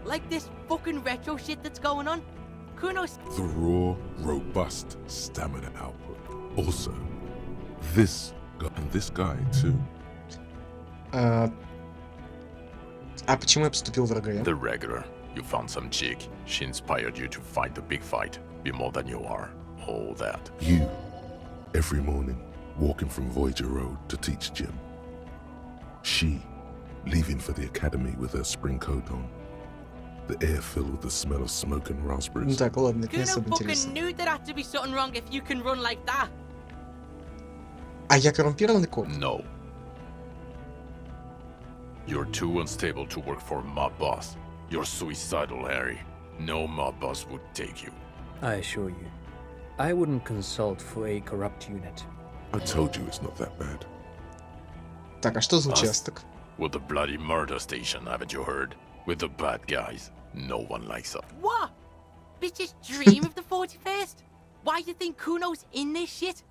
Like this fucking retro shit that's going on. Kuno's... The raw, robust stamina output. Also, this guy and this guy too. А почему я поступил в РГ? The regular. You found some chick. She inspired you to fight the big fight. Be more than you are. All that. You, every morning, walking from Voyager Road to teach gym. She, leaving for the academy with her spring coat on. The air filled with the smell of smoke and raspberries. Так, ладно, это не Kuno особо fucking интересно. knew there had to be something wrong if you can run like that. А я коррумпированный коп? No. You're too unstable to work for a mob boss. You're suicidal, Harry. No mob boss would take you. I assure you, I wouldn't consult for a corrupt unit. I told you it's not that bad. Так, а что за участок? With the bloody murder station, haven't you heard? With the bad guys. No one likes us. What? Bitches dream of the 41st? Why do you think Kuno's in this shit?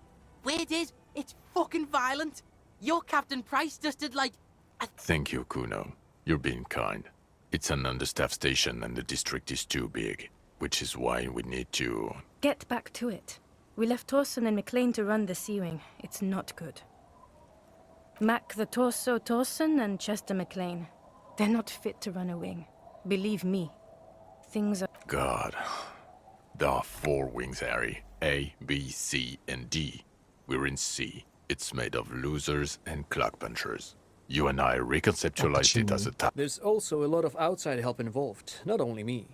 Weird is, it's fucking violent. Your Captain Price dusted like a... Thank you, Kuno. You're being kind. It's an understaffed station and the district is too big, which is why we need to... Get back to it. We left Torson and McLean to run the Sea Wing. It's not good. Mac the Torso Torson and Chester McLean. They're not fit to run a wing. Believe me. Things are... God. There are 4 wings, Harry. A, B, C, and D. We're in C. It's made of losers and clock punchers. You and I reconceptualized it as a There's also a lot of outside help involved, not only me.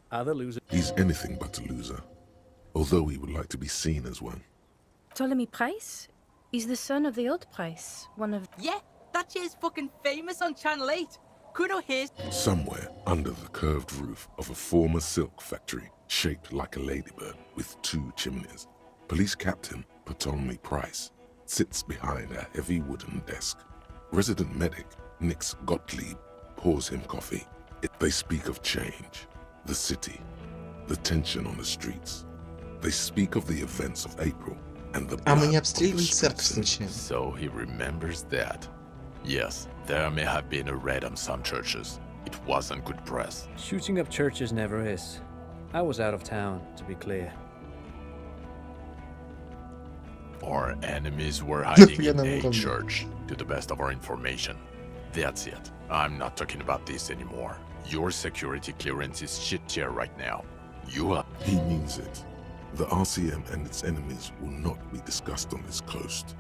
Other losers... He's anything but a loser, although he would like to be seen as one. Ptolemy Price? He's the son of the old Price, one of... Yeah, that shit's fucking famous on Channel 8. Kuno hears... Somewhere under the curved roof of a former silk factory, shaped like a ladybird with 2 chimneys, Police Captain Ptolemy Price sits behind a heavy wooden desk. Resident medic Nix Gottlieb pours him coffee. They speak of change, the city, the tension on the streets. They speak of the events of April and the blood of the streets. So he remembers that. Yes, there may have been a raid on some churches. It wasn't good press. Shooting up churches never is. I was out of town, to be clear. Our enemies were hiding in a church, to the best of our information. That's it. I'm not talking about this anymore. Your security clearance is shit tier right now. You are... He means it. The RCM and its enemies will not be discussed on this coast.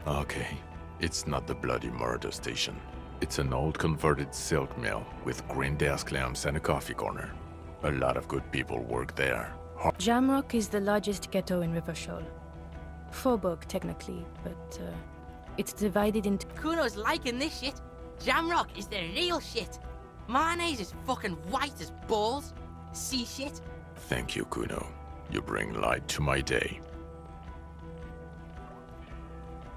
Okay. It's not the bloody murder station. It's an old converted silk mill with green desk lamps and a coffee corner. A lot of good people work there. Jamrock is the largest ghetto in Rivershoal. Faubourg, technically, but it's divided into... Kuno's liking this shit. Jamrock is the real shit. Mayonnaise is fucking white as balls. See shit. Thank you, Kuno. You bring light to my day.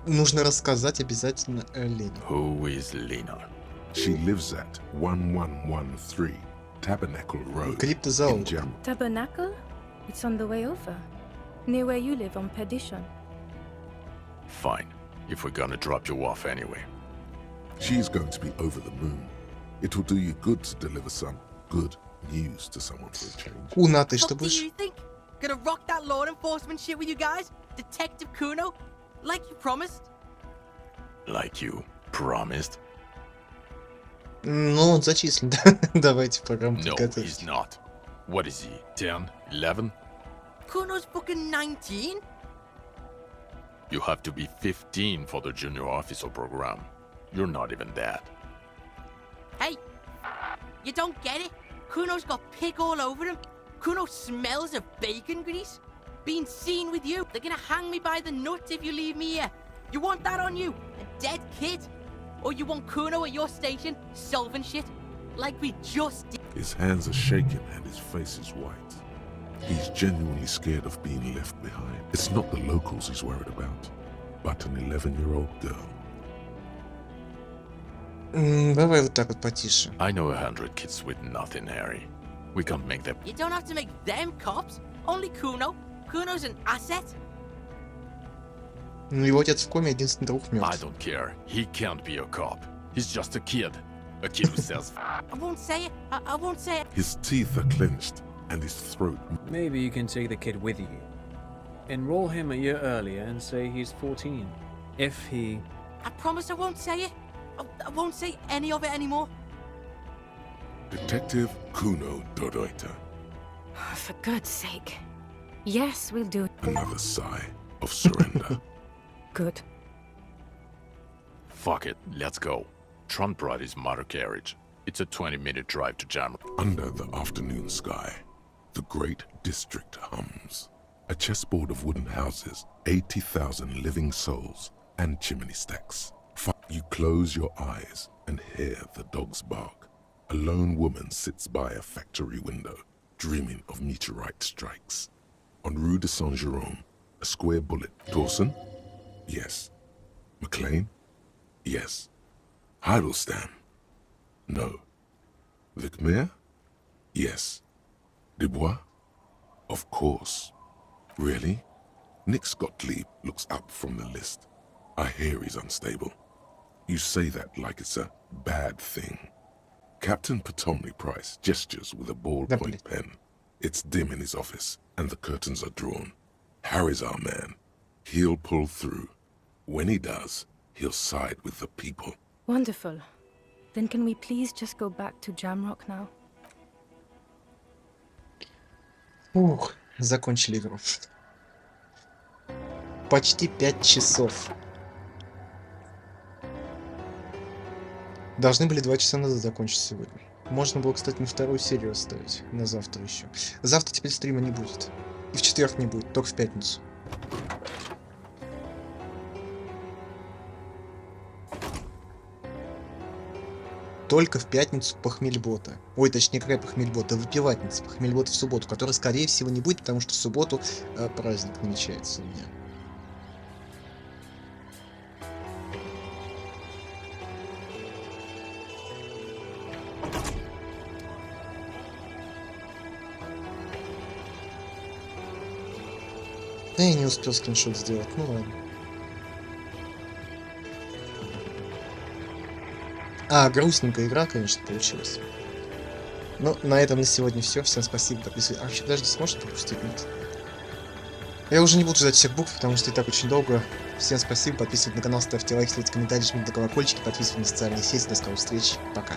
Нужно рассказать обязательно Лене. Who is Lena? She lives at 1113 Tabernacle Road in Jamrock. Tabernacle? It's on the way over. Near where you live on Perdition. Fine, if we're gonna drop you off anyway. She's going to be over the moon. It will do you good to deliver some good news to someone for a change. Куна, ты что What do будешь? you think? Gonna rock that law enforcement shit with you guys? Detective Kuno? Like you promised? Like you promised? Ну, он зачислен. Давайте программу No, подготовить. he's not. What is he, 10, 11? Kuno's fucking 19? You have to be 15 for the junior officer program. You're not even that. Hey, you don't get it? Kuno's got pig all over him. Kuno smells of bacon grease. Being seen with you. They're gonna hang me by the nuts if you leave me here. You want that on you? A dead kid? Or you want Kuno at your station solving shit? Like we just did. His hands are shaking and his face is white. He's genuinely scared of being left behind. It's not the locals he's worried about, but an 11-year-old girl. Давай вот так вот потише. I know 100 kids with nothing, Harry. We can't make them. You don't have to make them cops. Only Kuno. Kuno's an asset. Ну, его отец в коме, единственный друг I мертв. don't care. He can't be a cop. He's just a kid. A kid who sells... I won't say it. I won't say it. His teeth are clenched and his throat... Maybe you can take the kid with you. Enroll him a year earlier and say he's 14. If he... I promise I won't say it. I won't say any of it anymore. Detective Kuno Doroita. For God's sake. Yes, we'll do it. Another sigh of surrender. Good. Fuck it. Let's go. Tron brought his motor carriage. It's a 20-minute drive to Jamrock. Under the afternoon sky, the great district hums. A chessboard of wooden houses, 80,000 living souls, and chimney stacks. You close your eyes and hear the dogs bark. A lone woman sits by a factory window, dreaming of meteorite strikes. On Rue de Saint-Jérôme, a square bullet. Dawson? Yes. McLean? Yes. Heidelstein? No. Vicmere? Yes. Dubois? Of course. Really? Nick Gottlieb looks up from the list. I hear he's unstable. You say that like it's a bad thing. Captain Potomny Price gestures with a ballpoint pen. It's dim in his office, and the curtains are drawn. Harry's our man. He'll pull through. When he does, he'll side with the people. Wonderful. Then can we please just go back to Jamrock now? Ух, закончили игру. Почти 5 часов. Должны были 2 часа назад закончить сегодня. Можно было, кстати, на вторую серию оставить. На завтра еще. Завтра теперь стрима не будет. И в четверг не будет, только в пятницу. Только в пятницу похмельбота. Ой, точнее, какая похмельбота? Выпивательница. Похмельбота в субботу, которая, скорее всего, не будет, потому что в субботу праздник намечается у меня. Да я не успел скриншот сделать, ну ладно. Грустненькая игра, конечно, получилась. Но на этом на сегодня все. Всем спасибо, подписывайтесь. Вообще, подожди, сможешь пропустить? Нет. Я уже не буду ждать всех букв, потому что и так очень долго. Всем спасибо, подписывайтесь на канал, ставьте лайки, ставьте комментарии, жмите на колокольчики, подписывайтесь на социальные сети. До скорых встреч. Пока.